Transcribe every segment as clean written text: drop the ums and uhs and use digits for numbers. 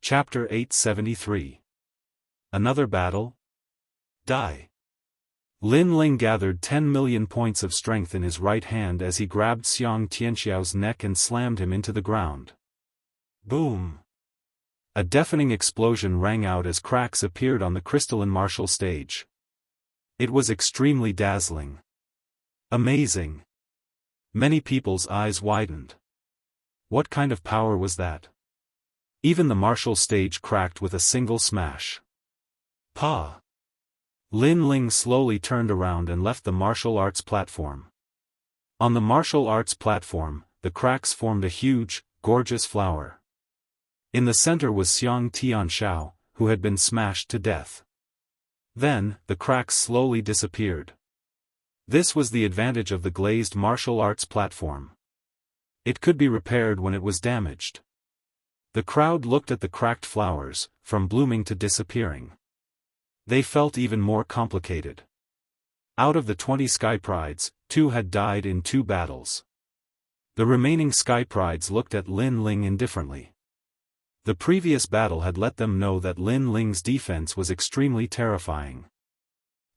Chapter 873. Another battle? Die. Lin Ling gathered 10 million points of strength in his right hand as he grabbed Wuxia Xianxia's neck and slammed him into the ground. Boom! A deafening explosion rang out as cracks appeared on the crystalline martial stage. It was extremely dazzling. Amazing. Many people's eyes widened. What kind of power was that? Even the martial stage cracked with a single smash. Pa! Lin Ling slowly turned around and left the martial arts platform. On the martial arts platform, the cracks formed a huge, gorgeous flower. In the center was Wuxia Xianxia, who had been smashed to death. Then, the cracks slowly disappeared. This was the advantage of the glazed martial arts platform. It could be repaired when it was damaged. The crowd looked at the cracked flowers, from blooming to disappearing. They felt even more complicated. Out of the 20 Sky Prides, 2 had died in 2 battles. The remaining Sky Prides looked at Lin Ling indifferently. The previous battle had let them know that Lin Ling's defense was extremely terrifying.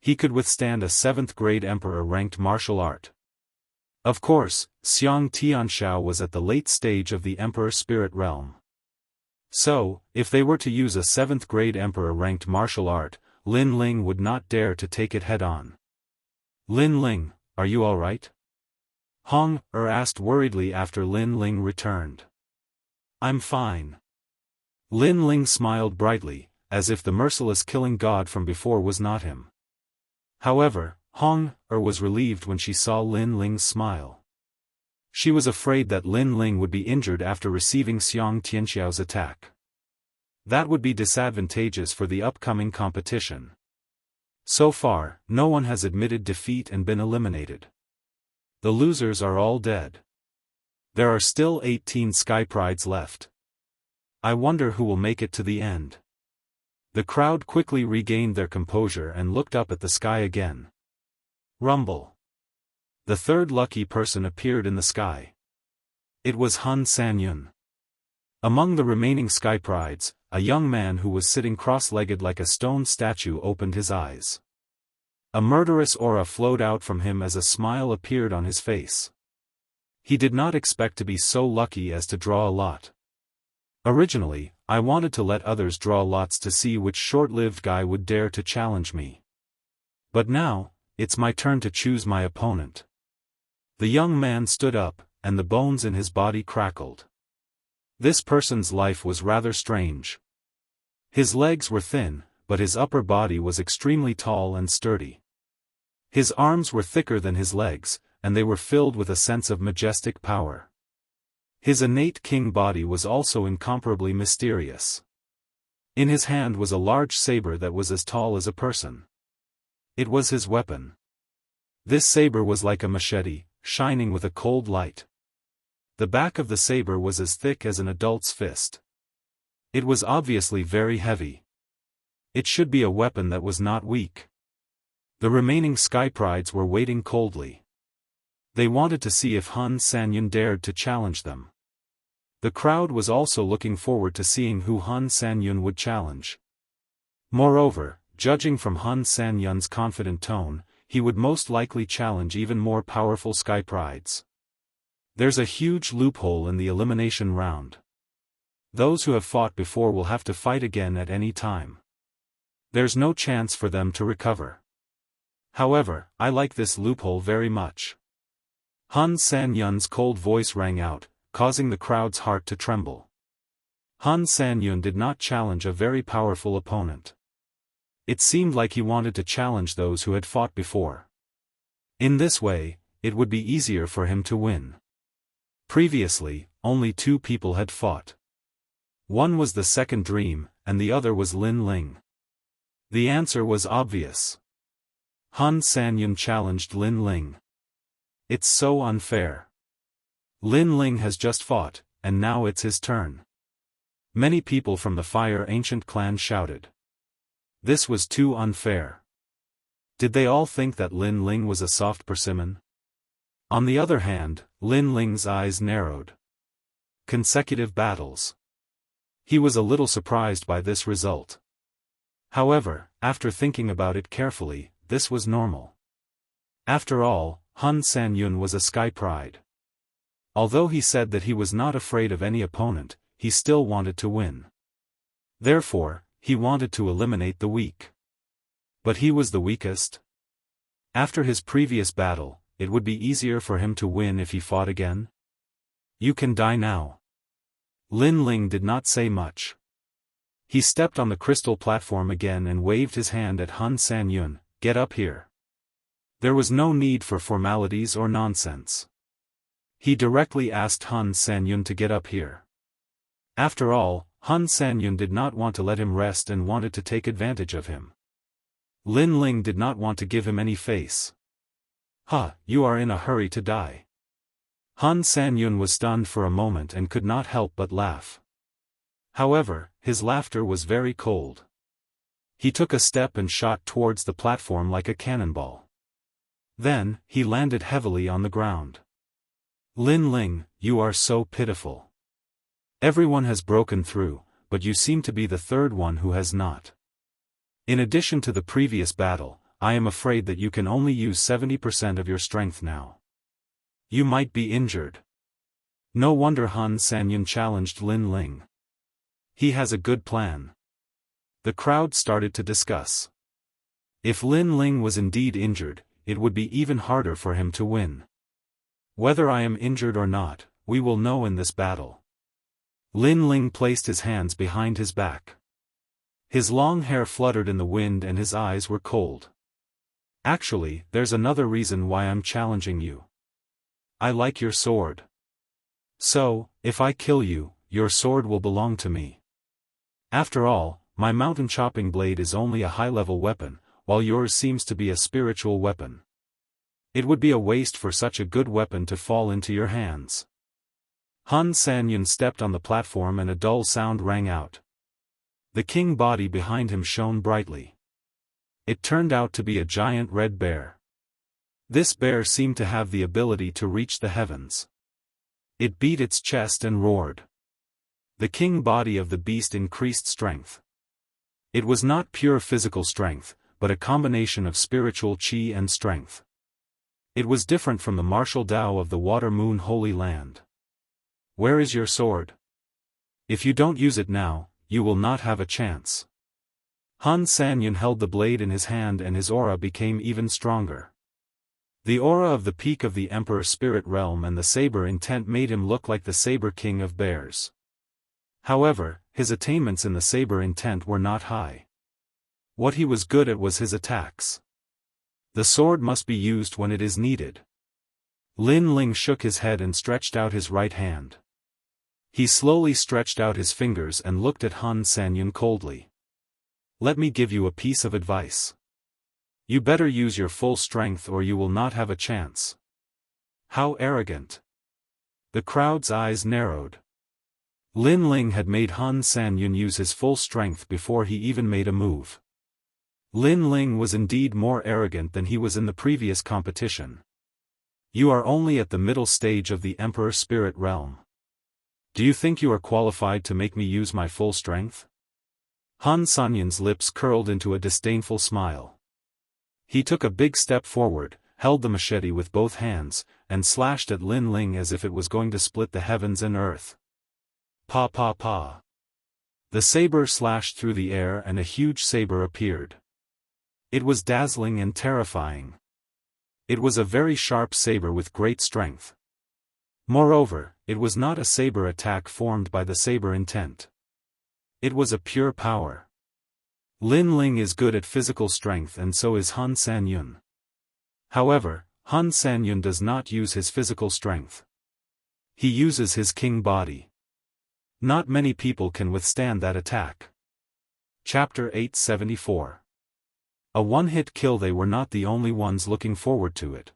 He could withstand a 7th-grade emperor-ranked martial art. Of course, Wuxia Xianxia was at the late stage of the Emperor Spirit Realm. So, if they were to use a 7th-grade emperor-ranked martial art, Lin Ling would not dare to take it head-on. Lin Ling, are you alright? Hong Er asked worriedly after Lin Ling returned. I'm fine. Lin Ling smiled brightly, as if the merciless killing god from before was not him. However, Hong Er was relieved when she saw Lin Ling's smile. She was afraid that Lin Ling would be injured after receiving Wuxia Xianxia's attack. That would be disadvantageous for the upcoming competition. So far, no one has admitted defeat and been eliminated. The losers are all dead. There are still 18 Sky Prides left. I wonder who will make it to the end. The crowd quickly regained their composure and looked up at the sky again. Rumble. The third lucky person appeared in the sky. It was Han Sanyun. Among the remaining Sky Prides, a young man who was sitting cross-legged like a stone statue opened his eyes. A murderous aura flowed out from him as a smile appeared on his face. He did not expect to be so lucky as to draw a lot. Originally, I wanted to let others draw lots to see which short-lived guy would dare to challenge me. But now, it's my turn to choose my opponent. The young man stood up, and the bones in his body crackled. This person's life was rather strange. His legs were thin, but his upper body was extremely tall and sturdy. His arms were thicker than his legs, and they were filled with a sense of majestic power. His innate king body was also incomparably mysterious. In his hand was a large saber that was as tall as a person. It was his weapon. This saber was like a machete, shining with a cold light. The back of the saber was as thick as an adult's fist. It was obviously very heavy. It should be a weapon that was not weak. The remaining Sky Prides were waiting coldly. They wanted to see if Han Sanyun dared to challenge them. The crowd was also looking forward to seeing who Han Sanyun would challenge. Moreover, judging from Han Sanyun's confident tone, he would most likely challenge even more powerful Sky Prides. There's a huge loophole in the elimination round. Those who have fought before will have to fight again at any time. There's no chance for them to recover. However, I like this loophole very much. Han Sanyun's cold voice rang out, causing the crowd's heart to tremble. Han Sanyun did not challenge a very powerful opponent. It seemed like he wanted to challenge those who had fought before. In this way, it would be easier for him to win. Previously, only 2 people had fought. One was the Second Dream, and the other was Lin Ling. The answer was obvious. Han Sanyun challenged Lin Ling. It's so unfair. Lin Ling has just fought, and now it's his turn. Many people from the Fire Ancient clan shouted. This was too unfair. Did they all think that Lin Ling was a soft persimmon? On the other hand, Lin Ling's eyes narrowed. Consecutive battles. He was a little surprised by this result. However, after thinking about it carefully, this was normal. After all, Han Sanyun was a sky pride. Although he said that he was not afraid of any opponent, he still wanted to win. Therefore, he wanted to eliminate the weak. But he was the weakest. After his previous battle, it would be easier for him to win if he fought again. You can die now. Lin Ling did not say much. He stepped on the crystal platform again and waved his hand at Han Sanyun, "Get up here." There was no need for formalities or nonsense. He directly asked Han Sanyun to get up here. After all, Han Sanyun did not want to let him rest and wanted to take advantage of him. Lin Ling did not want to give him any face. "Ha, you are in a hurry to die." Han Sanyun was stunned for a moment and could not help but laugh. However, his laughter was very cold. He took a step and shot towards the platform like a cannonball. Then, he landed heavily on the ground. "Lin Ling, you are so pitiful. Everyone has broken through, but you seem to be the third one who has not. In addition to the previous battle, I am afraid that you can only use 70% of your strength now. You might be injured." No wonder Han Sanyun challenged Lin Ling. He has a good plan. The crowd started to discuss. If Lin Ling was indeed injured, it would be even harder for him to win. Whether I am injured or not, we will know in this battle. Lin Ling placed his hands behind his back. His long hair fluttered in the wind and his eyes were cold. "Actually, there's another reason why I'm challenging you. I like your sword. So, if I kill you, your sword will belong to me. After all, my mountain chopping blade is only a high-level weapon, while yours seems to be a spiritual weapon. It would be a waste for such a good weapon to fall into your hands." Han Sanyun stepped on the platform and a dull sound rang out. The king body behind him shone brightly. It turned out to be a giant red bear. This bear seemed to have the ability to reach the heavens. It beat its chest and roared. The king body of the beast increased strength. It was not pure physical strength, but a combination of spiritual qi and strength. It was different from the martial Tao of the Water Moon Holy Land. "Where is your sword? If you don't use it now, you will not have a chance." Han Sanyun held the blade in his hand and his aura became even stronger. The aura of the peak of the Emperor Spirit Realm and the saber intent made him look like the Saber King of Bears. However, his attainments in the saber intent were not high. What he was good at was his attacks. The sword must be used when it is needed. Lin Ling shook his head and stretched out his right hand. He slowly stretched out his fingers and looked at Han Sanyun coldly. "Let me give you a piece of advice. You better use your full strength or you will not have a chance." How arrogant! The crowd's eyes narrowed. Lin Ling had made Han Sanyun use his full strength before he even made a move. Lin Ling was indeed more arrogant than he was in the previous competition. "You are only at the middle stage of the Emperor Spirit Realm. Do you think you are qualified to make me use my full strength?" Han Sanyun's lips curled into a disdainful smile. He took a big step forward, held the machete with both hands, and slashed at Lin Ling as if it was going to split the heavens and earth. Pa pa pa. The saber slashed through the air and a huge saber appeared. It was dazzling and terrifying. It was a very sharp saber with great strength. Moreover, it was not a saber attack formed by the saber intent. It was a pure power. Lin Ling is good at physical strength and so is Han Sanyun. However, Han Sanyun does not use his physical strength. He uses his king body. Not many people can withstand that attack. Chapter 874. A one-hit kill. They were not the only ones looking forward to it.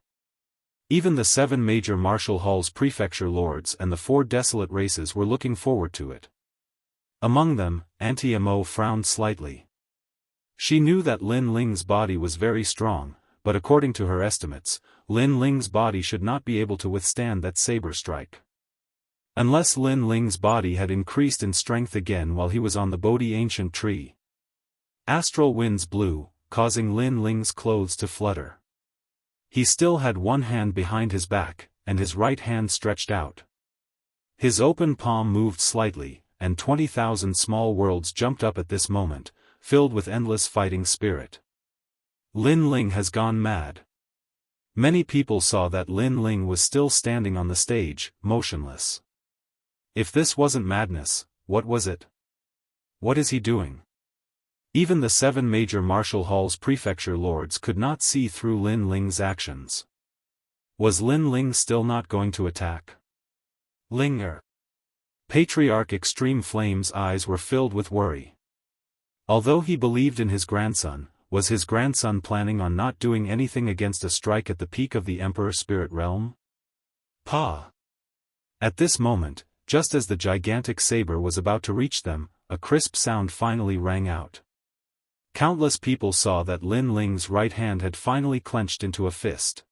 Even the 7 major martial halls prefecture lords and the 4 desolate races were looking forward to it. Among them, Auntie Amo frowned slightly. She knew that Lin Ling's body was very strong, but according to her estimates, Lin Ling's body should not be able to withstand that saber strike. Unless Lin Ling's body had increased in strength again while he was on the Bodhi ancient tree. Astral winds blew, causing Lin Ling's clothes to flutter. He still had one hand behind his back, and his right hand stretched out. His open palm moved slightly, and 20,000 small worlds jumped up at this moment, filled with endless fighting spirit. Lin Ling has gone mad. Many people saw that Lin Ling was still standing on the stage, motionless. If this wasn't madness, what was it? What is he doing? Even the 7 major martial hall's prefecture lords could not see through Lin Ling's actions. Was Lin Ling still not going to attack? Linger. Patriarch Extreme Flame's eyes were filled with worry. Although he believed in his grandson, was his grandson planning on not doing anything against a strike at the peak of the Emperor Spirit Realm? Pa! At this moment, just as the gigantic saber was about to reach them, a crisp sound finally rang out. Countless people saw that Lin Ling's right hand had finally clenched into a fist.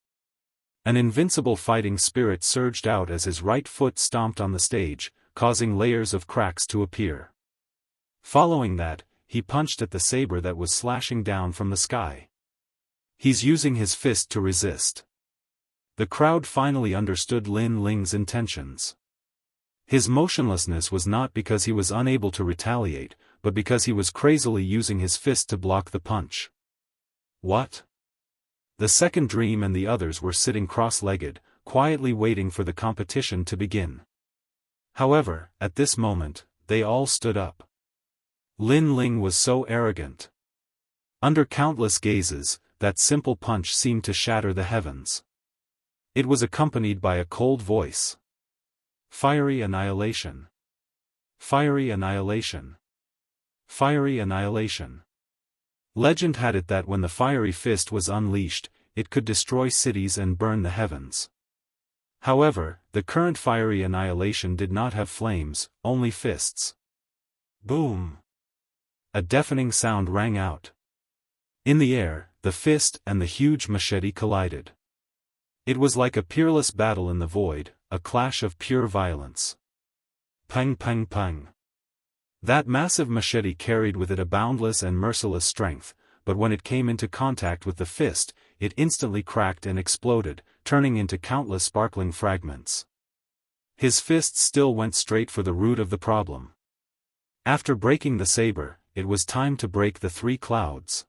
An invincible fighting spirit surged out as his right foot stomped on the stage, causing layers of cracks to appear. Following that, he punched at the saber that was slashing down from the sky. He's using his fist to resist. The crowd finally understood Lin Ling's intentions. His motionlessness was not because he was unable to retaliate, but because he was crazily using his fist to block the punch. What? The second dream and the others were sitting cross-legged, quietly waiting for the competition to begin. However, at this moment, they all stood up. Lin Ling was so arrogant. Under countless gazes, that simple punch seemed to shatter the heavens. It was accompanied by a cold voice. Fiery annihilation. Fiery annihilation. Fiery annihilation. Legend had it that when the fiery fist was unleashed, it could destroy cities and burn the heavens. However, the current fiery annihilation did not have flames, only fists. Boom! A deafening sound rang out. In the air, the fist and the huge machete collided. It was like a peerless battle in the void, a clash of pure violence. Pang pang pang. That massive machete carried with it a boundless and merciless strength, but when it came into contact with the fist, it instantly cracked and exploded, turning into countless sparkling fragments. His fist still went straight for the root of the problem. After breaking the saber, it was time to break the 3 clouds.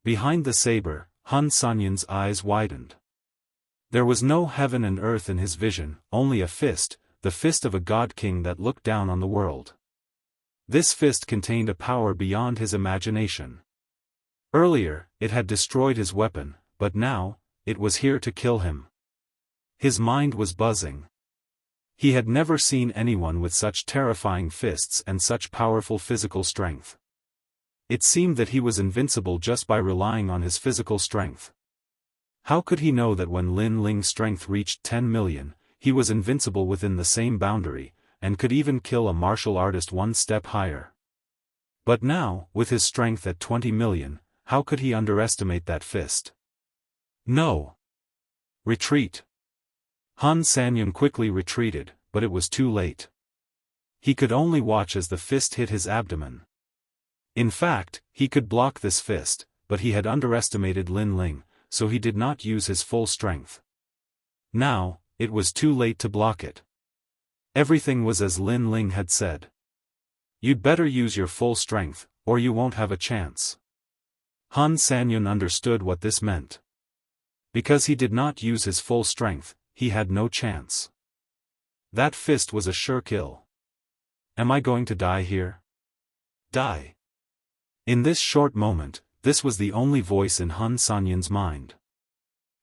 Behind the saber, Hun Sanyan's eyes widened. There was no heaven and earth in his vision, only a fist, the fist of a god king that looked down on the world. This fist contained a power beyond his imagination. Earlier, it had destroyed his weapon, but now, it was here to kill him. His mind was buzzing. He had never seen anyone with such terrifying fists and such powerful physical strength. It seemed that he was invincible just by relying on his physical strength. How could he know that when Lin Ling's strength reached 10 million, he was invincible within the same boundary, and could even kill a martial artist 1 step higher? But now, with his strength at 20 million, how could he underestimate that fist? No! Retreat! Han Sanyan quickly retreated, but it was too late. He could only watch as the fist hit his abdomen. In fact, he could block this fist, but he had underestimated Lin Ling, so he did not use his full strength. Now, it was too late to block it. Everything was as Lin Ling had said. You'd better use your full strength, or you won't have a chance. Han Sanyan understood what this meant. Because he did not use his full strength, he had no chance. That fist was a sure kill. Am I going to die here? Die. In this short moment, this was the only voice in Hun Sanyan's mind.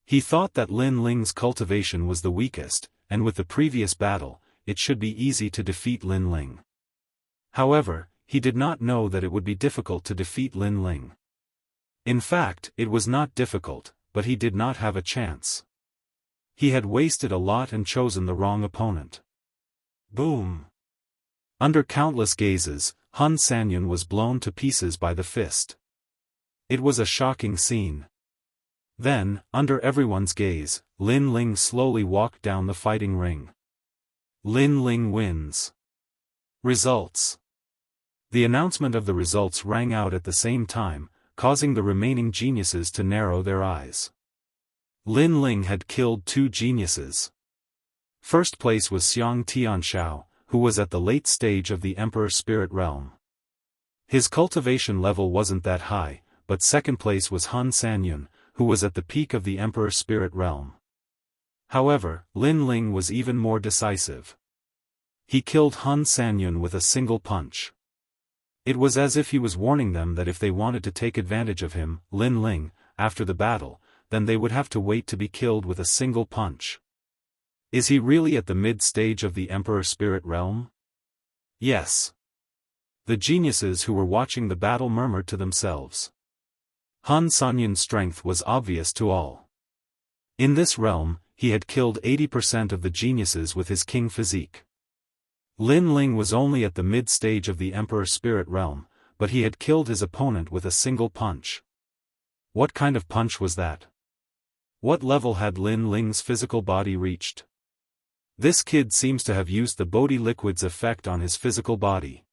He thought that Lin Ling's cultivation was the weakest, and with the previous battle, it should be easy to defeat Lin Ling. However, he did not know that it would be difficult to defeat Lin Ling. In fact, it was not difficult, but he did not have a chance. He had wasted a lot and chosen the wrong opponent. Boom! Under countless gazes, Hun Sanyan was blown to pieces by the fist. It was a shocking scene. Then, under everyone's gaze, Lin Ling slowly walked down the fighting ring. Lin Ling wins. Results. The announcement of the results rang out at the same time, causing the remaining geniuses to narrow their eyes. Lin Ling had killed 2 geniuses. First place was Xiang Tianxiao, who was at the late stage of the Emperor Spirit Realm. His cultivation level wasn't that high, but second place was Han Sanyun, who was at the peak of the Emperor Spirit Realm. However, Lin Ling was even more decisive. He killed Han Sanyun with a single punch. It was as if he was warning them that if they wanted to take advantage of him, Lin Ling, after the battle, then they would have to wait to be killed with a single punch. Is he really at the mid-stage of the Emperor Spirit Realm? Yes. The geniuses who were watching the battle murmured to themselves. Han Sanyun's strength was obvious to all. In this realm, he had killed 80% of the geniuses with his king physique. Lin Ling was only at the mid-stage of the Emperor Spirit Realm, but he had killed his opponent with a single punch. What kind of punch was that? What level had Lin Ling's physical body reached? This kid seems to have used the Bodhi liquid's effect on his physical body.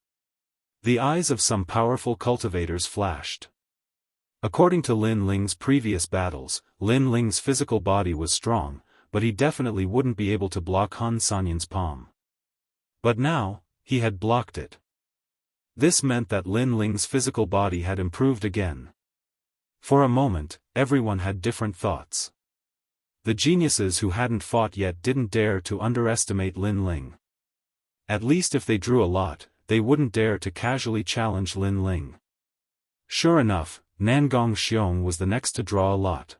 The eyes of some powerful cultivators flashed. According to Lin Ling's previous battles, Lin Ling's physical body was strong, but he definitely wouldn't be able to block Han Sanyun's palm. But now, he had blocked it. This meant that Lin Ling's physical body had improved again. For a moment, everyone had different thoughts. The geniuses who hadn't fought yet didn't dare to underestimate Lin Ling. At least if they drew a lot, they wouldn't dare to casually challenge Lin Ling. Sure enough, Nangong Xiong was the next to draw a lot.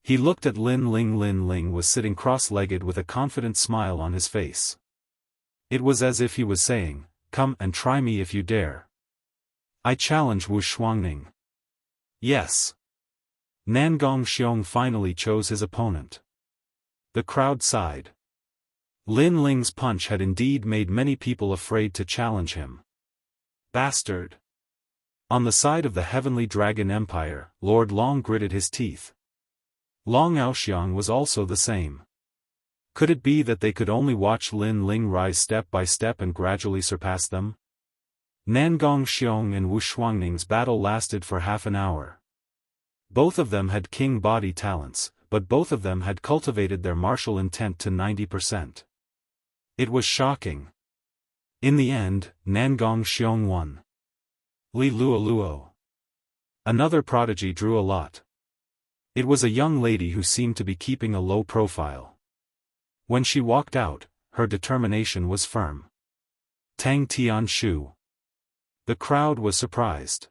He looked at Lin Ling. Lin Ling was sitting cross-legged with a confident smile on his face. It was as if he was saying, "Come and try me if you dare. I challenge Wu Shuangning." Yes. Nangong Xiong finally chose his opponent. The crowd sighed. Lin Ling's punch had indeed made many people afraid to challenge him. Bastard. On the side of the Heavenly Dragon Empire, Lord Long gritted his teeth. Long Aoxiang was also the same. Could it be that they could only watch Lin Ling rise step by step and gradually surpass them? Nangong Xiong and Wu Shuangning's battle lasted for half an hour. Both of them had king body talents, but both of them had cultivated their martial intent to 90%. It was shocking. In the end, Nangong Xiong won. Li Luoluo. Another prodigy drew a lot. It was a young lady who seemed to be keeping a low profile. When she walked out, her determination was firm. Tang Tianshu. The crowd was surprised.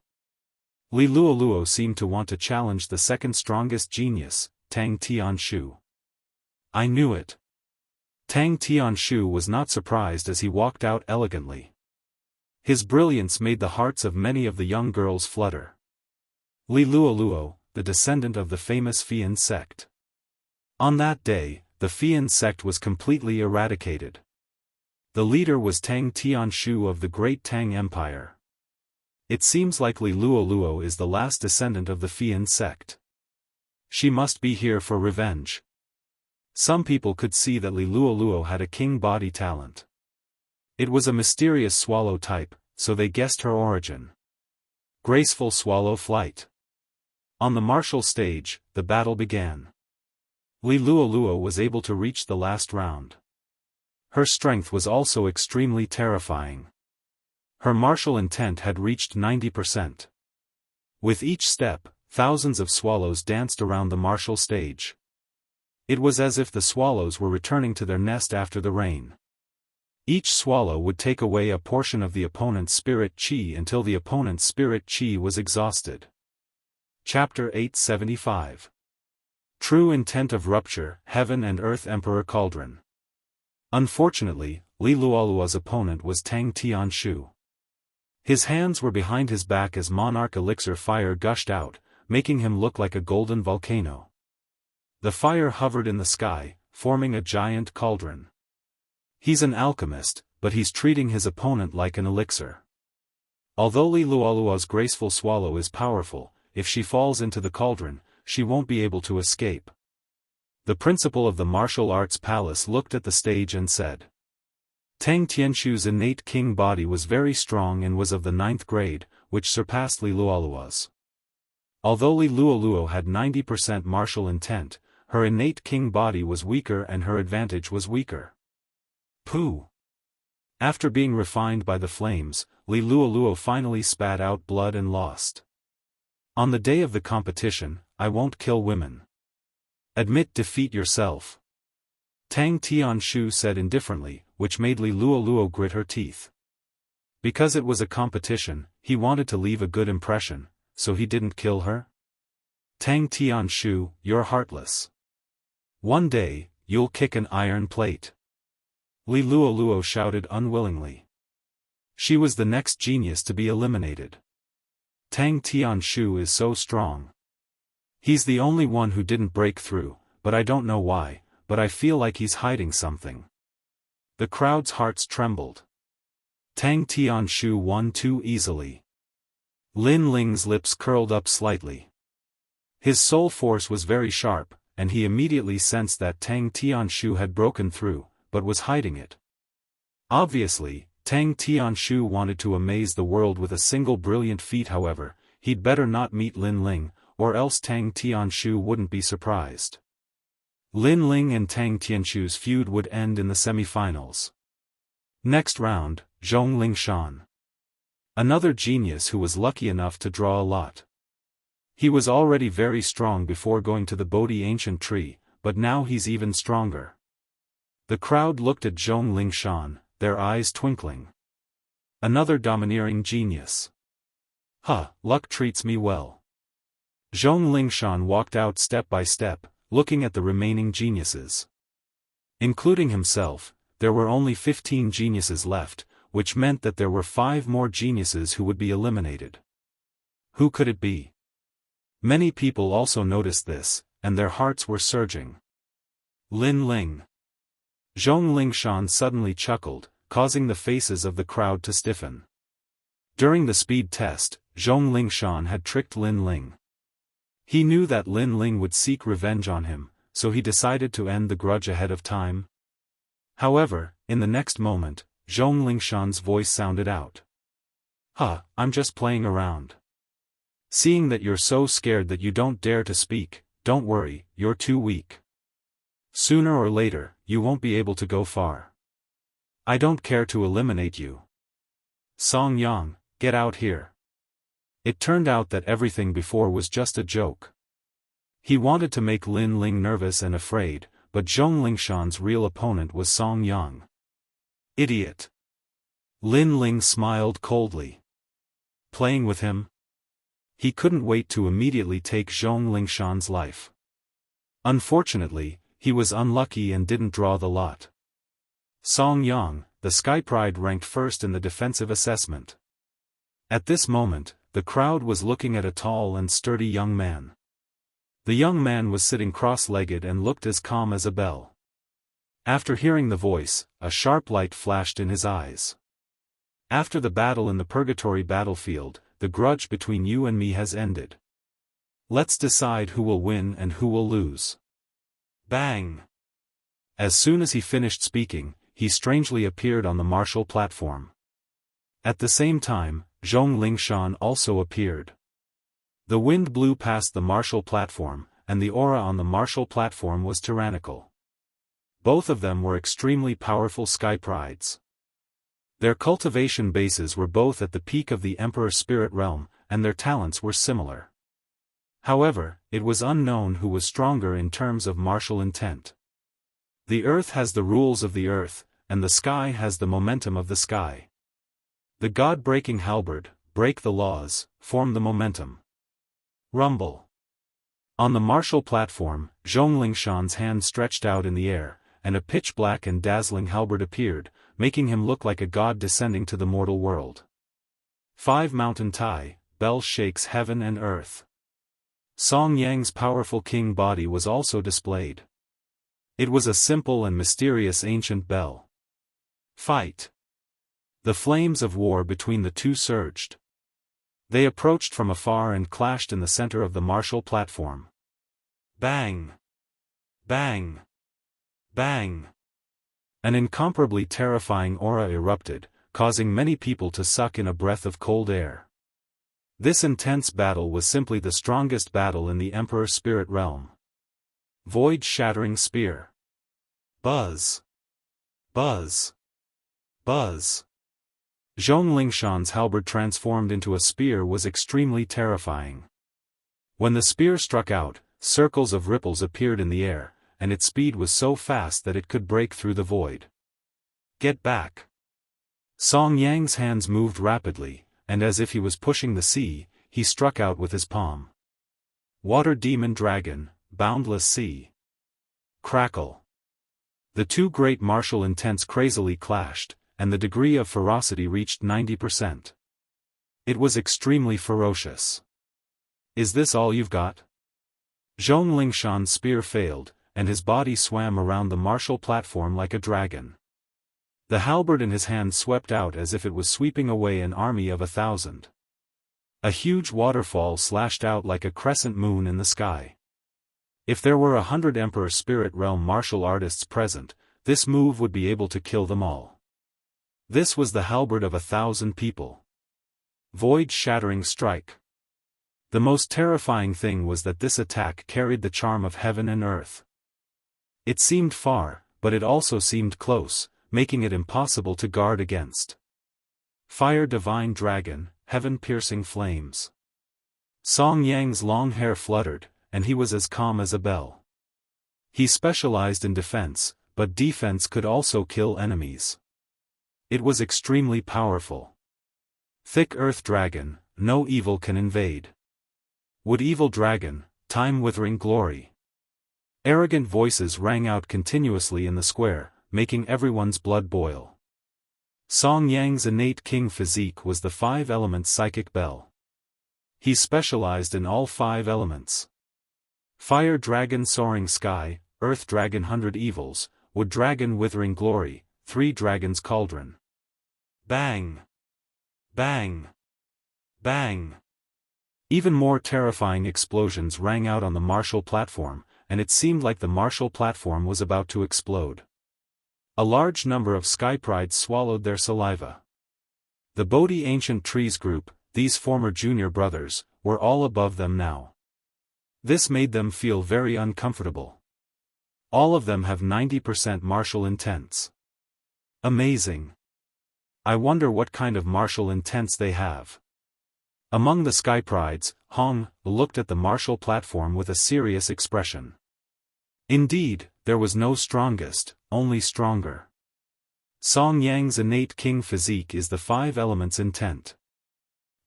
Li Luoluo seemed to want to challenge the second strongest genius, Tang Tianshu. I knew it. Tang Tianshu was not surprised as he walked out elegantly. His brilliance made the hearts of many of the young girls flutter. Li Luoluo, the descendant of the famous Fian sect. On that day, the Fian sect was completely eradicated. The leader was Tang Tianshu of the Great Tang Empire. It seems like Li Luoluo is the last descendant of the Fian sect. She must be here for revenge. Some people could see that Li Luoluo had a king body talent. It was a mysterious swallow type, so they guessed her origin. Graceful swallow flight. On the martial stage, the battle began. Li Luoluo was able to reach the last round. Her strength was also extremely terrifying. Her martial intent had reached 90%. With each step, thousands of swallows danced around the martial stage. It was as if the swallows were returning to their nest after the rain. Each swallow would take away a portion of the opponent's spirit chi until the opponent's spirit chi was exhausted. Chapter 875. True Intent of Rupture, Heaven and Earth Emperor Cauldron. Unfortunately, Li Luoluo's opponent was Tang Tianshu. His hands were behind his back as monarch elixir fire gushed out, making him look like a golden volcano. The fire hovered in the sky, forming a giant cauldron. He's an alchemist, but he's treating his opponent like an elixir. Although Li Luoluo's graceful swallow is powerful, if she falls into the cauldron, she won't be able to escape. The principal of the martial arts palace looked at the stage and said, Tang Tianshu's innate king body was very strong and was of the 9th grade, which surpassed Li Luoluo's. Although Li Luoluo had 90% martial intent, her innate king body was weaker and her advantage was weaker. Pooh! After being refined by the flames, Li Luoluo finally spat out blood and lost. On the day of the competition, I won't kill women. Admit defeat yourself. Tang Tianshu said indifferently, which made Li Luoluo grit her teeth. Because it was a competition, he wanted to leave a good impression, so he didn't kill her? Tang Tianshu, you're heartless. One day, you'll kick an iron plate. Li Luoluo shouted unwillingly. She was the next genius to be eliminated. Tang Tianshu is so strong. He's the only one who didn't break through, but I don't know why, but I feel like he's hiding something. The crowd's hearts trembled. Tang Tianshu won too easily. Lin Ling's lips curled up slightly. His soul force was very sharp, and he immediately sensed that Tang Tianshu had broken through, but was hiding it. Obviously, Tang Tianshu wanted to amaze the world with a single brilliant feat. However, he'd better not meet Lin Ling, or else Tang Tianshu wouldn't be surprised. Lin Ling and Tang Tianshu's feud would end in the semi-finals. Next round, Zhong Lingshan. Another genius who was lucky enough to draw a lot. He was already very strong before going to the Bodhi ancient tree, but now he's even stronger. The crowd looked at Zhong Lingshan, their eyes twinkling. Another domineering genius. Luck treats me well. Zhong Lingshan walked out step by step, looking at the remaining geniuses. Including himself, there were only 15 geniuses left, which meant that there were 5 more geniuses who would be eliminated. Who could it be? Many people also noticed this, and their hearts were surging. Lin Ling. Zhong Lingshan suddenly chuckled, causing the faces of the crowd to stiffen. During the speed test, Zhong Lingshan had tricked Lin Ling. He knew that Lin Ling would seek revenge on him, so he decided to end the grudge ahead of time. However, in the next moment, Zhong Lingshan's voice sounded out. I'm just playing around. Seeing that you're so scared that you don't dare to speak, don't worry, you're too weak. Sooner or later, you won't be able to go far. I don't care to eliminate you. Song Yang, get out here. It turned out that everything before was just a joke. He wanted to make Lin Ling nervous and afraid, but Zhong Lingshan's real opponent was Song Yang. Idiot. Lin Ling smiled coldly. Playing with him? He couldn't wait to immediately take Zhong Lingshan's life. Unfortunately, he was unlucky and didn't draw the lot. Song Yang, the Sky Pride, ranked first in the defensive assessment. At this moment, the crowd was looking at a tall and sturdy young man. The young man was sitting cross-legged and looked as calm as a bell. After hearing the voice, a sharp light flashed in his eyes. After the battle in the Purgatory battlefield, the grudge between you and me has ended. Let's decide who will win and who will lose. Bang! As soon as he finished speaking, he strangely appeared on the martial platform. At the same time, Zhong Lingshan also appeared. The wind blew past the martial platform, and the aura on the martial platform was tyrannical. Both of them were extremely powerful Sky Prides. Their cultivation bases were both at the peak of the Emperor Spirit Realm, and their talents were similar. However, it was unknown who was stronger in terms of martial intent. The earth has the rules of the earth, and the sky has the momentum of the sky. The god-breaking halberd, break the laws, form the momentum. Rumble. On the martial platform, Zhong Lingshan's hand stretched out in the air, and a pitch-black and dazzling halberd appeared, making him look like a god descending to the mortal world. 5 Mountain Tai, bell shakes heaven and earth. Song Yang's powerful king body was also displayed. It was a simple and mysterious ancient bell. Fight. The flames of war between the two surged. They approached from afar and clashed in the center of the martial platform. Bang! Bang! Bang! An incomparably terrifying aura erupted, causing many people to suck in a breath of cold air. This intense battle was simply the strongest battle in the Emperor Spirit Realm. Void-shattering spear. Buzz. Buzz. Buzz. Zhong Lingshan's halberd transformed into a spear was extremely terrifying. When the spear struck out, circles of ripples appeared in the air, and its speed was so fast that it could break through the void. Get back! Song Yang's hands moved rapidly, and as if he was pushing the sea, he struck out with his palm. Water Demon Dragon, Boundless Sea. Crackle. The two great martial intents crazily clashed, and the degree of ferocity reached 90%. It was extremely ferocious. Is this all you've got? Zhong Lingshan's spear failed, and his body swam around the martial platform like a dragon. The halberd in his hand swept out as if it was sweeping away an army of 1,000. A huge waterfall slashed out like a crescent moon in the sky. If there were 100 Emperor Spirit Realm martial artists present, this move would be able to kill them all. This was the halberd of 1,000 people. Void-shattering strike. The most terrifying thing was that this attack carried the charm of heaven and earth. It seemed far, but it also seemed close, making it impossible to guard against. Fire Divine Dragon, Heaven-piercing flames. Song Yang's long hair fluttered, and he was as calm as a bell. He specialized in defense, but defense could also kill enemies. It was extremely powerful. Thick Earth Dragon, no evil can invade. Wood Evil Dragon, Time-withering glory. Arrogant voices rang out continuously in the square, making everyone's blood boil. Song Yang's innate king physique was the 5-element psychic bell. He specialized in all 5 elements. Fire Dragon Soaring Sky, Earth Dragon 100 Evils, Wood Dragon Withering Glory, 3 Dragons Cauldron. Bang! Bang! Bang! Even more terrifying explosions rang out on the martial platform, and it seemed like the martial platform was about to explode. A large number of Skyprides swallowed their saliva. The Bodhi Ancient Trees group, these former junior brothers, were all above them now. This made them feel very uncomfortable. All of them have 90% martial intents. Amazing. I wonder what kind of martial intents they have. Among the Skyprides, Hong looked at the martial platform with a serious expression. Indeed, there was no strongest, only stronger. Song Yang's innate king physique is the 5 elements intent.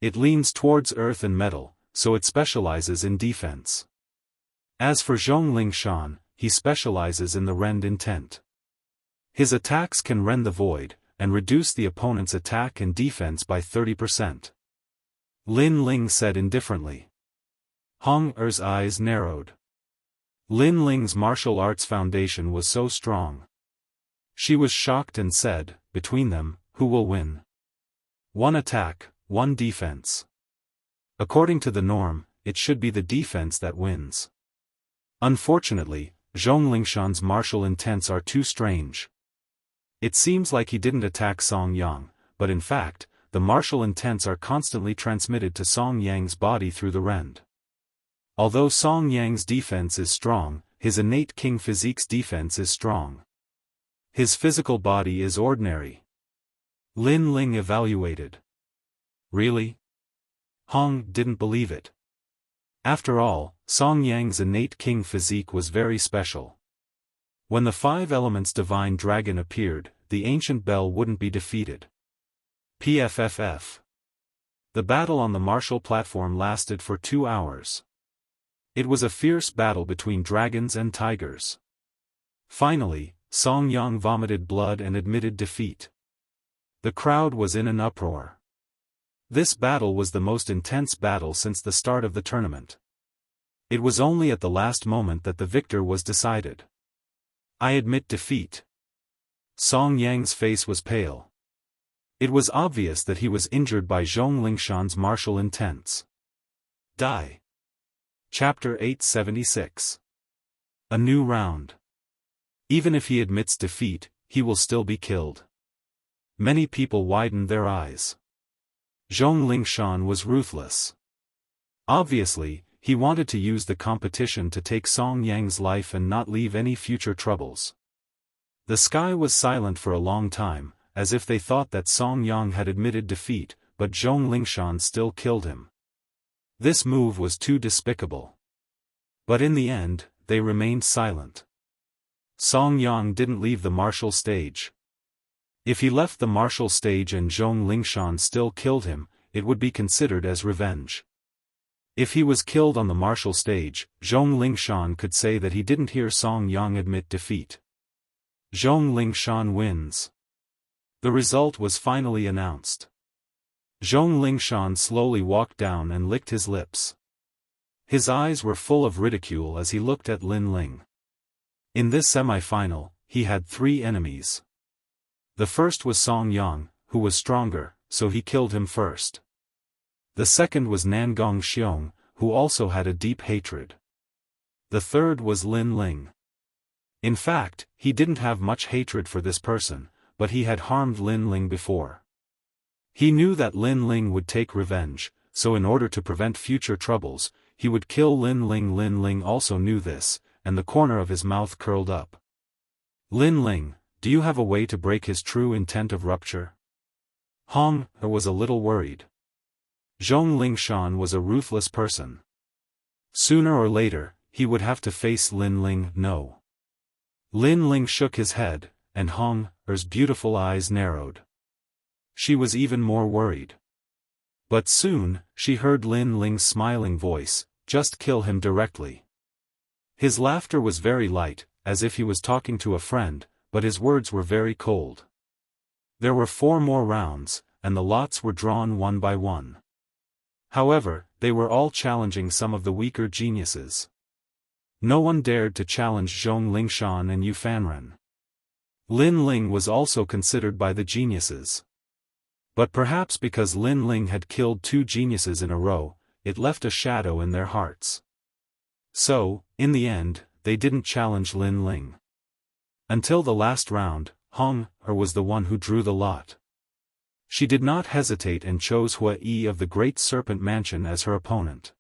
It leans towards earth and metal, so it specializes in defense. As for Zhong Lingshan, he specializes in the rend intent. His attacks can rend the void, and reduce the opponent's attack and defense by 30%. Lin Ling said indifferently. Hong Er's eyes narrowed. Lin Ling's martial arts foundation was so strong. She was shocked and said, between them, who will win? 1 attack, 1 defense. According to the norm, it should be the defense that wins. Unfortunately, Zhong Lingshan's martial intents are too strange. It seems like he didn't attack Song Yang, but in fact, the martial intents are constantly transmitted to Song Yang's body through the rend. Although Song Yang's defense is strong, his innate king physique's defense is strong. His physical body is ordinary. Lin Ling evaluated. Really? Hong didn't believe it. After all, Song Yang's innate king physique was very special. When the 5 elements divine dragon appeared, the ancient bell wouldn't be defeated. PFFF. The battle on the martial platform lasted for 2 hours. It was a fierce battle between dragons and tigers. Finally, Song Yang vomited blood and admitted defeat. The crowd was in an uproar. This battle was the most intense battle since the start of the tournament. It was only at the last moment that the victor was decided. I admit defeat. Song Yang's face was pale. It was obvious that he was injured by Zhong Lingshan's martial intents. Die. Chapter 876. A new round. Even if he admits defeat, he will still be killed. Many people widened their eyes. Zhong Lingshan was ruthless. Obviously, he wanted to use the competition to take Song Yang's life and not leave any future troubles. The sky was silent for a long time, as if they thought that Song Yang had admitted defeat, but Zhong Lingshan still killed him. This move was too despicable. But in the end, they remained silent. Song Yang didn't leave the martial stage. If he left the martial stage and Zhong Lingshan still killed him, it would be considered as revenge. If he was killed on the martial stage, Zhong Lingshan could say that he didn't hear Song Yang admit defeat. Zhong Lingshan wins. The result was finally announced. Zhong Lingshan slowly walked down and licked his lips. His eyes were full of ridicule as he looked at Lin Ling. In this semi-final, he had 3 enemies. The first was Song Yang, who was stronger, so he killed him first. The second was Nangong Xiong, who also had a deep hatred. The third was Lin Ling. In fact, he didn't have much hatred for this person, but he had harmed Lin Ling before. He knew that Lin Ling would take revenge, so in order to prevent future troubles, he would kill Lin Ling. Lin Ling also knew this, and the corner of his mouth curled up. Lin Ling, do you have a way to break his true intent of rupture? Hong was a little worried. Zhong Lingshan was a ruthless person. Sooner or later, he would have to face Lin Ling. No. Lin Ling shook his head, and Hong's beautiful eyes narrowed. She was even more worried. But soon, she heard Lin Ling's smiling voice, just kill him directly. His laughter was very light, as if he was talking to a friend, but his words were very cold. There were 4 more rounds, and the lots were drawn one by one. However, they were all challenging some of the weaker geniuses. No one dared to challenge Zhong Lingshan and Yu Fanren. Lin Ling was also considered by the geniuses. But perhaps because Lin Ling had killed 2 geniuses in a row, it left a shadow in their hearts. So, in the end, they didn't challenge Lin Ling. Until the last round, Hong was the one who drew the lot. She did not hesitate and chose Hua Yi of the Great Serpent Mansion as her opponent.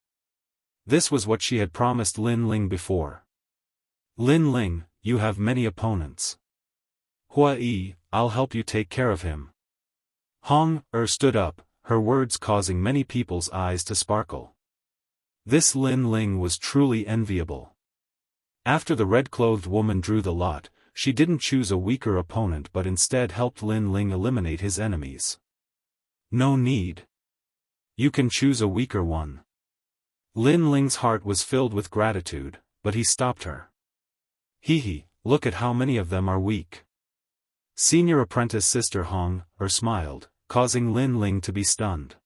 This was what she had promised Lin Ling before. Lin Ling, you have many opponents. Hua Yi, I'll help you take care of him. Hong stood up, her words causing many people's eyes to sparkle. This Lin Ling was truly enviable. After the red-clothed woman drew the lot, she didn't choose a weaker opponent but instead helped Lin Ling eliminate his enemies. No need. You can choose a weaker one. Lin Ling's heart was filled with gratitude, but he stopped her. Hee, look at how many of them are weak. Senior apprentice Sister Hong smiled, causing Lin Ling to be stunned.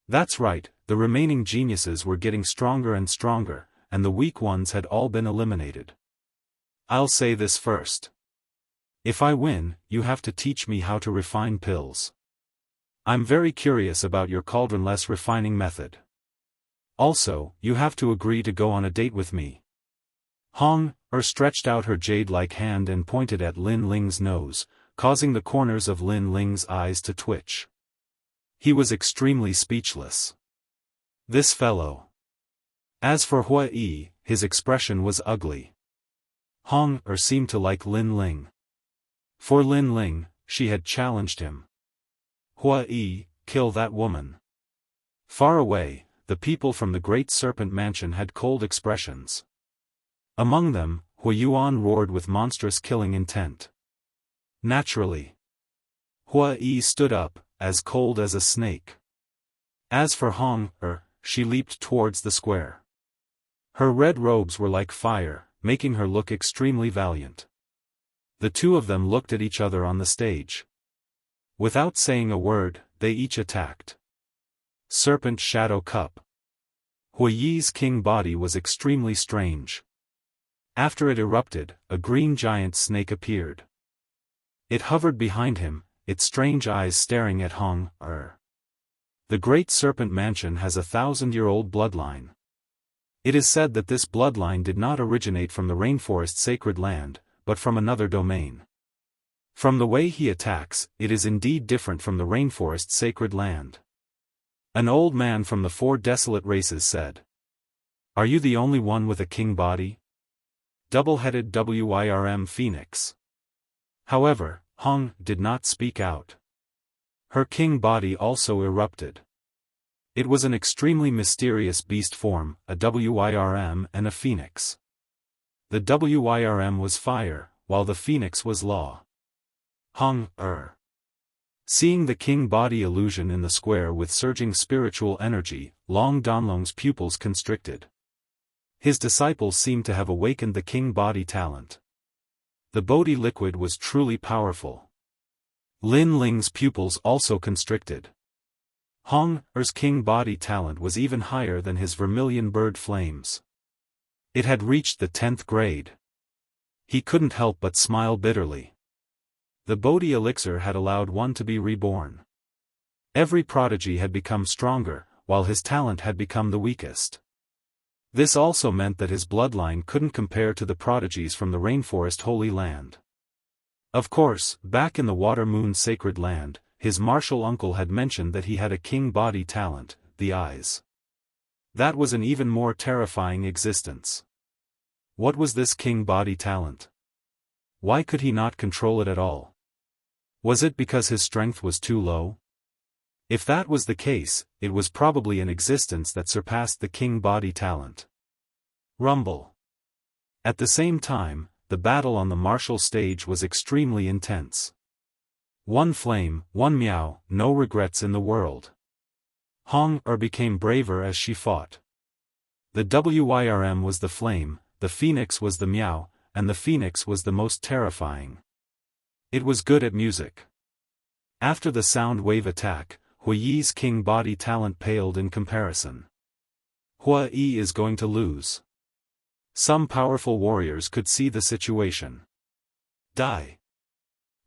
That's right, the remaining geniuses were getting stronger and stronger, and the weak ones had all been eliminated. I'll say this first. If I win, you have to teach me how to refine pills. I'm very curious about your cauldronless refining method. Also, you have to agree to go on a date with me. Hong stretched out her jade-like hand and pointed at Lin Ling's nose, causing the corners of Lin Ling's eyes to twitch. He was extremely speechless. This fellow. As for Hua Yi, his expression was ugly. Hong seemed to like Lin Ling. For Lin Ling, she had challenged him. Hua Yi, kill that woman. Far away, the people from the Great Serpent Mansion had cold expressions. Among them, Hua Yuan roared with monstrous killing intent. Naturally. Hua Yi stood up, as cold as a snake. As for Hong she leaped towards the square. Her red robes were like fire, making her look extremely valiant. The 2 of them looked at each other on the stage. Without saying a word, they each attacked. Serpent Shadow Cup. Hua Yi's king body was extremely strange. After it erupted, a green giant snake appeared. It hovered behind him, its strange eyes staring at Hong. The Great Serpent Mansion has a 1,000-year-old bloodline. It is said that this bloodline did not originate from the rainforest sacred land, but from another domain. From the way he attacks, it is indeed different from the rainforest's sacred land. An old man from the 4 desolate races said. Are you the only one with a king body? Double-headed Wirm Phoenix. However, Hong did not speak out. Her king body also erupted. It was an extremely mysterious beast form, a Wirm and a phoenix. The Wirm was fire, while the phoenix was law. Hong, Seeing the king body illusion in the square with surging spiritual energy, Long Donlong's pupils constricted. His disciples seemed to have awakened the king body talent. The Bodhi liquid was truly powerful. Lin Ling's pupils also constricted. Hong Er's king body talent was even higher than his vermilion bird flames. It had reached the 10th grade. He couldn't help but smile bitterly. The Bodhi elixir had allowed one to be reborn. Every prodigy had become stronger, while his talent had become the weakest. This also meant that his bloodline couldn't compare to the prodigies from the rainforest Holy Land. Of course, back in the Water Moon Sacred Land, his martial uncle had mentioned that he had a king body talent, the eyes. That was an even more terrifying existence. What was this king body talent? Why could he not control it at all? Was it because his strength was too low? If that was the case, it was probably an existence that surpassed the king body talent. Rumble. At the same time, the battle on the martial stage was extremely intense. One flame, one meow, no regrets in the world. Hong became braver as she fought. The Wirm was the flame, the phoenix was the meow, and the phoenix was the most terrifying. It was good at music. After the sound wave attack, Hua Yi's king body talent paled in comparison. Hua Yi is going to lose. Some powerful warriors could see the situation. Die.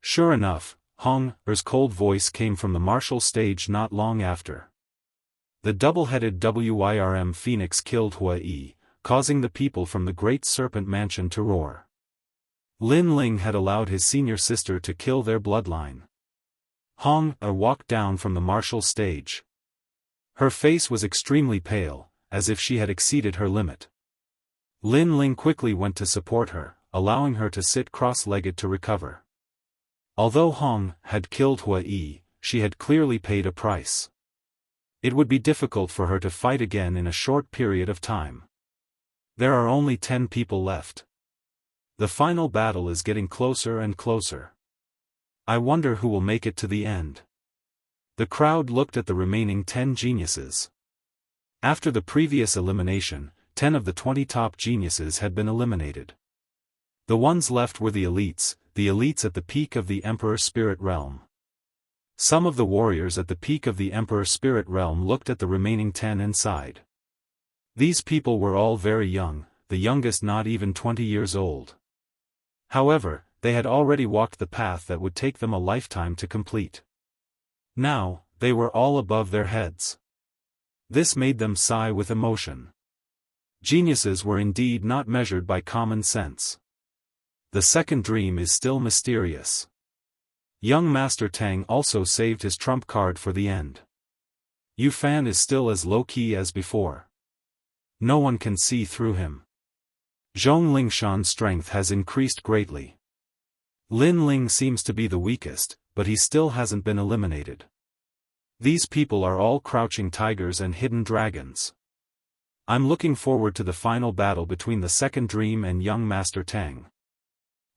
Sure enough, Hong Er's cold voice came from the martial stage not long after. The double-headed Wirm Phoenix killed Hua Yi, causing the people from the Great Serpent Mansion to roar. Lin Ling had allowed his senior sister to kill their bloodline. Hong walked down from the martial stage. Her face was extremely pale, as if she had exceeded her limit. Lin Ling quickly went to support her, allowing her to sit cross-legged to recover. Although Hong had killed Hua Yi, she had clearly paid a price. It would be difficult for her to fight again in a short period of time. There are only 10 people left. The final battle is getting closer and closer. I wonder who will make it to the end. The crowd looked at the remaining 10 geniuses. After the previous elimination, 10 of the 20 top geniuses had been eliminated. The ones left were the elites at the peak of the Emperor Spirit Realm. Some of the warriors at the peak of the Emperor Spirit Realm looked at the remaining 10 and sighed. These people were all very young, the youngest not even 20 years old. However, they had already walked the path that would take them a lifetime to complete. Now, they were all above their heads. This made them sigh with emotion. Geniuses were indeed not measured by common sense. The second dream is still mysterious. Young Master Tang also saved his trump card for the end. Yu Fan is still as low-key as before. No one can see through him. Zhong Lingshan's strength has increased greatly. Lin Ling seems to be the weakest, but he still hasn't been eliminated. These people are all crouching tigers and hidden dragons. I'm looking forward to the final battle between the second dream and young Master Tang.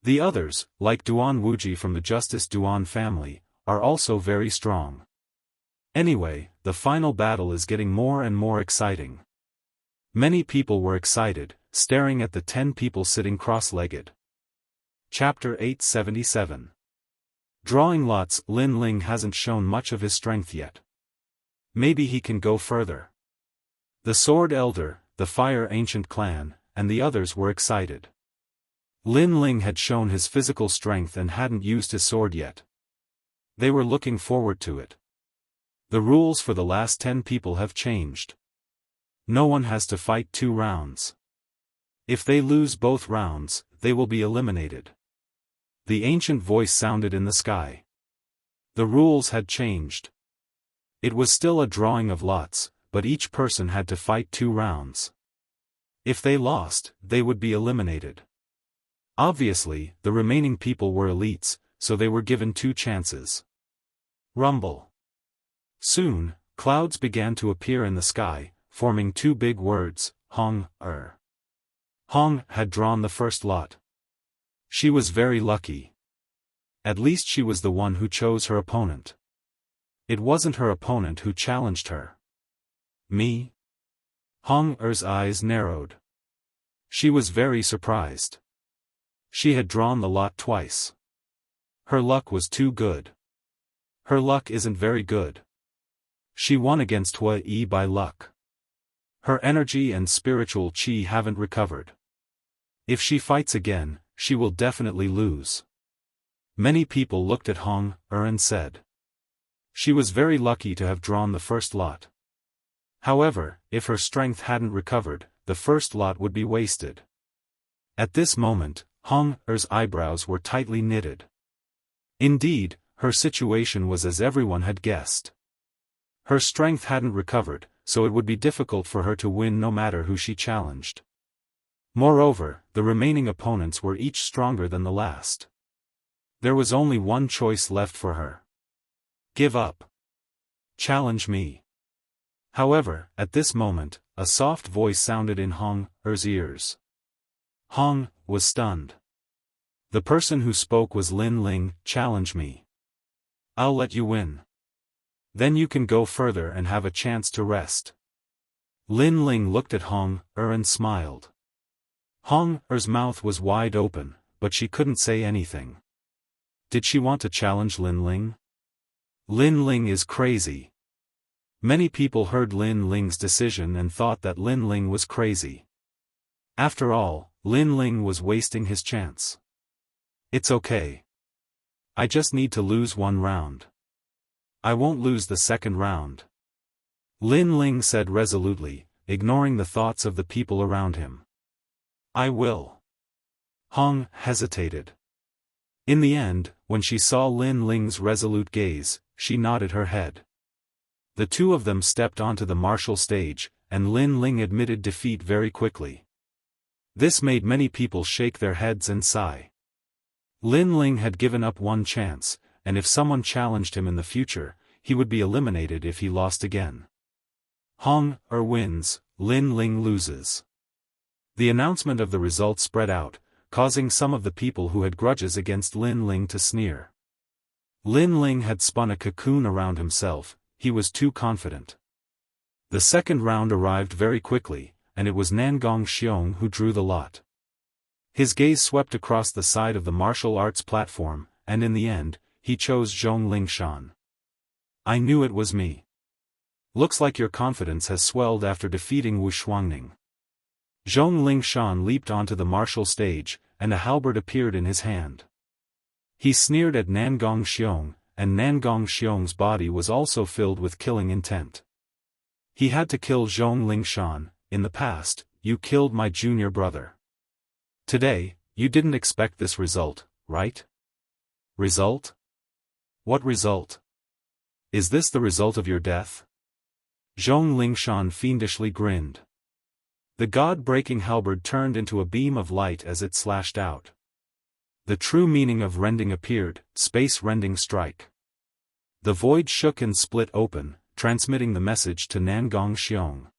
The others, like Duan Wuji from the Justice Duan family, are also very strong. Anyway, the final battle is getting more and more exciting. Many people were excited, staring at the 10 people sitting cross-legged. Chapter 877. Drawing lots. Lin Ling hasn't shown much of his strength yet. Maybe he can go further. The Sword Elder, the Fire Ancient Clan, and the others were excited. Lin Ling had shown his physical strength and hadn't used his sword yet. They were looking forward to it. The rules for the last 10 people have changed. No one has to fight 2 rounds. If they lose both rounds, they will be eliminated. The ancient voice sounded in the sky. The rules had changed. It was still a drawing of lots, but each person had to fight 2 rounds. If they lost, they would be eliminated. Obviously, the remaining people were elites, so they were given 2 chances. Rumble. Soon, clouds began to appear in the sky, forming 2 big words, Hong, Hong had drawn the first lot. She was very lucky. At least she was the one who chose her opponent. It wasn't her opponent who challenged her. Me? Hong-er's eyes narrowed. She was very surprised. She had drawn the lot twice. Her luck was too good. Her luck isn't very good. She won against Hua-yi by luck. Her energy and spiritual qi haven't recovered. If she fights again, she will definitely lose. Many people looked at Hong-er and said. She was very lucky to have drawn the first lot. However, if her strength hadn't recovered, the first lot would be wasted. At this moment, Hong-er's eyebrows were tightly knitted. Indeed, her situation was as everyone had guessed. Her strength hadn't recovered, so it would be difficult for her to win no matter who she challenged. Moreover, the remaining opponents were each stronger than the last. There was only one choice left for her. Give up. Challenge me. However, at this moment, a soft voice sounded in Hong-er's ears. Hong was stunned. The person who spoke was Lin Ling. Challenge me. I'll let you win. Then you can go further and have a chance to rest. Lin Ling looked at Hong-er and smiled. Hong-er's mouth was wide open, but she couldn't say anything. Did she want to challenge Lin Ling? Lin Ling is crazy. Many people heard Lin Ling's decision and thought that Lin Ling was crazy. After all, Lin Ling was wasting his chance. It's okay. I just need to lose 1 round. I won't lose the second round. Lin Ling said resolutely, ignoring the thoughts of the people around him. I will. Hong hesitated. In the end, when she saw Lin Ling's resolute gaze, she nodded her head. The 2 of them stepped onto the martial stage, and Lin Ling admitted defeat very quickly. This made many people shake their heads and sigh. Lin Ling had given up 1 chance, and if someone challenged him in the future, he would be eliminated if he lost again. Hong-er wins, Lin Ling loses. The announcement of the results spread out, causing some of the people who had grudges against Lin Ling to sneer. Lin Ling had spun a cocoon around himself, he was too confident. The second round arrived very quickly, and it was Nangong Xiong who drew the lot. His gaze swept across the side of the martial arts platform, and in the end, he chose Zhong Lingshan. I knew it was me. Looks like your confidence has swelled after defeating Wu Shuangning. Zhong Lingshan leaped onto the martial stage, and a halberd appeared in his hand. He sneered at Nangong Xiong, and Nangong Xiong's body was also filled with killing intent. He had to kill Zhong Lingshan. In the past, you killed my junior brother. Today, you didn't expect this result, right? Result? What result? Is this the result of your death? Zhong Lingshan fiendishly grinned. The god-breaking halberd turned into a beam of light as it slashed out. The true meaning of rending appeared, space-rending strike. The void shook and split open, transmitting the message to Nangong Xiong.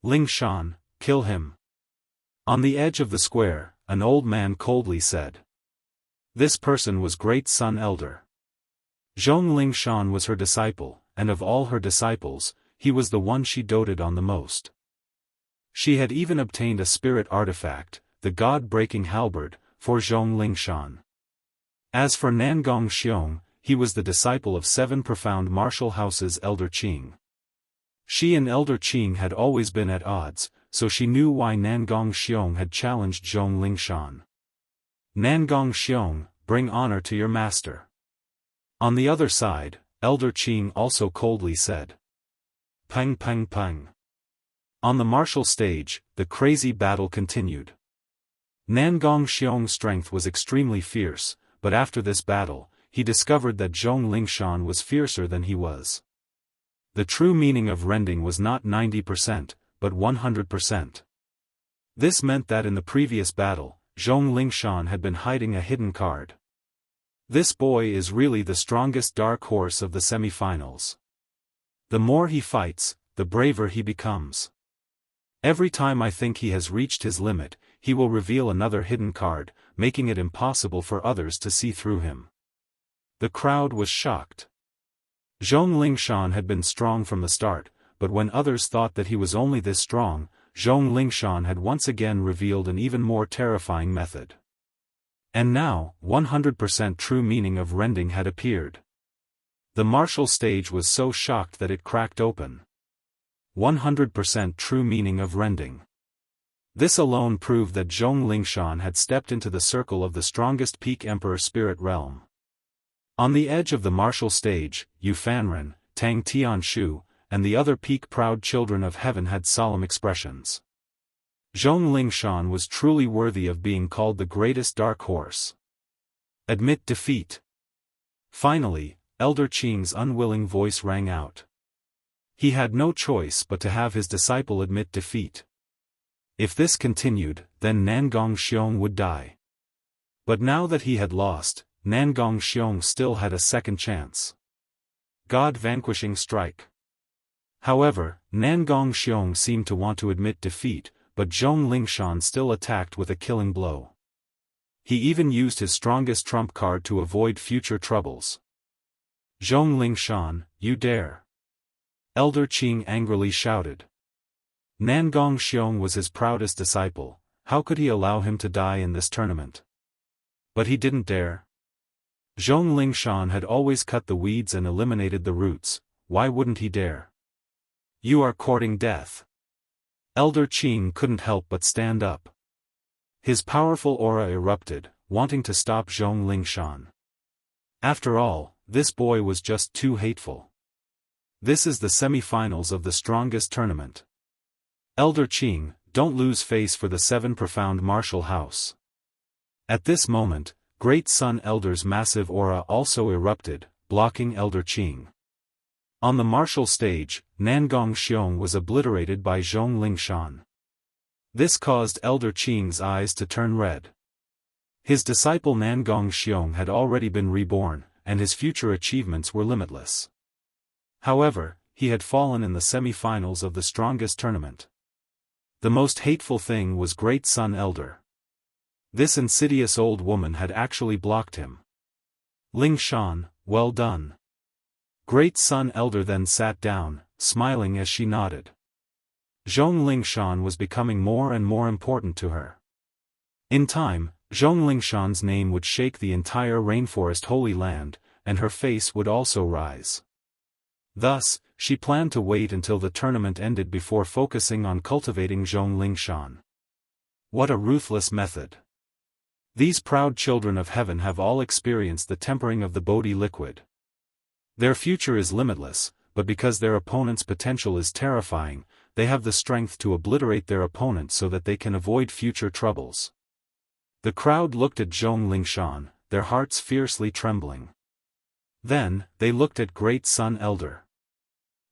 Lingshan, kill him. On the edge of the square, an old man coldly said. This person was Great Sun Elder. Zhong Lingshan was her disciple, and of all her disciples, he was the one she doted on the most. She had even obtained a spirit artifact, the god-breaking halberd, for Zhong Lingshan. As for Nangong Xiong, he was the disciple of 7 profound martial houses Elder Qing. She and Elder Qing had always been at odds, so she knew why Nangong Xiong had challenged Zhong Lingshan. Nangong Xiong, bring honor to your master. On the other side, Elder Qing also coldly said. Pang pang pang. On the martial stage, the crazy battle continued. Nangong Xiong's strength was extremely fierce, but after this battle, he discovered that Zhong Lingshan was fiercer than he was. The true meaning of rending was not 90%, but 100%. This meant that in the previous battle, Zhong Lingshan had been hiding a hidden card. This boy is really the strongest dark horse of the semi-finals. The more he fights, the braver he becomes. Every time I think he has reached his limit, he will reveal another hidden card, making it impossible for others to see through him. The crowd was shocked. Zhong Lingshan had been strong from the start, but when others thought that he was only this strong, Zhong Lingshan had once again revealed an even more terrifying method. And now, 100% true meaning of rending had appeared. The martial stage was so shocked that it cracked open. 100% true meaning of rending. This alone proved that Zhong Lingshan had stepped into the circle of the strongest peak emperor spirit realm. On the edge of the martial stage, Yu Fanren, Tang Tianshu, and the other peak proud children of heaven had solemn expressions. Zhong Lingshan was truly worthy of being called the greatest dark horse. Admit defeat. Finally, Elder Qing's unwilling voice rang out. He had no choice but to have his disciple admit defeat. If this continued, then Nangong Xiong would die. But now that he had lost, Nangong Xiong still had a second chance. God-vanquishing strike. However, Nangong Xiong seemed to want to admit defeat, but Zhong Lingshan still attacked with a killing blow. He even used his strongest trump card to avoid future troubles. Zhong Lingshan, you dare! Elder Qing angrily shouted. Nangong Xiong was his proudest disciple, how could he allow him to die in this tournament? But he didn't dare. Zhong Lingshan had always cut the weeds and eliminated the roots, why wouldn't he dare? You are courting death. Elder Qing couldn't help but stand up. His powerful aura erupted, wanting to stop Zhong Lingshan. After all, this boy was just too hateful. This is the semi-finals of the strongest tournament. Elder Qing, don't lose face for the 7 profound martial house. At this moment, Great Sun Elder's massive aura also erupted, blocking Elder Qing. On the martial stage, Nangong Xiong was obliterated by Zhong Lingshan. This caused Elder Qing's eyes to turn red. His disciple Nangong Xiong had already been reborn, and his future achievements were limitless. However, he had fallen in the semi-finals of the strongest tournament. The most hateful thing was Great Sun Elder. This insidious old woman had actually blocked him. Lingshan, well done. Great Sun Elder then sat down, smiling as she nodded. Zhong Lingshan was becoming more and more important to her. In time, Zhong Lingshan's name would shake the entire rainforest Holy Land, and her face would also rise. Thus, she planned to wait until the tournament ended before focusing on cultivating Zhong Lingshan. What a ruthless method. These proud children of heaven have all experienced the tempering of the Bodhi liquid. Their future is limitless, but because their opponent's potential is terrifying, they have the strength to obliterate their opponent so that they can avoid future troubles. The crowd looked at Zhong Lingshan, their hearts fiercely trembling. Then, they looked at Great Sun Elder.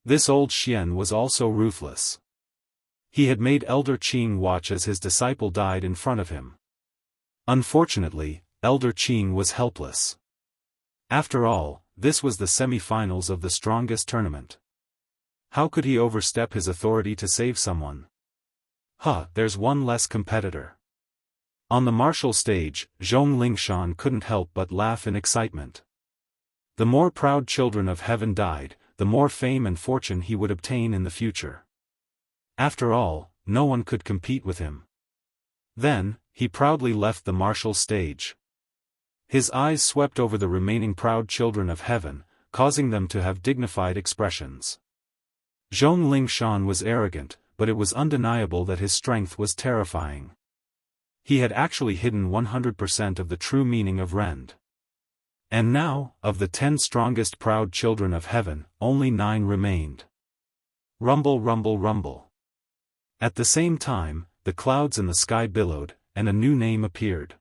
This old Xian was also ruthless. He had made Elder Qing watch as his disciple died in front of him. Unfortunately, Elder Qing was helpless. After all, this was the semi-finals of the strongest tournament. How could he overstep his authority to save someone? There's one less competitor. On the martial stage, Zhong Lingshan couldn't help but laugh in excitement. The more proud children of heaven died, the more fame and fortune he would obtain in the future. After all, no one could compete with him. Then, he proudly left the martial stage. His eyes swept over the remaining proud children of heaven, causing them to have dignified expressions. Zhong Lingshan was arrogant, but it was undeniable that his strength was terrifying. He had actually hidden 100% of the true meaning of rend. And now, of the 10 strongest proud children of heaven, only 9 remained. Rumble, rumble, rumble. At the same time, the clouds in the sky billowed, and a new name appeared.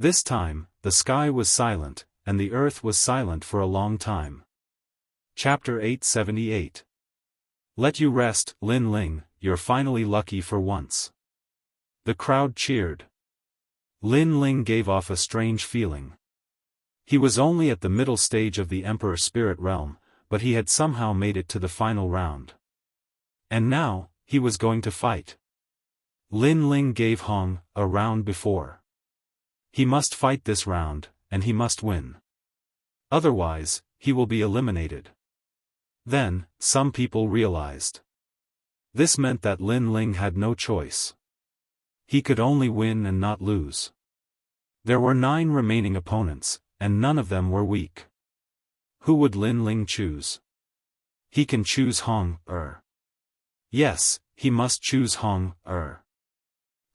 This time, the sky was silent, and the earth was silent for a long time. Chapter 878. Let you rest, Lin Ling, you're finally lucky for once. The crowd cheered. Lin Ling gave off a strange feeling. He was only at the middle stage of the Emperor's spirit realm, but he had somehow made it to the final round. And now, he was going to fight. Lin Ling gave Hong a round before. He must fight this round, and he must win. Otherwise, he will be eliminated. Then, some people realized. This meant that Lin Ling had no choice. He could only win and not lose. There were 9 remaining opponents, and none of them were weak. Who would Lin Ling choose? He can choose Hong. Yes, he must choose Hong.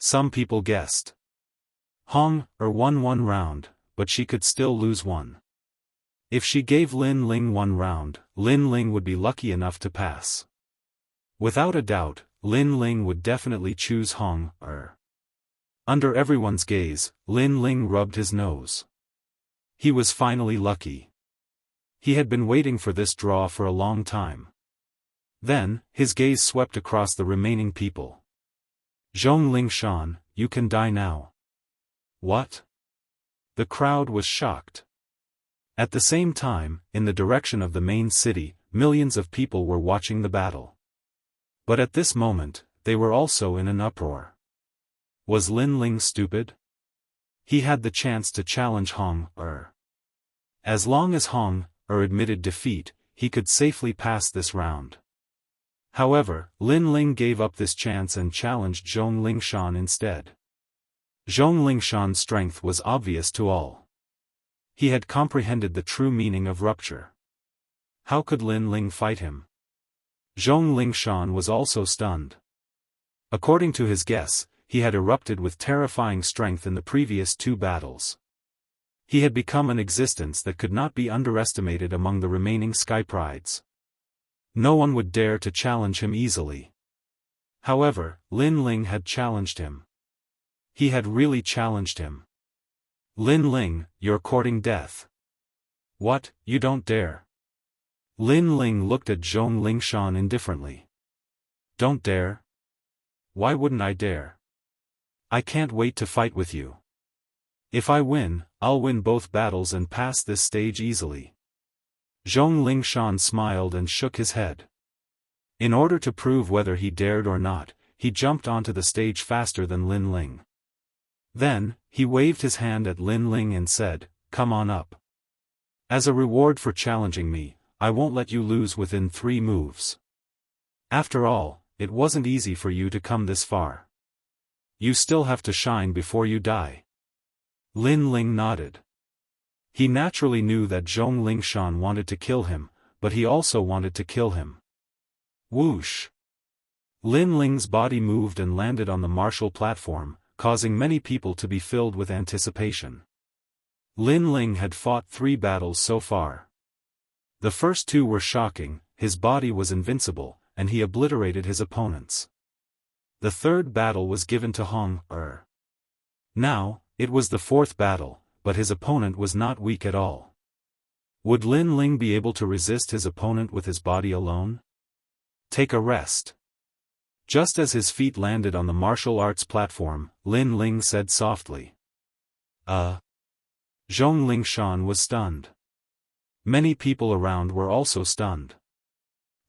Some people guessed. Hong won 1 round, but she could still lose 1. If she gave Lin Ling 1 round, Lin Ling would be lucky enough to pass. Without a doubt, Lin Ling would definitely choose Hong. Under everyone's gaze, Lin Ling rubbed his nose. He was finally lucky. He had been waiting for this draw for a long time. Then, his gaze swept across the remaining people. Zhong Lingshan, you can die now. What? The crowd was shocked. At the same time, in the direction of the main city, millions of people were watching the battle. But at this moment, they were also in an uproar. Was Lin Ling stupid? He had the chance to challenge Hong. As long as Hong admitted defeat, he could safely pass this round. However, Lin Ling gave up this chance and challenged Zhong Lingshan instead. Zhong Lingshan's strength was obvious to all. He had comprehended the true meaning of rupture. How could Lin Ling fight him? Zhong Lingshan was also stunned. According to his guess, he had erupted with terrifying strength in the previous 2 battles. He had become an existence that could not be underestimated among the remaining Skyprides. No one would dare to challenge him easily. However, Lin Ling had challenged him. He had really challenged him. Lin Ling, you're courting death. What, you don't dare? Lin Ling looked at Zhong Lingshan indifferently. Don't dare? Why wouldn't I dare? I can't wait to fight with you. If I win, I'll win both battles and pass this stage easily. Zhong Lingshan smiled and shook his head. In order to prove whether he dared or not, he jumped onto the stage faster than Lin Ling. Then, he waved his hand at Lin Ling and said, "Come on up. As a reward for challenging me, I won't let you lose within 3 moves. After all, it wasn't easy for you to come this far. You still have to shine before you die." Lin Ling nodded. He naturally knew that Zhong Lingshan wanted to kill him, but he also wanted to kill him. Whoosh! Lin Ling's body moved and landed on the martial platform, causing many people to be filled with anticipation. Lin Ling had fought 3 battles so far. The first 2 were shocking, his body was invincible, and he obliterated his opponents. The 3rd battle was given to Hong. Now, it was the 4th battle, but his opponent was not weak at all. Would Lin Ling be able to resist his opponent with his body alone? Take a rest. Just as his feet landed on the martial arts platform, Lin Ling said softly. Zhong Lingshan was stunned. Many people around were also stunned.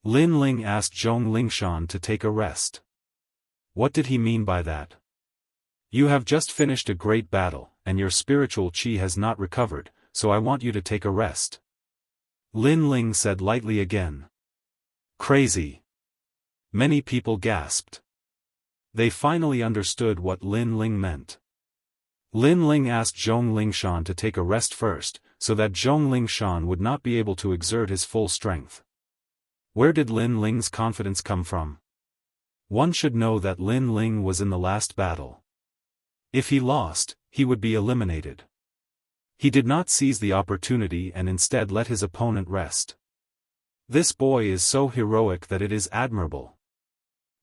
Lin Ling asked Zhong Lingshan to take a rest. What did he mean by that? You have just finished a great battle, and your spiritual qi has not recovered, so I want you to take a rest. Lin Ling said lightly again. Crazy. Many people gasped. They finally understood what Lin Ling meant. Lin Ling asked Zhong Lingshan to take a rest first, so that Zhong Lingshan would not be able to exert his full strength. Where did Lin Ling's confidence come from? One should know that Lin Ling was in the last battle. If he lost, he would be eliminated. He did not seize the opportunity and instead let his opponent rest. This boy is so heroic that it is admirable.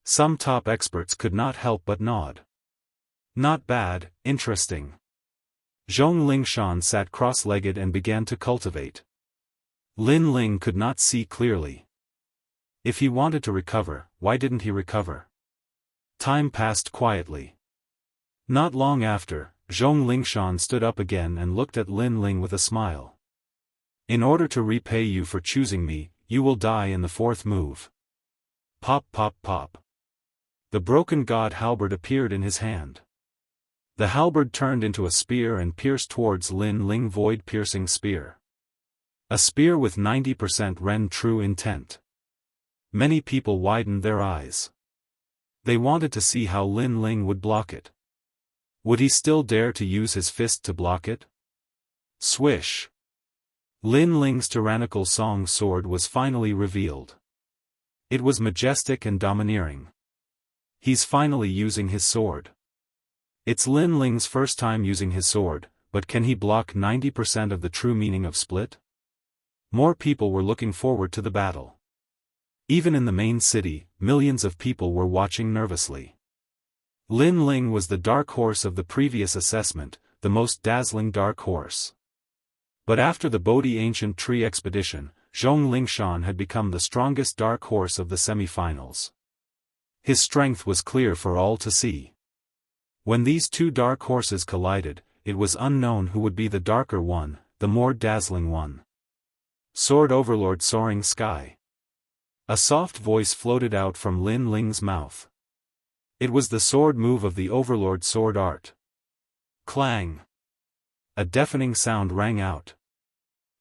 Some top experts could not help but nod. Not bad, interesting. Zhong Lingshan sat cross-legged and began to cultivate. Lin Ling could not see clearly. If he wanted to recover, why didn't he recover? Time passed quietly. Not long after, Zhong Lingshan stood up again and looked at Lin Ling with a smile. In order to repay you for choosing me, you will die in the fourth move. Pop pop pop. The broken god halberd appeared in his hand. The halberd turned into a spear and pierced towards Lin Ling, void-piercing spear. A spear with 90% Ren true intent. Many people widened their eyes. They wanted to see how Lin Ling would block it. Would he still dare to use his fist to block it? Swish! Lin Ling's tyrannical song sword was finally revealed. It was majestic and domineering. He's finally using his sword. It's Lin Ling's first time using his sword, but can he block 90% of the true meaning of split? More people were looking forward to the battle. Even in the main city, millions of people were watching nervously. Lin Ling was the dark horse of the previous assessment, the most dazzling dark horse. But after the Bodhi Ancient Tree expedition, Zhong Lingshan had become the strongest dark horse of the semi-finals. His strength was clear for all to see. When these two dark horses collided, it was unknown who would be the darker one, the more dazzling one. Sword Overlord Soaring Sky. A soft voice floated out from Lin Ling's mouth. It was the sword move of the Overlord sword art. Clang! A deafening sound rang out.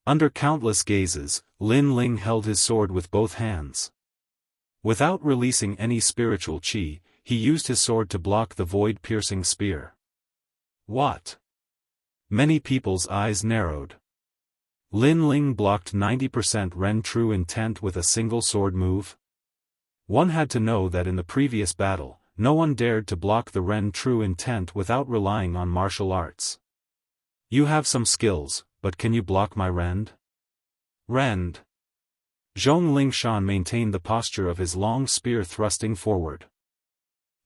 Under countless gazes, Lin Ling held his sword with both hands. Without releasing any spiritual qi, he used his sword to block the void-piercing spear. What? Many people's eyes narrowed. Lin Ling blocked 90% Ren true intent with a single sword move? One had to know that in the previous battle, no one dared to block the Ren true intent without relying on martial arts. You have some skills, but can you block my rend? Rend. Zhong Lingshan maintained the posture of his long spear thrusting forward.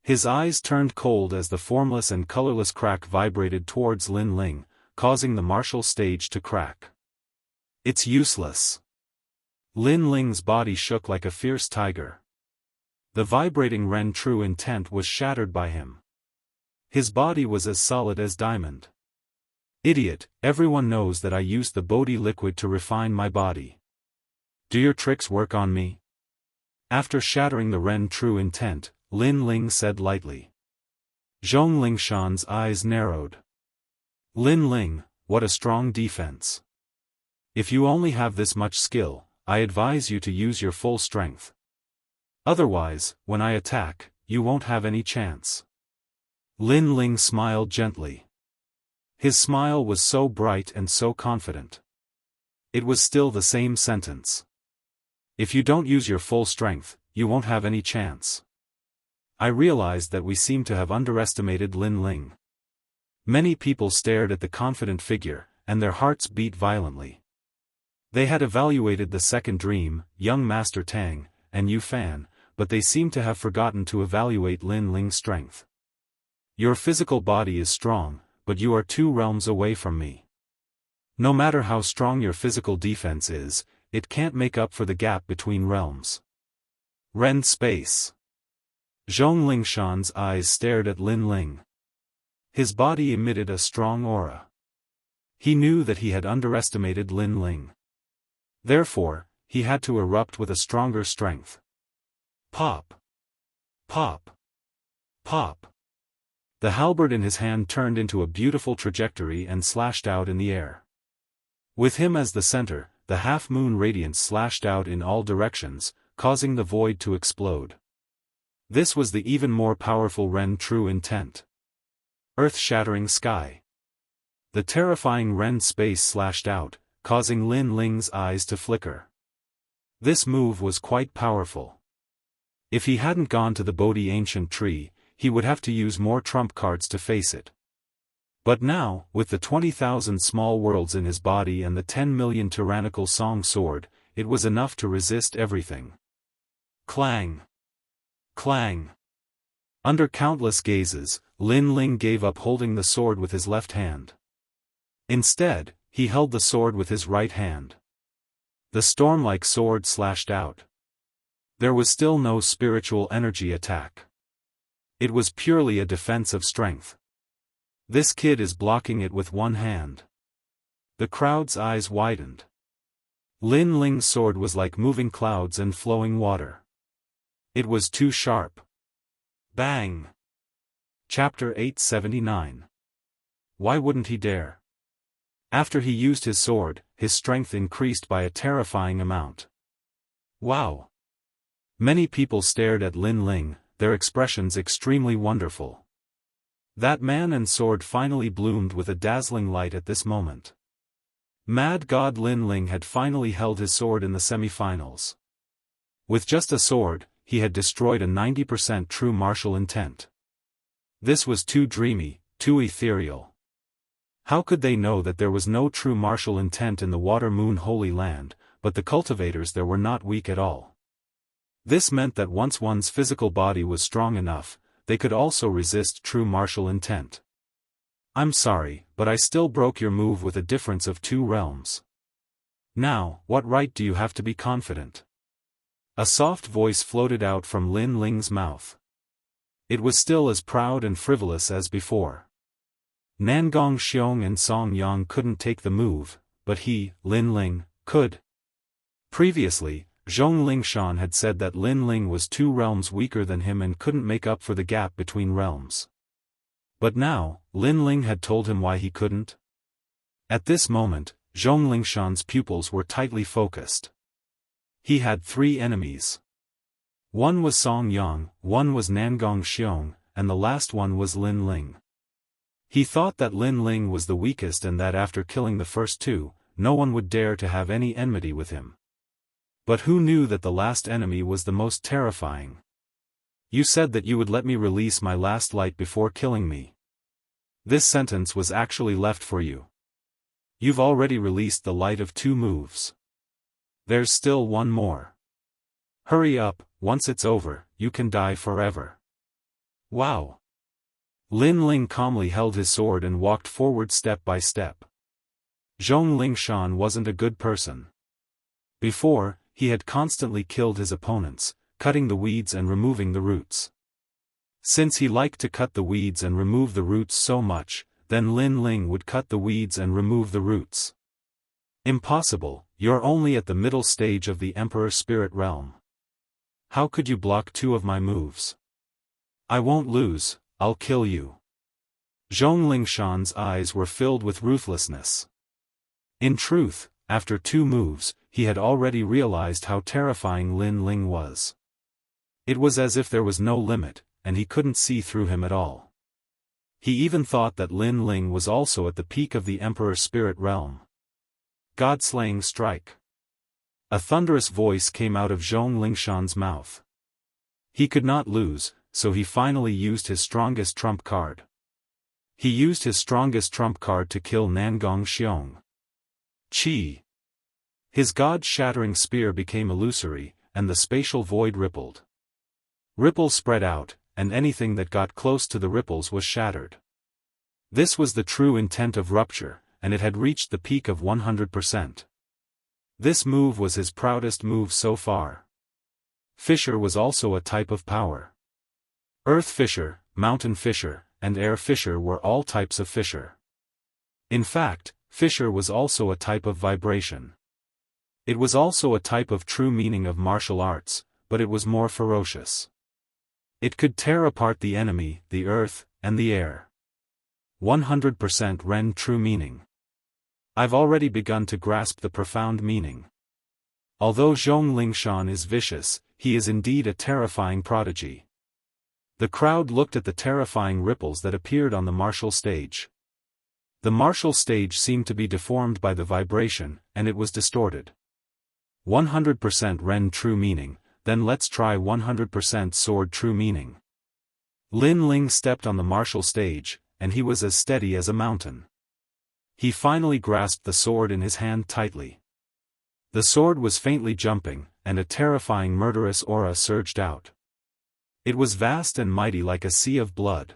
His eyes turned cold as the formless and colorless crack vibrated towards Lin Ling, causing the martial stage to crack. It's useless. Lin Ling's body shook like a fierce tiger. The vibrating Ren true intent was shattered by him. His body was as solid as diamond. Idiot, everyone knows that I used the Bodhi liquid to refine my body. Do your tricks work on me? After shattering the Ren true intent, Lin Ling said lightly. Zhong Lingshan's eyes narrowed. Lin Ling, what a strong defense. If you only have this much skill, I advise you to use your full strength. Otherwise, when I attack, you won't have any chance. Lin Ling smiled gently. His smile was so bright and so confident. It was still the same sentence. If you don't use your full strength, you won't have any chance. I realized that we seem to have underestimated Lin Ling. Many people stared at the confident figure, and their hearts beat violently. They had evaluated the second dream, young Master Tang, and Yu Fan, but they seemed to have forgotten to evaluate Lin Ling's strength. Your physical body is strong, but you are 2 realms away from me. No matter how strong your physical defense is, it can't make up for the gap between realms. Rend space. Zhong Lingshan's eyes stared at Lin Ling. His body emitted a strong aura. He knew that he had underestimated Lin Ling. Therefore, he had to erupt with a stronger strength. Pop! Pop! Pop! The halberd in his hand turned into a beautiful trajectory and slashed out in the air. With him as the center, the half-moon radiance slashed out in all directions, causing the void to explode. This was the even more powerful Ren true intent. Earth-shattering sky. The terrifying Ren space slashed out, causing Lin Ling's eyes to flicker. This move was quite powerful. If he hadn't gone to the Bodhi Ancient Tree, he would have to use more trump cards to face it. But now, with the 20,000 small worlds in his body and the 10 million tyrannical song sword, it was enough to resist everything. Clang! Clang! Under countless gazes, Lin Ling gave up holding the sword with his left hand. Instead, he held the sword with his right hand. The storm-like sword slashed out. There was still no spiritual energy attack. It was purely a defense of strength. This kid is blocking it with one hand. The crowd's eyes widened. Lin Ling's sword was like moving clouds and flowing water. It was too sharp. Bang! Chapter 879. Why wouldn't he dare? After he used his sword, his strength increased by a terrifying amount. Wow! Many people stared at Lin Ling, their expressions extremely wonderful. That man and sword finally bloomed with a dazzling light at this moment. Mad God Lin Ling had finally held his sword in the semi-finals. With just a sword, he had destroyed a 90% true martial intent. This was too dreamy, too ethereal. How could they know that there was no true martial intent in the Water Moon Holy Land, but the cultivators there were not weak at all? This meant that once one's physical body was strong enough, they could also resist true martial intent. I'm sorry, but I still broke your move with a difference of 2 realms. Now, what right do you have to be confident? A soft voice floated out from Lin Ling's mouth. It was still as proud and frivolous as before. Nangong Xiong and Song Yang couldn't take the move, but he, Lin Ling, could. Previously, Zhong Lingshan had said that Lin Ling was 2 realms weaker than him and couldn't make up for the gap between realms. But now, Lin Ling had told him why he couldn't. At this moment, Zhong Lingshan's pupils were tightly focused. He had 3 enemies. One was Song Yang, one was Nangong Xiong, and the last one was Lin Ling. He thought that Lin Ling was the weakest and that after killing the first 2, no one would dare to have any enmity with him. But who knew that the last enemy was the most terrifying? You said that you would let me release my last light before killing me. This sentence was actually left for you. You've already released the light of 2 moves. There's still one more. Hurry up, once it's over, you can die forever. Wow! Lin Ling calmly held his sword and walked forward step by step. Zhong Lingshan wasn't a good person. Before, he had constantly killed his opponents, cutting the weeds and removing the roots. Since he liked to cut the weeds and remove the roots so much, then Lin Ling would cut the weeds and remove the roots. Impossible, you're only at the middle stage of the Emperor Spirit Realm. How could you block 2 of my moves? I won't lose, I'll kill you. Zhong Lingshan's eyes were filled with ruthlessness. In truth, after 2 moves, he had already realized how terrifying Lin Ling was. It was as if there was no limit, and he couldn't see through him at all. He even thought that Lin Ling was also at the peak of the Emperor Spirit Realm. God-slaying strike. A thunderous voice came out of Zhong Lingshan's mouth. He could not lose, so he finally used his strongest trump card. He used his strongest trump card to kill Nangong Xiong. Chi! His god-shattering spear became illusory, and the spatial void rippled. Ripples spread out, and anything that got close to the ripples was shattered. This was the true intent of rupture, and it had reached the peak of 100%. This move was his proudest move so far. Fissure was also a type of power. Earth fissure, mountain fissure, and air fissure were all types of fissure. In fact, fissure was also a type of vibration. It was also a type of true meaning of martial arts, but it was more ferocious. It could tear apart the enemy, the earth, and the air. 100% Ren true meaning. I've already begun to grasp the profound meaning. Although Zhong Lingshan is vicious, he is indeed a terrifying prodigy. The crowd looked at the terrifying ripples that appeared on the martial stage. The martial stage seemed to be deformed by the vibration, and it was distorted. 100% Ren true meaning, then let's try 100% sword true meaning. Lin Ling stepped on the martial stage, and he was as steady as a mountain. He finally grasped the sword in his hand tightly. The sword was faintly jumping, and a terrifying murderous aura surged out. It was vast and mighty like a sea of blood.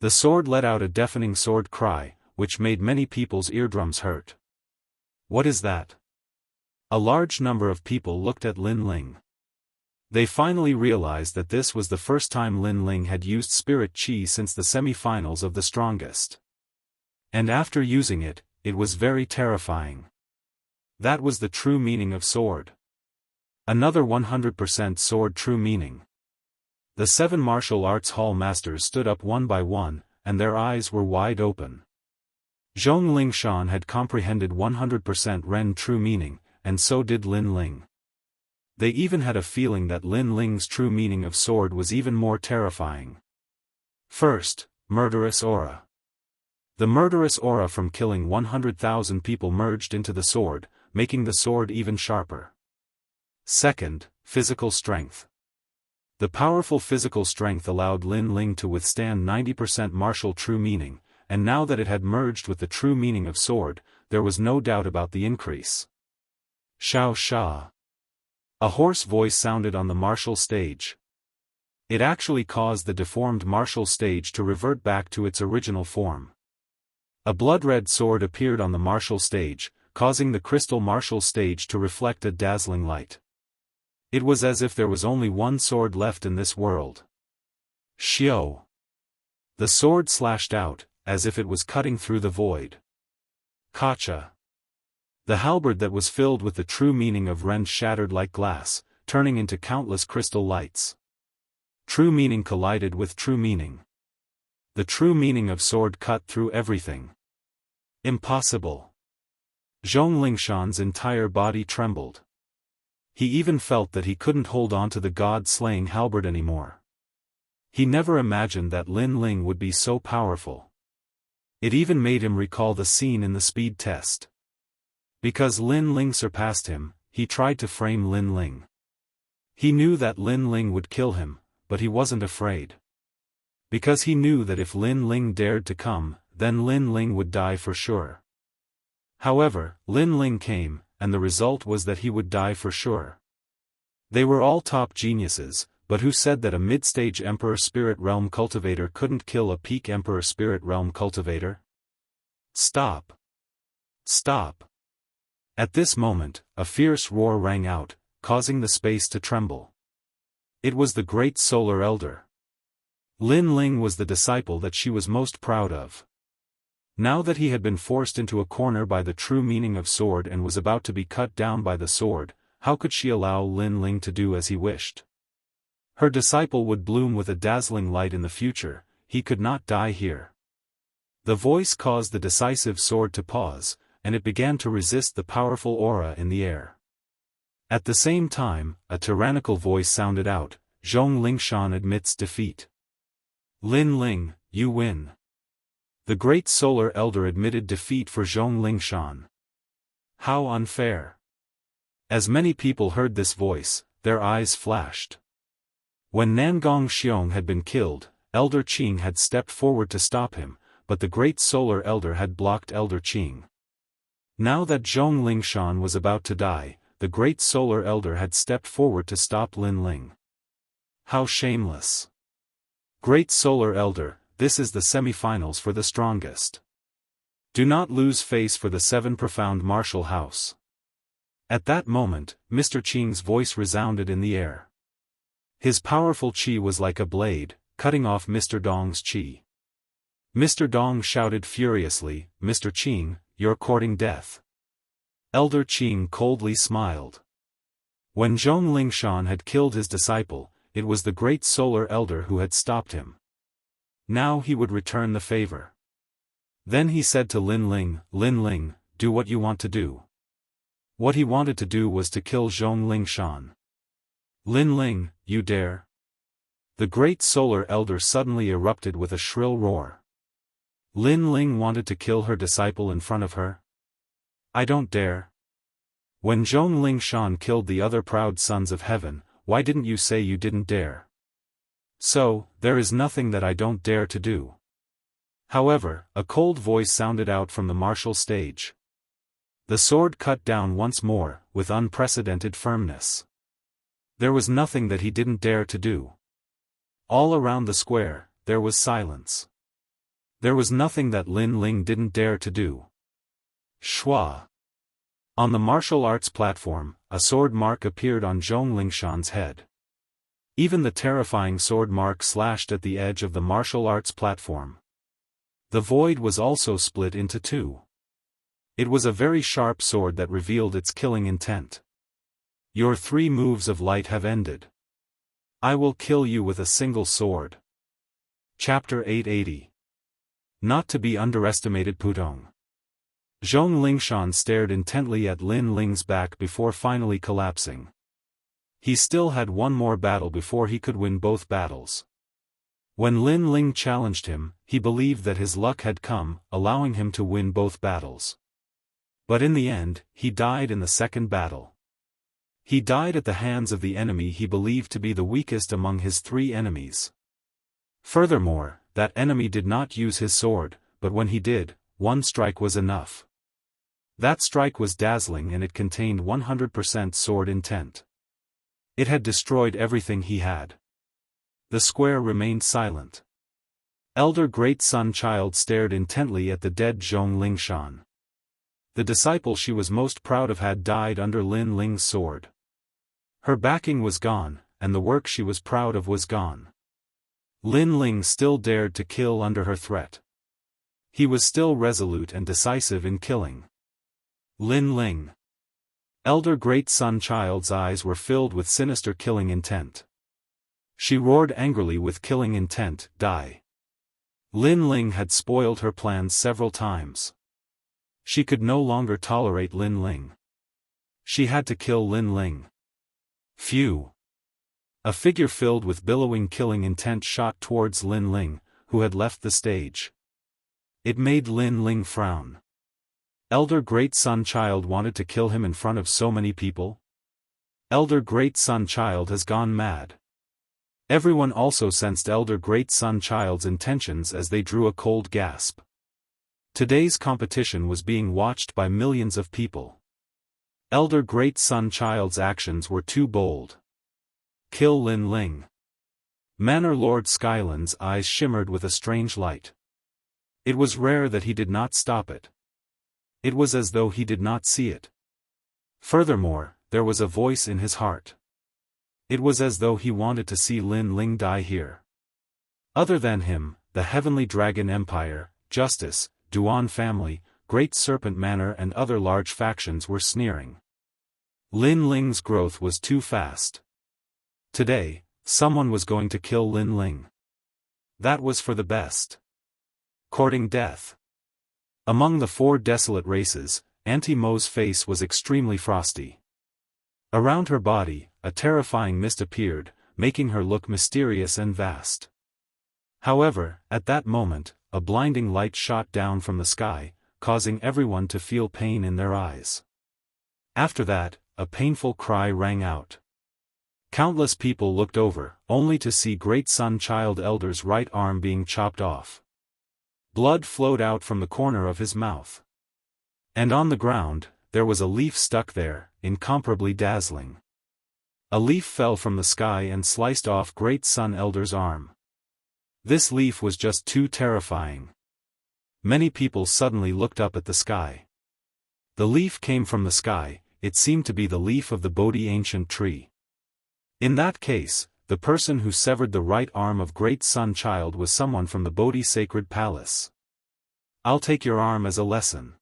The sword let out a deafening sword cry, which made many people's eardrums hurt. What is that? A large number of people looked at Lin Ling. They finally realized that this was the first time Lin Ling had used spirit chi since the semi-finals of the strongest. And after using it, it was very terrifying. That was the true meaning of sword. Another 100% sword true meaning. The 7 martial arts hall masters stood up one by one, and their eyes were wide open. Zhong Lingshan had comprehended 100% Ren true meaning, and so did Lin Ling. They even had a feeling that Lin Ling's true meaning of sword was even more terrifying. First, murderous aura. The murderous aura from killing 100,000 people merged into the sword, making the sword even sharper. Second, physical strength. The powerful physical strength allowed Lin Ling to withstand 90% martial true meaning, and now that it had merged with the true meaning of sword, there was no doubt about the increase. Xiao Sha. A hoarse voice sounded on the martial stage. It actually caused the deformed martial stage to revert back to its original form. A blood-red sword appeared on the martial stage, causing the crystal martial stage to reflect a dazzling light. It was as if there was only one sword left in this world. Xiao. The sword slashed out, as if it was cutting through the void. Kacha. The halberd that was filled with the true meaning of Ren shattered like glass, turning into countless crystal lights. True meaning collided with true meaning. The true meaning of sword cut through everything. Impossible. Zhong Lingshan's entire body trembled. He even felt that he couldn't hold on to the god-slaying halberd anymore. He never imagined that Lin Ling would be so powerful. It even made him recall the scene in the speed test. Because Lin Ling surpassed him, he tried to frame Lin Ling. He knew that Lin Ling would kill him, but he wasn't afraid. Because he knew that if Lin Ling dared to come, then Lin Ling would die for sure. However, Lin Ling came, and the result was that he would die for sure. They were all top geniuses, but who said that a mid-stage Emperor Spirit Realm cultivator couldn't kill a peak Emperor Spirit Realm cultivator? Stop. Stop. At this moment, a fierce roar rang out, causing the space to tremble. It was the Great Solar Elder. Lin Ling was the disciple that she was most proud of. Now that he had been forced into a corner by the true meaning of sword and was about to be cut down by the sword, how could she allow Lin Ling to do as he wished? Her disciple would bloom with a dazzling light in the future, he could not die here. The voice caused the decisive sword to pause, and it began to resist the powerful aura in the air. At the same time, a tyrannical voice sounded out, Zhong Lingshan admits defeat. Lin Ling, you win. The Great Solar Elder admitted defeat for Zhong Lingshan. How unfair. As many people heard this voice, their eyes flashed. When Nangong Xiong had been killed, Elder Qing had stepped forward to stop him, but the Great Solar Elder had blocked Elder Qing. Now that Zhong Lingshan was about to die, the Great Solar Elder had stepped forward to stop Lin Ling. How shameless. Great Solar Elder, this is the semi-finals for the strongest. Do not lose face for the 7 profound martial house. At that moment, Mr. Qing's voice resounded in the air. His powerful qi was like a blade, cutting off Mr. Dong's qi. Mr. Dong shouted furiously, Mr. Qing, you're courting death. Elder Qing coldly smiled. When Zhong Lingshan had killed his disciple, it was the Great Solar Elder who had stopped him. Now he would return the favor. Then he said to Lin Ling, do what you want to do. What he wanted to do was to kill Zhong Lingshan. Lin Ling, you dare? The Great Solar Elder suddenly erupted with a shrill roar. Lin Ling wanted to kill her disciple in front of her? I don't dare. When Zhong Lingshan killed the other proud sons of heaven, why didn't you say you didn't dare? So, there is nothing that I don't dare to do. However, a cold voice sounded out from the martial stage. The sword cut down once more, with unprecedented firmness. There was nothing that he didn't dare to do. All around the square, there was silence. There was nothing that Lin Ling didn't dare to do. Shua. On the martial arts platform, a sword mark appeared on Zhong Lingshan's head. Even the terrifying sword mark slashed at the edge of the martial arts platform. The void was also split into two. It was a very sharp sword that revealed its killing intent. Your 3 moves of light have ended. I will kill you with a single sword. Chapter 880. Not to be underestimated. Pudong. Zhong Lingshan stared intently at Lin Ling's back before finally collapsing. He still had one more battle before he could win both battles. When Lin Ling challenged him, he believed that his luck had come, allowing him to win both battles. But in the end, he died in the second battle. He died at the hands of the enemy he believed to be the weakest among his 3 enemies. Furthermore, that enemy did not use his sword, but when he did, 1 strike was enough. That strike was dazzling and it contained 100% sword intent. It had destroyed everything he had. The square remained silent. Elder Great Sun Child stared intently at the dead Zhong Lingshan. The disciple she was most proud of had died under Lin Ling's sword. Her backing was gone, and the work she was proud of was gone. Lin Ling still dared to kill under her threat. He was still resolute and decisive in killing. Lin Ling. Elder Great Sun Child's eyes were filled with sinister killing intent. She roared angrily with killing intent, die. Lin Ling had spoiled her plans several times. She could no longer tolerate Lin Ling. She had to kill Lin Ling. Phew. A figure filled with billowing killing intent shot towards Lin Ling, who had left the stage. It made Lin Ling frown. Elder Great Sun Child wanted to kill him in front of so many people? Elder Great Sun Child has gone mad. Everyone also sensed Elder Great Sun Child's intentions as they drew a cold gasp. Today's competition was being watched by millions of people. Elder Great Sun Child's actions were too bold. Kill Lin Ling. Manor Lord Skyland's eyes shimmered with a strange light. It was rare that he did not stop it. It was as though he did not see it. Furthermore, there was a voice in his heart. It was as though he wanted to see Lin Ling die here. Other than him, the Heavenly Dragon Empire, Justice, Duan family, Great Serpent Manor and other large factions were sneering. Lin Ling's growth was too fast. Today, someone was going to kill Lin Ling. That was for the best. Courting death. Among the 4 desolate races, Auntie Mo's face was extremely frosty. Around her body, a terrifying mist appeared, making her look mysterious and vast. However, at that moment, a blinding light shot down from the sky, causing everyone to feel pain in their eyes. After that, a painful cry rang out. Countless people looked over, only to see Great Sun Child Elder's right arm being chopped off. Blood flowed out from the corner of his mouth. And on the ground, there was a leaf stuck there, incomparably dazzling. A leaf fell from the sky and sliced off Great Sun Elder's arm. This leaf was just too terrifying. Many people suddenly looked up at the sky. The leaf came from the sky, it seemed to be the leaf of the Bodhi ancient tree. In that case, the person who severed the right arm of Great Sun Child was someone from the Bodhi Sacred Palace. I'll take your arm as a lesson.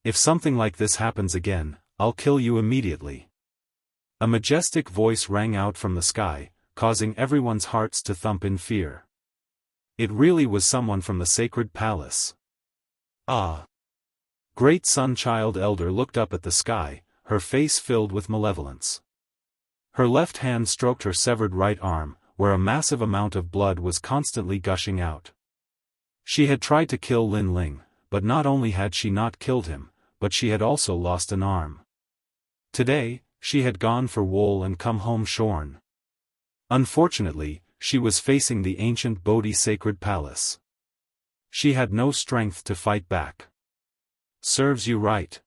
If something like this happens again, I'll kill you immediately. A majestic voice rang out from the sky, causing everyone's hearts to thump in fear. It really was someone from the Sacred Palace. Ah! Great Sun Child Elder looked up at the sky, her face filled with malevolence. Her left hand stroked her severed right arm, where a massive amount of blood was constantly gushing out. She had tried to kill Lin Ling, but not only had she not killed him, but she had also lost an arm. Today, she had gone for wool and come home shorn. Unfortunately, she was facing the ancient Bodhi Sacred Palace. She had no strength to fight back. Serves you right.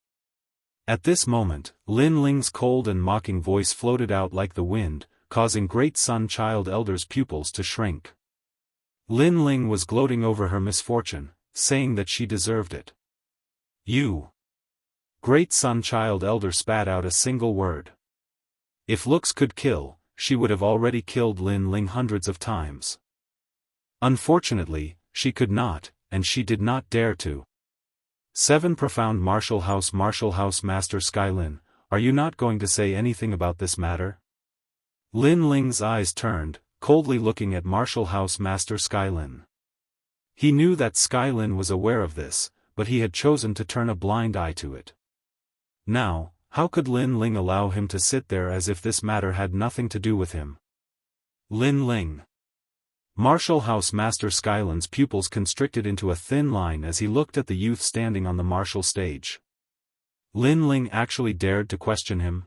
At this moment, Lin Ling's cold and mocking voice floated out like the wind, causing Great Sun Child Elder's pupils to shrink. Lin Ling was gloating over her misfortune, saying that she deserved it. You great son-child elder spat out a single word. If looks could kill, she would have already killed Lin Ling hundreds of times. Unfortunately, she could not, and she did not dare to. 7 Profound Martial House Master Skylin, are you not going to say anything about this matter? Lin Ling's eyes turned, coldly looking at Martial House Master Skylin. He knew that Skylin was aware of this, but he had chosen to turn a blind eye to it. Now, how could Lin Ling allow him to sit there as if this matter had nothing to do with him? Lin Ling. Martial House Master Skylin's pupils constricted into a thin line as he looked at the youth standing on the martial stage. Lin Ling actually dared to question him.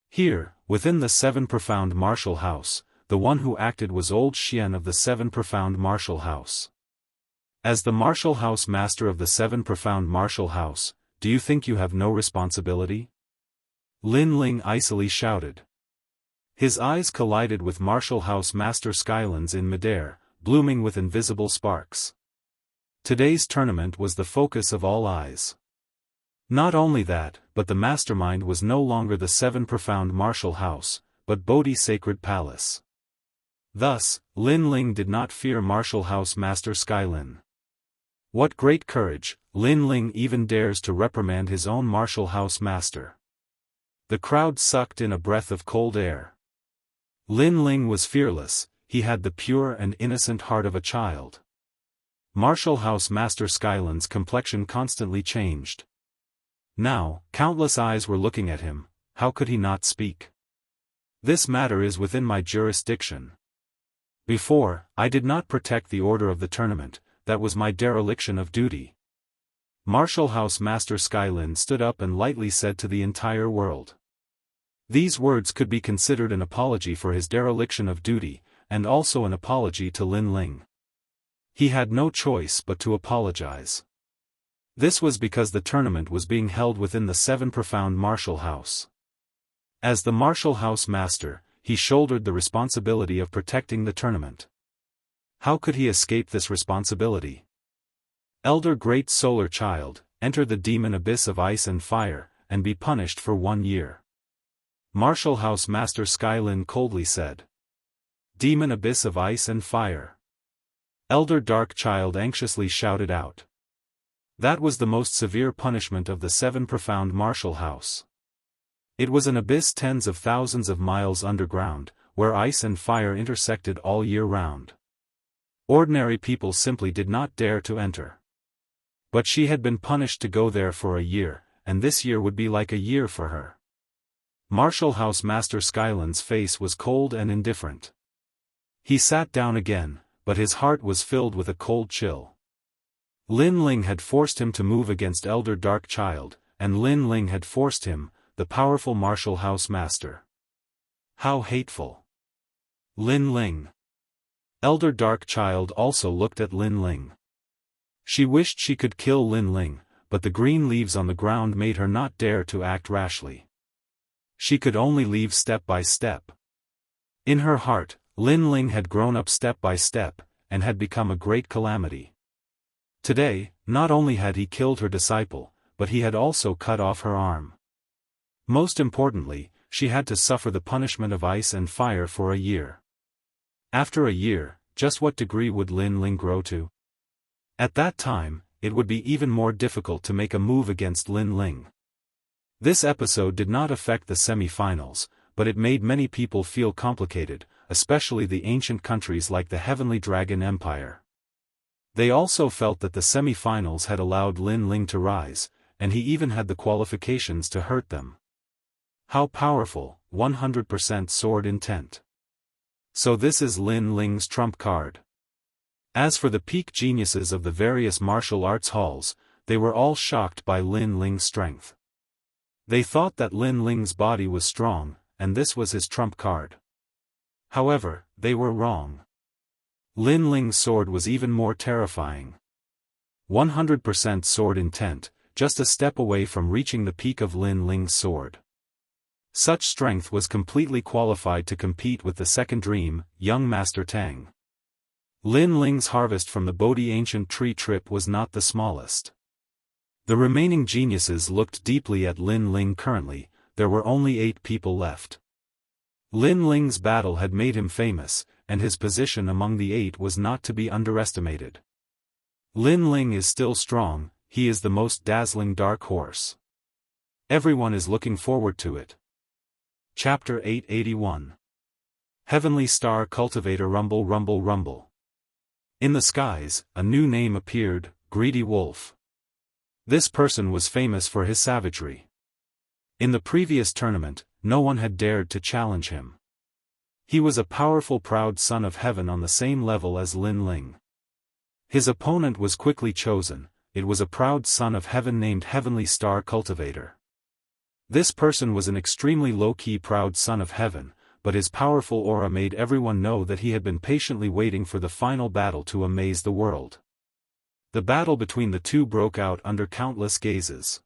Here, within the 7 Profound Martial House, the one who acted was Old Xian of the 7 Profound Martial House. As the Martial House Master of the 7 Profound Martial House, do you think you have no responsibility? Lin Ling icily shouted. His eyes collided with Martial House Master Skylin's in midair, blooming with invisible sparks. Today's tournament was the focus of all eyes. Not only that, but the mastermind was no longer the 7 Profound Martial House, but Bodhi Sacred Palace. Thus, Lin Ling did not fear Martial House Master Skylin. What great courage, Lin Ling even dares to reprimand his own Martial House Master. The crowd sucked in a breath of cold air. Lin Ling was fearless, he had the pure and innocent heart of a child. Martial House Master Skylin's complexion constantly changed. Now, countless eyes were looking at him, how could he not speak? This matter is within my jurisdiction. Before, I did not protect the order of the tournament, that was my dereliction of duty. Martial House Master Skylin stood up and lightly said to the entire world. These words could be considered an apology for his dereliction of duty, and also an apology to Lin Ling. He had no choice but to apologize. This was because the tournament was being held within the 7 Profound Martial House. As the Martial House Master, he shouldered the responsibility of protecting the tournament. How could he escape this responsibility? Elder Great Solar Child, enter the demon abyss of ice and fire, and be punished for 1 year. Martial House Master Skylin coldly said. Demon abyss of ice and fire. Elder Dark Child anxiously shouted out. That was the most severe punishment of the 7 Profound Martial House. It was an abyss tens of thousands of miles underground, where ice and fire intersected all year round. Ordinary people simply did not dare to enter. But she had been punished to go there for a year, and this year would be like a year for her. Martial House Master Skylin's face was cold and indifferent. He sat down again, but his heart was filled with a cold chill. Lin Ling had forced him to move against Elder Dark Child, and Lin Ling had forced him, the powerful Martial House Master. How hateful. Lin Ling. Elder Dark Child also looked at Lin Ling. She wished she could kill Lin Ling, but the green leaves on the ground made her not dare to act rashly. She could only leave step by step. In her heart, Lin Ling had grown up step by step, and had become a great calamity. Today, not only had he killed her disciple, but he had also cut off her arm. Most importantly, she had to suffer the punishment of ice and fire for a year. After a year, just what degree would Lin Ling grow to? At that time, it would be even more difficult to make a move against Lin Ling. This episode did not affect the semi-finals, but it made many people feel complicated, especially the ancient countries like the Heavenly Dragon Empire. They also felt that the semi-finals had allowed Lin Ling to rise, and he even had the qualifications to hurt them. How powerful, 100% sword intent. So this is Lin Ling's trump card. As for the peak geniuses of the various martial arts halls, they were all shocked by Lin Ling's strength. They thought that Lin Ling's body was strong, and this was his trump card. However, they were wrong. Lin Ling's sword was even more terrifying. 100% sword intent, just a step away from reaching the peak of Lin Ling's sword. Such strength was completely qualified to compete with the second dream, young Master Tang. Lin Ling's harvest from the Bodhi ancient tree trip was not the smallest. The remaining geniuses looked deeply at Lin Ling. Currently, there were only 8 people left. Lin Ling's battle had made him famous, and his position among the 8 was not to be underestimated. Lin Ling is still strong, he is the most dazzling dark horse. Everyone is looking forward to it. Chapter 881. Heavenly Star Cultivator. Rumble, rumble, rumble. In the skies, a new name appeared, Greedy Wolf. This person was famous for his savagery. In the previous tournament, no one had dared to challenge him. He was a powerful proud son of heaven on the same level as Lin Ling. His opponent was quickly chosen, it was a proud son of heaven named Heavenly Star Cultivator. This person was an extremely low-key proud son of heaven, but his powerful aura made everyone know that he had been patiently waiting for the final battle to amaze the world. The battle between the two broke out under countless gazes.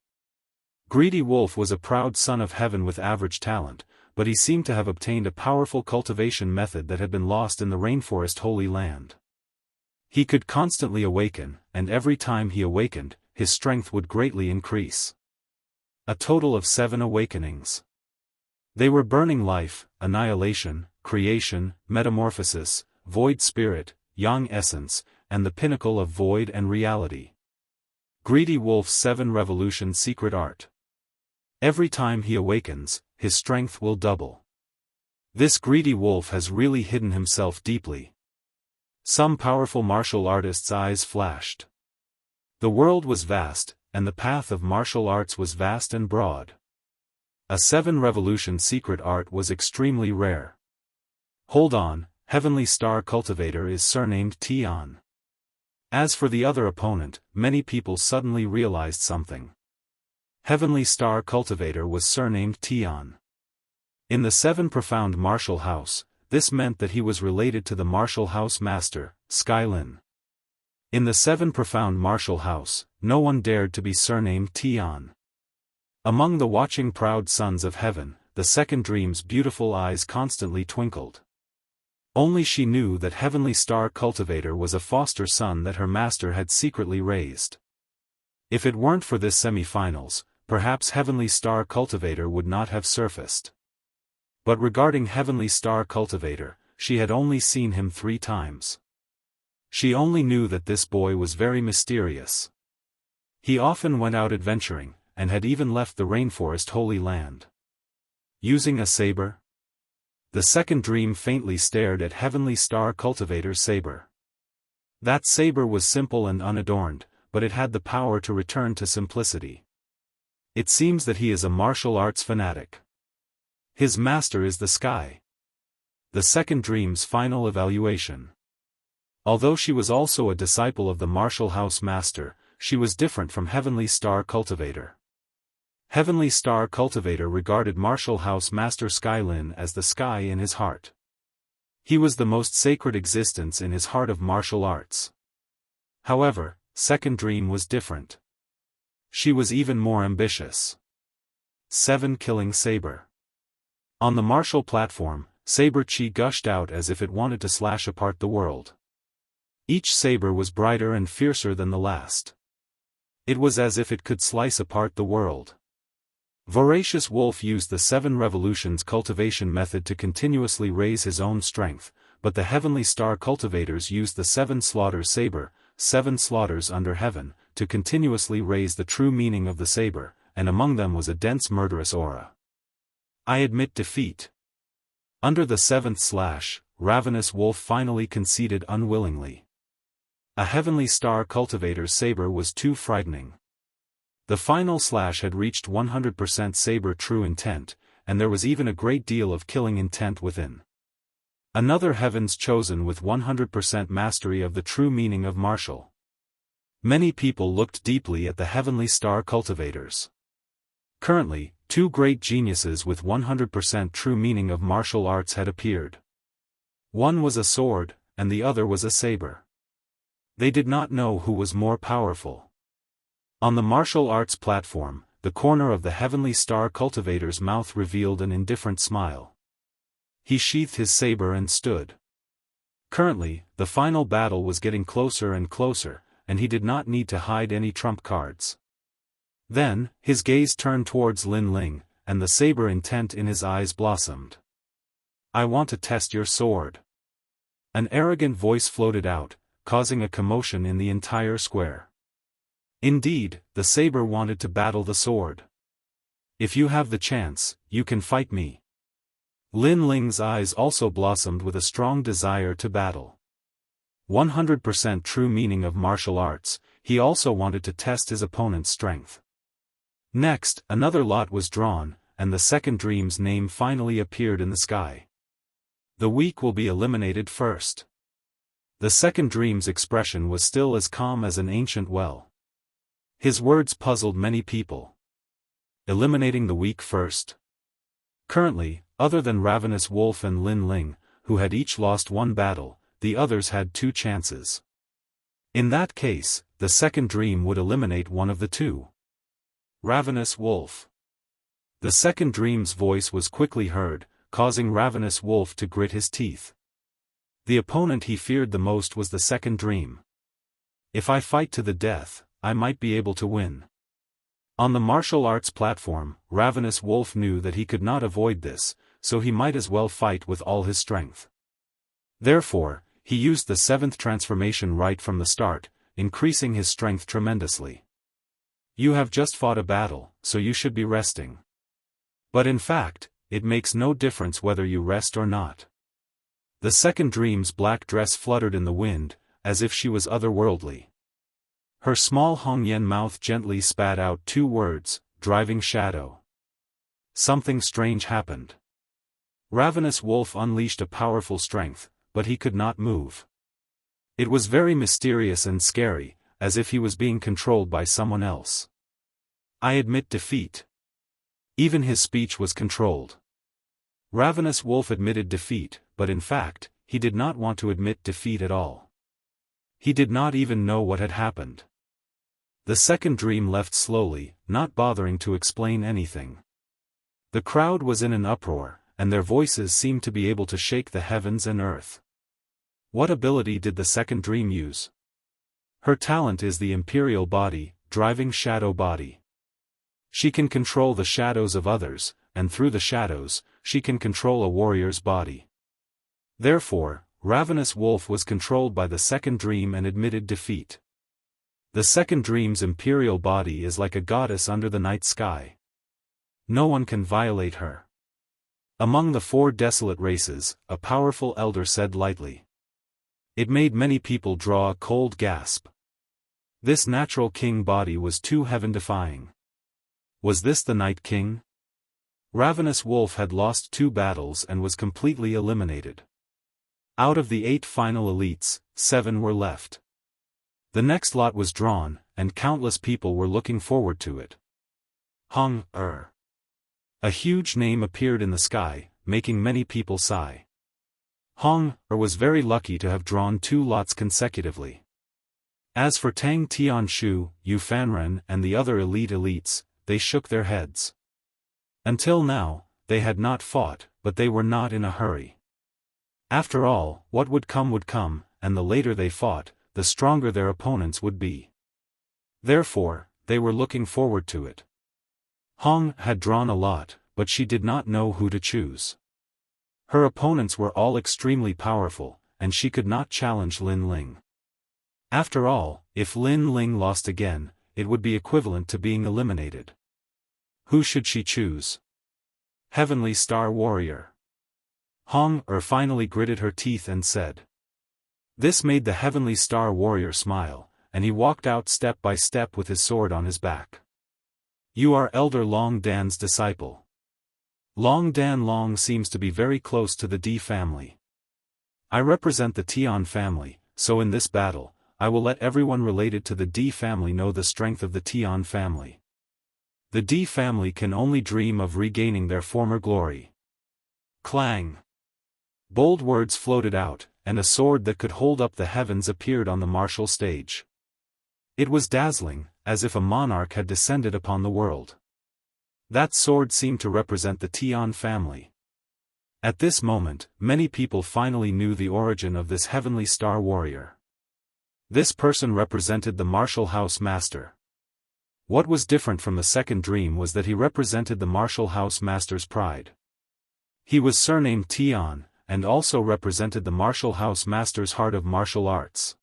Greedy Wolf was a proud son of heaven with average talent, but he seemed to have obtained a powerful cultivation method that had been lost in the rainforest Holy Land. He could constantly awaken, and every time he awakened, his strength would greatly increase. A total of 7 awakenings. They were burning life, annihilation, creation, metamorphosis, void spirit, yang essence, and the pinnacle of void and reality. Greedy Wolf's 7 revolution secret art. Every time he awakens, his strength will double. This Greedy Wolf has really hidden himself deeply. Some powerful martial artists' eyes flashed. The world was vast, and the path of martial arts was vast and broad. A 7 revolution secret art was extremely rare. Hold on, Heavenly Star Cultivator is surnamed Tian. As for the other opponent, many people suddenly realized something. Heavenly Star Cultivator was surnamed Tian. In the 7 profound martial house, this meant that he was related to the martial house master, Skylin. In the 7 profound martial house, no one dared to be surnamed Tian. Among the watching proud sons of heaven, the second dream's beautiful eyes constantly twinkled. Only she knew that Heavenly Star Cultivator was a foster son that her master had secretly raised. If it weren't for this semi-finals, perhaps Heavenly Star Cultivator would not have surfaced. But regarding Heavenly Star Cultivator, she had only seen him 3 times. She only knew that this boy was very mysterious. He often went out adventuring, and had even left the rainforest Holy Land. Using a saber? The second dream faintly stared at Heavenly Star Cultivator's saber. That saber was simple and unadorned, but it had the power to return to simplicity. It seems that he is a martial arts fanatic. His master is the sky. The second dream's final evaluation. Although she was also a disciple of the martial house master, she was different from Heavenly Star Cultivator. Heavenly Star Cultivator regarded martial house master Skylin as the sky in his heart. He was the most sacred existence in his heart of martial arts. However, second dream was different. She was even more ambitious. 7 killing saber. On the martial platform, saber chi gushed out as if it wanted to slash apart the world. Each saber was brighter and fiercer than the last. It was as if it could slice apart the world. Voracious Wolf used the 7 revolutions cultivation method to continuously raise his own strength, but the Heavenly Star Cultivators used the 7 slaughter saber, 7 slaughters under heaven, to continuously raise the true meaning of the saber, and among them was a dense murderous aura. I admit defeat. Under the 7th slash, Ravenous Wolf finally conceded unwillingly. A Heavenly Star Cultivator's saber was too frightening. The final slash had reached 100% saber true intent, and there was even a great deal of killing intent within. Another Heavens chosen with 100% mastery of the true meaning of martial. Many people looked deeply at the Heavenly Star Cultivators. Currently, 2 great geniuses with 100% true meaning of martial arts had appeared. One was a sword, and the other was a saber. They did not know who was more powerful. On the martial arts platform, the corner of the Heavenly Star Cultivator's mouth revealed an indifferent smile. He sheathed his saber and stood. Currently, the final battle was getting closer and closer, and he did not need to hide any trump cards. Then, his gaze turned towards Lin Ling, and the saber intent in his eyes blossomed. "I want to test your sword." An arrogant voice floated out, causing a commotion in the entire square. Indeed, the saber wanted to battle the sword. "If you have the chance, you can fight me." Lin Ling's eyes also blossomed with a strong desire to battle. 100% true meaning of martial arts, he also wanted to test his opponent's strength. Next, another lot was drawn, and the second dream's name finally appeared in the sky. "The weak will be eliminated first." The second dream's expression was still as calm as an ancient well. His words puzzled many people. Eliminating the weak first? Currently, other than Ravenous Wolf and Lin Ling, who had each lost one battle, the others had 2 chances. In that case, the second dream would eliminate one of the 2. Ravenous Wolf. The second dream's voice was quickly heard, causing Ravenous Wolf to grit his teeth. The opponent he feared the most was the second dream. "If I fight to the death, I might be able to win." On the martial arts platform, Ravenous Wolf knew that he could not avoid this, so he might as well fight with all his strength. Therefore, he used the 7th transformation right from the start, increasing his strength tremendously. "You have just fought a battle, so you should be resting. But in fact, it makes no difference whether you rest or not." The second dream's black dress fluttered in the wind, as if she was otherworldly. Her small Hongyan mouth gently spat out 2 words, "driving shadow." Something strange happened. Ravenous Wolf unleashed a powerful strength, but he could not move. It was very mysterious and scary, as if he was being controlled by someone else. "I admit defeat." Even his speech was controlled. Ravenous Wolf admitted defeat, but in fact, he did not want to admit defeat at all. He did not even know what had happened. The second dream left slowly, not bothering to explain anything. The crowd was in an uproar, and their voices seemed to be able to shake the heavens and earth. What ability did the second dream use? Her talent is the Imperial Body, driving shadow body. She can control the shadows of others, and through the shadows, she can control a warrior's body. Therefore, Ravenous Wolf was controlled by the second dream and admitted defeat. The second dream's imperial body is like a goddess under the night sky. No one can violate her. Among the 4 desolate races, a powerful elder said lightly. It made many people draw a cold gasp. This natural king body was too heaven-defying. Was this the Night King? Ravenous Wolf had lost 2 battles and was completely eliminated. Out of the 8 final elites, 7 were left. The next lot was drawn, and countless people were looking forward to it. Hong-er. A huge name appeared in the sky, making many people sigh. Hong-er was very lucky to have drawn 2 lots consecutively. As for Tang Tianshu, Yu Fanren and the other elite elites, they shook their heads. Until now, they had not fought, but they were not in a hurry. After all, what would come, and the later they fought, the stronger their opponents would be. Therefore, they were looking forward to it. Hong had drawn a lot, but she did not know who to choose. Her opponents were all extremely powerful, and she could not challenge Lin Ling. After all, if Lin Ling lost again, it would be equivalent to being eliminated. Who should she choose? Heavenly Star Warrior. Hong-er finally gritted her teeth and said. This made the Heavenly Star Warrior smile, and he walked out step by step with his sword on his back. You are Elder Long Dan's disciple. Long Dan Long seems to be very close to the D family. I represent the Tian family, so in this battle, I will let everyone related to the D family know the strength of the Tian family. The D family can only dream of regaining their former glory. Clang! Bold words floated out, and a sword that could hold up the heavens appeared on the martial stage. It was dazzling, as if a monarch had descended upon the world. That sword seemed to represent the Tian family. At this moment, many people finally knew the origin of this heavenly star warrior. This person represented the martial house master. What was different from the second dream was that he represented the martial house master's pride. He was surnamed Tian, and also represented the martial house master's heart of martial arts.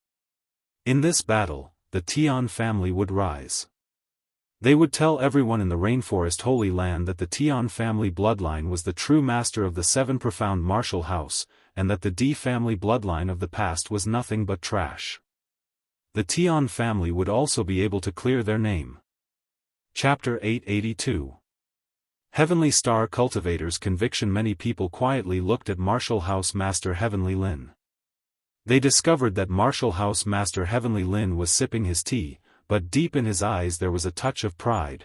In this battle, the Tian family would rise. They would tell everyone in the Rainforest Holy Land that the Tian family bloodline was the true master of the seven profound martial house, and that the D family bloodline of the past was nothing but trash. The Tian family would also be able to clear their name. Chapter 882. Heavenly Star Cultivator's Conviction. Many people quietly looked at Martial House Master Heavenly Lin. They discovered that Martial House Master Heavenly Lin was sipping his tea, but deep in his eyes there was a touch of pride.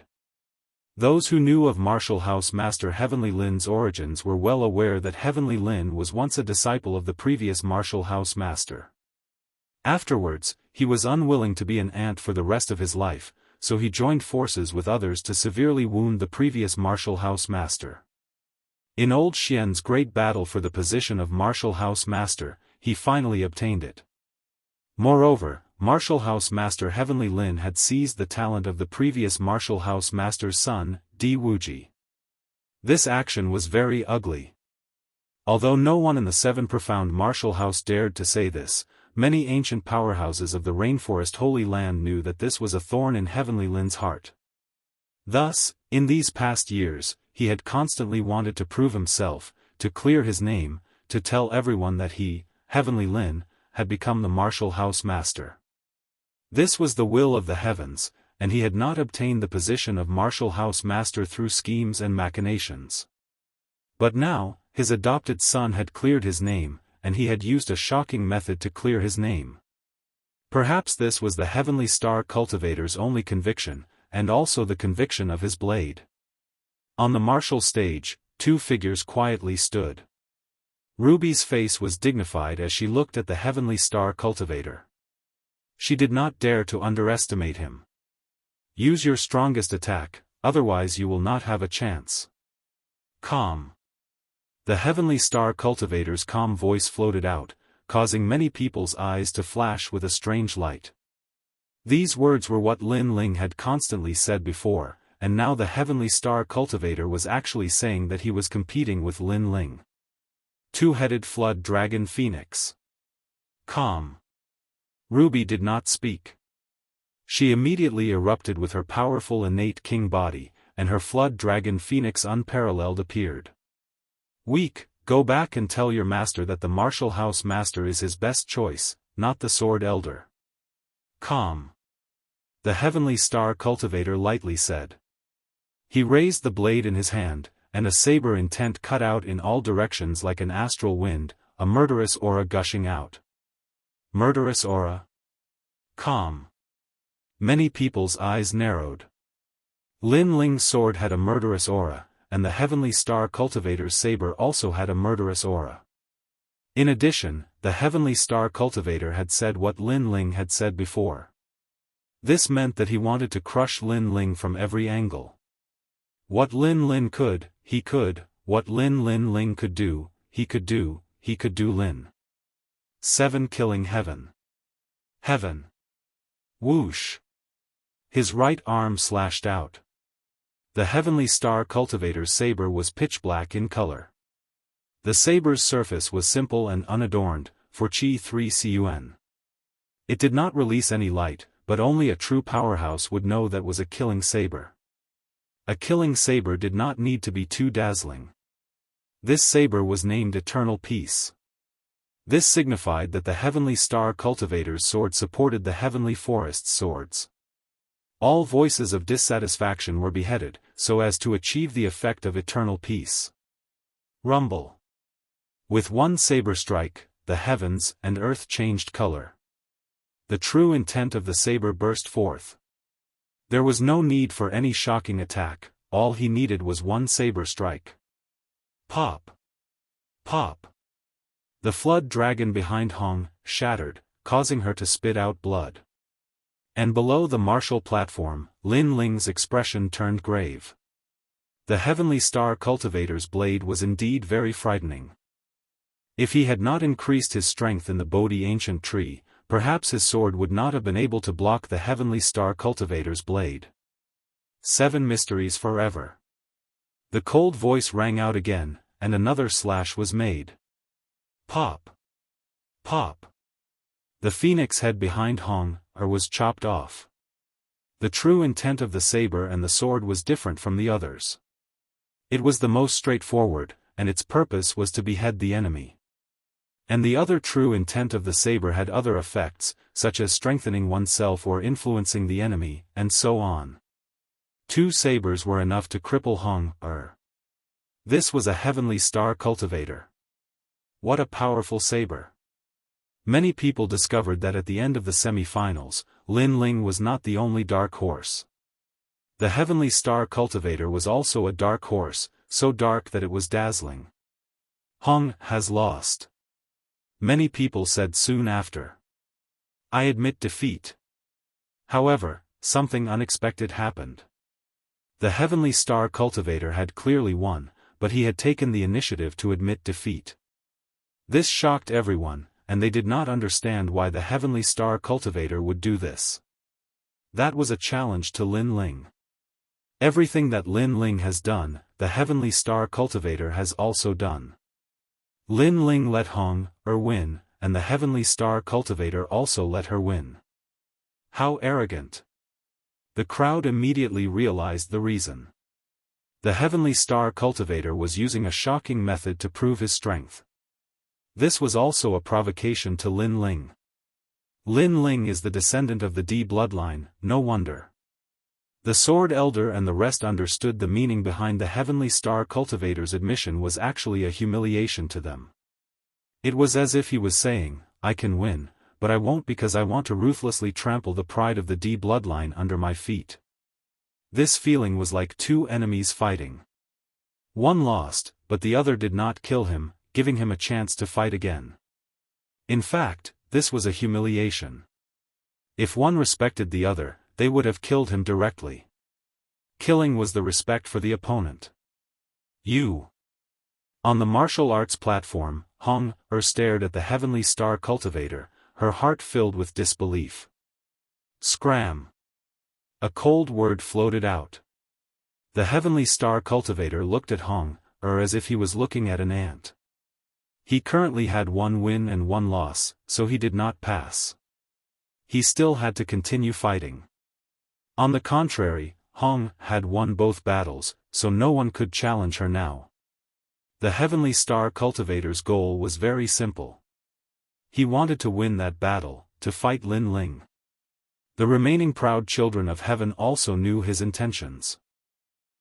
Those who knew of Martial House Master Heavenly Lin's origins were well aware that Heavenly Lin was once a disciple of the previous Martial House Master. Afterwards, he was unwilling to be an ant for the rest of his life, so he joined forces with others to severely wound the previous Martial House Master. In Old Xian's great battle for the position of Martial House Master, he finally obtained it. Moreover, Martial House Master Heavenly Lin had seized the talent of the previous Martial House Master's son, Di Wuji. This action was very ugly. Although no one in the seven profound martial house dared to say this, many ancient powerhouses of the Rainforest Holy Land knew that this was a thorn in Heavenly Lin's heart. Thus, in these past years, he had constantly wanted to prove himself, to clear his name, to tell everyone that he, Heavenly Lin, had become the Martial House Master. This was the will of the heavens, and he had not obtained the position of Martial House Master through schemes and machinations. But now, his adopted son had cleared his name, and he had used a shocking method to clear his name. Perhaps this was the Heavenly Star Cultivator's only conviction, and also the conviction of his blade. On the martial stage, two figures quietly stood. Ruby's face was dignified as she looked at the Heavenly Star Cultivator. She did not dare to underestimate him. Use your strongest attack, otherwise you will not have a chance. Calm. The Heavenly Star Cultivator's calm voice floated out, causing many people's eyes to flash with a strange light. These words were what Lin Ling had constantly said before, and now the Heavenly Star Cultivator was actually saying that he was competing with Lin Ling. Two-headed Flood Dragon Phoenix. Calm. Ruby did not speak. She immediately erupted with her powerful innate king body, and her Flood Dragon Phoenix Unparalleled appeared. Weak, go back and tell your master that the Martial House Master is his best choice, not the Sword Elder. Calm. The Heavenly Star Cultivator lightly said. He raised the blade in his hand, and a saber intent cut out in all directions like an astral wind, a murderous aura gushing out. Murderous aura? Calm. Many people's eyes narrowed. Lin Ling's sword had a murderous aura, and the Heavenly Star Cultivator's saber also had a murderous aura. In addition, the Heavenly Star Cultivator had said what Lin Ling had said before. This meant that he wanted to crush Lin Ling from every angle. What Lin Ling could, he could; what Lin Ling could do, he could do Lin. 7 Killing Heaven. Heaven. Whoosh. His right arm slashed out. The Heavenly Star Cultivator's saber was pitch black in color. The saber's surface was simple and unadorned, for Chi 3 Cun. It did not release any light, but only a true powerhouse would know that was a killing saber. A killing saber did not need to be too dazzling. This saber was named Eternal Peace. This signified that the Heavenly Star Cultivator's sword supported the Heavenly Forest's swords. All voices of dissatisfaction were beheaded, so as to achieve the effect of eternal peace. Rumble. With one saber strike, the heavens and earth changed color. The true intent of the saber burst forth. There was no need for any shocking attack, all he needed was one saber strike. Pop. Pop. The flood dragon behind Hong shattered, causing her to spit out blood. And below the martial platform, Lin Ling's expression turned grave. The Heavenly Star Cultivator's blade was indeed very frightening. If he had not increased his strength in the Bodhi ancient tree, perhaps his sword would not have been able to block the Heavenly Star Cultivator's blade. 7 mysteries forever. The cold voice rang out again, and another slash was made. Pop! Pop! The phoenix head behind was chopped off. The true intent of the saber and the sword was different from the others. It was the most straightforward, and its purpose was to behead the enemy. And the other true intent of the saber had other effects, such as strengthening oneself or influencing the enemy, and so on. 2 sabers were enough to cripple This was a Heavenly Star Cultivator. What a powerful saber. Many people discovered that at the end of the semi-finals, Lin Ling was not the only dark horse. The Heavenly Star Cultivator was also a dark horse, so dark that it was dazzling. Hong has lost. Many people said soon after. I admit defeat. However, something unexpected happened. The Heavenly Star Cultivator had clearly won, but he had taken the initiative to admit defeat. This shocked everyone, and they did not understand why the Heavenly Star Cultivator would do this. That was a challenge to Lin Ling. Everything that Lin Ling has done, the Heavenly Star Cultivator has also done. Lin Ling let Hong win, and the Heavenly Star Cultivator also let her win. How arrogant! The crowd immediately realized the reason. The Heavenly Star Cultivator was using a shocking method to prove his strength. This was also a provocation to Lin Ling. Lin Ling is the descendant of the D bloodline, no wonder. The Sword Elder and the rest understood the meaning behind the Heavenly Star Cultivator's admission was actually a humiliation to them. It was as if he was saying, I can win, but I won't because I want to ruthlessly trample the pride of the D bloodline under my feet. This feeling was like 2 enemies fighting. One lost, but the other did not kill him, giving him a chance to fight again. In fact, this was a humiliation. If one respected the other, they would have killed him directly. Killing was the respect for the opponent. On the martial arts platform, Hong stared at the Heavenly Star Cultivator, her heart filled with disbelief. Scram! A cold word floated out. The Heavenly Star Cultivator looked at Hong as if he was looking at an ant. He currently had 1 win and 1 loss, so he did not pass. He still had to continue fighting. On the contrary, Hong had won both battles, so no one could challenge her now. The Heavenly Star Cultivator's goal was very simple. He wanted to win that battle, to fight Lin Ling. The remaining proud children of heaven also knew his intentions.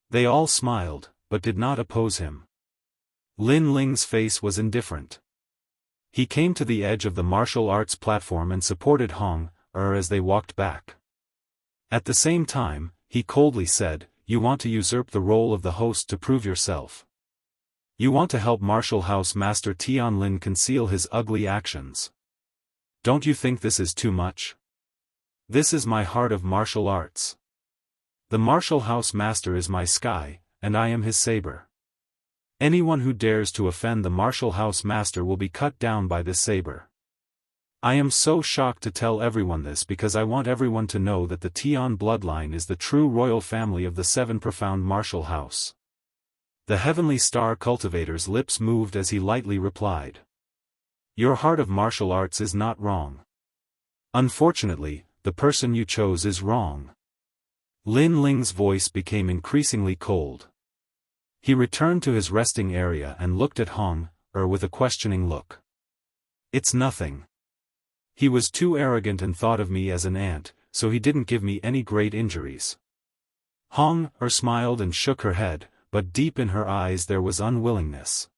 They all smiled, but did not oppose him. Lin Ling's face was indifferent. He came to the edge of the martial arts platform and supported Hong as they walked back. At the same time, he coldly said, You want to usurp the role of the host to prove yourself. You want to help Martial House Master Tianlin conceal his ugly actions. Don't you think this is too much? This is my heart of martial arts. The Martial House Master is my sky, and I am his saber. Anyone who dares to offend the Martial House Master will be cut down by this saber. I am so shocked to tell everyone this because I want everyone to know that the Tian bloodline is the true royal family of the 7 profound martial house. The Heavenly Star Cultivator's lips moved as he lightly replied. Your heart of martial arts is not wrong. Unfortunately, the person you chose is wrong. Lin Ling's voice became increasingly cold. He returned to his resting area and looked at Hong with a questioning look. It's nothing. He was too arrogant and thought of me as an ant, so he didn't give me any great injuries. Hong smiled and shook her head, but deep in her eyes there was unwillingness.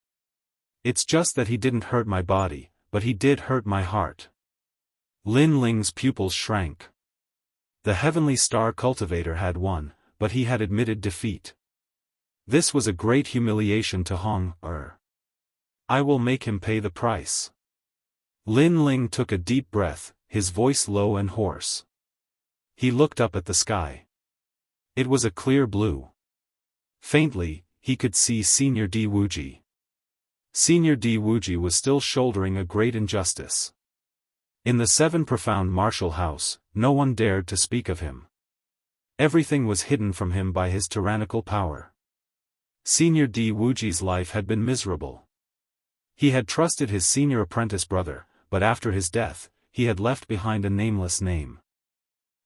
It's just that he didn't hurt my body, but he did hurt my heart. Lin Ling's pupils shrank. The Heavenly Star Cultivator had won, but he had admitted defeat. This was a great humiliation to Hong I will make him pay the price. Lin Ling took a deep breath, his voice low and hoarse. He looked up at the sky. It was a clear blue. Faintly, he could see Senior Di Wuji. Senior Di Wuji was still shouldering a great injustice. In the 7 profound martial house, no one dared to speak of him. Everything was hidden from him by his tyrannical power. Senior Di Wuji's life had been miserable. He had trusted his senior apprentice brother, but after his death, he had left behind a nameless name.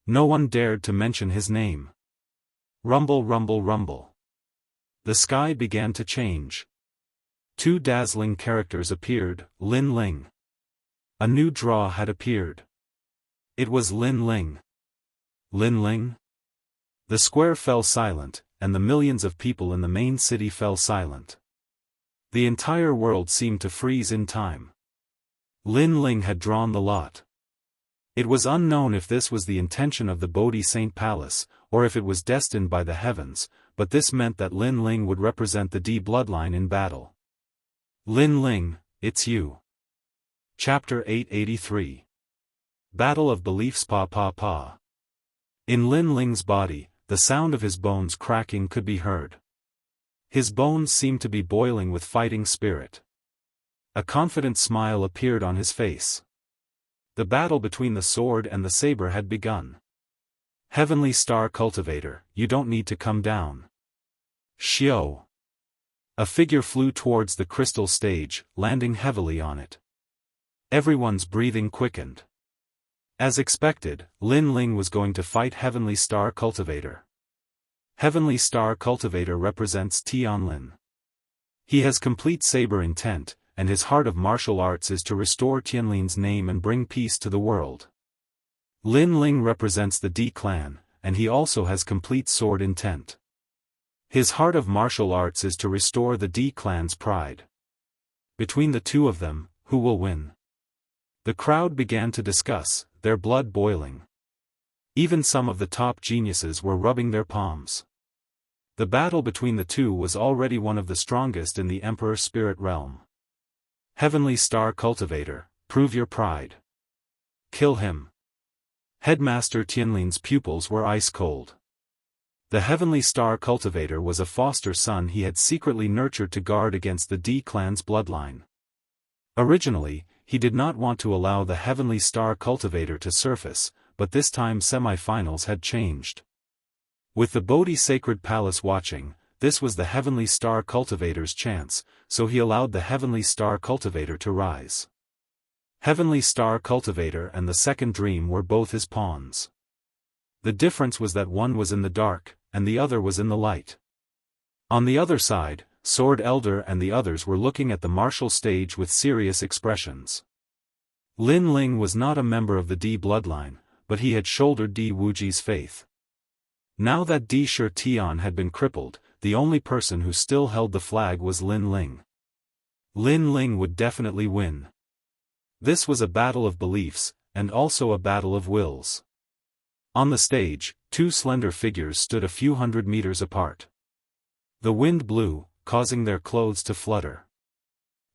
No one dared to mention his name. Rumble, rumble, rumble. The sky began to change. 2 dazzling characters appeared, Lin Ling. A new draw had appeared. It was Lin Ling. Lin Ling? The square fell silent, and the millions of people in the main city fell silent. The entire world seemed to freeze in time. Lin Ling had drawn the lot. It was unknown if this was the intention of the Bodhi Saint Palace, or if it was destined by the heavens, but this meant that Lin Ling would represent the Di bloodline in battle. Lin Ling, it's you. Chapter 883. Battle of Beliefs. Pa pa pa. In Lin Ling's body, the sound of his bones cracking could be heard. His bones seemed to be boiling with fighting spirit. A confident smile appeared on his face. The battle between the sword and the saber had begun. Heavenly Star Cultivator, you don't need to come down. Xiao. A figure flew towards the crystal stage, landing heavily on it. Everyone's breathing quickened. As expected, Lin Ling was going to fight Heavenly Star Cultivator. Heavenly Star Cultivator represents Tianlin. He has complete saber intent, and his heart of martial arts is to restore Tianlin's name and bring peace to the world. Lin Ling represents the Di clan, and he also has complete sword intent. His heart of martial arts is to restore the Di clan's pride. Between the two of them, who will win? The crowd began to discuss, their blood boiling. Even some of the top geniuses were rubbing their palms. The battle between the two was already one of the strongest in the Emperor Spirit realm. Heavenly Star Cultivator, prove your pride. Kill him. Headmaster Tianlin's pupils were ice cold. The Heavenly Star Cultivator was a foster son he had secretly nurtured to guard against the Di clan's bloodline. Originally, he did not want to allow the Heavenly Star Cultivator to surface, but this time semi-finals had changed. With the Bodhi Sacred Palace watching, this was the Heavenly Star Cultivator's chance, so he allowed the Heavenly Star Cultivator to rise. Heavenly Star Cultivator and the Second Dream were both his pawns. The difference was that one was in the dark, and the other was in the light. On the other side, Sword Elder and the others were looking at the martial stage with serious expressions. Lin Ling was not a member of the Di bloodline, but he had shouldered Di Wuji's faith. Now that Di Shi Tian had been crippled, the only person who still held the flag was Lin Ling. Lin Ling would definitely win. This was a battle of beliefs, and also a battle of wills. On the stage, 2 slender figures stood a few hundred meters apart. The wind blew, causing their clothes to flutter.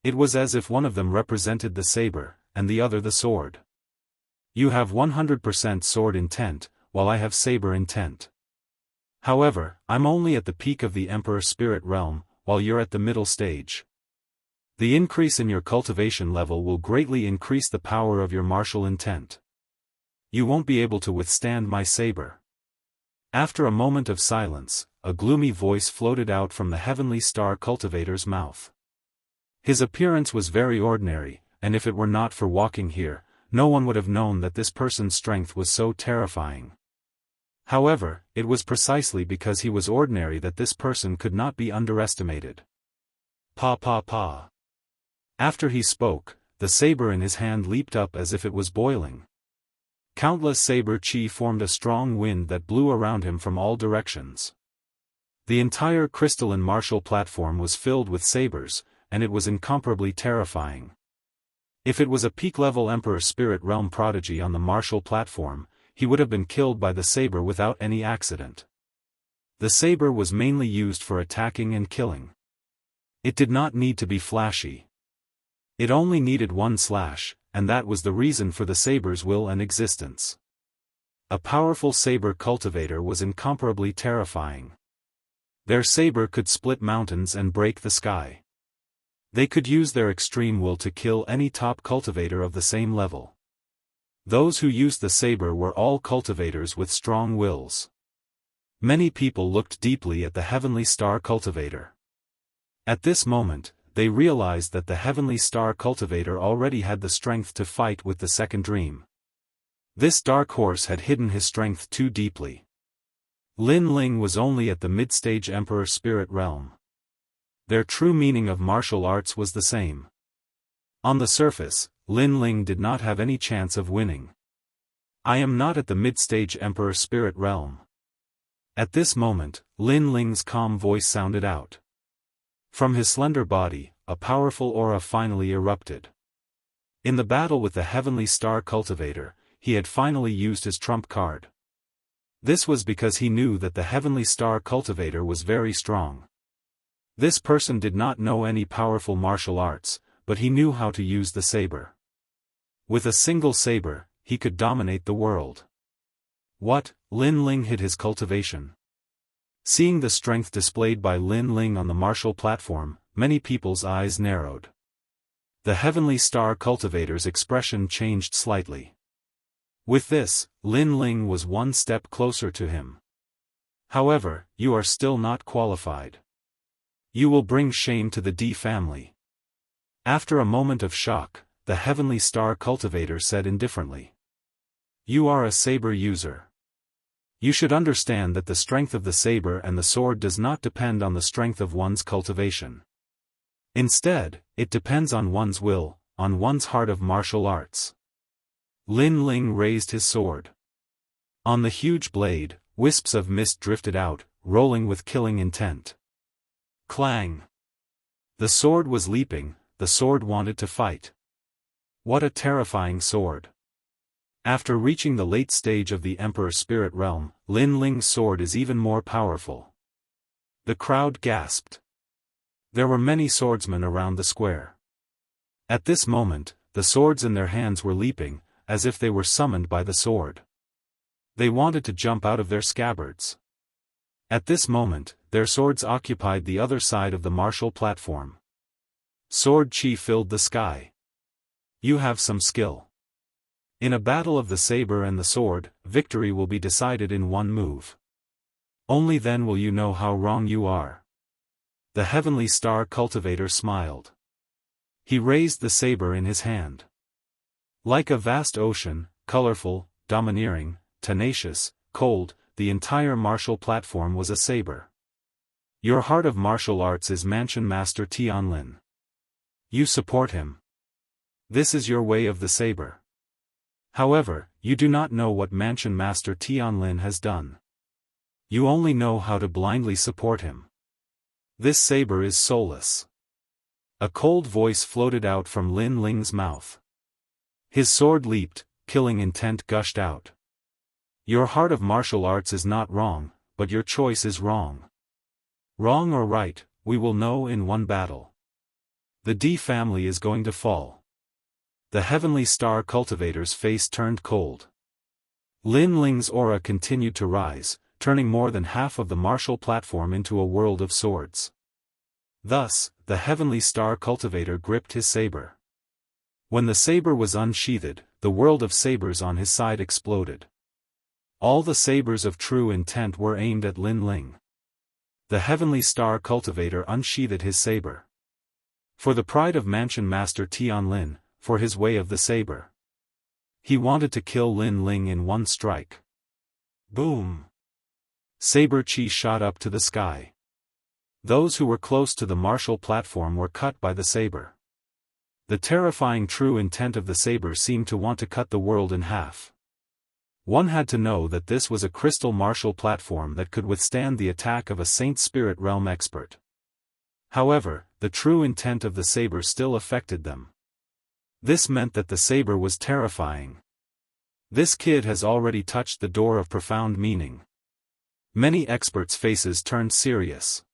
It was as if one of them represented the saber, and the other the sword. You have 100% sword intent, while I have saber intent. However, I'm only at the peak of the Emperor Spirit realm, while you're at the middle stage. The increase in your cultivation level will greatly increase the power of your martial intent. You won't be able to withstand my saber. After a moment of silence, a gloomy voice floated out from the Heavenly Star Cultivator's mouth. His appearance was very ordinary, and if it were not for walking here, no one would have known that this person's strength was so terrifying. However, it was precisely because he was ordinary that this person could not be underestimated. Pa pa pa. After he spoke, the saber in his hand leaped up as if it was boiling. Countless saber chi formed a strong wind that blew around him from all directions. The entire crystalline martial platform was filled with sabers, and it was incomparably terrifying. If it was a peak-level Emperor Spirit Realm prodigy on the martial platform, he would have been killed by the saber without any accident. The saber was mainly used for attacking and killing. It did not need to be flashy. It only needed one slash, and that was the reason for the saber's will and existence. A powerful saber cultivator was incomparably terrifying. Their saber could split mountains and break the sky. They could use their extreme will to kill any top cultivator of the same level. Those who used the saber were all cultivators with strong wills. Many people looked deeply at the heavenly star cultivator. At this moment, they realized that the heavenly star cultivator already had the strength to fight with the second dream. This dark horse had hidden his strength too deeply. Lin Ling was only at the mid-stage Emperor Spirit realm. Their true meaning of martial arts was the same. On the surface, Lin Ling did not have any chance of winning. I am not at the mid-stage Emperor Spirit realm. At this moment, Lin Ling's calm voice sounded out. From his slender body, a powerful aura finally erupted. In the battle with the heavenly star cultivator, he had finally used his trump card. This was because he knew that the heavenly star cultivator was very strong. This person did not know any powerful martial arts, but he knew how to use the saber. With a single saber, he could dominate the world. What? Lin Ling hid his cultivation. Seeing the strength displayed by Lin Ling on the martial platform, many people's eyes narrowed. The heavenly star cultivator's expression changed slightly. With this, Lin Ling was one step closer to him. However, you are still not qualified. You will bring shame to the D family. After a moment of shock, the heavenly star cultivator said indifferently. You are a saber user. You should understand that the strength of the saber and the sword does not depend on the strength of one's cultivation. Instead, it depends on one's will, on one's heart of martial arts. Lin Ling raised his sword. On the huge blade, wisps of mist drifted out, rolling with killing intent. Clang! The sword was leaping, the sword wanted to fight. What a terrifying sword! After reaching the late stage of the Emperor Spirit realm, Lin Ling's sword is even more powerful. The crowd gasped. There were many swordsmen around the square. At this moment, the swords in their hands were leaping, as if they were summoned by the sword. They wanted to jump out of their scabbards. At this moment, their swords occupied the other side of the martial platform. Sword chi filled the sky. You have some skill. In a battle of the saber and the sword, victory will be decided in one move. Only then will you know how wrong you are. The heavenly star cultivator smiled. He raised the saber in his hand. Like a vast ocean, colorful, domineering, tenacious, cold, the entire martial platform was a saber. Your heart of martial arts is Mansion Master Tianlin. You support him. This is your way of the saber. However, you do not know what Mansion Master Tianlin has done. You only know how to blindly support him. This saber is soulless. A cold voice floated out from Lin Ling's mouth. His sword leaped, killing intent gushed out. Your heart of martial arts is not wrong, but your choice is wrong. Wrong or right, we will know in one battle. The D family is going to fall. The heavenly star cultivator's face turned cold. Lin Ling's aura continued to rise, turning more than half of the martial platform into a world of swords. Thus, the heavenly star cultivator gripped his saber. When the saber was unsheathed, the world of sabers on his side exploded. All the sabers of true intent were aimed at Lin Ling. The heavenly star cultivator unsheathed his saber. For the pride of Mansion Master Tianlin, for his way of the saber. He wanted to kill Lin Ling in one strike. Boom! Saber chi shot up to the sky. Those who were close to the martial platform were cut by the saber. The terrifying true intent of the saber seemed to want to cut the world in half. One had to know that this was a crystal martial platform that could withstand the attack of a Saint Spirit realm expert. However, the true intent of the saber still affected them. This meant that the saber was terrifying. This kid has already touched the door of profound meaning. Many experts' faces turned serious.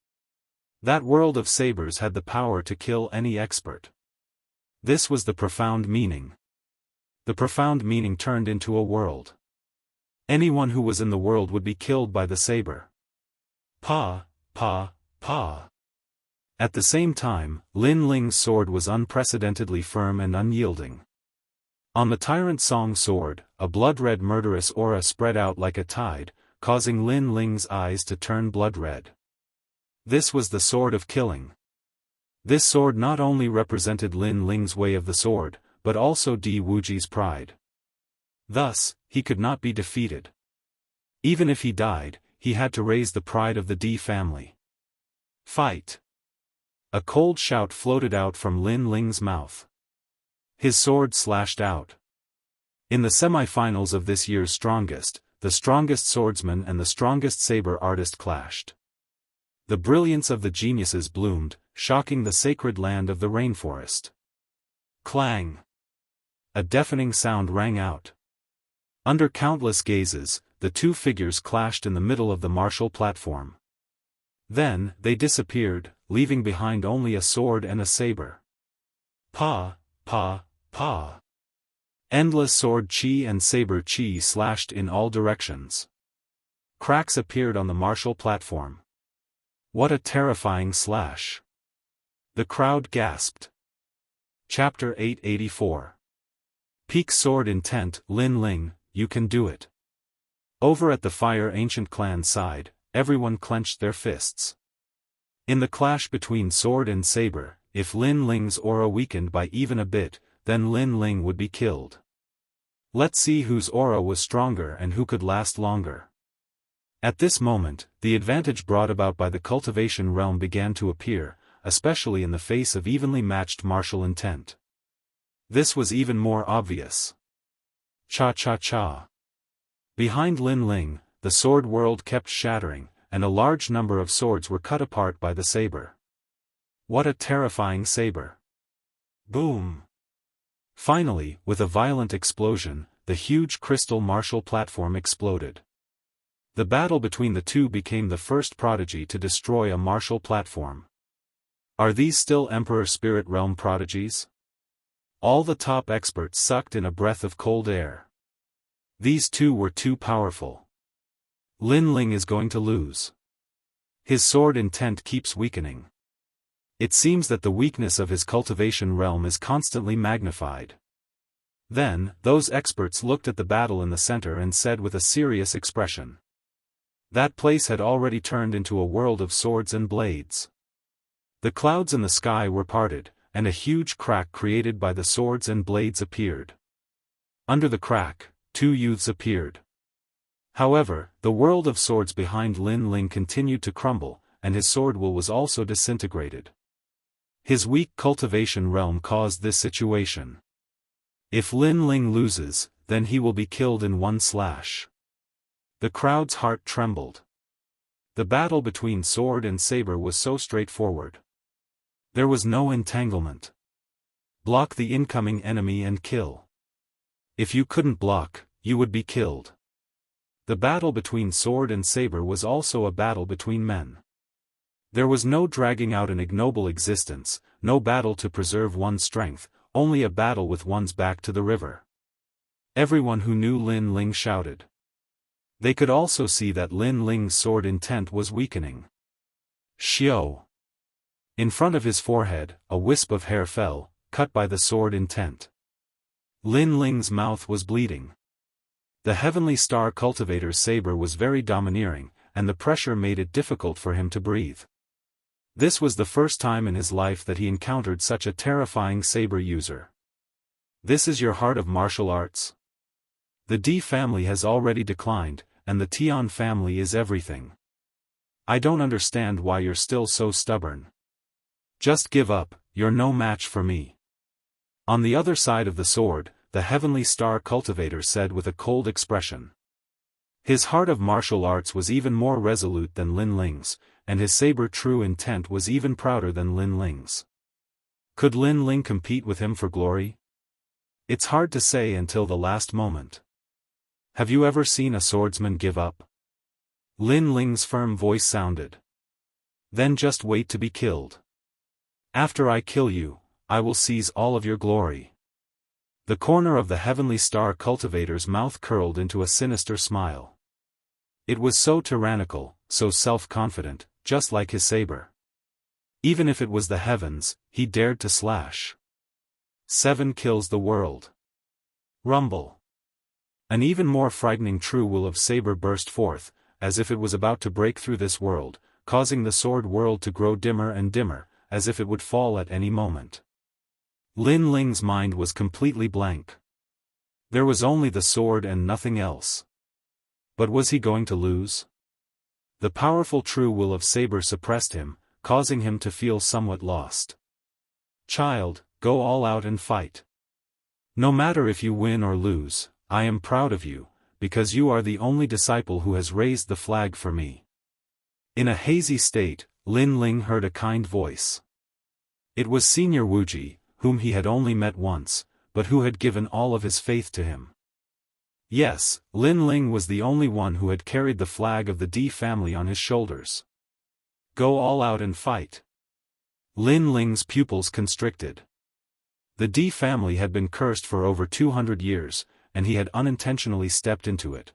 That world of sabers had the power to kill any expert. This was the profound meaning. The profound meaning turned into a world. Anyone who was in the world would be killed by the saber. Pa, pa, pa. At the same time, Lin Ling's sword was unprecedentedly firm and unyielding. On the Tyrant Song sword, a blood-red murderous aura spread out like a tide, causing Lin Ling's eyes to turn blood-red. This was the sword of killing. This sword not only represented Lin Ling's way of the sword, but also Di Wuji's pride. Thus, he could not be defeated. Even if he died, he had to raise the pride of the Di family. Fight! A cold shout floated out from Lin Ling's mouth. His sword slashed out. In the semi-finals of this year's Strongest, the strongest swordsman and the strongest saber artist clashed. The brilliance of the geniuses bloomed, shocking the sacred land of the rainforest. Clang! A deafening sound rang out. Under countless gazes, the two figures clashed in the middle of the martial platform. Then, they disappeared, leaving behind only a sword and a saber. Pa, pa, pa. Endless sword chi and saber chi slashed in all directions. Cracks appeared on the martial platform. What a terrifying slash! The crowd gasped. Chapter 884. Peak sword intent. Lin Ling, you can do it. Over at the Fire Ancient clan side, everyone clenched their fists. In the clash between sword and saber, if Lin Ling's aura weakened by even a bit, then Lin Ling would be killed. Let's see whose aura was stronger and who could last longer. At this moment, the advantage brought about by the cultivation realm began to appear, especially in the face of evenly matched martial intent. This was even more obvious. Cha-cha-cha. Behind Lin Ling, the sword world kept shattering, and a large number of swords were cut apart by the saber. What a terrifying saber! Boom! Finally, with a violent explosion, the huge crystal martial platform exploded. The battle between the two became the first prodigy to destroy a martial platform. Are these still Emperor Spirit Realm prodigies? All the top experts sucked in a breath of cold air. These two were too powerful. Lin Ling is going to lose. His sword intent keeps weakening. It seems that the weakness of his cultivation realm is constantly magnified. Then, those experts looked at the battle in the center and said with a serious expression. That place had already turned into a world of swords and blades. The clouds in the sky were parted, and a huge crack created by the swords and blades appeared. Under the crack, two youths appeared. However, the world of swords behind Lin Ling continued to crumble, and his SwordWill was also disintegrated. His weak cultivation realm caused this situation. If Lin Ling loses, then he will be killed in one slash. The crowd's heart trembled. The battle between sword and saber was so straightforward. There was no entanglement. Block the incoming enemy and kill. If you couldn't block, you would be killed. The battle between sword and saber was also a battle between men. There was no dragging out an ignoble existence, no battle to preserve one's strength, only a battle with one's back to the river. Everyone who knew Lin Ling shouted. They could also see that Lin Ling's sword intent was weakening. Xiao. In front of his forehead, a wisp of hair fell, cut by the sword intent. Lin Ling's mouth was bleeding. The Heavenly Star Cultivator's saber was very domineering, and the pressure made it difficult for him to breathe. This was the first time in his life that he encountered such a terrifying saber user. This is your heart of martial arts? The Di family has already declined, and the Tian family is everything. I don't understand why you're still so stubborn. Just give up, you're no match for me. On the other side of the sword, the Heavenly Star Cultivator said with a cold expression. His heart of martial arts was even more resolute than Lin Ling's, and his saber true intent was even prouder than Lin Ling's. Could Lin Ling compete with him for glory? It's hard to say until the last moment. Have you ever seen a swordsman give up? Lin Ling's firm voice sounded. Then just wait to be killed. After I kill you, I will seize all of your glory. The corner of the Heavenly Star Cultivator's mouth curled into a sinister smile. It was so tyrannical, so self-confident, just like his saber. Even if it was the heavens, he dared to slash. 7 kills the world. Rumble. An even more frightening true will of saber burst forth, as if it was about to break through this world, causing the sword world to grow dimmer and dimmer, as if it would fall at any moment. Lin Ling's mind was completely blank. There was only the sword and nothing else. But was he going to lose? The powerful true will of saber suppressed him, causing him to feel somewhat lost. Child, go all out and fight. No matter if you win or lose, I am proud of you, because you are the only disciple who has raised the flag for me. In a hazy state, Lin Ling heard a kind voice. It was Senior Wuji, whom he had only met once, but who had given all of his faith to him. Yes, Lin Ling was the only one who had carried the flag of the D family on his shoulders. Go all out and fight. Lin Ling's pupils constricted. The D family had been cursed for over 200 years, and he had unintentionally stepped into it.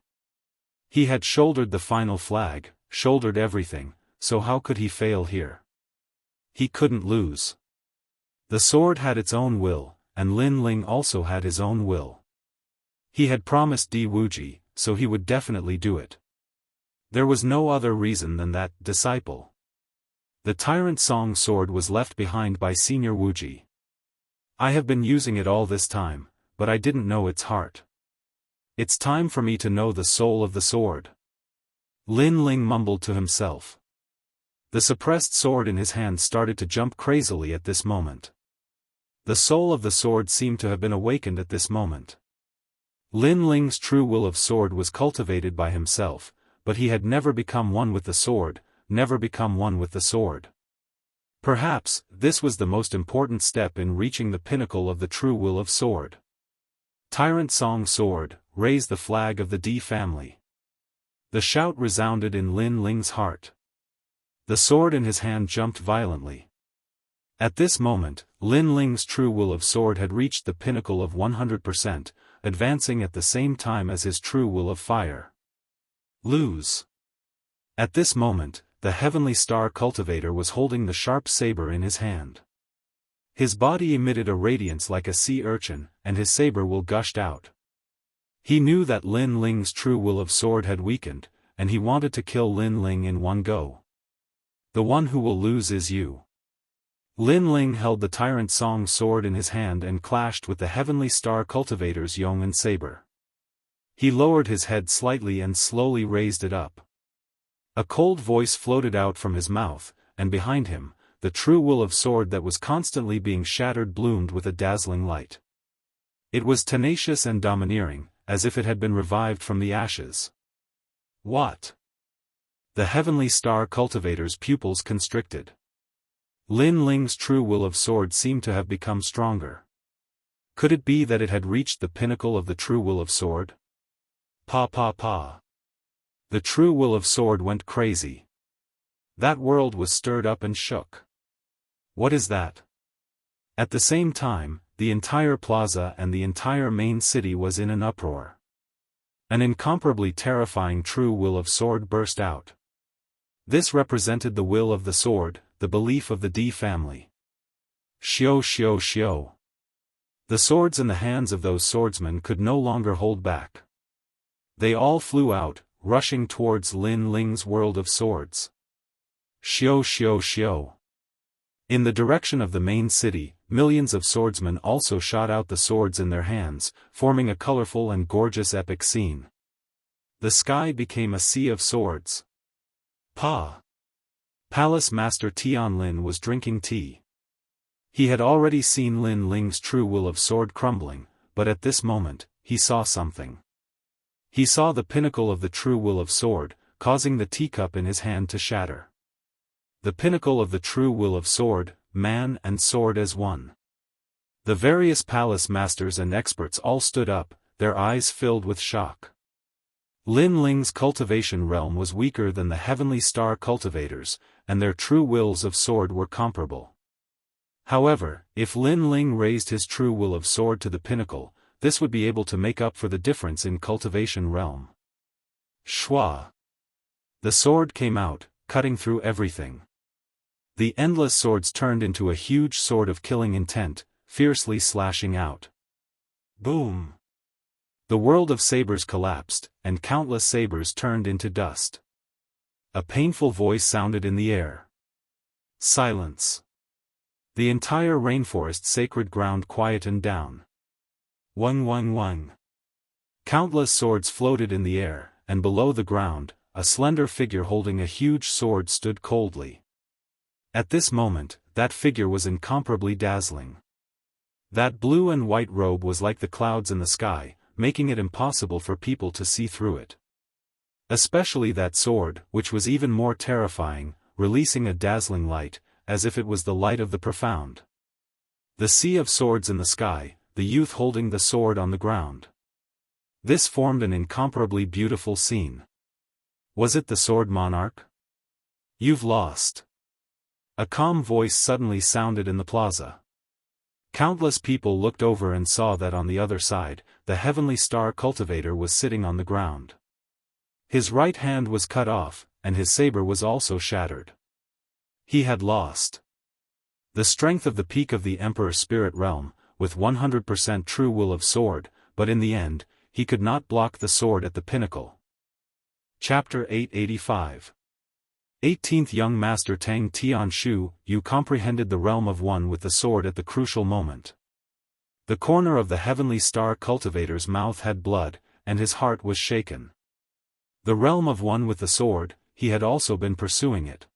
He had shouldered the final flag, shouldered everything, so how could he fail here? He couldn't lose. The sword had its own will, and Lin Ling also had his own will. He had promised Di Wuji, so he would definitely do it. There was no other reason than that, disciple. The Tyrant Song sword was left behind by Senior Wuji. I have been using it all this time, but I didn't know its heart. It's time for me to know the soul of the sword. Lin Ling mumbled to himself. The suppressed sword in his hand started to jump crazily at this moment. The soul of the sword seemed to have been awakened at this moment. Lin Ling's true will of sword was cultivated by himself, but he had never become one with the sword, never become one with the sword. Perhaps, this was the most important step in reaching the pinnacle of the true will of sword. Tyrant Song sword, raise the flag of the D family. The shout resounded in Lin Ling's heart. The sword in his hand jumped violently. At this moment, Lin Ling's true will of sword had reached the pinnacle of 100%, advancing at the same time as his true will of fire. Lose. At this moment, the heavenly star cultivator was holding the sharp saber in his hand. His body emitted a radiance like a sea urchin, and his saber will gushed out. He knew that Lin Ling's true will of sword had weakened, and he wanted to kill Lin Ling in one go. The one who will lose is you. Lin Ling held the Tyrant Song sword in his hand and clashed with the heavenly star cultivator's Yong'an saber. He lowered his head slightly and slowly raised it up. A cold voice floated out from his mouth, and behind him, the true will of sword that was constantly being shattered bloomed with a dazzling light. It was tenacious and domineering, as if it had been revived from the ashes. What? The heavenly star cultivator's pupils constricted. Lin Ling's true will of sword seemed to have become stronger. Could it be that it had reached the pinnacle of the true will of sword? Pa. The true will of sword went crazy. That world was stirred up and shook. What is that? At the same time, the entire plaza and the entire main city was in an uproar. An incomparably terrifying true will of sword burst out. This represented the will of the sword, the belief of the D family. Xiao. The swords in the hands of those swordsmen could no longer hold back. They all flew out, rushing towards Lin Ling's world of swords. Xiao. In the direction of the main city, millions of swordsmen also shot out the swords in their hands, forming a colorful and gorgeous epic scene. The sky became a sea of swords. Palace Master Tianlin was drinking tea. He had already seen Lin Ling's true will of sword crumbling, but at this moment, he saw something. He saw the pinnacle of the true will of sword, causing the teacup in his hand to shatter. The pinnacle of the true will of sword, man and sword as one. The various palace masters and experts all stood up, their eyes filled with shock. Lin Ling's cultivation realm was weaker than the heavenly star cultivators, and their true wills of sword were comparable. However, if Lin Ling raised his true will of sword to the pinnacle, this would be able to make up for the difference in cultivation realm. Shua. The sword came out, cutting through everything. The endless swords turned into a huge sword of killing intent, fiercely slashing out. Boom! The world of sabers collapsed, and countless sabers turned into dust. A painful voice sounded in the air. Silence. The entire rainforest's sacred ground quietened down. Wung wung wung. Countless swords floated in the air, and below the ground, a slender figure holding a huge sword stood coldly. At this moment, that figure was incomparably dazzling. That blue and white robe was like the clouds in the sky, making it impossible for people to see through it. Especially that sword, which was even more terrifying, releasing a dazzling light, as if it was the light of the profound. The sea of swords in the sky, the youth holding the sword on the ground. This formed an incomparably beautiful scene. Was it the sword monarch? You've lost. A calm voice suddenly sounded in the plaza. Countless people looked over and saw that on the other side, the heavenly star cultivator was sitting on the ground. His right hand was cut off, and his saber was also shattered. He had lost. The strength of the peak of the Emperor's spirit realm, with 100% true will of sword, but in the end, he could not block the sword at the pinnacle. Chapter 885. 18th Young Master Tang Tian Shu, you comprehended the realm of one with the sword at the crucial moment. The corner of the heavenly star cultivator's mouth had blood, and his heart was shaken. The realm of one with the sword, he had also been pursuing it.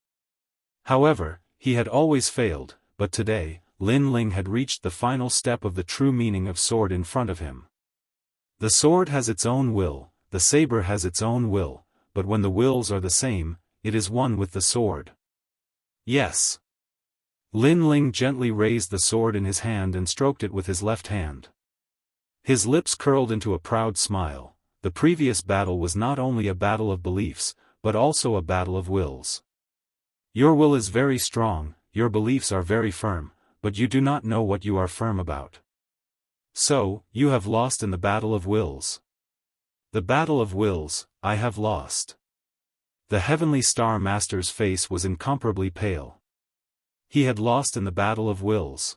However, he had always failed, but today, Lin Ling had reached the final step of the true meaning of sword in front of him. The sword has its own will, the saber has its own will, but when the wills are the same, it is one with the sword. Yes. Lin Ling gently raised the sword in his hand and stroked it with his left hand. His lips curled into a proud smile. The previous battle was not only a battle of beliefs, but also a battle of wills. Your will is very strong, your beliefs are very firm, but you do not know what you are firm about. So, you have lost in the battle of wills. The battle of wills, I have lost. The heavenly star master's face was incomparably pale. He had lost in the battle of wills.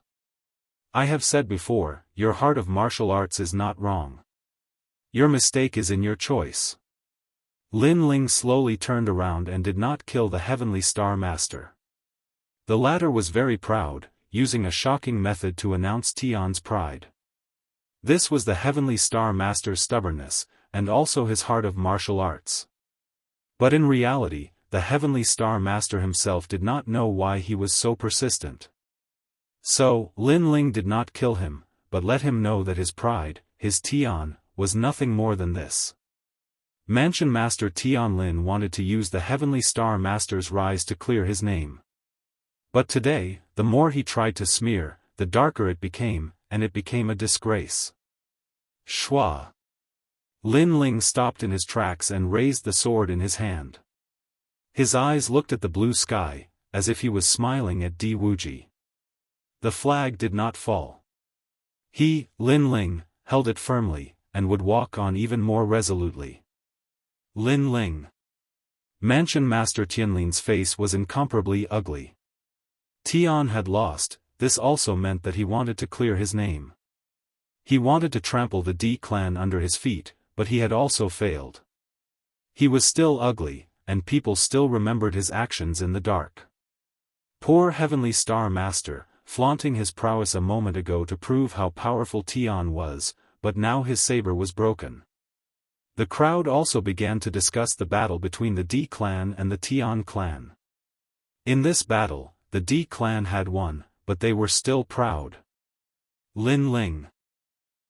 I have said before, your heart of martial arts is not wrong. Your mistake is in your choice. Lin Ling slowly turned around and did not kill the heavenly star master. The latter was very proud, using a shocking method to announce Tian's pride. This was the heavenly star master's stubbornness, and also his heart of martial arts. But in reality, the heavenly star master himself did not know why he was so persistent. So, Lin Ling did not kill him, but let him know that his pride, his Tian, was nothing more than this. Mansion Master Tian Lin wanted to use the heavenly star master's rise to clear his name. But today, the more he tried to smear, the darker it became, and it became a disgrace. Shua. Lin Ling stopped in his tracks and raised the sword in his hand. His eyes looked at the blue sky, as if he was smiling at Di Wuji. The flag did not fall. He, Lin Ling, held it firmly, and would walk on even more resolutely. Lin Ling. Mansion Master Tianlin's face was incomparably ugly. Tian had lost, this also meant that he wanted to clear his name. He wanted to trample the Di clan under his feet, but he had also failed. He was still ugly, and people still remembered his actions in the dark. Poor Heavenly Star Master, flaunting his prowess a moment ago to prove how powerful Tian was, but now his saber was broken. The crowd also began to discuss the battle between the Di clan and the Tian clan. In this battle, the Di clan had won, but they were still proud. Lin Ling.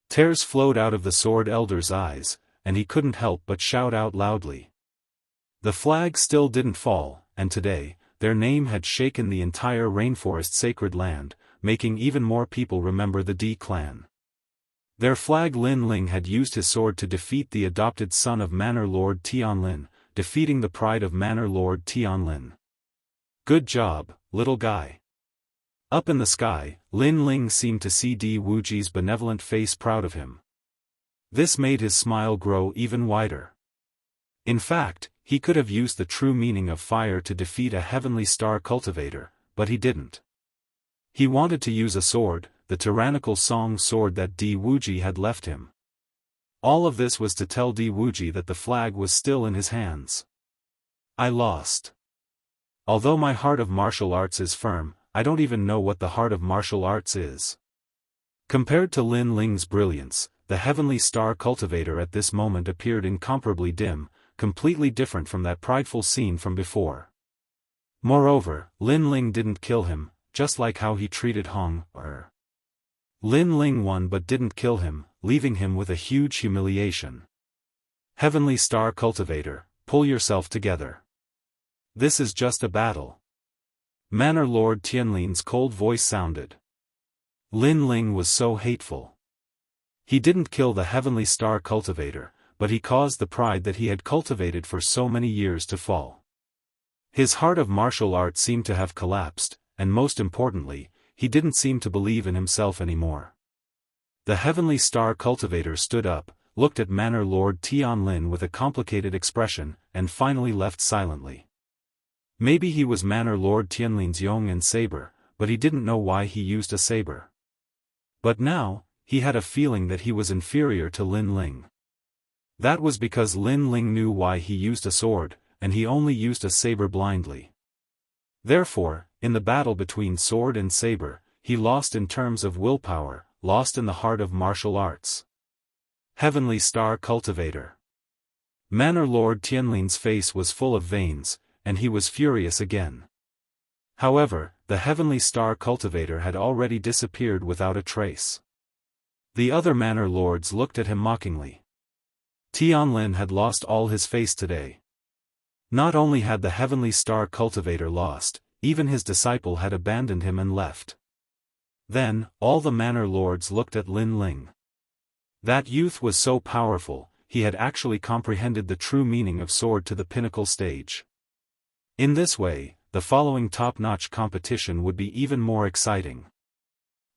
Tears flowed out of the sword elder's eyes, and he couldn't help but shout out loudly. The flag still didn't fall, and today, their name had shaken the entire rainforest sacred land, making even more people remember the Di clan. Their flag Lin Ling had used his sword to defeat the adopted son of Manor Lord Tianlin, defeating the pride of Manor Lord Tianlin. Good job, little guy. Up in the sky, Lin Ling seemed to see Di Wuji's benevolent face proud of him. This made his smile grow even wider. In fact, he could have used the true meaning of fire to defeat a heavenly star cultivator, but he didn't. He wanted to use a sword, the tyrannical song sword that Di Wuji had left him. All of this was to tell Di Wuji that the flag was still in his hands. I lost. Although my heart of martial arts is firm, I don't even know what the heart of martial arts is. Compared to Lin Ling's brilliance, the heavenly star cultivator at this moment appeared incomparably dim, completely different from that prideful scene from before. Moreover, Lin Ling didn't kill him, just like how he treated Hong Er. Lin Ling won but didn't kill him, leaving him with a huge humiliation. Heavenly Star Cultivator, pull yourself together. This is just a battle. Manor Lord Tianlin's cold voice sounded. Lin Ling was so hateful. He didn't kill the Heavenly Star Cultivator, but he caused the pride that he had cultivated for so many years to fall. His heart of martial art seemed to have collapsed, and most importantly, he didn't seem to believe in himself anymore. The Heavenly Star Cultivator stood up, looked at Manor Lord Tianlin with a complicated expression, and finally left silently. Maybe he was Manor Lord Tianlin's Yong and saber, but he didn't know why he used a saber. But now, he had a feeling that he was inferior to Lin Ling. That was because Lin Ling knew why he used a sword, and he only used a saber blindly. Therefore, in the battle between sword and saber, he lost in terms of willpower, lost in the heart of martial arts. Heavenly Star Cultivator. Manor Lord Tianlin's face was full of veins, and he was furious again. However, the Heavenly Star Cultivator had already disappeared without a trace. The other Manor Lords looked at him mockingly. Tianlin had lost all his face today. Not only had the Heavenly Star Cultivator lost, even his disciple had abandoned him and left. Then, all the Manor Lords looked at Lin Ling. That youth was so powerful, he had actually comprehended the true meaning of sword to the pinnacle stage. In this way, the following top-notch competition would be even more exciting.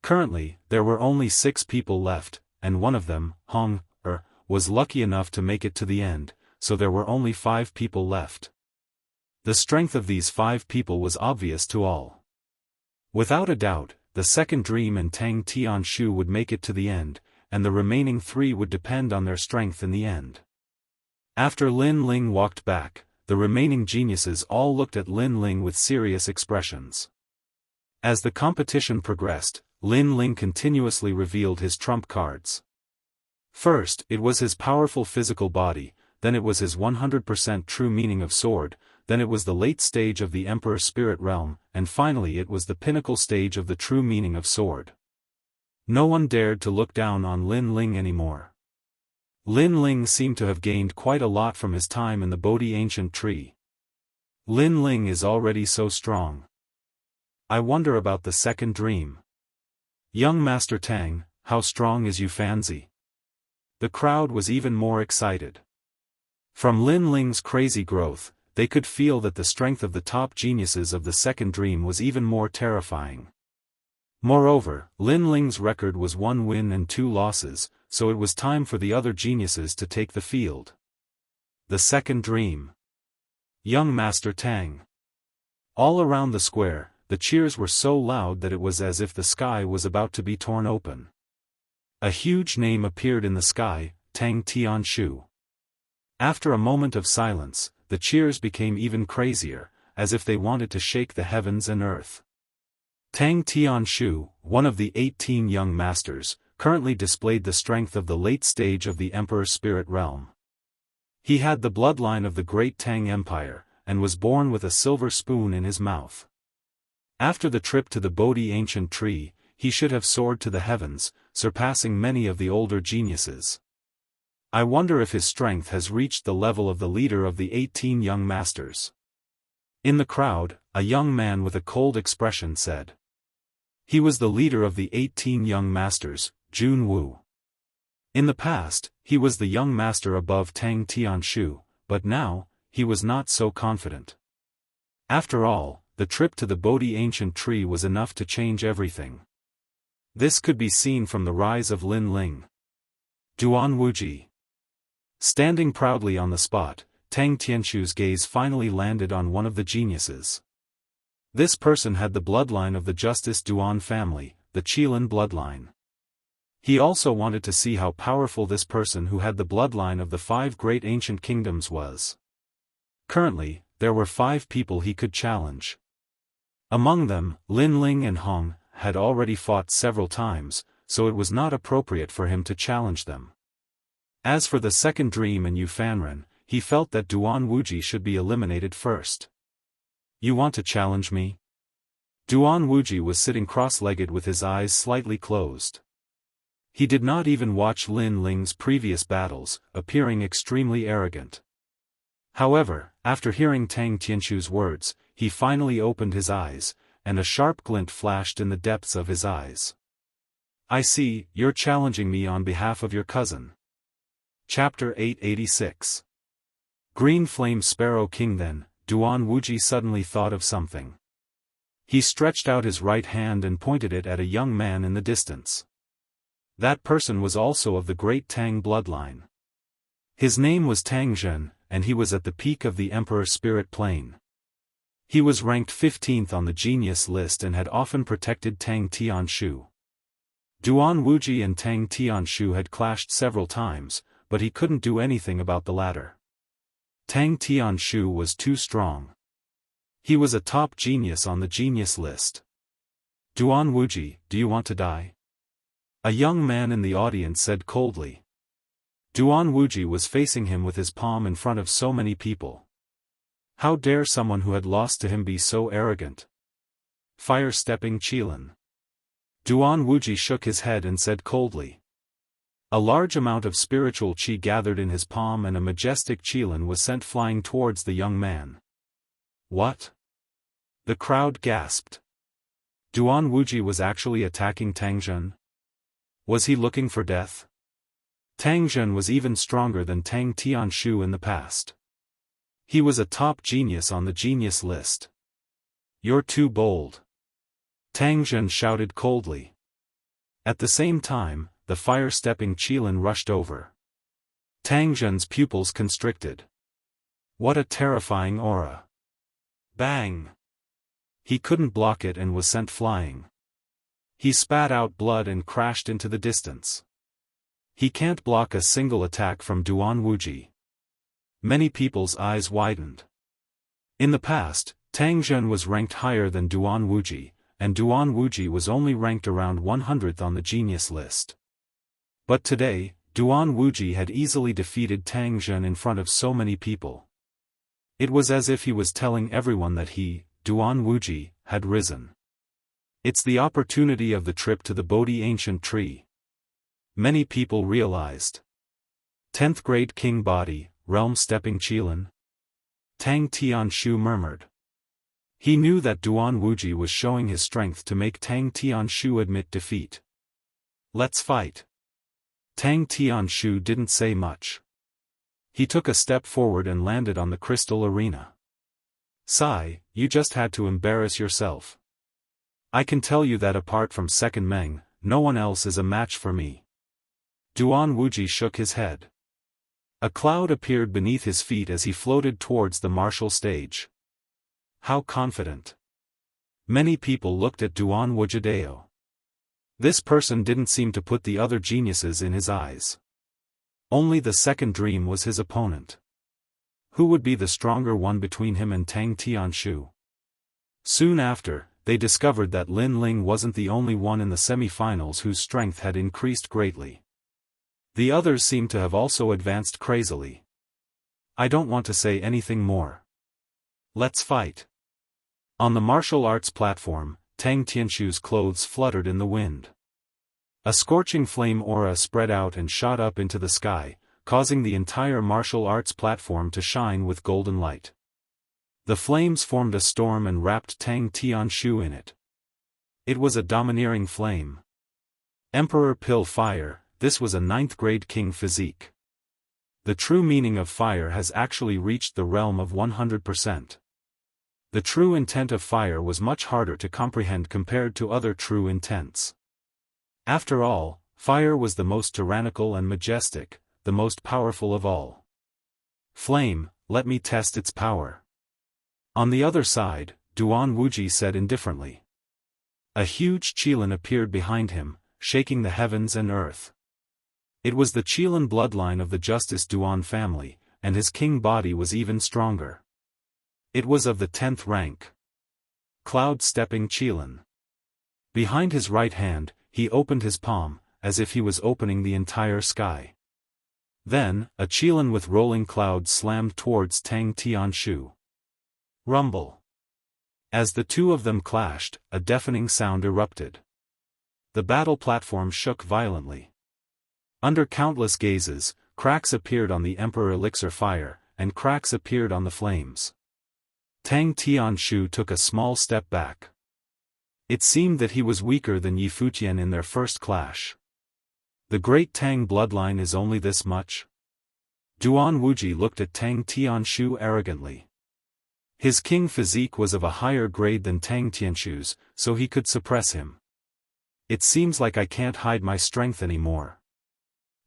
Currently, there were only 6 people left, and one of them, Hong Er, was lucky enough to make it to the end, so there were only 5 people left. The strength of these 5 people was obvious to all. Without a doubt, the second dream and Tang Tianshu would make it to the end, and the remaining 3 would depend on their strength in the end. After Lin Ling walked back, the remaining geniuses all looked at Lin Ling with serious expressions. As the competition progressed, Lin Ling continuously revealed his trump cards. First, it was his powerful physical body, then it was his 100% true meaning of sword, then it was the late stage of the Emperor Spirit Realm, and finally it was the pinnacle stage of the true meaning of sword. No one dared to look down on Lin Ling anymore. Lin Ling seemed to have gained quite a lot from his time in the Bodhi Ancient Tree. Lin Ling is already so strong. I wonder about the second dream. Young Master Tang, how strong is you Fanzi? The crowd was even more excited. From Lin Ling's crazy growth, they could feel that the strength of the top geniuses of the second dream was even more terrifying. Moreover, Lin Ling's record was 1 win and 2 losses, so it was time for the other geniuses to take the field. The second dream. Young Master Tang. All around the square, the cheers were so loud that it was as if the sky was about to be torn open. A huge name appeared in the sky, Tang Tianshu. After a moment of silence, the cheers became even crazier, as if they wanted to shake the heavens and earth. Tang Tianshu, one of the 18 young masters, currently displayed the strength of the late stage of the Emperor Spirit Realm. He had the bloodline of the great Tang Empire, and was born with a silver spoon in his mouth. After the trip to the Bodhi Ancient Tree, he should have soared to the heavens, surpassing many of the older geniuses. I wonder if his strength has reached the level of the leader of the 18 young masters. In the crowd, a young man with a cold expression said. He was the leader of the 18 young masters, Jun Wu. In the past, he was the young master above Tang Tianshu, but now, he was not so confident. After all, the trip to the Bodhi Ancient Tree was enough to change everything. This could be seen from the rise of Lin Ling. Duan Wuji. Standing proudly on the spot, Tang Tianshu's gaze finally landed on one of the geniuses. This person had the bloodline of the Justice Duan family, the Qilin bloodline. He also wanted to see how powerful this person who had the bloodline of the 5 great ancient kingdoms was. Currently, there were 5 people he could challenge. Among them, Lin Ling and Hong had already fought several times, so it was not appropriate for him to challenge them. As for the second dream and Yu Fanren, he felt that Duan Wuji should be eliminated first. You want to challenge me? Duan Wuji was sitting cross-legged with his eyes slightly closed. He did not even watch Lin Ling's previous battles, appearing extremely arrogant. However, after hearing Tang Tianshu's words, he finally opened his eyes, and a sharp glint flashed in the depths of his eyes. I see, you're challenging me on behalf of your cousin. Chapter 886. Green Flame Sparrow King. Then, Duan Wuji suddenly thought of something. He stretched out his right hand and pointed it at a young man in the distance. That person was also of the great Tang bloodline. His name was Tang Zhen, and he was at the peak of the Emperor Spirit Plane. He was ranked 15th on the genius list and had often protected Tang Tianshu. Duan Wuji and Tang Tianshu had clashed several times, but he couldn't do anything about the latter. Tang Tianshu was too strong. He was a top genius on the genius list. Duan Wuji, do you want to die? A young man in the audience said coldly. Duan Wuji was facing him with his palm in front of so many people. How dare someone who had lost to him be so arrogant? Fire-stepping Qilin. Duan Wuji shook his head and said coldly. A large amount of spiritual qi gathered in his palm and a majestic Qilin was sent flying towards the young man. What? The crowd gasped. Duan Wuji was actually attacking Tang Zhen? Was he looking for death? Tang Zhen was even stronger than Tang Tianshu in the past. He was a top genius on the genius list. You're too bold. Tang Zhen shouted coldly. At the same time, the fire-stepping Qilin rushed over. Tang Zhen's pupils constricted. What a terrifying aura. Bang! He couldn't block it and was sent flying. He spat out blood and crashed into the distance. He can't block a single attack from Duan Wuji. Many people's eyes widened. In the past, Tang Zhen was ranked higher than Duan Wuji, and Duan Wuji was only ranked around 100th on the genius list. But today, Duan Wuji had easily defeated Tang Zhen in front of so many people. It was as if he was telling everyone that he, Duan Wuji, had risen. It's the opportunity of the trip to the Bodhi ancient tree. Many people realized. 10th grade king body, realm-stepping Qilin. Tang Tianshu murmured. He knew that Duan Wuji was showing his strength to make Tang Tianshu admit defeat. Let's fight. Tang Tianshu didn't say much. He took a step forward and landed on the crystal arena. Sigh, you just had to embarrass yourself. I can tell you that apart from Second Meng, no one else is a match for me. Duan Wuji shook his head. A cloud appeared beneath his feet as he floated towards the martial stage. How confident. Many people looked at Duan Wujideo. This person didn't seem to put the other geniuses in his eyes. Only the second dream was his opponent. Who would be the stronger one between him and Tang Tianshu? Soon after, they discovered that Lin Ling wasn't the only one in the semi-finals whose strength had increased greatly. The others seemed to have also advanced crazily. I don't want to say anything more. Let's fight. On the martial arts platform, Tang Tianshu's clothes fluttered in the wind. A scorching flame aura spread out and shot up into the sky, causing the entire martial arts platform to shine with golden light. The flames formed a storm and wrapped Tang Tianshu in it. It was a domineering flame. Emperor Pill Fire, this was a 9th grade king physique. The true meaning of fire has actually reached the realm of 100%. The true intent of fire was much harder to comprehend compared to other true intents. After all, fire was the most tyrannical and majestic, the most powerful of all. Flame, let me test its power. On the other side, Duan Wuji said indifferently. A huge Qilin appeared behind him, shaking the heavens and earth. It was the Qilin bloodline of the Justice Duan family, and his king body was even stronger. It was of the 10th rank. Cloud-stepping Qilin. Behind his right hand, he opened his palm, as if he was opening the entire sky. Then, a Qilin with rolling clouds slammed towards Tang Tianshu. Rumble. As the two of them clashed, a deafening sound erupted. The battle platform shook violently. Under countless gazes, cracks appeared on the Emperor Elixir fire, and cracks appeared on the flames. Tang Tianshu took a small step back. It seemed that he was weaker than Yi Futian in their first clash. The great Tang bloodline is only this much? Duan Wuji looked at Tang Tianshu arrogantly. His king physique was of a higher grade than Tang Tianshu's, so he could suppress him. It seems like I can't hide my strength anymore.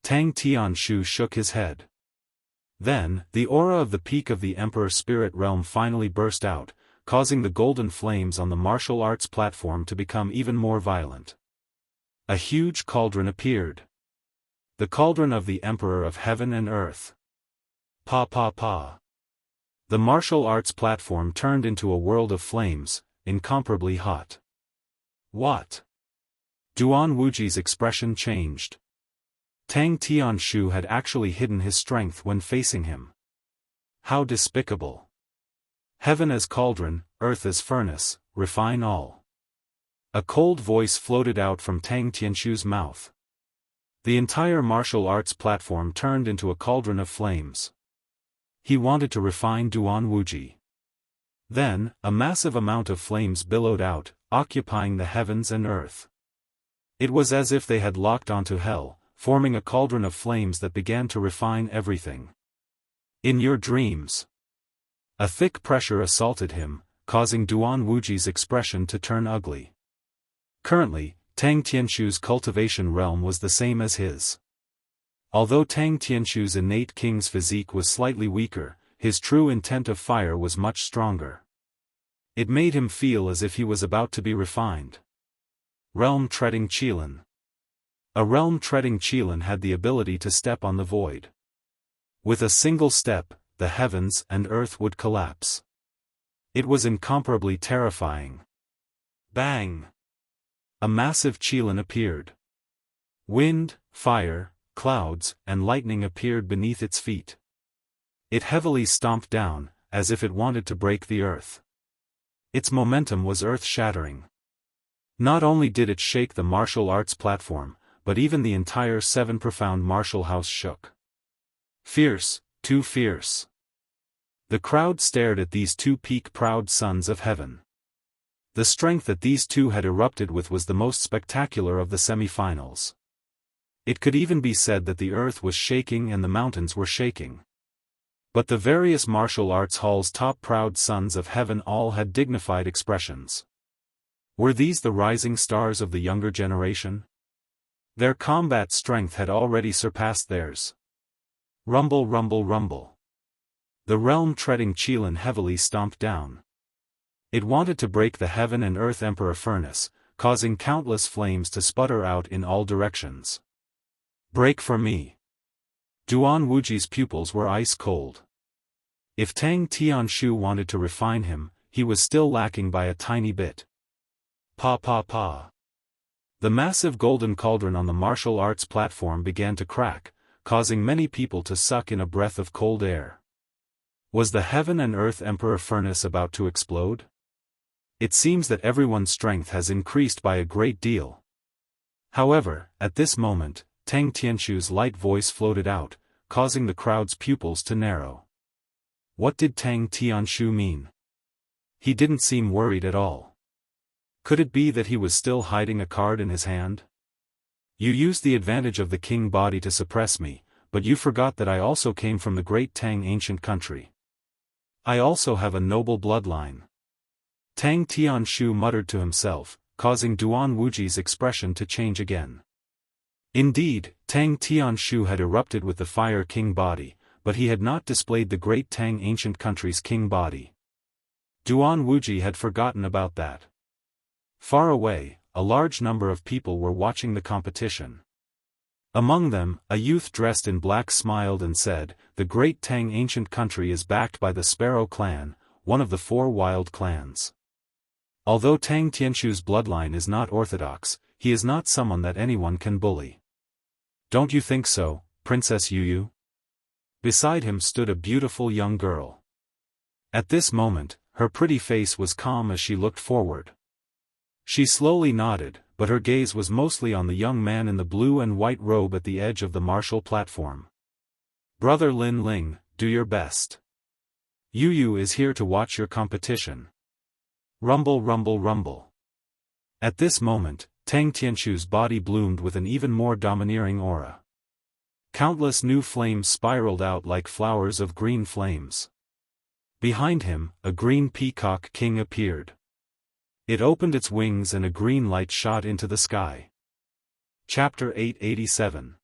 Tang Tianshu shook his head. Then, the aura of the peak of the Emperor Spirit Realm finally burst out, causing the golden flames on the martial arts platform to become even more violent. A huge cauldron appeared. The cauldron of the Emperor of Heaven and Earth. Pa pa pa. The martial arts platform turned into a world of flames, incomparably hot. What? Duan Wuji's expression changed. Tang Tianshu had actually hidden his strength when facing him. How despicable. Heaven as cauldron, earth as furnace, refine all. A cold voice floated out from Tang Tianshu's mouth. The entire martial arts platform turned into a cauldron of flames. He wanted to refine Duan Wuji. Then, a massive amount of flames billowed out, occupying the heavens and earth. It was as if they had locked onto hell, forming a cauldron of flames that began to refine everything. In your dreams. A thick pressure assaulted him, causing Duan Wuji's expression to turn ugly. Currently, Tang Tianshu's cultivation realm was the same as his. Although Tang Tianshu's innate king's physique was slightly weaker, his true intent of fire was much stronger. It made him feel as if he was about to be refined. Realm-treading Qilin. A realm-treading Qilin had the ability to step on the void. With a single step, the heavens and earth would collapse. It was incomparably terrifying. Bang! A massive Qilin appeared. Wind, fire, clouds, and lightning appeared beneath its feet. It heavily stomped down, as if it wanted to break the earth. Its momentum was earth-shattering. Not only did it shake the martial arts platform, but even the entire Seven Profound Martial House shook. Fierce, too fierce. The crowd stared at these two peak-proud sons of heaven. The strength that these two had erupted with was the most spectacular of the semi-finals. It could even be said that the earth was shaking and the mountains were shaking. But the various martial arts hall's top proud sons of heaven all had dignified expressions. Were these the rising stars of the younger generation? Their combat strength had already surpassed theirs. Rumble, rumble, rumble. The realm-treading Qilin heavily stomped down. It wanted to break the heaven and earth emperor furnace, causing countless flames to sputter out in all directions. Break for me. Duan Wuji's pupils were ice cold. If Tang Tianshu wanted to refine him, he was still lacking by a tiny bit. Pa pa pa. The massive golden cauldron on the martial arts platform began to crack, causing many people to suck in a breath of cold air. Was the heaven and earth emperor furnace about to explode? It seems that everyone's strength has increased by a great deal. However, at this moment, Tang Tianshu's light voice floated out, causing the crowd's pupils to narrow. What did Tang Tianshu mean? He didn't seem worried at all. Could it be that he was still hiding a card in his hand? You used the advantage of the king body to suppress me, but you forgot that I also came from the great Tang ancient country. I also have a noble bloodline. Tang Tianshu muttered to himself, causing Duan Wuji's expression to change again. Indeed, Tang Tianshu had erupted with the Fire King body, but he had not displayed the great Tang ancient country's king body. Duan Wuji had forgotten about that. Far away, a large number of people were watching the competition. Among them, a youth dressed in black smiled and said, "The great Tang ancient country is backed by the Sparrow clan, one of the 4 wild clans. Although Tang Tianshu's bloodline is not orthodox, he is not someone that anyone can bully. Don't you think so, Princess Yu?" Beside him stood a beautiful young girl. At this moment, her pretty face was calm as she looked forward. She slowly nodded, but her gaze was mostly on the young man in the blue and white robe at the edge of the martial platform. "Brother Lin Ling, do your best. Yu is here to watch your competition." Rumble rumble rumble. At this moment, Tang Tianshu's body bloomed with an even more domineering aura. Countless new flames spiraled out like flowers of green flames. Behind him, a green peacock king appeared. It opened its wings and a green light shot into the sky. Chapter 887.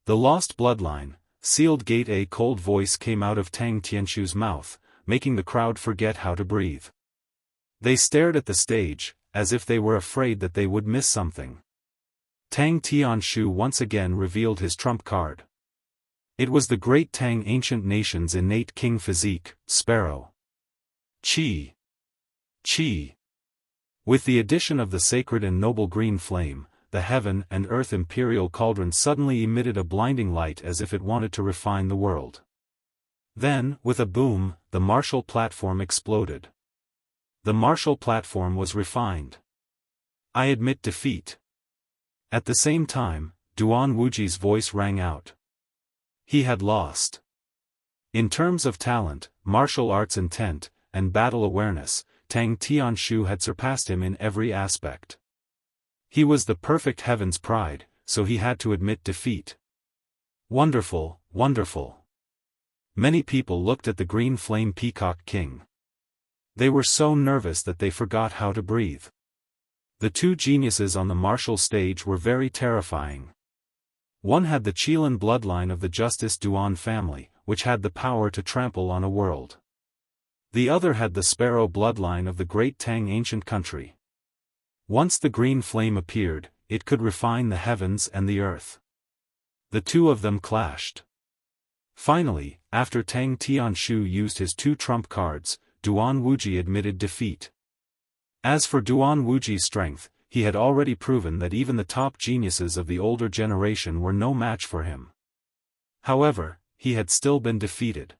The Lost Bloodline, Sealed Gate. A cold voice came out of Tang Tianshu's mouth, making the crowd forget how to breathe. They stared at the stage, as if they were afraid that they would miss something. Tang Tianshu once again revealed his trump card. It was the great Tang ancient nation's innate king physique, Sparrow. Chi. Chi. With the addition of the sacred and noble green flame, the heaven and earth imperial cauldron suddenly emitted a blinding light as if it wanted to refine the world. Then, with a boom, the martial platform exploded. The martial platform was refined. "I admit defeat." At the same time, Duan Wuji's voice rang out. He had lost. In terms of talent, martial arts intent, and battle awareness, Tang Tianshu had surpassed him in every aspect. He was the perfect heaven's pride, so he had to admit defeat. Wonderful, wonderful. Many people looked at the green flame peacock king. They were so nervous that they forgot how to breathe. The 2 geniuses on the martial stage were very terrifying. One had the Qilin bloodline of the Justice Duan family, which had the power to trample on a world. The other had the Sparrow bloodline of the great Tang ancient country. Once the green flame appeared, it could refine the heavens and the earth. The 2 of them clashed. Finally, after Tang Tianshu used his 2 trump cards, Duan Wuji admitted defeat. As for Duan Wuji's strength, he had already proven that even the top geniuses of the older generation were no match for him. However, he had still been defeated.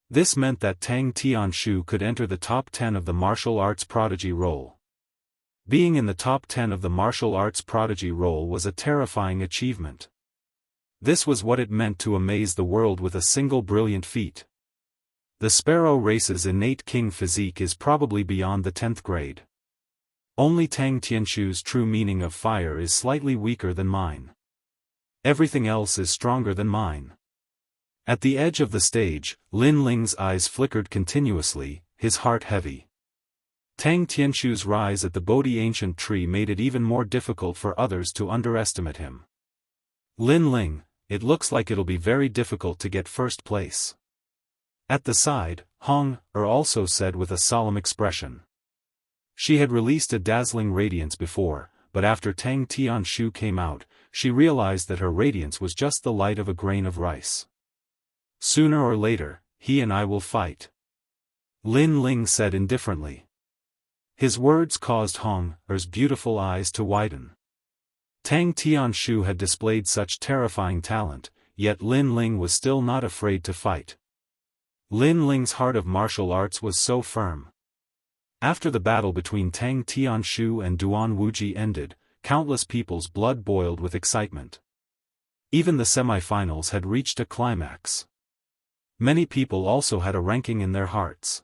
This meant that Tang Tianshu could enter the top 10 of the martial arts prodigy roll. Being in the top 10 of the martial arts prodigy roll was a terrifying achievement. This was what it meant to amaze the world with a single brilliant feat. The Sparrow race's innate king physique is probably beyond the 10th grade. Only Tang Tianshu's true meaning of fire is slightly weaker than mine. Everything else is stronger than mine. At the edge of the stage, Lin Ling's eyes flickered continuously, his heart heavy. Tang Tianshu's rise at the Bodhi ancient tree made it even more difficult for others to underestimate him. "Lin Ling, it looks like it'll be very difficult to get first place." At the side, Hong also said with a solemn expression. She had released a dazzling radiance before, but after Tang Tianshu came out, she realized that her radiance was just the light of a grain of rice. "Sooner or later, he and I will fight," Lin Ling said indifferently. His words caused Hong's beautiful eyes to widen. Tang Tianshu had displayed such terrifying talent, yet Lin Ling was still not afraid to fight. Lin Ling's heart of martial arts was so firm. After the battle between Tang Tianshu and Duan Wuji ended, countless people's blood boiled with excitement. Even the semi-finals had reached a climax. Many people also had a ranking in their hearts.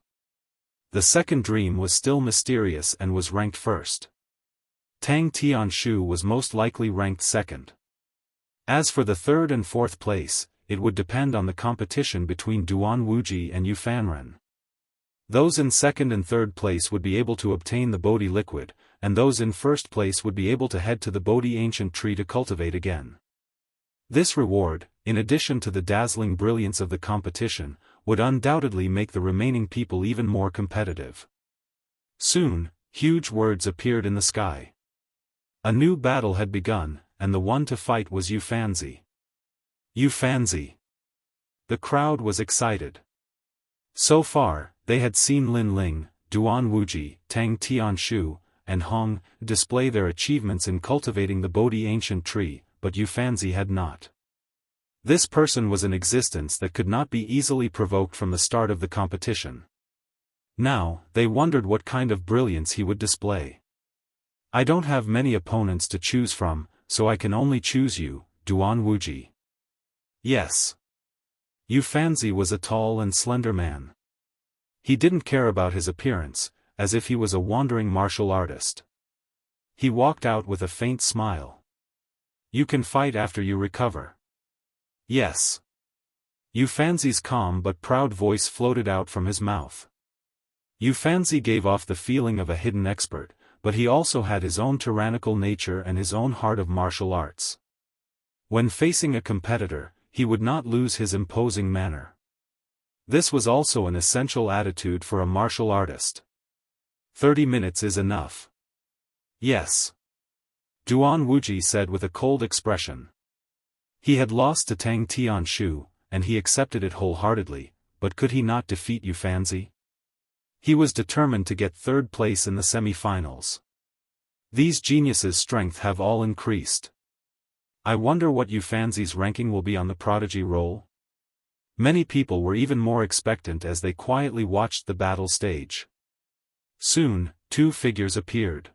The second dream was still mysterious and was ranked first. Tang Tianshu was most likely ranked second. As for the third and fourth place, it would depend on the competition between Duan Wuji and Yu Fanren. Those in second and third place would be able to obtain the Bodhi liquid, and those in first place would be able to head to the Bodhi ancient tree to cultivate again. This reward, in addition to the dazzling brilliance of the competition, would undoubtedly make the remaining people even more competitive. Soon, huge words appeared in the sky. A new battle had begun, and the one to fight was Yufanzi. Yufanzi. The crowd was excited. So far, they had seen Lin Ling, Duan Wuji, Tang Tianshu, and Hong display their achievements in cultivating the Bodhi ancient tree, but Yufanzi had not. This person was an existence that could not be easily provoked from the start of the competition. Now, they wondered what kind of brilliance he would display. I don't have many opponents to choose from, so I can only choose you, Duan Wuji. Yes. Yufanzi was a tall and slender man. He didn't care about his appearance, as if he was a wandering martial artist. He walked out with a faint smile. You can fight after you recover. Yes. Yufanzi's calm but proud voice floated out from his mouth. Yufanzi gave off the feeling of a hidden expert, but he also had his own tyrannical nature and his own heart of martial arts. When facing a competitor, he would not lose his imposing manner. This was also an essential attitude for a martial artist. 30 minutes is enough. Yes. Duan Wuji said with a cold expression. He had lost to Tang Tianshu, and he accepted it wholeheartedly, but could he not defeat Yufanzi? He was determined to get third place in the semi-finals. These geniuses' strength have all increased. I wonder what Yufanzi's ranking will be on the prodigy roll? Many people were even more expectant as they quietly watched the battle stage. Soon, two figures appeared.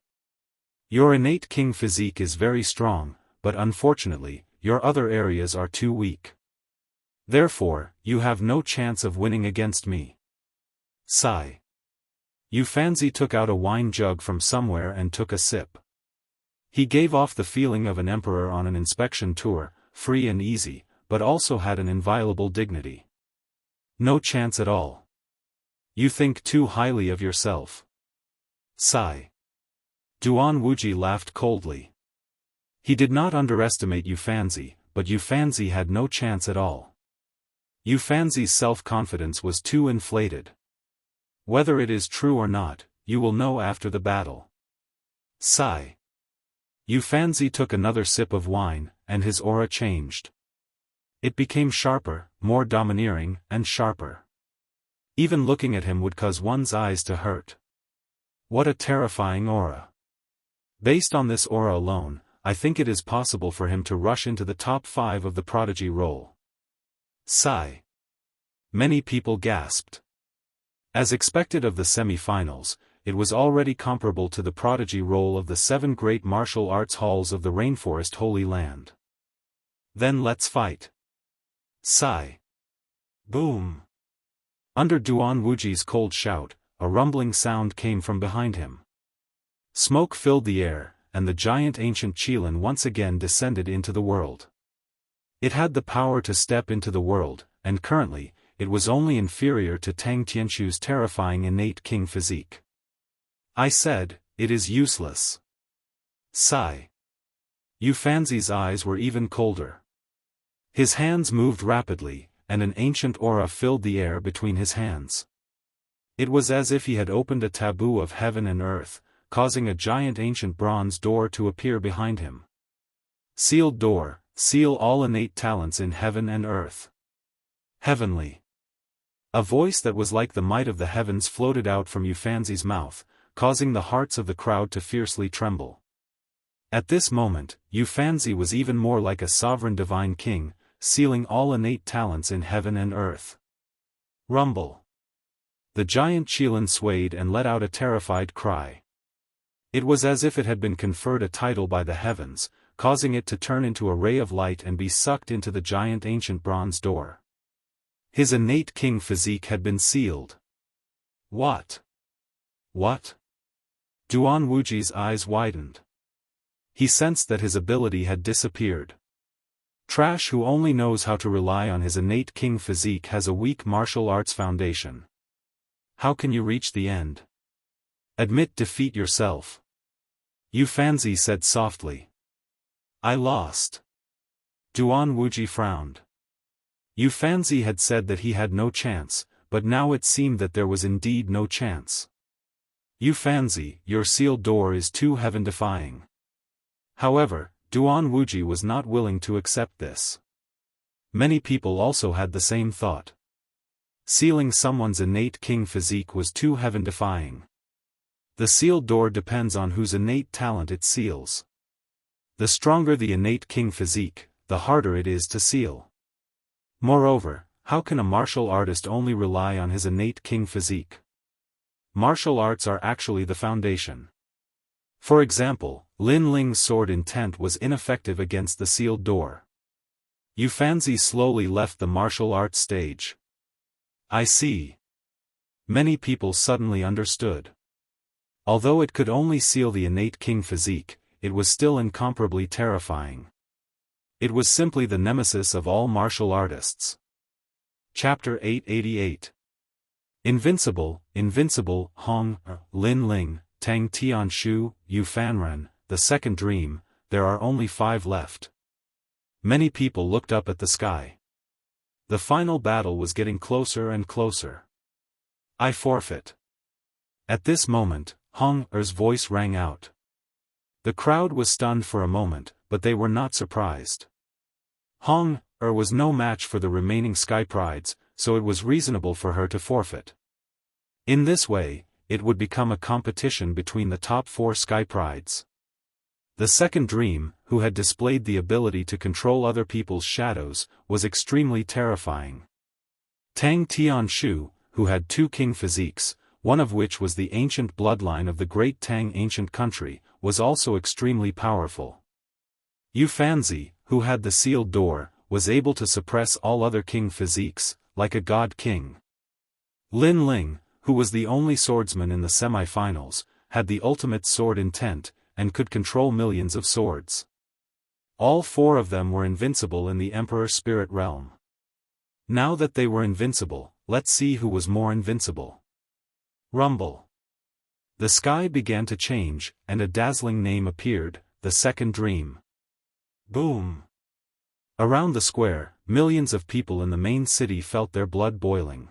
Your innate king physique is very strong, but unfortunately, your other areas are too weak. Therefore, you have no chance of winning against me. Sigh. Yufanzi took out a wine jug from somewhere and took a sip. He gave off the feeling of an emperor on an inspection tour, free and easy, but also had an inviolable dignity. No chance at all. You think too highly of yourself. Sigh. Duan Wuji laughed coldly. He did not underestimate Yufanzi, but Yufanzi had no chance at all. Yufanzi's self-confidence was too inflated. Whether it is true or not, you will know after the battle. Sigh. Yufanzi took another sip of wine, and his aura changed. It became sharper, more domineering, and sharper. Even looking at him would cause one's eyes to hurt. What a terrifying aura. Based on this aura alone, I think it is possible for him to rush into the top 5 of the prodigy roll. Sigh. Many people gasped. As expected of the semi-finals, it was already comparable to the prodigy roll of the 7 great martial arts halls of the Rainforest Holy Land. Then let's fight. Sigh. Boom. Under Duan Wuji's cold shout, a rumbling sound came from behind him. Smoke filled the air, and the giant ancient Qilin once again descended into the world. It had the power to step into the world, and currently, it was only inferior to Tang Tianshu's terrifying innate king physique. I said, it is useless. Sigh. Yufanzi's eyes were even colder. His hands moved rapidly, and an ancient aura filled the air between his hands. It was as if he had opened a taboo of heaven and earth, causing a giant ancient bronze door to appear behind him. Sealed door, seal all innate talents in heaven and earth. Heavenly. A voice that was like the might of the heavens floated out from Yufanzi's mouth, causing the hearts of the crowd to fiercely tremble. At this moment, Yufanzi was even more like a sovereign divine king, sealing all innate talents in heaven and earth. Rumble. The giant Qilin swayed and let out a terrified cry. It was as if it had been conferred a title by the heavens, causing it to turn into a ray of light and be sucked into the giant ancient bronze door. His innate king physique had been sealed. What? What? Duan Wuji's eyes widened. He sensed that his ability had disappeared. Trash who only knows how to rely on his innate king physique has a weak martial arts foundation. How can you reach the end? Admit defeat yourself. Yufanzi said softly. I lost. Duan Wuji frowned. Yu Fanzi had said that he had no chance, but now it seemed that there was indeed no chance. Yu Fanzi, your sealed door is too heaven-defying. However, Duan Wuji was not willing to accept this. Many people also had the same thought. Sealing someone's innate king physique was too heaven-defying. The sealed door depends on whose innate talent it seals. The stronger the innate king physique, the harder it is to seal. Moreover, how can a martial artist only rely on his innate king physique? Martial arts are actually the foundation. For example, Lin Ling's sword intent was ineffective against the sealed door. Yu Fanzi slowly left the martial arts stage. I see. Many people suddenly understood. Although it could only seal the innate king physique, it was still incomparably terrifying. It was simply the nemesis of all martial artists. Chapter 888. Invincible, Invincible, Hong, Lin Ling, Tang Tianshu, Yu Fanren, the second dream, there are only 5 left. Many people looked up at the sky. The final battle was getting closer and closer. I forfeit. At this moment, Hong Er's voice rang out. The crowd was stunned for a moment, but they were not surprised. Hong Er was no match for the remaining Sky Prides, so it was reasonable for her to forfeit. In this way, it would become a competition between the top 4 Sky Prides. The second dream, who had displayed the ability to control other people's shadows, was extremely terrifying. Tang Tianshu, who had 2 king physiques, one of which was the ancient bloodline of the great Tang ancient country, was also extremely powerful. Yu Fanzi, who had the sealed door, was able to suppress all other king physiques, like a god king. Lin Ling, who was the only swordsman in the semi-finals, had the ultimate sword intent, and could control millions of swords. All 4 of them were invincible in the Emperor Spirit Realm. Now that they were invincible, let's see who was more invincible. Rumble. The sky began to change, and a dazzling name appeared, the second dream. Boom! Around the square, millions of people in the main city felt their blood boiling.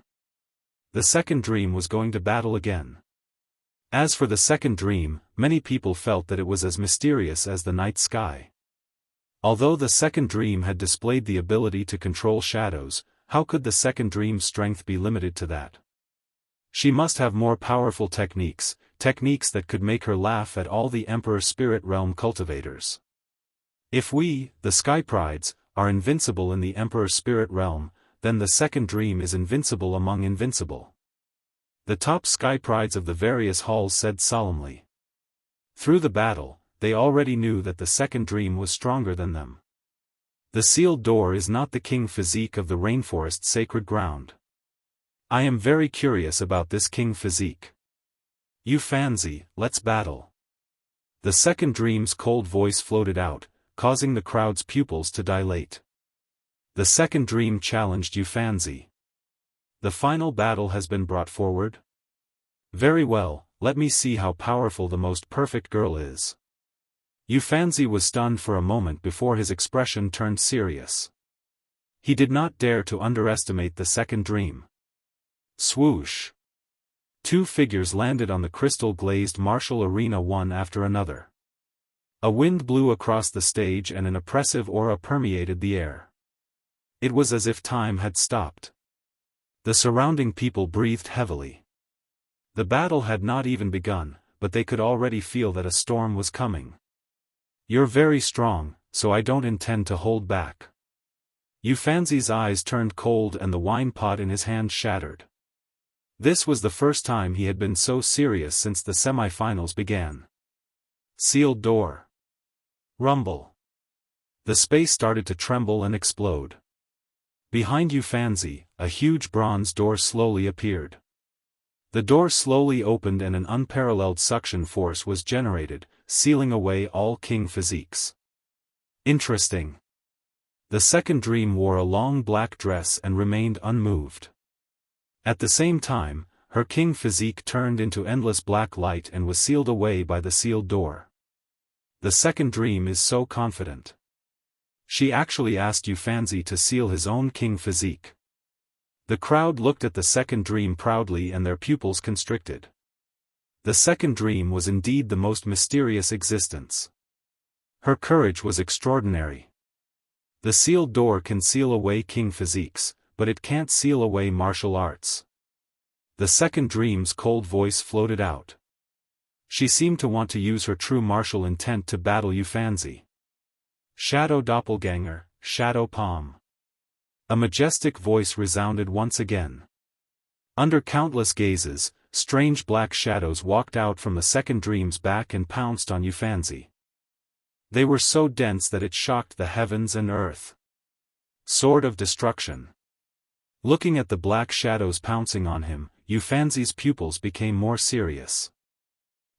The second dream was going to battle again. As for the second dream, many people felt that it was as mysterious as the night sky. Although the second dream had displayed the ability to control shadows, how could the second dream's strength be limited to that? She must have more powerful techniques that could make her laugh at all the Emperor Spirit Realm cultivators. If we, the Sky Prides, are invincible in the Emperor Spirit Realm, then the second dream is invincible among invincible. The top Sky Prides of the various halls said solemnly. Through the battle, they already knew that the second dream was stronger than them. The sealed door is not the king physique of the rainforest sacred ground. I am very curious about this king physique. Yu Fanzi, let's battle. The second dream's cold voice floated out, causing the crowd's pupils to dilate. The second dream challenged Yu Fanzi. The final battle has been brought forward? Very well, let me see how powerful the most perfect girl is. Yu Fanzi was stunned for a moment before his expression turned serious. He did not dare to underestimate the second dream. Swoosh! 2 figures landed on the crystal-glazed martial arena one after another. A wind blew across the stage and an oppressive aura permeated the air. It was as if time had stopped. The surrounding people breathed heavily. The battle had not even begun, but they could already feel that a storm was coming. You're very strong, so I don't intend to hold back. Yu Fanzi's eyes turned cold and the wine pot in his hand shattered. This was the first time he had been so serious since the semi-finals began. Sealed door. Rumble. The space started to tremble and explode. Behind Yu Fanzi, a huge bronze door slowly appeared. The door slowly opened and an unparalleled suction force was generated, sealing away all king physiques. Interesting. The second dream wore a long black dress and remained unmoved. At the same time, her king physique turned into endless black light and was sealed away by the sealed door. The second dream is so confident. She actually asked Yufanzi to seal his own king physique. The crowd looked at the second dream proudly and their pupils constricted. The second dream was indeed the most mysterious existence. Her courage was extraordinary. The sealed door can seal away king physiques, but it can't seal away martial arts. The second dream's cold voice floated out. She seemed to want to use her true martial intent to battle Yufanzi. Shadow doppelganger, shadow palm. A majestic voice resounded once again. Under countless gazes, strange black shadows walked out from the second dream's back and pounced on Yufanzi. They were so dense that it shocked the heavens and earth. Sword of destruction. Looking at the black shadows pouncing on him, Yufanzi's pupils became more serious.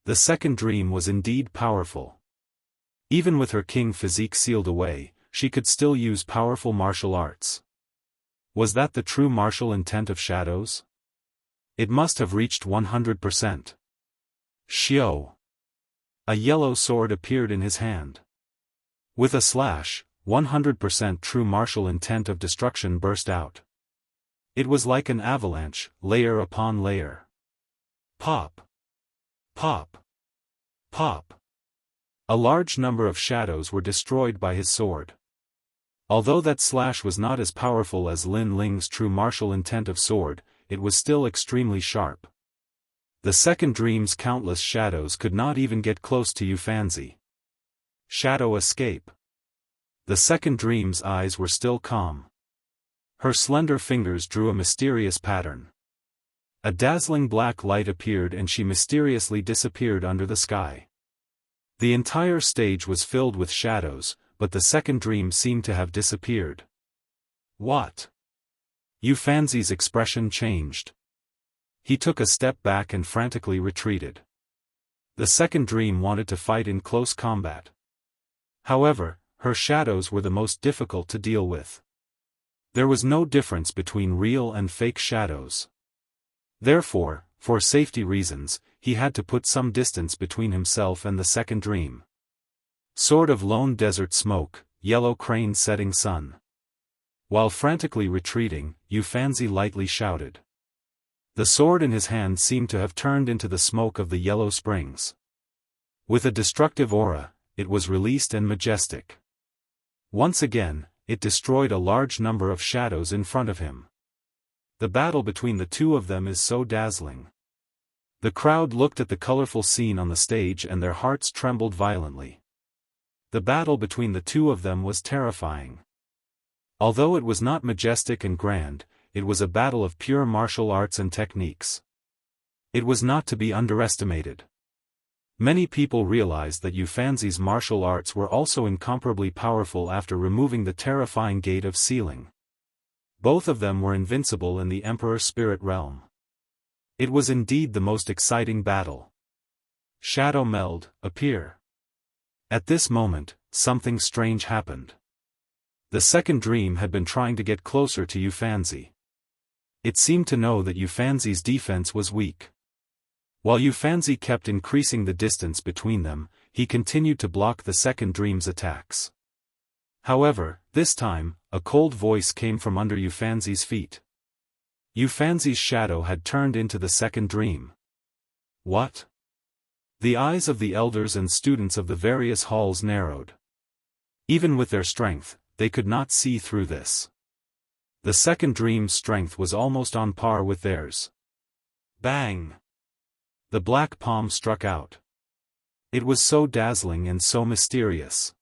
The second dream was indeed powerful. Even with her king physique sealed away, she could still use powerful martial arts. Was that the true martial intent of shadows? It must have reached 100%. Xiao. A yellow sword appeared in his hand. With a slash, 100% true martial intent of destruction burst out. It was like an avalanche, layer upon layer. Pop. Pop. Pop. A large number of shadows were destroyed by his sword. Although that slash was not as powerful as Lin Ling's true martial intent of sword, it was still extremely sharp. The second dream's countless shadows could not even get close to Yufanzi. Shadow escape. The second dream's eyes were still calm. Her slender fingers drew a mysterious pattern. A dazzling black light appeared and she mysteriously disappeared under the sky. The entire stage was filled with shadows, but the second dream seemed to have disappeared. What? Yufanzi's expression changed. He took a step back and frantically retreated. The second dream wanted to fight in close combat. However, her shadows were the most difficult to deal with. There was no difference between real and fake shadows. Therefore, for safety reasons, he had to put some distance between himself and the second dream. Sword of lone desert smoke, yellow crane setting sun. While frantically retreating, Yufanzi lightly shouted. The sword in his hand seemed to have turned into the smoke of the yellow springs. With a destructive aura, it was released and majestic. Once again, it destroyed a large number of shadows in front of him. The battle between the two of them is so dazzling. The crowd looked at the colorful scene on the stage and their hearts trembled violently. The battle between the two of them was terrifying. Although it was not majestic and grand, it was a battle of pure martial arts and techniques. It was not to be underestimated. Many people realized that Yufanzi's martial arts were also incomparably powerful after removing the terrifying gate of sealing. Both of them were invincible in the Emperor's spirit realm. It was indeed the most exciting battle. Shadow meld, appear. At this moment, something strange happened. The second dream had been trying to get closer to Yufanzi. It seemed to know that Yufanzi's defense was weak. While Yufanzi kept increasing the distance between them, he continued to block the second dream's attacks. However, this time, a cold voice came from under Yufanzi's feet. Yufanzi's shadow had turned into the second dream. What? The eyes of the elders and students of the various halls narrowed. Even with their strength, they could not see through this. The second dream's strength was almost on par with theirs. Bang! The black palm struck out. It was so dazzling and so mysterious.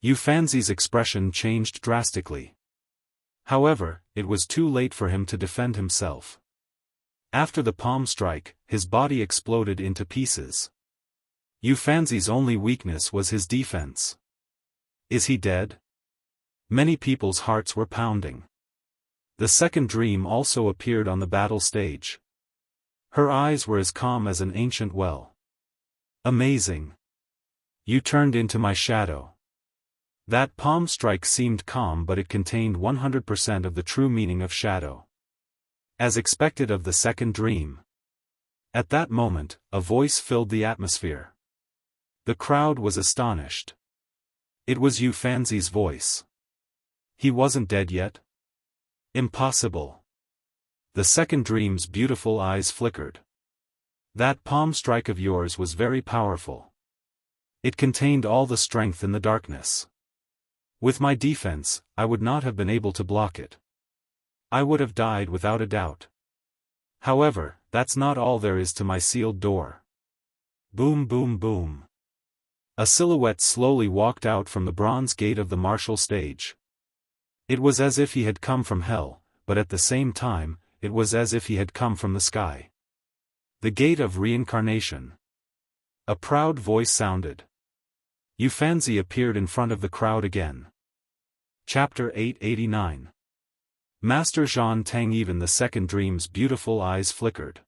Yufanzi's expression changed drastically. However, it was too late for him to defend himself. After the palm strike, his body exploded into pieces. Yufanzi's only weakness was his defense. Is he dead? Many people's hearts were pounding. The second dream also appeared on the battle stage. Her eyes were as calm as an ancient well. Amazing. You turned into my shadow. That palm strike seemed calm, but it contained 100% of the true meaning of shadow. As expected of the second dream. At that moment, a voice filled the atmosphere. The crowd was astonished. It was Yu Fanzi's voice. He wasn't dead yet? Impossible. The second dream's beautiful eyes flickered. That palm strike of yours was very powerful. It contained all the strength in the darkness. With my defense, I would not have been able to block it. I would have died without a doubt. However, that's not all there is to my sealed door. Boom boom boom. A silhouette slowly walked out from the bronze gate of the martial stage. It was as if he had come from hell, but at the same time, it was as if he had come from the sky. The gate of reincarnation. A proud voice sounded. Yu Fanzi appeared in front of the crowd again. Chapter 889. Master Zhan Tang. Even the second dream's beautiful eyes flickered.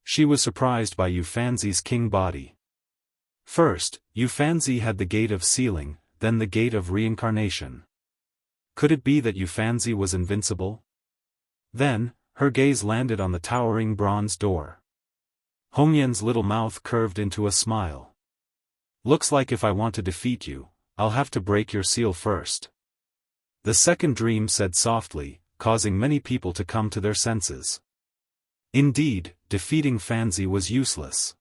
She was surprised by Yu Fanzi's king body. First, Yu Fanzi had the gate of sealing, then the gate of reincarnation. Could it be that Yu Fanzi was invincible? Then, her gaze landed on the towering bronze door. Hongyan's little mouth curved into a smile. Looks like if I want to defeat you, I'll have to break your seal first. The second dream said softly, causing many people to come to their senses. Indeed, defeating Fanzi was useless.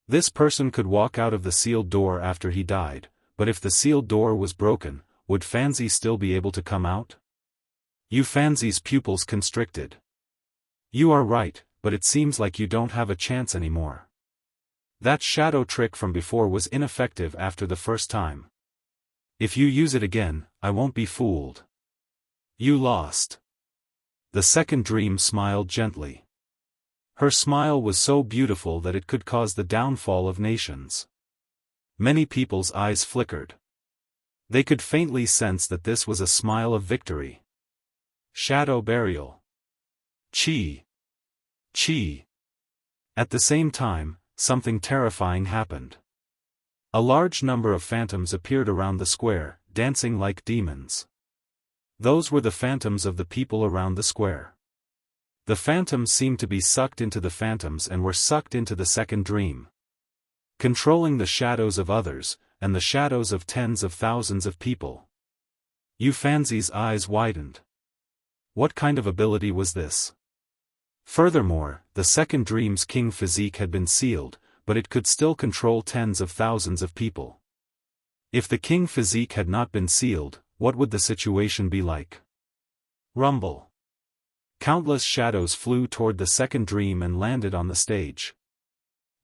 This person could walk out of the sealed door after he died, but if the sealed door was broken, would Fanzi still be able to come out? Yu Fanzi's pupils constricted. You are right, but it seems like you don't have a chance anymore. That shadow trick from before was ineffective after the first time. If you use it again, I won't be fooled. You lost. The second dream smiled gently. Her smile was so beautiful that it could cause the downfall of nations. Many people's eyes flickered. They could faintly sense that this was a smile of victory. Shadow burial. Chi. Chi. At the same time, something terrifying happened. A large number of phantoms appeared around the square, dancing like demons. Those were the phantoms of the people around the square. The phantoms seemed to be sucked into the phantoms and were sucked into the second dream. Controlling the shadows of others, and the shadows of tens of thousands of people. Yu Fanzi's eyes widened. What kind of ability was this? Furthermore, the second dream's king physique had been sealed, but it could still control tens of thousands of people. If the king physique had not been sealed, what would the situation be like? Rumble. Countless shadows flew toward the second dream and landed on the stage.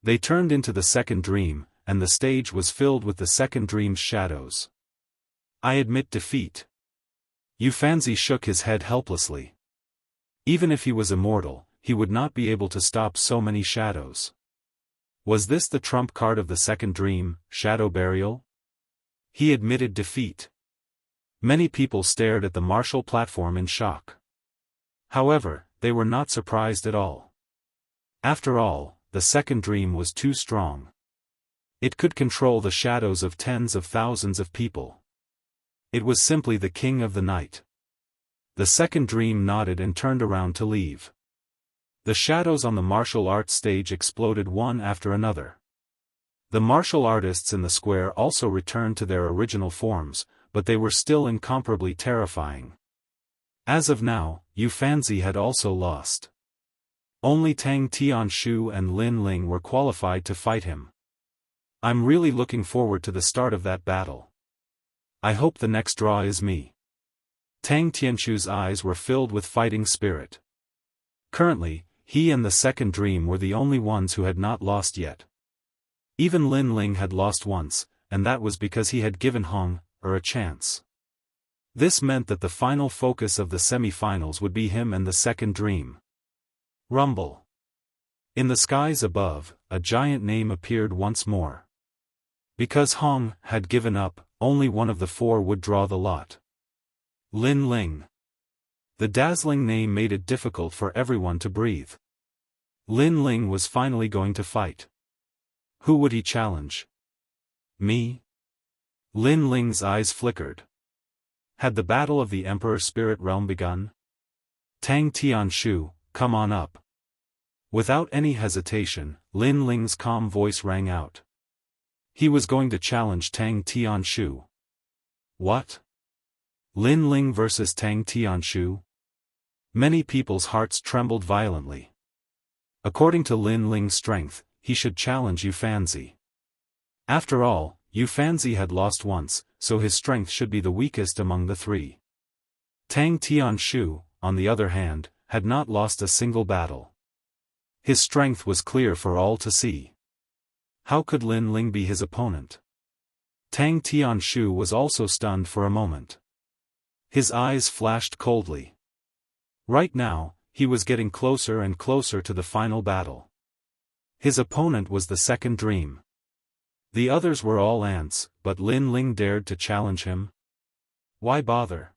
They turned into the second dream, and the stage was filled with the second dream's shadows. I admit defeat. Yu Fanzi shook his head helplessly. Even if he was immortal, he would not be able to stop so many shadows. Was this the trump card of the second dream, shadow burial? He admitted defeat. Many people stared at the martial platform in shock. However, they were not surprised at all. After all, the second dream was too strong. It could control the shadows of tens of thousands of people. It was simply the king of the night. The second dream nodded and turned around to leave. The shadows on the martial arts stage exploded one after another. The martial artists in the square also returned to their original forms, but they were still incomparably terrifying. As of now, Yu Fanzi had also lost. Only Tang Tianshu and Lin Ling were qualified to fight him. I'm really looking forward to the start of that battle. I hope the next draw is me. Tang Tianshu's eyes were filled with fighting spirit. Currently, he and the second dream were the only ones who had not lost yet. Even Lin Ling had lost once, and that was because he had given Hong a chance. This meant that the final focus of the semi-finals would be him and the second dream. Rumble. In the skies above, a giant name appeared once more. Because Hong had given up, only one of the four would draw the lot. Lin Ling. The dazzling name made it difficult for everyone to breathe. Lin Ling was finally going to fight. Who would he challenge? Me? Lin Ling's eyes flickered. Had the battle of the Emperor Spirit Realm begun? Tang Tianshu, come on up. Without any hesitation, Lin Ling's calm voice rang out. He was going to challenge Tang Tianshu. What? Lin Ling versus Tang Tianshu? Many people's hearts trembled violently. According to Lin Ling's strength, he should challenge Yu Fanzi. After all, Yu Fanzi had lost once, so his strength should be the weakest among the three. Tang Tianshu, on the other hand, had not lost a single battle. His strength was clear for all to see. How could Lin Ling be his opponent? Tang Tianshu was also stunned for a moment. His eyes flashed coldly. Right now, he was getting closer and closer to the final battle. His opponent was the second dream. The others were all ants, but Lin Ling dared to challenge him. Why bother?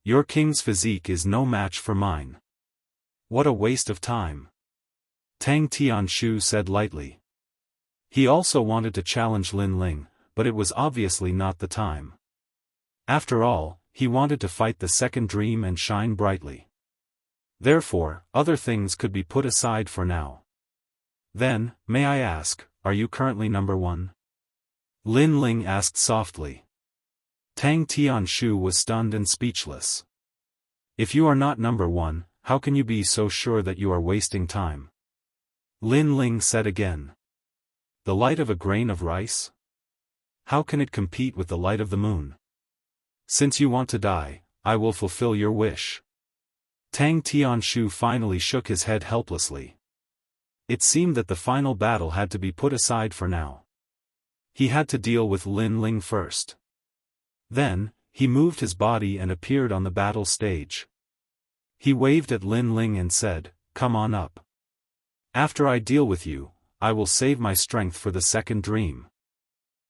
Your king's physique is no match for mine. What a waste of time. Tang Tianshu said lightly. He also wanted to challenge Lin Ling, but it was obviously not the time. After all, he wanted to fight the second dream and shine brightly. Therefore, other things could be put aside for now. Then, may I ask, are you currently number one? Lin Ling asked softly. Tang Tianshu was stunned and speechless. If you are not number one, how can you be so sure that you are wasting time? Lin Ling said again. The light of a grain of rice? How can it compete with the light of the moon? Since you want to die, I will fulfill your wish. Tang Tianshu finally shook his head helplessly. It seemed that the final battle had to be put aside for now. He had to deal with Lin Ling first. Then, he moved his body and appeared on the battle stage. He waved at Lin Ling and said, "Come on up. After I deal with you, I will save my strength for the second dream."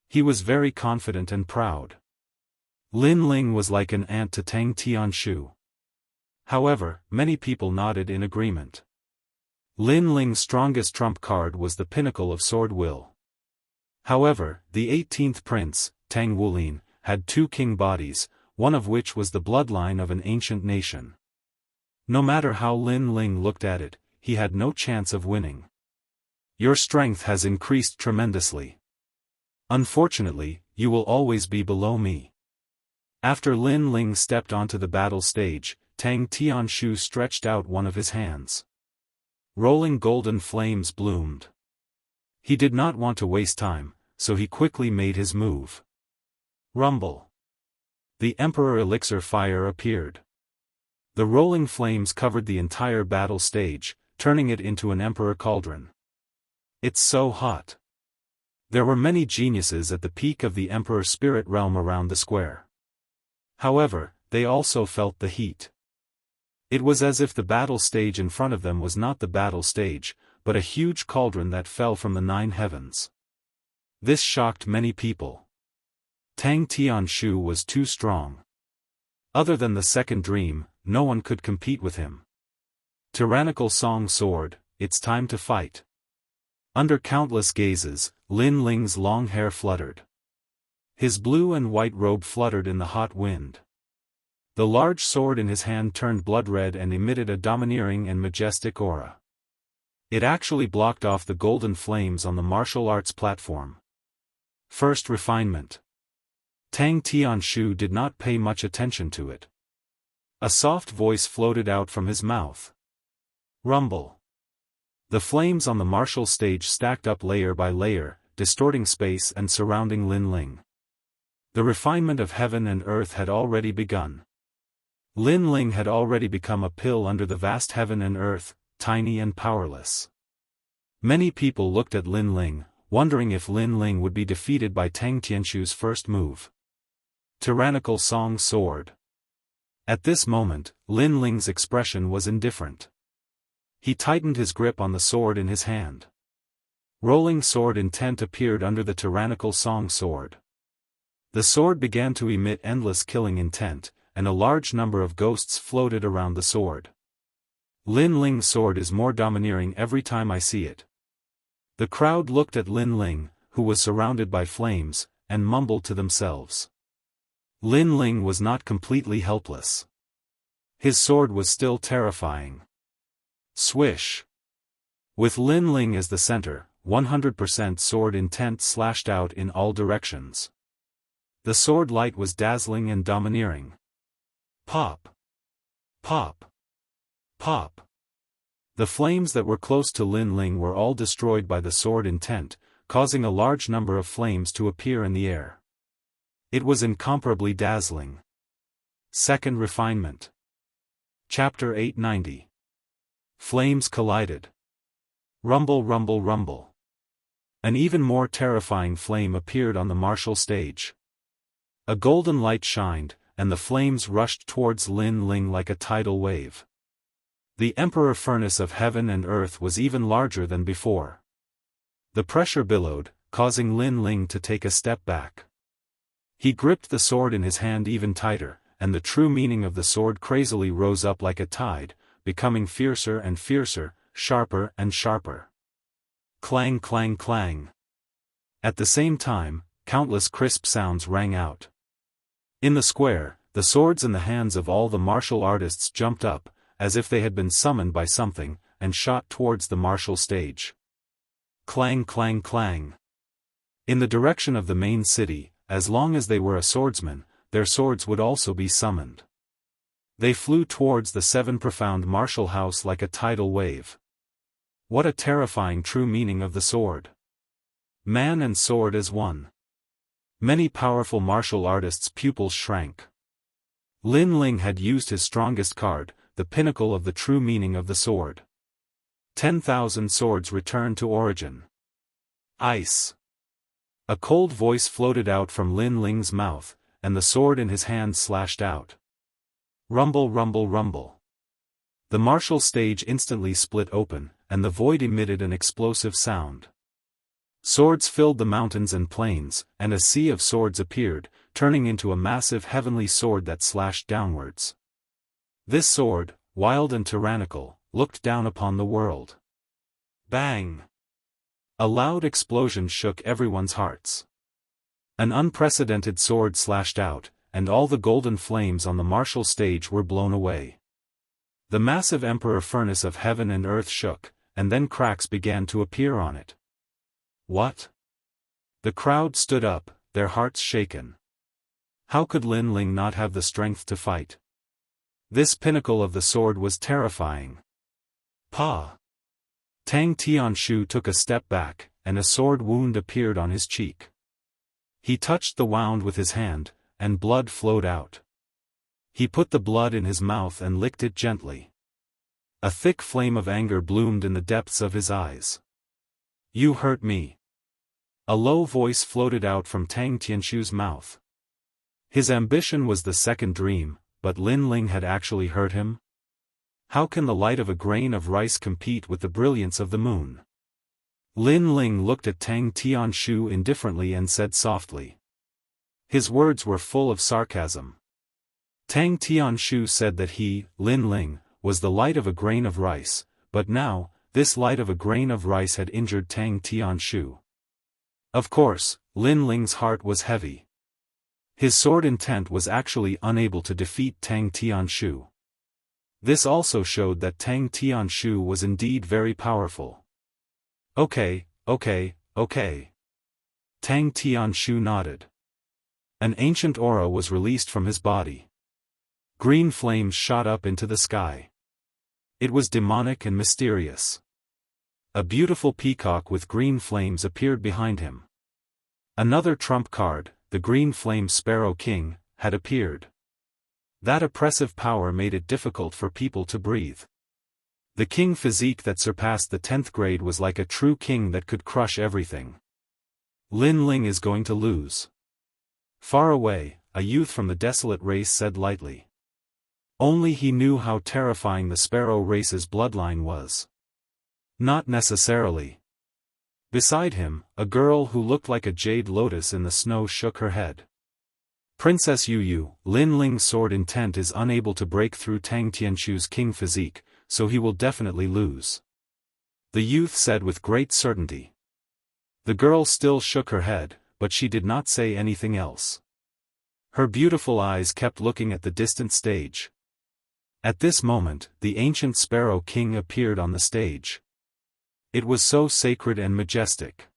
He was very confident and proud. Lin Ling was like an ant to Tang Tianshu. However, many people nodded in agreement. Lin Ling's strongest trump card was the pinnacle of SwordWill. However, the 18th prince, Tang Wulin, had two king bodies, one of which was the bloodline of an ancient nation. No matter how Lin Ling looked at it, he had no chance of winning. Your strength has increased tremendously. Unfortunately, you will always be below me. After Lin Ling stepped onto the battle stage, Tang Tianshu stretched out one of his hands. Rolling golden flames bloomed. He did not want to waste time, so he quickly made his move. Rumble. The Emperor Elixir fire appeared. The rolling flames covered the entire battle stage, turning it into an Emperor cauldron. It's so hot. There were many geniuses at the peak of the Emperor spirit realm around the square. However, they also felt the heat. It was as if the battle stage in front of them was not the battle stage, but a huge cauldron that fell from the 9 heavens. This shocked many people. Tang Tianshu was too strong. Other than the second dream, no one could compete with him. Tyrannical song sword, it's time to fight. Under countless gazes, Lin Ling's long hair fluttered. His blue and white robe fluttered in the hot wind. The large sword in his hand turned blood red and emitted a domineering and majestic aura. It actually blocked off the golden flames on the martial arts platform. First refinement. Tang Tianshu did not pay much attention to it. A soft voice floated out from his mouth. Rumble. The flames on the martial stage stacked up layer by layer, distorting space and surrounding Lin Ling. The refinement of heaven and earth had already begun. Lin Ling had already become a pill under the vast heaven and earth, tiny and powerless. Many people looked at Lin Ling, wondering if Lin Ling would be defeated by Tang Tianshu's first move. Tyrannical song sword. At this moment, Lin Ling's expression was indifferent. He tightened his grip on the sword in his hand. Rolling sword intent appeared under the tyrannical song sword. The sword began to emit endless killing intent, and a large number of ghosts floated around the sword. Lin Ling's sword is more domineering every time I see it. The crowd looked at Lin Ling, who was surrounded by flames, and mumbled to themselves. Lin Ling was not completely helpless. His sword was still terrifying. Swish. With Lin Ling as the center, 100% sword intent slashed out in all directions. The sword light was dazzling and domineering. Pop! Pop! Pop! The flames that were close to Lin Ling were all destroyed by the sword intent, causing a large number of flames to appear in the air. It was incomparably dazzling. Second refinement. Chapter 890. Flames collided. Rumble, rumble, rumble. An even more terrifying flame appeared on the martial stage. A golden light shined, and the flames rushed towards Lin Ling like a tidal wave. The emperor furnace of heaven and earth was even larger than before. The pressure billowed, causing Lin Ling to take a step back. He gripped the sword in his hand even tighter, and the true meaning of the sword crazily rose up like a tide, becoming fiercer and fiercer, sharper and sharper. Clang, clang, clang. At the same time, countless crisp sounds rang out. In the square, the swords in the hands of all the martial artists jumped up, as if they had been summoned by something, and shot towards the martial stage. Clang, clang, clang. In the direction of the main city, as long as they were a swordsman, their swords would also be summoned. They flew towards the seven profound martial house like a tidal wave. What a terrifying true meaning of the sword. Man and sword as one. Many powerful martial artists' pupils shrank. Lin Ling had used his strongest card, the pinnacle of the true meaning of the sword. 10,000 swords returned to origin. Ice. A cold voice floated out from Lin Ling's mouth, and the sword in his hand slashed out. Rumble, rumble, rumble. The martial stage instantly split open, and the void emitted an explosive sound. Swords filled the mountains and plains, and a sea of swords appeared, turning into a massive heavenly sword that slashed downwards. This sword, wild and tyrannical, looked down upon the world. Bang! A loud explosion shook everyone's hearts. An unprecedented sword slashed out, and all the golden flames on the martial stage were blown away. The massive emperor furnace of heaven and earth shook, and then cracks began to appear on it. What? The crowd stood up, their hearts shaken. How could Lin Ling not have the strength to fight? This pinnacle of the sword was terrifying. Pa! Tang Tianshu took a step back, and a sword wound appeared on his cheek. He touched the wound with his hand, and blood flowed out. He put the blood in his mouth and licked it gently. A thick flame of anger bloomed in the depths of his eyes. You hurt me. A low voice floated out from Tang Tianshu's mouth. His ambition was the second dream, but Lin Ling had actually hurt him? How can the light of a grain of rice compete with the brilliance of the moon? Lin Ling looked at Tang Tianshu indifferently and said softly. His words were full of sarcasm. Tang Tianshu said that he, Lin Ling, was the light of a grain of rice, but now, this light of a grain of rice had injured Tang Tianshu. Of course, Lin Ling's heart was heavy. His sword intent was actually unable to defeat Tang Tianshu. This also showed that Tang Tianshu was indeed very powerful. Okay. Tang Tianshu nodded. An ancient aura was released from his body. Green flames shot up into the sky. It was demonic and mysterious. A beautiful peacock with green flames appeared behind him. Another trump card, the green flame Sparrow King, had appeared. That oppressive power made it difficult for people to breathe. The king physique that surpassed the 10th grade was like a true king that could crush everything. Lin Ling is going to lose. Far away, a youth from the desolate race said lightly. Only he knew how terrifying the sparrow race's bloodline was. Not necessarily. Beside him, a girl who looked like a jade lotus in the snow shook her head. Princess Yu, Lin Ling's sword intent is unable to break through Tang Tianshu's king physique, so he will definitely lose. The youth said with great certainty. The girl still shook her head, but she did not say anything else. Her beautiful eyes kept looking at the distant stage. At this moment, the ancient Sparrow King appeared on the stage. It was so sacred and majestic.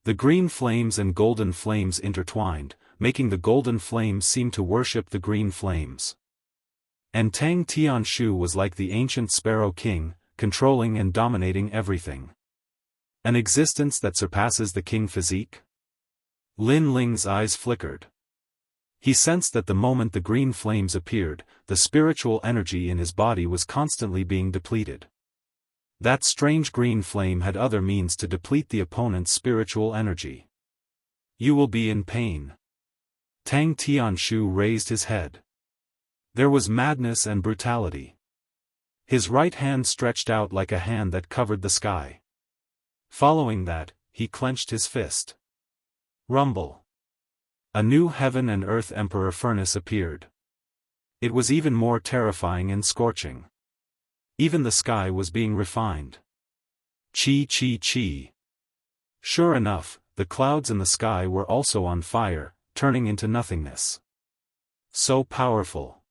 The green flames and golden flames intertwined, making the golden flames seem to worship the green flames. And Tang Tianshu was like the ancient Sparrow King, controlling and dominating everything. An existence that surpasses the king physique? Lin Ling's eyes flickered. He sensed that the moment the green flames appeared, the spiritual energy in his body was constantly being depleted. That strange green flame had other means to deplete the opponent's spiritual energy. You will be in pain. Tang Tianshu raised his head. There was madness and brutality. His right hand stretched out like a hand that covered the sky. Following that, he clenched his fist. Rumble. A new heaven and earth emperor furnace appeared. It was even more terrifying and scorching. Even the sky was being refined. Chi chi chi. Sure enough, the clouds in the sky were also on fire, turning into nothingness. So powerful.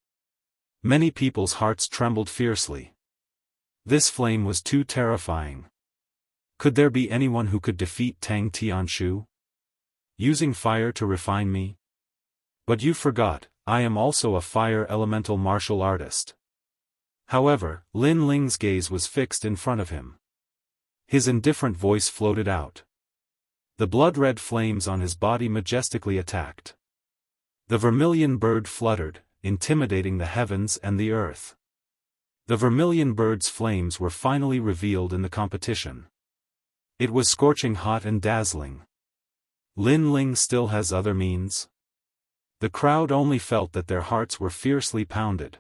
Many people's hearts trembled fiercely. This flame was too terrifying. Could there be anyone who could defeat Tang Tianshu? Using fire to refine me? But you forgot, I am also a fire elemental martial artist. However, Lin Ling's gaze was fixed in front of him. His indifferent voice floated out. The blood-red flames on his body majestically attacked. The vermilion bird fluttered, intimidating the heavens and the earth. The vermilion bird's flames were finally revealed in the competition. It was scorching hot and dazzling. Lin Ling still has other means? The crowd only felt that their hearts were fiercely pounded.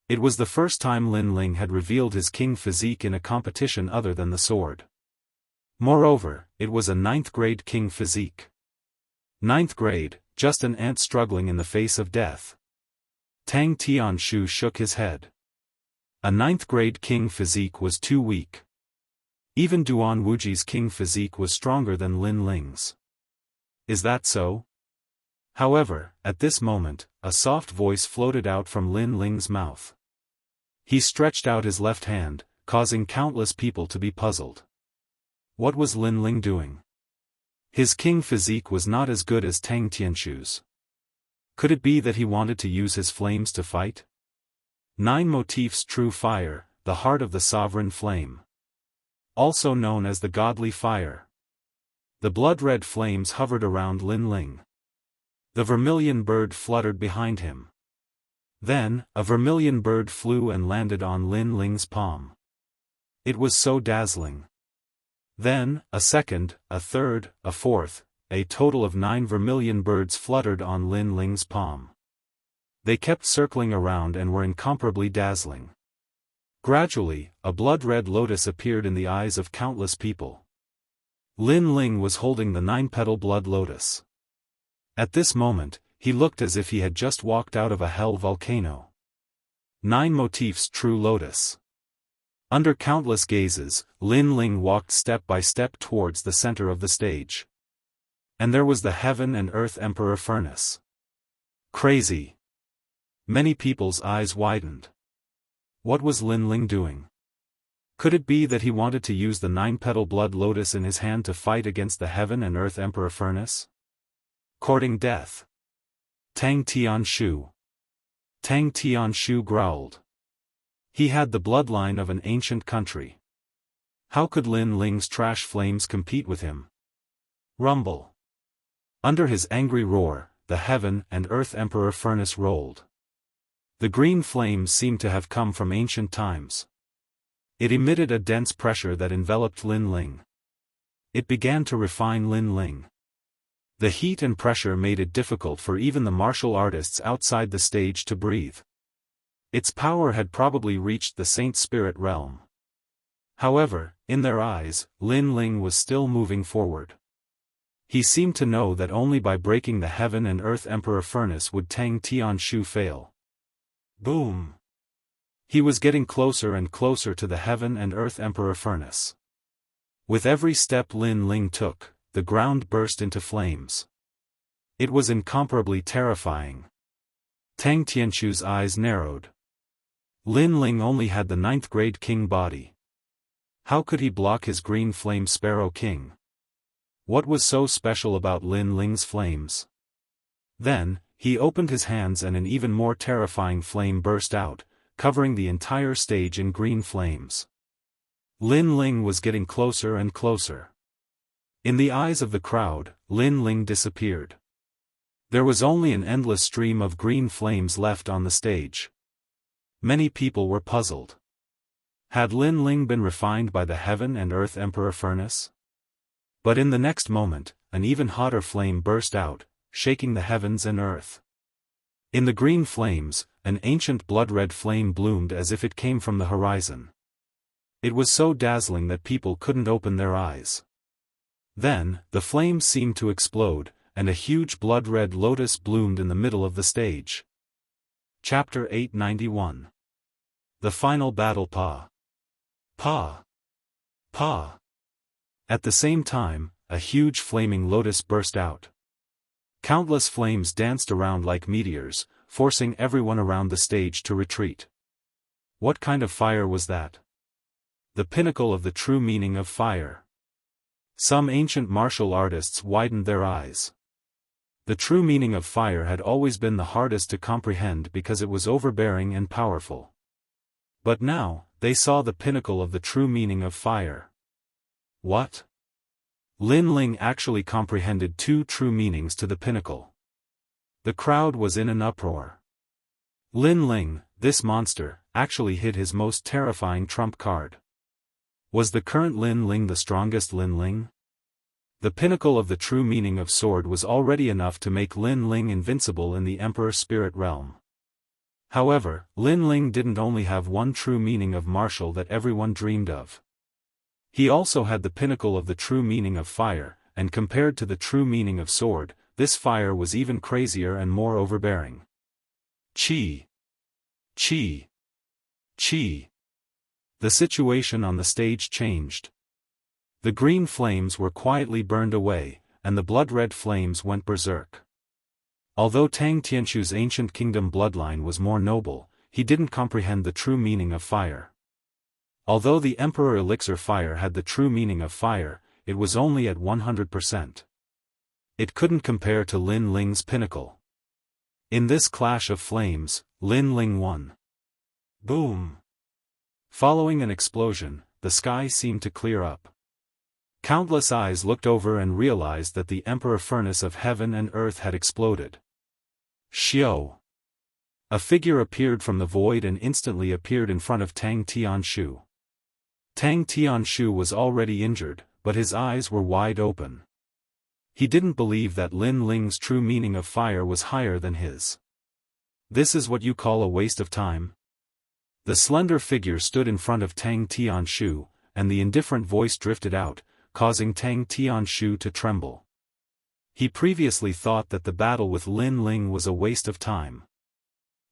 It was the first time Lin Ling had revealed his king physique in a competition other than the sword. Moreover, it was a 9th grade king physique. 9th grade, just an ant struggling in the face of death. Tang Tianshu shook his head. A 9th grade king physique was too weak. Even Duan Wuji's king physique was stronger than Lin Ling's. Is that so? However, at this moment, a soft voice floated out from Lin Ling's mouth. He stretched out his left hand, causing countless people to be puzzled. What was Lin Ling doing? His king physique was not as good as Tang Tianshu's. Could it be that he wanted to use his flames to fight? 9 motifs true fire, the heart of the sovereign flame. Also known as the godly fire. The blood-red flames hovered around Lin Ling. The vermilion bird fluttered behind him. Then, a vermilion bird flew and landed on Lin Ling's palm. It was so dazzling. Then, a second, a third, a fourth, a total of 9 vermilion birds fluttered on Lin Ling's palm. They kept circling around and were incomparably dazzling. Gradually, a blood-red lotus appeared in the eyes of countless people. Lin Ling was holding the 9-petal blood lotus. At this moment, he looked as if he had just walked out of a hell volcano. 9 motifs true lotus. Under countless gazes, Lin Ling walked step by step towards the center of the stage. And there was the heaven and earth emperor furnace. Crazy. Many people's eyes widened. What was Lin Ling doing? Could it be that he wanted to use the 9-petal blood lotus in his hand to fight against the heaven and earth emperor furnace? Courting death. Tang Tianshu. Tang Tianshu growled. He had the bloodline of an ancient country. How could Lin Ling's trash flames compete with him? Rumble. Under his angry roar, the heaven and earth emperor furnace rolled. The green flames seemed to have come from ancient times. It emitted a dense pressure that enveloped Lin Ling. It began to refine Lin Ling. The heat and pressure made it difficult for even the martial artists outside the stage to breathe. Its power had probably reached the Saint Spirit realm. However, in their eyes, Lin Ling was still moving forward. He seemed to know that only by breaking the heaven and earth emperor furnace would Tang Tianshu fail. Boom! He was getting closer and closer to the heaven and earth emperor furnace. With every step Lin Ling took, the ground burst into flames. It was incomparably terrifying. Tang Tianshu's eyes narrowed. Lin Ling only had the 9th grade king body. How could he block his green flame Sparrow King? What was so special about Lin Ling's flames? Then, he opened his hands and an even more terrifying flame burst out, covering the entire stage in green flames. Lin Ling was getting closer and closer. In the eyes of the crowd, Lin Ling disappeared. There was only an endless stream of green flames left on the stage. Many people were puzzled. Had Lin Ling been refined by the Heaven and Earth Emperor furnace? But in the next moment, an even hotter flame burst out, shaking the heavens and earth. In the green flames, an ancient blood-red flame bloomed as if it came from the horizon. It was so dazzling that people couldn't open their eyes. Then, the flames seemed to explode, and a huge blood-red lotus bloomed in the middle of the stage. Chapter 891. The Final Battle. Pa! Pa! Pa! At the same time, a huge flaming lotus burst out. Countless flames danced around like meteors, forcing everyone around the stage to retreat. What kind of fire was that? The pinnacle of the true meaning of fire. Some ancient martial artists widened their eyes. The true meaning of fire had always been the hardest to comprehend because it was overbearing and powerful. But now, they saw the pinnacle of the true meaning of fire. What? Lin Ling actually comprehended two true meanings to the pinnacle. The crowd was in an uproar. Lin Ling, this monster, actually hid his most terrifying trump card. Was the current Lin Ling the strongest Lin Ling? The pinnacle of the true meaning of sword was already enough to make Lin Ling invincible in the Emperor Spirit Realm. However, Lin Ling didn't only have one true meaning of martial that everyone dreamed of. He also had the pinnacle of the true meaning of fire, and compared to the true meaning of sword, this fire was even crazier and more overbearing. Chi! Chi! Chi! The situation on the stage changed. The green flames were quietly burned away, and the blood-red flames went berserk. Although Tang Tianshu's ancient kingdom bloodline was more noble, he didn't comprehend the true meaning of fire. Although the Emperor Elixir Fire had the true meaning of fire, it was only at 100%. It couldn't compare to Lin Ling's pinnacle. In this clash of flames, Lin Ling won. Boom! Following an explosion, the sky seemed to clear up. Countless eyes looked over and realized that the Emperor Furnace of Heaven and Earth had exploded. Xiao! A figure appeared from the void and instantly appeared in front of Tang Tianshu. Tang Tianshu was already injured, but his eyes were wide open. He didn't believe that Lin Ling's true meaning of fire was higher than his. This is what you call a waste of time? The slender figure stood in front of Tang Tianshu, and the indifferent voice drifted out, causing Tang Tianshu to tremble. He previously thought that the battle with Lin Ling was a waste of time.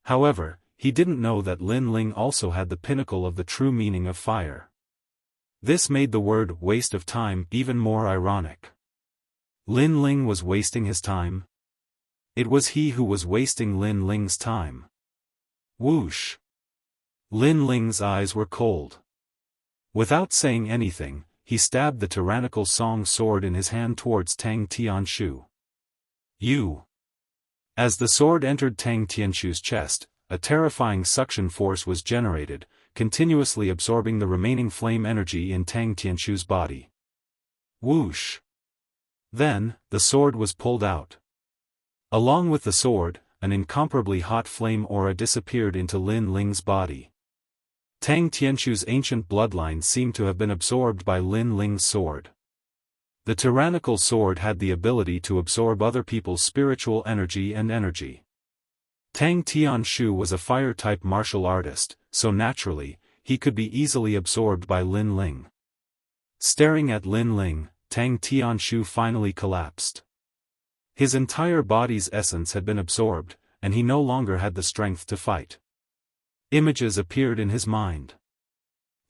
However, he didn't know that Lin Ling also had the pinnacle of the true meaning of fire. This made the word waste of time even more ironic. Lin Ling was wasting his time? It was he who was wasting Lin Ling's time. Whoosh! Lin Ling's eyes were cold. Without saying anything, he stabbed the tyrannical song sword in his hand towards Tang Tianshu. You! As the sword entered Tang Tianshu's chest, a terrifying suction force was generated, continuously absorbing the remaining flame energy in Tang Tianshu's body. Whoosh! Then, the sword was pulled out. Along with the sword, an incomparably hot flame aura disappeared into Lin Ling's body. Tang Tianshu's ancient bloodline seemed to have been absorbed by Lin Ling's sword. The tyrannical sword had the ability to absorb other people's spiritual energy and energy. Tang Tianshu was a fire-type martial artist, so naturally, he could be easily absorbed by Lin Ling. Staring at Lin Ling, Tang Tianshu finally collapsed. His entire body's essence had been absorbed, and he no longer had the strength to fight. Images appeared in his mind.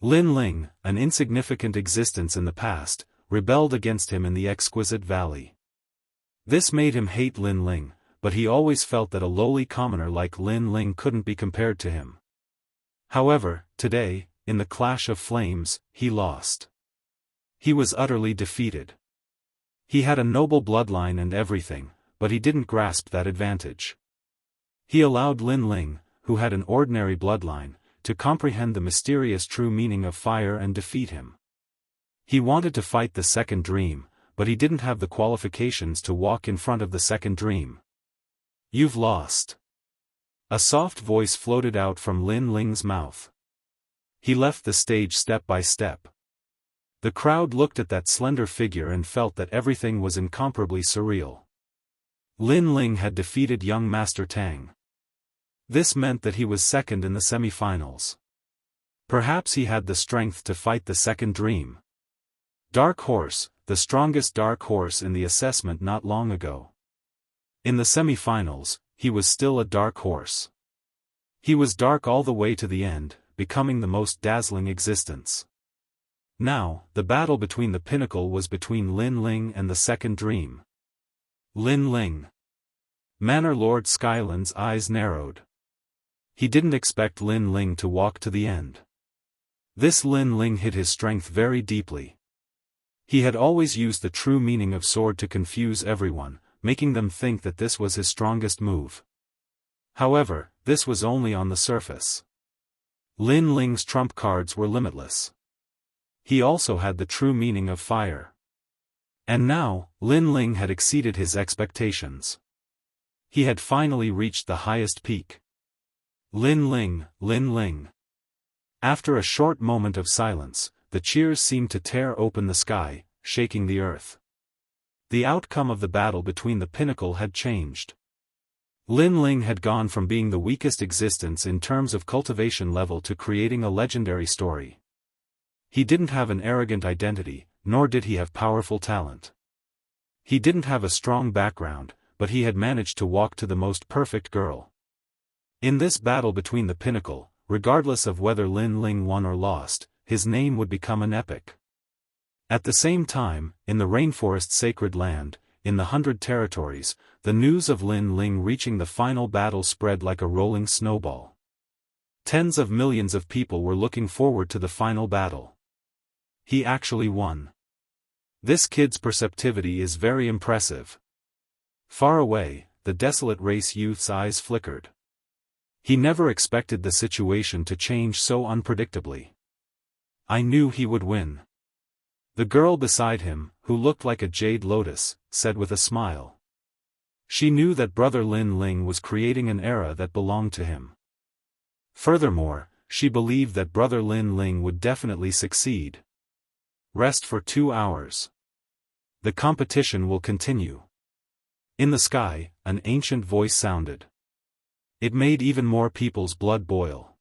Lin Ling, an insignificant existence in the past, rebelled against him in the exquisite valley. This made him hate Lin Ling, but he always felt that a lowly commoner like Lin Ling couldn't be compared to him. However, today, in the clash of flames, he lost. He was utterly defeated. He had a noble bloodline and everything, but he didn't grasp that advantage. He allowed Lin Ling, who had an ordinary bloodline, to comprehend the mysterious true meaning of fire and defeat him. He wanted to fight the second dream, but he didn't have the qualifications to walk in front of the second dream. "You've lost." A soft voice floated out from Lin Ling's mouth. He left the stage step by step. The crowd looked at that slender figure and felt that everything was incomparably surreal. Lin Ling had defeated young Master Tang. This meant that he was second in the semi-finals. Perhaps he had the strength to fight the second dream. Dark Horse, the strongest dark horse in the assessment not long ago. In the semi-finals, he was still a dark horse. He was dark all the way to the end, becoming the most dazzling existence. Now, the battle between the pinnacle was between Lin Ling and the second dream. Lin Ling. Manor Lord Skyland's eyes narrowed. He didn't expect Lin Ling to walk to the end. This Lin Ling hid his strength very deeply. He had always used the true meaning of sword to confuse everyone, making them think that this was his strongest move. However, this was only on the surface. Lin Ling's trump cards were limitless. He also had the true meaning of fire. And now, Lin Ling had exceeded his expectations. He had finally reached the highest peak. Lin Ling, Lin Ling. After a short moment of silence, the cheers seemed to tear open the sky, shaking the earth. The outcome of the battle between the pinnacle had changed. Lin Ling had gone from being the weakest existence in terms of cultivation level to creating a legendary story. He didn't have an arrogant identity, nor did he have powerful talent. He didn't have a strong background, but he had managed to walk to the most perfect girl. In this battle between the pinnacle, regardless of whether Lin Ling won or lost, his name would become an epic. At the same time, in the rainforest sacred land, in the 100 territories, the news of Lin Ling reaching the final battle spread like a rolling snowball. Tens of millions of people were looking forward to the final battle. He actually won. This kid's perceptivity is very impressive. Far away, the desolate race youth's eyes flickered. He never expected the situation to change so unpredictably. "I knew he would win." The girl beside him, who looked like a jade lotus, said with a smile. She knew that brother Lin Ling was creating an era that belonged to him. Furthermore, she believed that brother Lin Ling would definitely succeed. Rest for 2 hours. The competition will continue. In the sky, an ancient voice sounded. It made even more people's blood boil.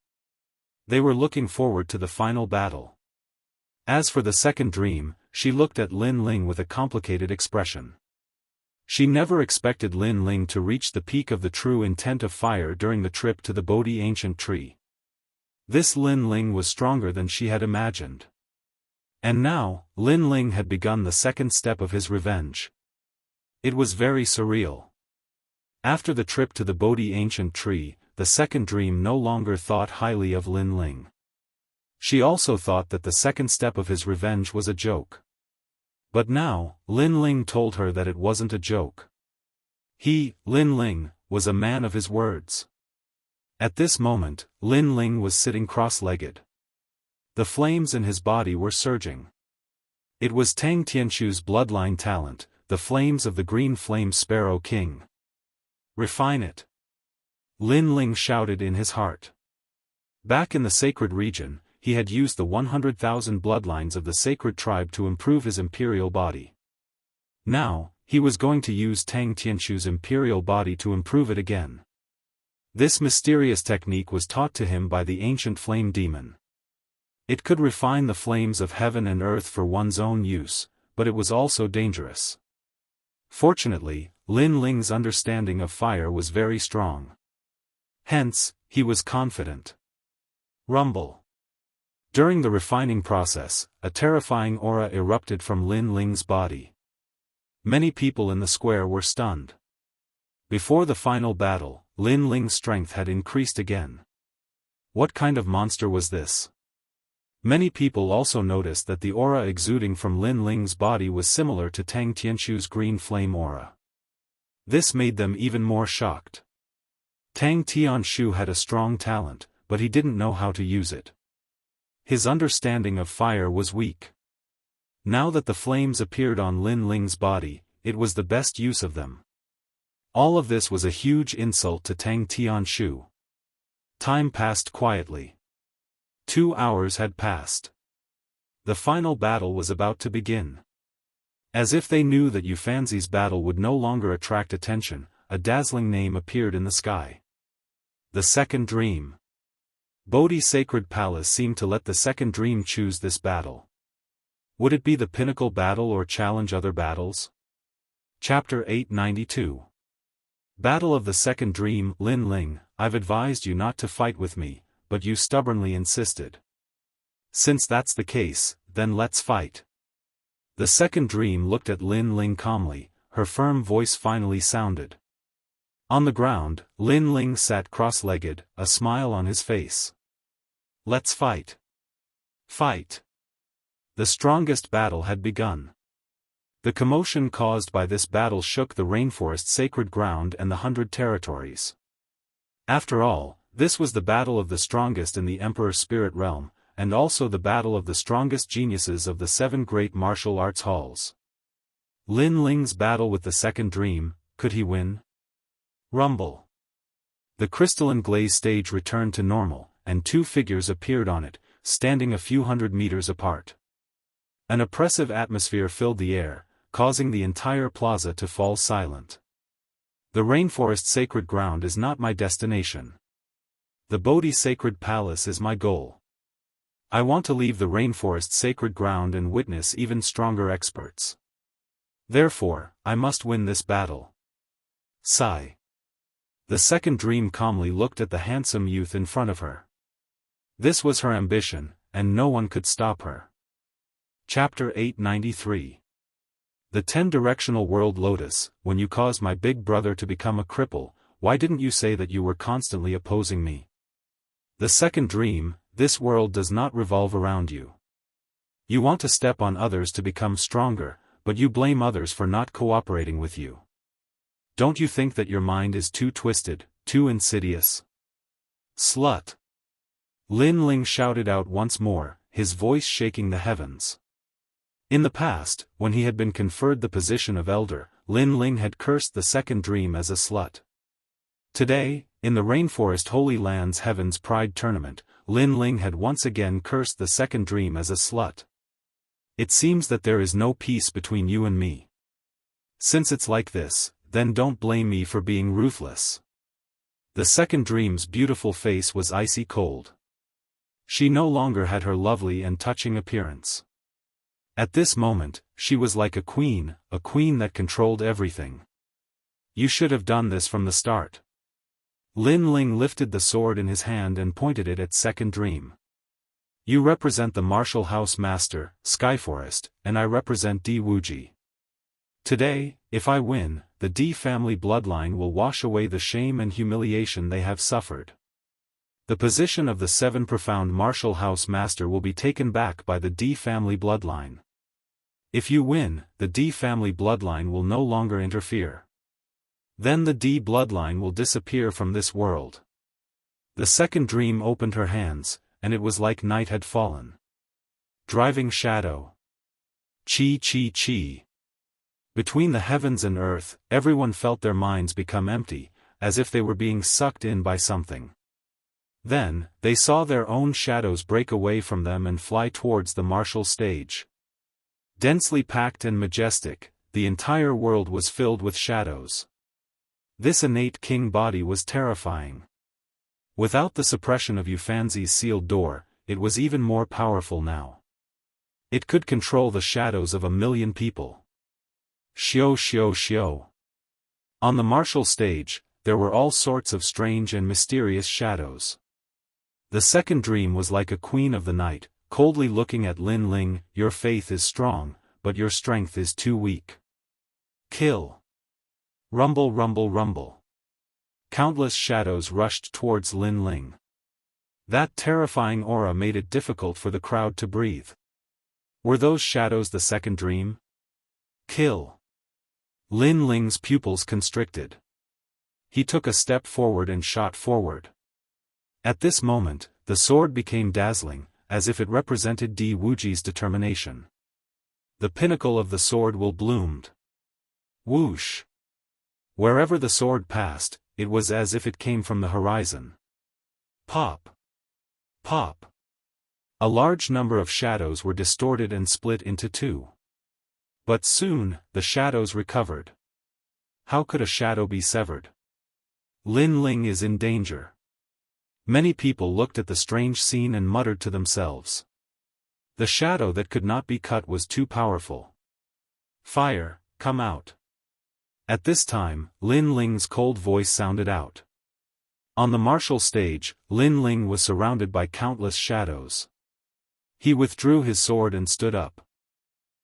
They were looking forward to the final battle. As for the second dream, she looked at Lin Ling with a complicated expression. She never expected Lin Ling to reach the peak of the true intent of fire during the trip to the Bodhi ancient tree. This Lin Ling was stronger than she had imagined. And now, Lin Ling had begun the second step of his revenge. It was very surreal. After the trip to the Bodhi ancient tree, the second dream no longer thought highly of Lin Ling. She also thought that the second step of his revenge was a joke. But now, Lin Ling told her that it wasn't a joke. He, Lin Ling, was a man of his words. At this moment, Lin Ling was sitting cross-legged. The flames in his body were surging. It was Tang Tianqu's bloodline talent, the flames of the green flame sparrow king. Refine it. Lin Ling shouted in his heart. Back in the sacred region, he had used the 100,000 bloodlines of the sacred tribe to improve his imperial body. Now, he was going to use Tang Tianqu's imperial body to improve it again. This mysterious technique was taught to him by the ancient flame demon. It could refine the flames of heaven and earth for one's own use, but it was also dangerous. Fortunately, Lin Ling's understanding of fire was very strong. Hence, he was confident. Rumble. During the refining process, a terrifying aura erupted from Lin Ling's body. Many people in the square were stunned. Before the final battle, Lin Ling's strength had increased again. What kind of monster was this? Many people also noticed that the aura exuding from Lin Ling's body was similar to Tang Tianqu's green flame aura. This made them even more shocked. Tang Tianshu had a strong talent, but he didn't know how to use it. His understanding of fire was weak. Now that the flames appeared on Lin Ling's body, it was the best use of them. All of this was a huge insult to Tang Tianshu. Time passed quietly. 2 hours had passed. The final battle was about to begin. As if they knew that Yufanzi's battle would no longer attract attention, a dazzling name appeared in the sky. The Second Dream. Bodhi's sacred palace seemed to let the Second Dream choose this battle. Would it be the pinnacle battle or challenge other battles? Chapter 892. Battle of the Second Dream. Lin Ling, I've advised you not to fight with me, but you stubbornly insisted. Since that's the case, then let's fight. The Second Dream looked at Lin Ling calmly, her firm voice finally sounded. On the ground, Lin Ling sat cross-legged, a smile on his face. Let's fight. Fight. The strongest battle had begun. The commotion caused by this battle shook the rainforest's sacred ground and the 100 territories. After all, this was the battle of the strongest in the Emperor's spirit realm, and also the battle of the strongest geniuses of the 7 great martial arts halls. Lin Ling's battle with the Second Dream, could he win? Rumble. The crystalline glaze stage returned to normal, and 2 figures appeared on it, standing a few 100 meters apart. An oppressive atmosphere filled the air, causing the entire plaza to fall silent. The rainforest sacred ground is not my destination. The Bodhi sacred palace is my goal. I want to leave the rainforest sacred ground and witness even stronger experts. Therefore, I must win this battle. Sigh. The Second Dream calmly looked at the handsome youth in front of her. This was her ambition, and no one could stop her. Chapter 893. The 10-directional world Lotus. When you caused my big brother to become a cripple, why didn't you say that you were constantly opposing me? The Second Dream. This world does not revolve around you. You want to step on others to become stronger, but you blame others for not cooperating with you. Don't you think that your mind is too twisted, too insidious? Slut! Lin Ling shouted out once more, his voice shaking the heavens. In the past, when he had been conferred the position of elder, Lin Ling had cursed the Second Dream as a slut. Today, in the Rainforest Holy Land's Heaven's Pride Tournament, Lin Ling had once again cursed the Second Dream as a slut. It seems that there is no peace between you and me. Since it's like this, then don't blame me for being ruthless. The Second Dream's beautiful face was icy cold. She no longer had her lovely and touching appearance. At this moment, she was like a queen that controlled everything. You should have done this from the start. Lin Ling lifted the sword in his hand and pointed it at Second Dream. You represent the Martial House Master, Skyforest, and I represent Di Wuji. Today, if I win, the Di family bloodline will wash away the shame and humiliation they have suffered. The position of the 7 profound Martial House Master will be taken back by the Di family bloodline. If you win, the Di family bloodline will no longer interfere. Then the Di bloodline will disappear from this world. The Second Dream opened her hands, and it was like night had fallen. Driving shadow. Chi chi chi. Between the heavens and earth, everyone felt their minds become empty, as if they were being sucked in by something. Then, they saw their own shadows break away from them and fly towards the martial stage. Densely packed and majestic, the entire world was filled with shadows. This innate king body was terrifying. Without the suppression of Yufanzi's sealed door, it was even more powerful now. It could control the shadows of 1,000,000 people. Xiao xiao xiao. On the martial stage, there were all sorts of strange and mysterious shadows. The Second Dream was like a queen of the night, coldly looking at Lin Ling. Your faith is strong, but your strength is too weak. Kill. Rumble rumble rumble. Countless shadows rushed towards Lin Ling. That terrifying aura made it difficult for the crowd to breathe. Were those shadows the Second Dream? Kill. Lin Ling's pupils constricted. He took a step forward and shot forward. At this moment, the sword became dazzling, as if it represented Di Wuji's determination. The pinnacle of the sword will bloomed. Whoosh! Wherever the sword passed, it was as if it came from the horizon. Pop! Pop! A large number of shadows were distorted and split into two. But soon, the shadows recovered. How could a shadow be severed? Lin Ling is in danger. Many people looked at the strange scene and muttered to themselves. The shadow that could not be cut was too powerful. Fire, come out. At this time, Lin Ling's cold voice sounded out. On the martial stage, Lin Ling was surrounded by countless shadows. He withdrew his sword and stood up.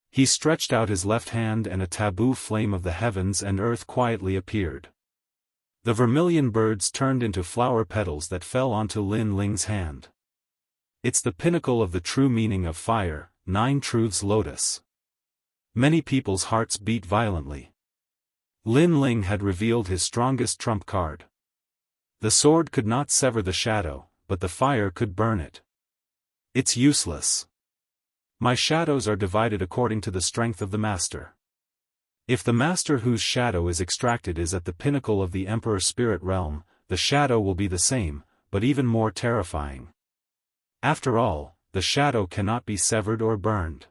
He stretched out his left hand and a taboo flame of the heavens and earth quietly appeared. The vermilion birds turned into flower petals that fell onto Lin Ling's hand. It's the pinnacle of the true meaning of fire, 9 truths lotus. Many people's hearts beat violently. Lin Ling had revealed his strongest trump card. The sword could not sever the shadow, but the fire could burn it. It's useless. My shadows are divided according to the strength of the master. If the master whose shadow is extracted is at the pinnacle of the Emperor Spirit Realm, the shadow will be the same, but even more terrifying. After all, the shadow cannot be severed or burned.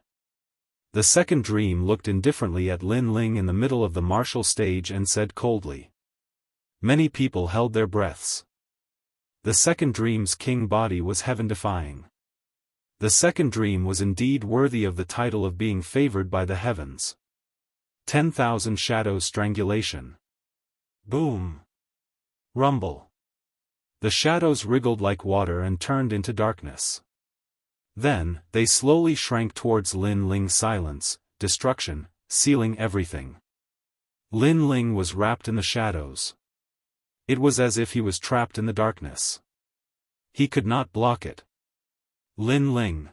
The second dream looked indifferently at Lin Ling in the middle of the martial stage and said coldly. Many people held their breaths. The second dream's king body was heaven-defying. The second dream was indeed worthy of the title of being favored by the heavens. 10,000 shadows strangulation. Boom. Rumble. The shadows wriggled like water and turned into darkness. Then, they slowly shrank towards Lin Ling's silence, destruction, sealing everything. Lin Ling was wrapped in the shadows. It was as if he was trapped in the darkness. He could not block it. Lin Ling.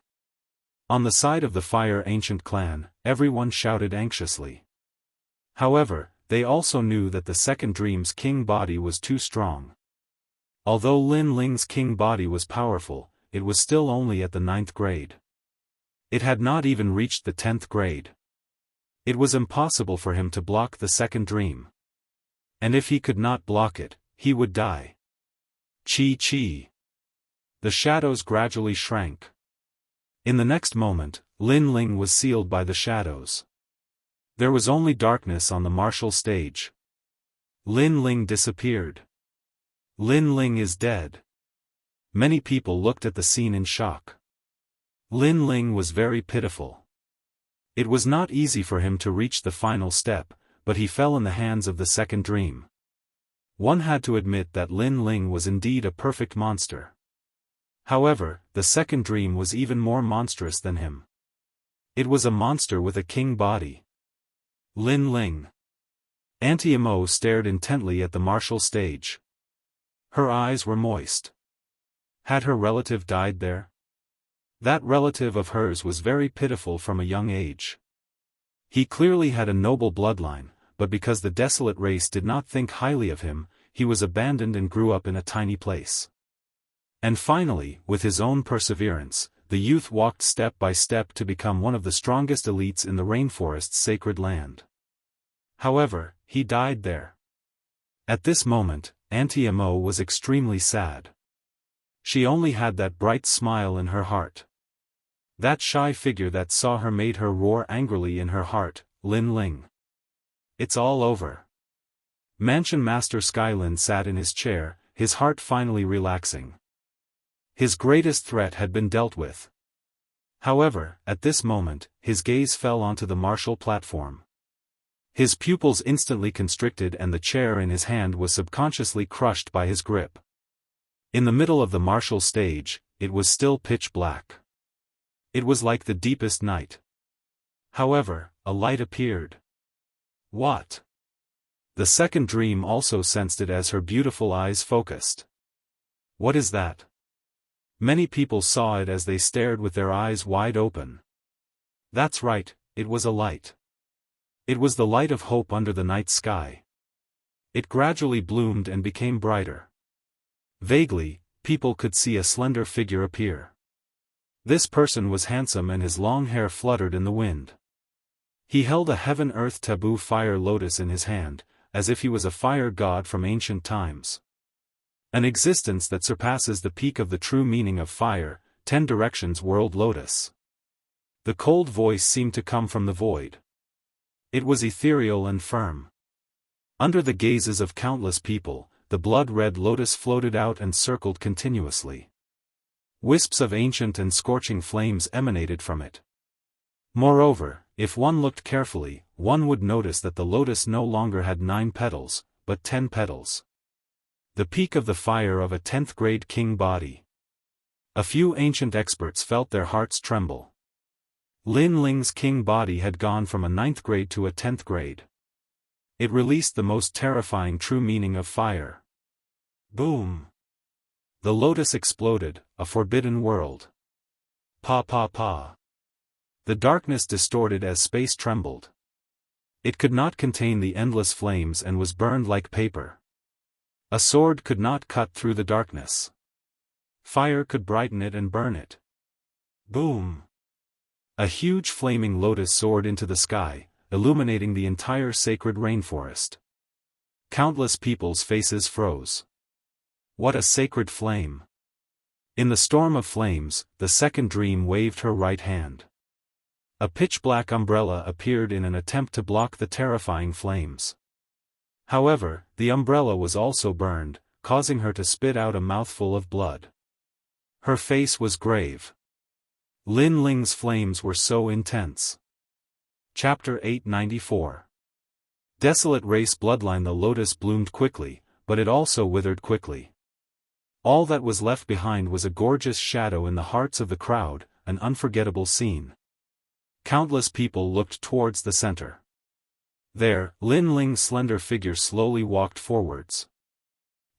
On the side of the Fire Ancient clan, everyone shouted anxiously. However, they also knew that the second dream's king body was too strong. Although Lin Ling's king body was powerful, it was still only at the 9th grade. It had not even reached the 10th grade. It was impossible for him to block the second dream. And if he could not block it, he would die. Chi. The shadows gradually shrank. In the next moment, Lin Ling was sealed by the shadows. There was only darkness on the martial stage. Lin Ling disappeared. Lin Ling is dead. Many people looked at the scene in shock. Lin Ling was very pitiful. It was not easy for him to reach the final step, but he fell in the hands of the second dream. One had to admit that Lin Ling was indeed a perfect monster. However, the second dream was even more monstrous than him. It was a monster with a king body. Lin Ling. Auntie Imo stared intently at the martial stage. Her eyes were moist. Had her relative died there? That relative of hers was very pitiful from a young age. He clearly had a noble bloodline, but because the desolate race did not think highly of him, he was abandoned and grew up in a tiny place. And finally, with his own perseverance, the youth walked step by step to become one of the strongest elites in the rainforest's sacred land. However, he died there. At this moment, Auntie Imo was extremely sad. She only had that bright smile in her heart. That shy figure that saw her made her roar angrily in her heart, Lin Ling. It's all over. Mansion Master Skylin sat in his chair, his heart finally relaxing. His greatest threat had been dealt with. However, at this moment, his gaze fell onto the martial platform. His pupils instantly constricted and the chair in his hand was subconsciously crushed by his grip. In the middle of the martial stage, it was still pitch black. It was like the deepest night. However, a light appeared. What? The second dream also sensed it as her beautiful eyes focused. What is that? Many people saw it as they stared with their eyes wide open. That's right, it was a light. It was the light of hope under the night sky. It gradually bloomed and became brighter. Vaguely, people could see a slender figure appear. This person was handsome and his long hair fluttered in the wind. He held a heaven-earth taboo fire lotus in his hand, as if he was a fire god from ancient times. An existence that surpasses the peak of the true meaning of fire, 10 directions world lotus. The cold voice seemed to come from the void. It was ethereal and firm. Under the gazes of countless people, the blood-red lotus floated out and circled continuously. Wisps of ancient and scorching flames emanated from it. Moreover, if one looked carefully, one would notice that the lotus no longer had 9 petals, but 10 petals. The peak of the fire of a 10th grade king body. A few ancient experts felt their hearts tremble. Lin Ling's king body had gone from a 9th grade to a 10th grade. It released the most terrifying true meaning of fire. Boom! The lotus exploded, a forbidden world. Pa pa pa. The darkness distorted as space trembled. It could not contain the endless flames and was burned like paper. A sword could not cut through the darkness. Fire could brighten it and burn it. Boom! A huge flaming lotus soared into the sky, illuminating the entire sacred rainforest. Countless people's faces froze. What a sacred flame! In the storm of flames, the second dream waved her right hand. A pitch-black umbrella appeared in an attempt to block the terrifying flames. However, the umbrella was also burned, causing her to spit out a mouthful of blood. Her face was grave. Lin Ling's flames were so intense. Chapter 894. Desolate race bloodline. The lotus bloomed quickly, but it also withered quickly. All that was left behind was a gorgeous shadow in the hearts of the crowd, an unforgettable scene. Countless people looked towards the center. There, Lin Ling's slender figure slowly walked forwards.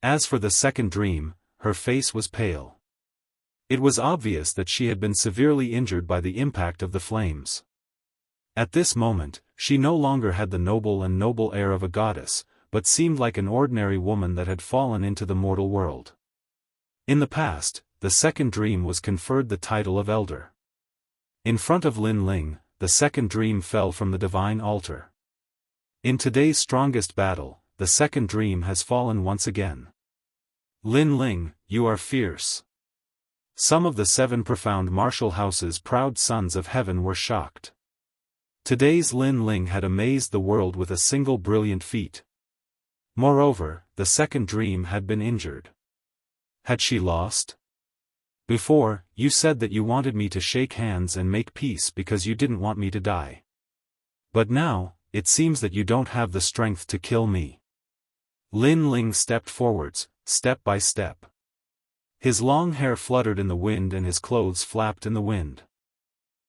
As for the second dream, her face was pale. It was obvious that she had been severely injured by the impact of the flames. At this moment, she no longer had the noble air of a goddess, but seemed like an ordinary woman that had fallen into the mortal world. In the past, the second dream was conferred the title of elder. In front of Lin Ling, the second dream fell from the divine altar. In today's strongest battle, the second dream has fallen once again. Lin Ling, you are fierce. Some of the 7 profound martial house's proud sons of heaven were shocked. Today's Lin Ling had amazed the world with a single brilliant feat. Moreover, the second dream had been injured. Had she lost? Before, you said that you wanted me to shake hands and make peace because you didn't want me to die. But now, it seems that you don't have the strength to kill me. Lin Ling stepped forwards, step by step. His long hair fluttered in the wind and his clothes flapped in the wind.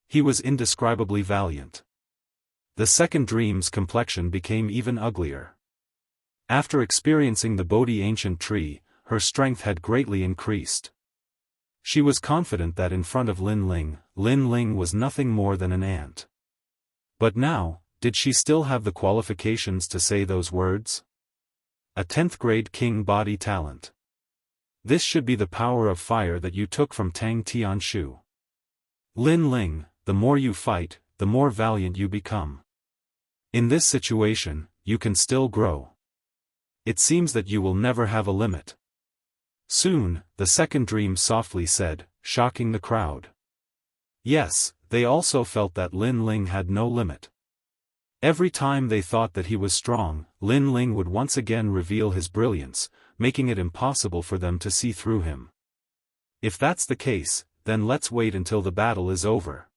He was indescribably valiant. The second dream's complexion became even uglier. After experiencing the Bodhi ancient tree, her strength had greatly increased. She was confident that in front of Lin Ling was nothing more than an ant. But now, did she still have the qualifications to say those words? A 10th grade king body talent. This should be the power of fire that you took from Tang Tianshu. Lin Ling, the more you fight, the more valiant you become. In this situation, you can still grow. It seems that you will never have a limit. Soon, the second dream softly said, shocking the crowd. Yes, they also felt that Lin Ling had no limit. Every time they thought that he was strong, Lin Ling would once again reveal his brilliance, making it impossible for them to see through him. If that's the case, then let's wait until the battle is over.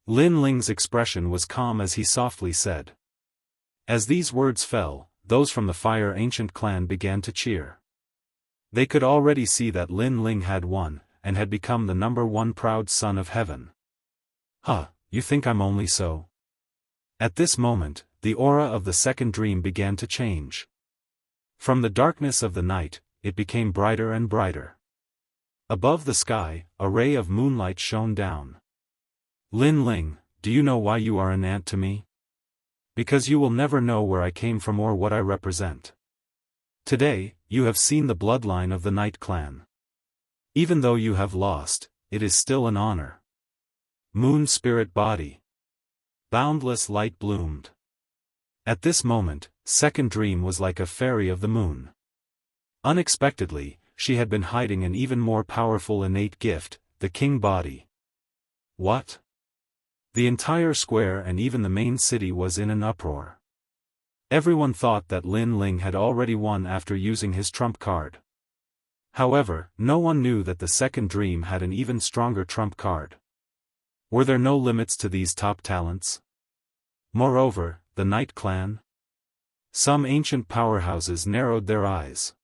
Lin Ling's expression was calm as he softly said. As these words fell, those from the Fire Ancient clan began to cheer. They could already see that Lin Ling had won, and had become the #1 proud son of heaven. Huh, you think I'm only so? At this moment, the aura of the second dream began to change. From the darkness of the night, it became brighter and brighter. Above the sky, a ray of moonlight shone down. Lin Ling, do you know why you are an ant to me? Because you will never know where I came from or what I represent. Today, you have seen the bloodline of the Night Clan. Even though you have lost, it is still an honor. Moon Spirit Body. Boundless light bloomed. At this moment, Second Dream was like a fairy of the moon. Unexpectedly, she had been hiding an even more powerful innate gift, the King Body. What? The entire square and even the main city was in an uproar. Everyone thought that Lin Ling had already won after using his trump card. However, no one knew that the Second Dream had an even stronger trump card. Were there no limits to these top talents? Moreover, the Night Clan? Some ancient powerhouses narrowed their eyes.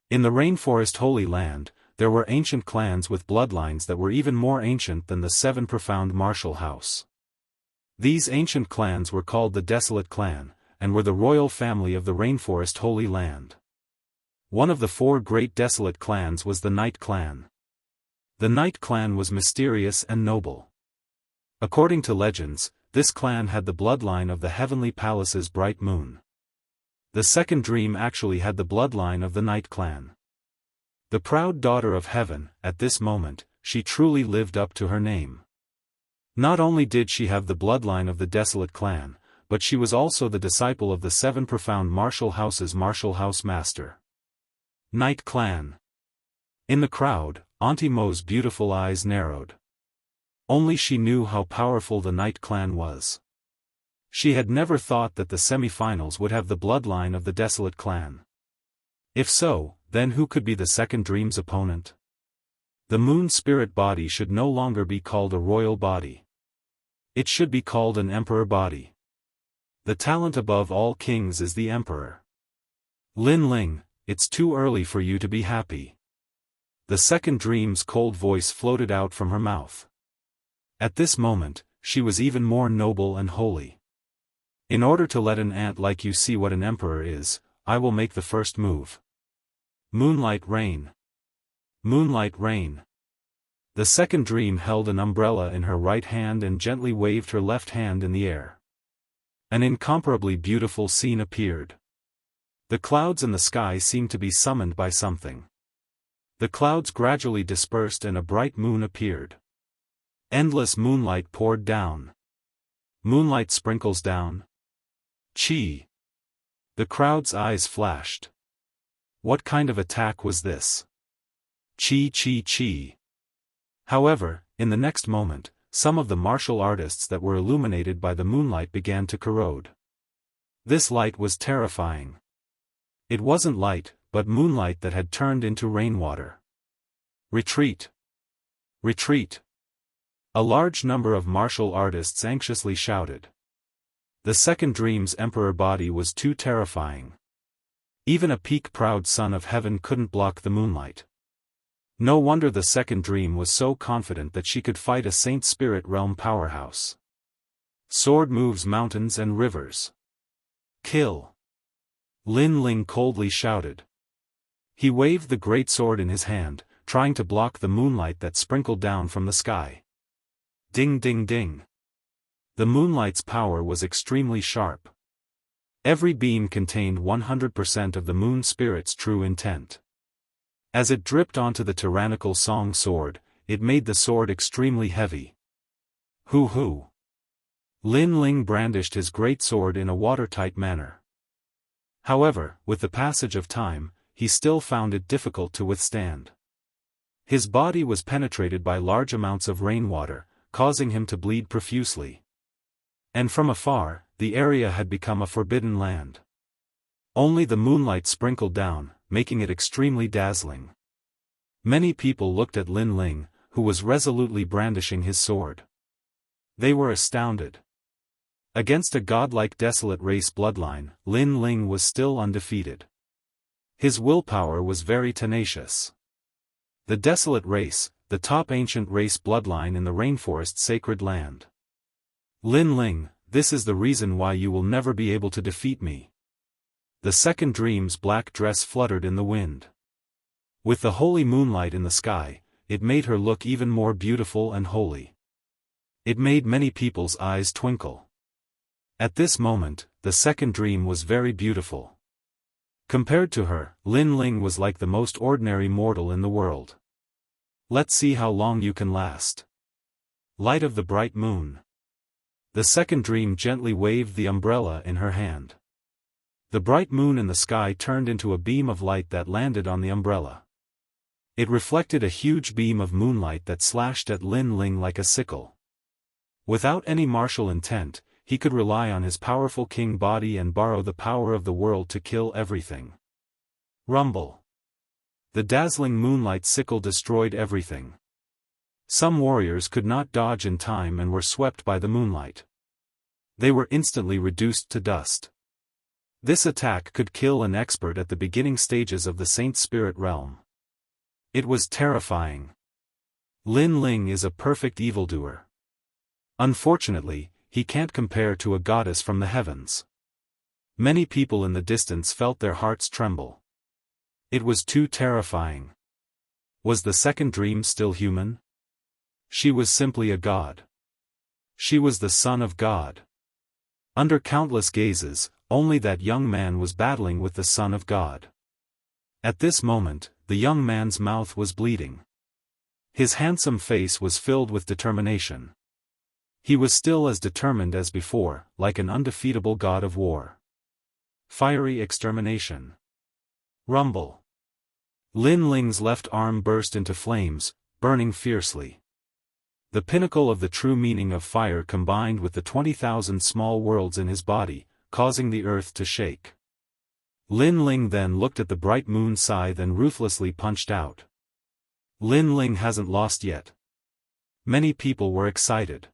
In the Rainforest Holy Land, there were ancient clans with bloodlines that were even more ancient than the Seven Profound Martial House. These ancient clans were called the Desolate Clan, and were the royal family of the Rainforest Holy Land. One of the four great Desolate clans was the Night Clan. The Night Clan was mysterious and noble. According to legends, this clan had the bloodline of the Heavenly Palace's bright moon. The Second Dream actually had the bloodline of the Night Clan. The proud daughter of heaven, at this moment, she truly lived up to her name. Not only did she have the bloodline of the Desolate Clan, but she was also the disciple of the Seven Profound Martial House's Martial House Master. Night Clan. In the crowd, Auntie Mo's beautiful eyes narrowed. Only she knew how powerful the Night Clan was. She had never thought that the semi-finals would have the bloodline of the Desolate Clan. If so, then who could be the Second Dream's opponent? The Moon Spirit Body should no longer be called a royal body. It should be called an emperor body. The talent above all kings is the emperor. Lin Ling, it's too early for you to be happy. The Second Dream's cold voice floated out from her mouth. At this moment, she was even more noble and holy. In order to let an ant like you see what an emperor is, I will make the first move. Moonlight Rain. Moonlight Rain. The Second Dream held an umbrella in her right hand and gently waved her left hand in the air. An incomparably beautiful scene appeared. The clouds in the sky seemed to be summoned by something. The clouds gradually dispersed and a bright moon appeared. Endless moonlight poured down. Moonlight sprinkles down. Chi. The crowd's eyes flashed. What kind of attack was this? Chi chi chi. However, in the next moment, some of the martial artists that were illuminated by the moonlight began to corrode. This light was terrifying. It wasn't light, but moonlight that had turned into rainwater. Retreat! Retreat! A large number of martial artists anxiously shouted. The Second Dream's emperor body was too terrifying. Even a peak-proud son of heaven couldn't block the moonlight. No wonder the Second Dream was so confident that she could fight a Saint Spirit Realm powerhouse. Sword moves mountains and rivers. Kill! Lin Ling coldly shouted. He waved the great sword in his hand, trying to block the moonlight that sprinkled down from the sky. Ding ding ding. The moonlight's power was extremely sharp. Every beam contained 100% of the moon spirit's true intent. As it dripped onto the tyrannical Song sword, it made the sword extremely heavy. Hoo! Lin Ling brandished his great sword in a watertight manner. However, with the passage of time, he still found it difficult to withstand. His body was penetrated by large amounts of rainwater, causing him to bleed profusely. And from afar, the area had become a forbidden land. Only the moonlight sprinkled down, making it extremely dazzling. Many people looked at Lin Ling, who was resolutely brandishing his sword. They were astounded. Against a godlike desolate race bloodline, Lin Ling was still undefeated. His willpower was very tenacious. The desolate race, the top ancient race bloodline in the rainforest sacred land. Lin Ling, this is the reason why you will never be able to defeat me. The Second Dream's black dress fluttered in the wind. With the holy moonlight in the sky, it made her look even more beautiful and holy. It made many people's eyes twinkle. At this moment, the second dream was very beautiful. Compared to her, Lin Ling was like the most ordinary mortal in the world. Let's see how long you can last. Light of the bright moon. The second dream gently waved the umbrella in her hand. The bright moon in the sky turned into a beam of light that landed on the umbrella. It reflected a huge beam of moonlight that slashed at Lin Ling like a sickle. Without any martial intent, he could rely on his powerful king body and borrow the power of the world to kill everything. Rumble. The dazzling moonlight sickle destroyed everything. Some warriors could not dodge in time and were swept by the moonlight. They were instantly reduced to dust. This attack could kill an expert at the beginning stages of the Saint Spirit realm. It was terrifying. Lin Ling is a perfect evildoer. Unfortunately, he can't compare to a goddess from the heavens. Many people in the distance felt their hearts tremble. It was too terrifying. Was the second dream still human? She was simply a god. She was the son of God. Under countless gazes, only that young man was battling with the Son of God. At this moment, the young man's mouth was bleeding. His handsome face was filled with determination. He was still as determined as before, like an undefeatable god of war. Fiery extermination. Rumble. Lin Ling's left arm burst into flames, burning fiercely. The pinnacle of the true meaning of fire combined with the 20,000 small worlds in his body, causing the earth to shake. Lin Ling then looked at the bright moon scythe and ruthlessly punched out. Lin Ling hasn't lost yet. Many people were excited.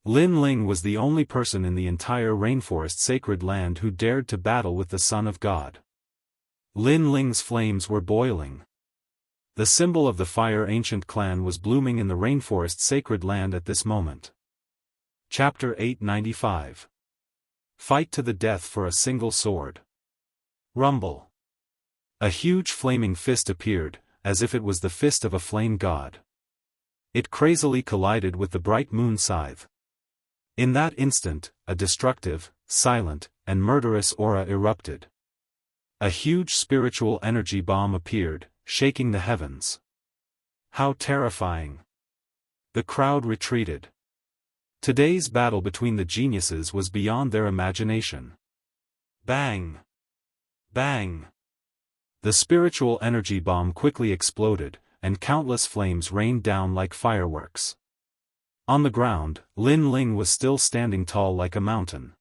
Lin Ling was the only person in the entire rainforest sacred land who dared to battle with the Son of God. Lin Ling's flames were boiling. The symbol of the fire ancient clan was blooming in the rainforest sacred land at this moment. Chapter 895. Fight to the death for a single sword. Rumble. A huge flaming fist appeared, as if it was the fist of a flame god. It crazily collided with the bright moon scythe. In that instant, a destructive, silent, and murderous aura erupted. A huge spiritual energy bomb appeared, shaking the heavens. How terrifying! The crowd retreated. Today's battle between the geniuses was beyond their imagination. Bang! Bang! The spiritual energy bomb quickly exploded, and countless flames rained down like fireworks. On the ground, Lin Ling was still standing tall like a mountain.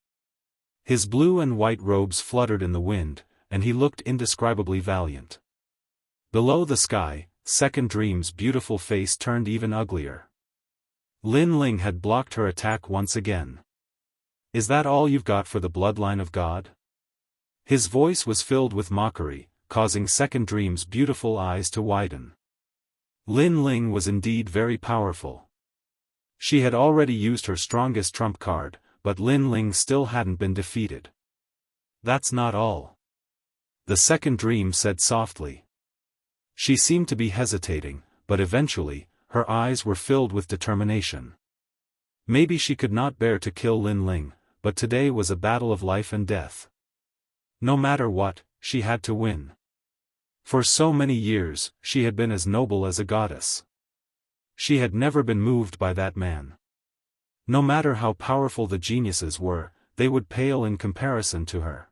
His blue and white robes fluttered in the wind, and he looked indescribably valiant. Below the sky, Second Dream's beautiful face turned even uglier. Lin Ling had blocked her attack once again. Is that all you've got for the bloodline of God? His voice was filled with mockery, causing Second Dream's beautiful eyes to widen. Lin Ling was indeed very powerful. She had already used her strongest trump card, but Lin Ling still hadn't been defeated. That's not all. The Second Dream said softly. She seemed to be hesitating, but eventually, her eyes were filled with determination. Maybe she could not bear to kill Lin Ling, but today was a battle of life and death. No matter what, she had to win. For so many years, she had been as noble as a goddess. She had never been moved by that man. No matter how powerful the geniuses were, they would pale in comparison to her.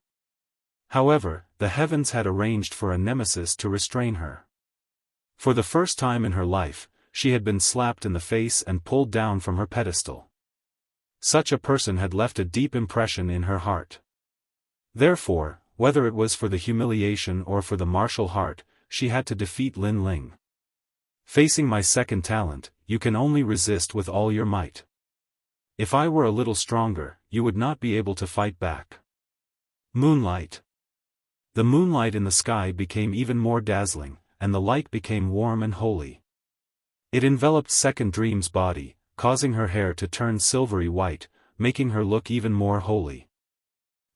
However, the heavens had arranged for a nemesis to restrain her. For the first time in her life, she had been slapped in the face and pulled down from her pedestal. Such a person had left a deep impression in her heart. Therefore, whether it was for the humiliation or for the martial heart, she had to defeat Lin Ling. Facing my second talent, you can only resist with all your might. If I were a little stronger, you would not be able to fight back. Moonlight. The moonlight in the sky became even more dazzling, and the light became warm and holy. It enveloped Second Dream's body, causing her hair to turn silvery white, making her look even more holy.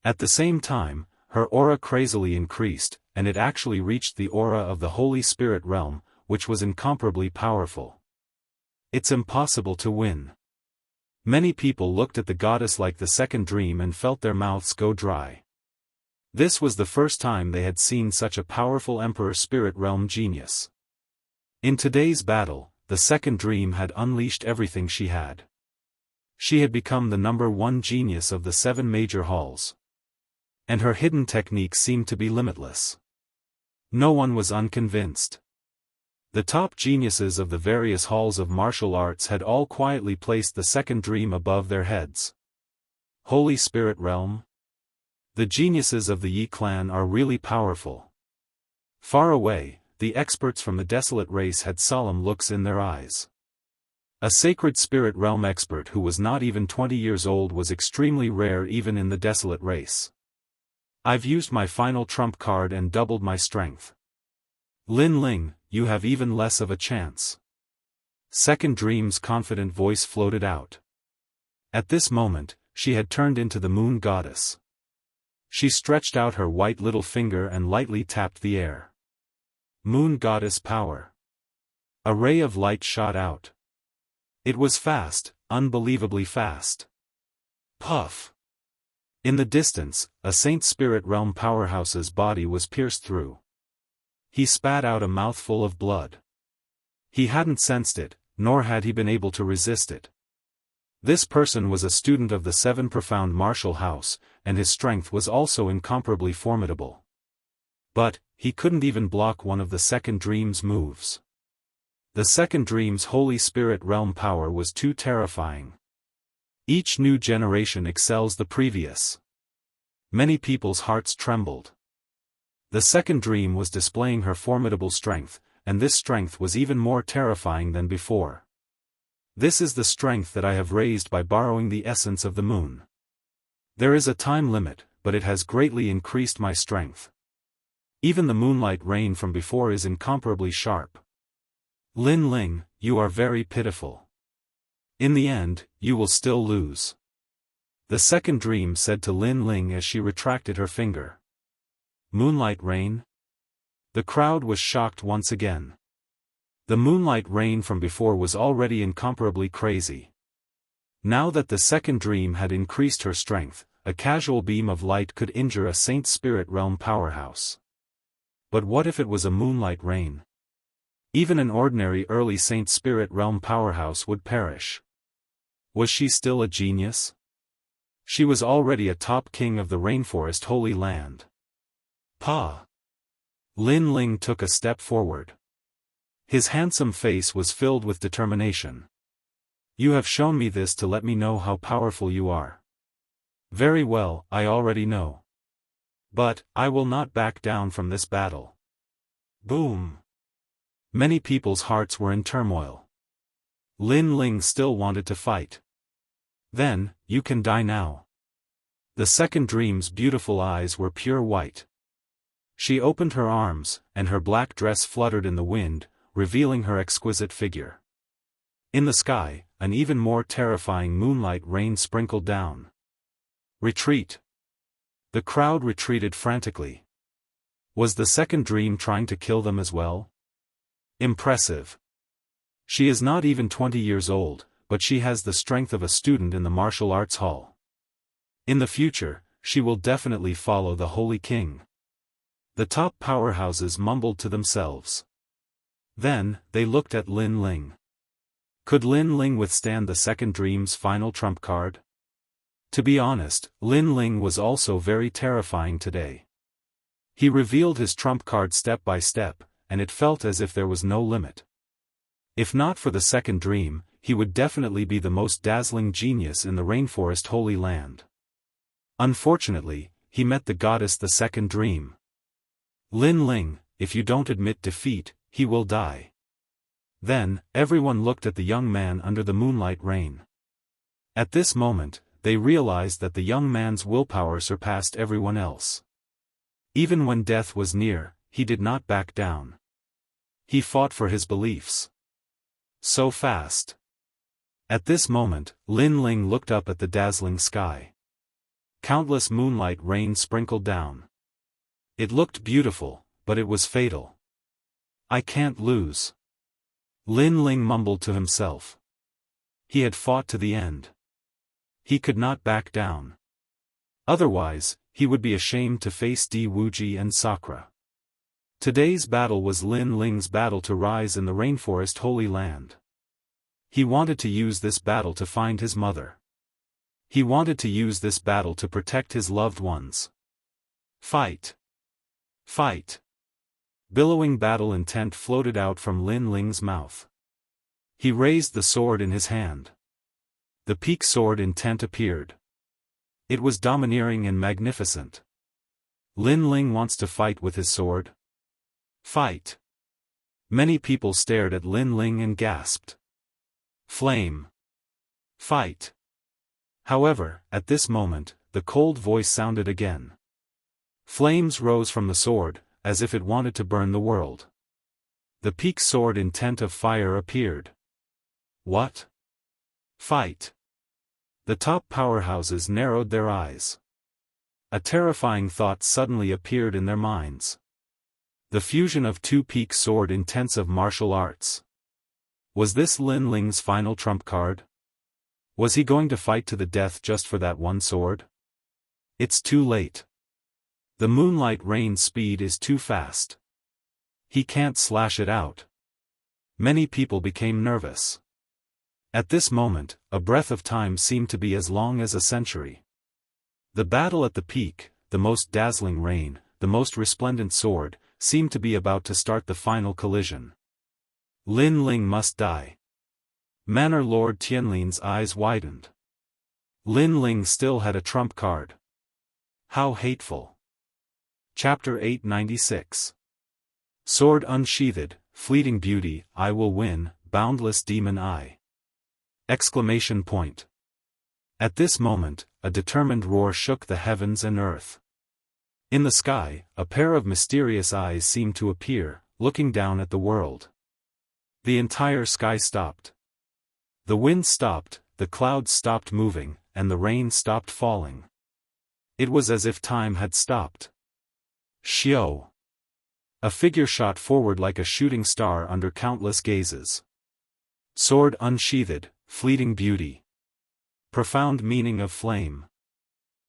At the same time, her aura crazily increased, and it actually reached the aura of the Holy Spirit realm, which was incomparably powerful. It's impossible to win. Many people looked at the goddess like the second dream and felt their mouths go dry. This was the first time they had seen such a powerful Emperor Spirit Realm genius. In today's battle, the second dream had unleashed everything she had. She had become the #1 genius of the 7 major halls. And her hidden techniques seemed to be limitless. No one was unconvinced. The top geniuses of the various halls of martial arts had all quietly placed the second dream above their heads. Holy Spirit Realm? The geniuses of the Yi clan are really powerful. Far away, the experts from the Desolate race had solemn looks in their eyes. A Sacred Spirit Realm expert who was not even 20 years old was extremely rare even in the Desolate race. I've used my final trump card and doubled my strength. Lin Ling, you have even less of a chance. Second Dream's confident voice floated out. At this moment, she had turned into the moon goddess. She stretched out her white little finger and lightly tapped the air. Moon goddess power. A ray of light shot out. It was fast, unbelievably fast. Puff! In the distance, a Saint Spirit Realm powerhouse's body was pierced through. He spat out a mouthful of blood. He hadn't sensed it, nor had he been able to resist it. This person was a student of the 7 profound martial house, and his strength was also incomparably formidable. But, he couldn't even block one of the second dream's moves. The second dream's Holy Spirit Realm power was too terrifying. Each new generation excels the previous. Many people's hearts trembled. The second dream was displaying her formidable strength, and this strength was even more terrifying than before. This is the strength that I have raised by borrowing the essence of the moon. There is a time limit, but it has greatly increased my strength. Even the moonlight rain from before is incomparably sharp. Lin Ling, you are very pitiful. In the end, you will still lose. The second dream said to Lin Ling as she retracted her finger. Moonlight rain? The crowd was shocked once again. The moonlight rain from before was already incomparably crazy. Now that the second dream had increased her strength, a casual beam of light could injure a Saint Spirit Realm powerhouse. But what if it was a moonlight rain? Even an ordinary early Saint Spirit Realm powerhouse would perish. Was she still a genius? She was already a top king of the Rainforest Holy Land. Pa! Lin Ling took a step forward. His handsome face was filled with determination. You have shown me this to let me know how powerful you are. Very well, I already know. But, I will not back down from this battle. Boom! Many people's hearts were in turmoil. Lin Ling still wanted to fight. Then, you can die now. The second dream's beautiful eyes were pure white. She opened her arms, and her black dress fluttered in the wind, revealing her exquisite figure. In the sky, an even more terrifying moonlight rain sprinkled down. Retreat! The crowd retreated frantically. Was the second dream trying to kill them as well? Impressive. She is not even 20 years old, but she has the strength of a student in the martial arts hall. In the future, she will definitely follow the Holy King. The top powerhouses mumbled to themselves. Then, they looked at Lin Ling. Could Lin Ling withstand the second dream's final trump card? To be honest, Lin Ling was also very terrifying today. He revealed his trump card step by step, and it felt as if there was no limit. If not for the second dream, he would definitely be the most dazzling genius in the Rainforest Holy Land. Unfortunately, he met the goddess the second dream. Lin Ling, if you don't admit defeat, he will die. Then, everyone looked at the young man under the moonlight rain. At this moment, they realized that the young man's willpower surpassed everyone else. Even when death was near, he did not back down. He fought for his beliefs. So fast. At this moment, Lin Ling looked up at the dazzling sky. Countless moonlight rain sprinkled down. It looked beautiful, but it was fatal. I can't lose. Lin Ling mumbled to himself. He had fought to the end. He could not back down. Otherwise, he would be ashamed to face Di Wuji and Sakura. Today's battle was Lin Ling's battle to rise in the rainforest Holy Land. He wanted to use this battle to find his mother. He wanted to use this battle to protect his loved ones. Fight! Fight! Billowing battle intent floated out from Lin Ling's mouth. He raised the sword in his hand. The peak sword intent appeared. It was domineering and magnificent. Lin Ling wants to fight with his sword. Fight! Many people stared at Lin Ling and gasped. Flame! Fight! However, at this moment, the cold voice sounded again. Flames rose from the sword, as if it wanted to burn the world. The peak sword intent of fire appeared. What? Fight! The top powerhouses narrowed their eyes. A terrifying thought suddenly appeared in their minds. The fusion of two peak sword intents of martial arts. Was this Lin Ling's final trump card? Was he going to fight to the death just for that one sword? It's too late. The moonlight rain's speed is too fast. He can't slash it out. Many people became nervous. At this moment, a breath of time seemed to be as long as a century. The battle at the peak, the most dazzling rain, the most resplendent sword, seemed to be about to start the final collision. Lin Ling must die. Manor Lord Tianlin's eyes widened. Lin Ling still had a trump card. How hateful. Chapter 896. Sword unsheathed, fleeting beauty, I will win, boundless demon eye. Exclamation point. At this moment, a determined roar shook the heavens and earth. In the sky, a pair of mysterious eyes seemed to appear, looking down at the world. The entire sky stopped. The wind stopped, the clouds stopped moving, and the rain stopped falling. It was as if time had stopped. Xiao. A figure shot forward like a shooting star under countless gazes. Sword unsheathed, fleeting beauty. Profound meaning of flame.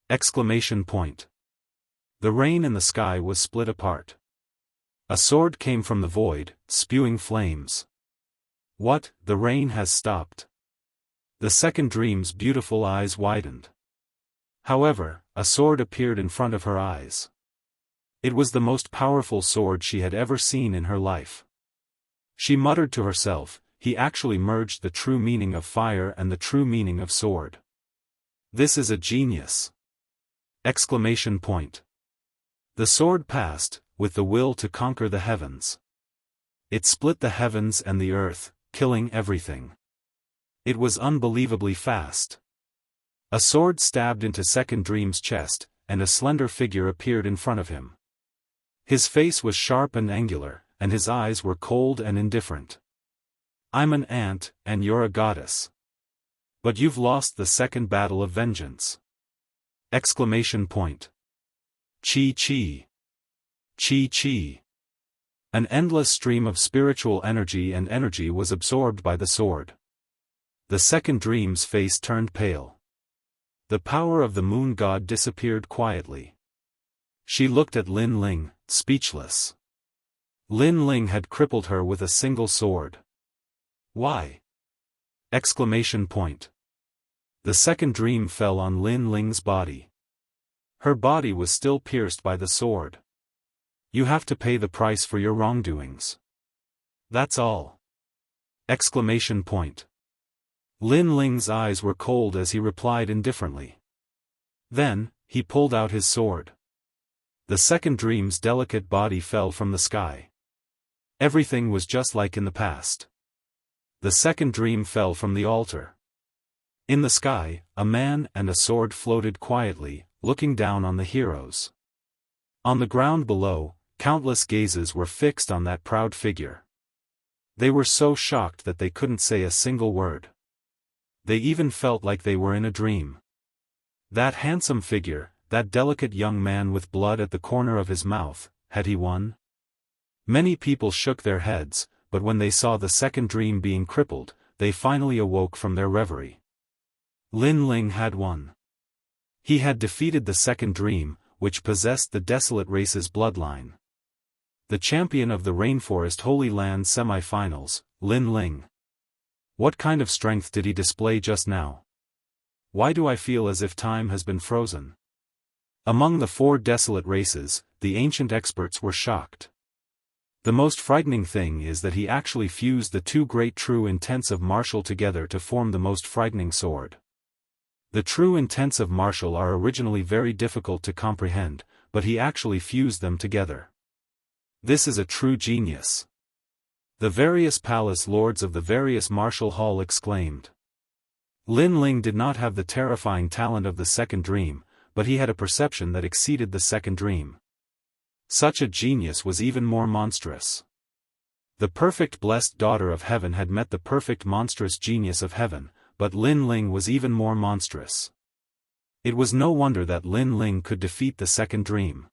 Exclamation point. The rain in the sky was split apart. A sword came from the void, spewing flames. What? The rain has stopped. The second dream's beautiful eyes widened. However, a sword appeared in front of her eyes. It was the most powerful sword she had ever seen in her life. She muttered to herself, he actually merged the true meaning of fire and the true meaning of sword. This is a genius. Exclamation point. The sword passed, with the will to conquer the heavens. It split the heavens and the earth, killing everything. It was unbelievably fast. A sword stabbed into Second Dream's chest, and a slender figure appeared in front of him. His face was sharp and angular, and his eyes were cold and indifferent. I'm an ant, and you're a goddess. But you've lost the second battle of vengeance. Exclamation point. Chi-chi. Chi-chi. An endless stream of spiritual energy and energy was absorbed by the sword. The second dream's face turned pale. The power of the moon god disappeared quietly. She looked at Lin Ling, speechless. Lin Ling had crippled her with a single sword. Why? Exclamation point. The second dream fell on Lin Ling's body. Her body was still pierced by the sword. You have to pay the price for your wrongdoings. That's all. Exclamation point. Lin Ling's eyes were cold as he replied indifferently. Then, he pulled out his sword. The second dream's delicate body fell from the sky. Everything was just like in the past. The second dream fell from the altar. In the sky, a man and a sword floated quietly, looking down on the heroes. On the ground below, countless gazes were fixed on that proud figure. They were so shocked that they couldn't say a single word. They even felt like they were in a dream. That handsome figure, that delicate young man with blood at the corner of his mouth, had he won? Many people shook their heads, but when they saw the second dream being crippled, they finally awoke from their reverie. Lin Ling had won. He had defeated the second dream, which possessed the desolate race's bloodline. The champion of the Rainforest Holy Land semi-finals, Lin Ling. What kind of strength did he display just now? Why do I feel as if time has been frozen? Among the 4 desolate races, the ancient experts were shocked. The most frightening thing is that he actually fused the 2 great true intents of martial together to form the most frightening sword. The true intents of martial are originally very difficult to comprehend, but he actually fused them together. This is a true genius. The various palace lords of the various martial hall exclaimed. Lin Ling did not have the terrifying talent of the second dream, but he had a perception that exceeded the second dream. Such a genius was even more monstrous. The perfect blessed daughter of heaven had met the perfect monstrous genius of heaven, but Lin Ling was even more monstrous. It was no wonder that Lin Ling could defeat the second dream.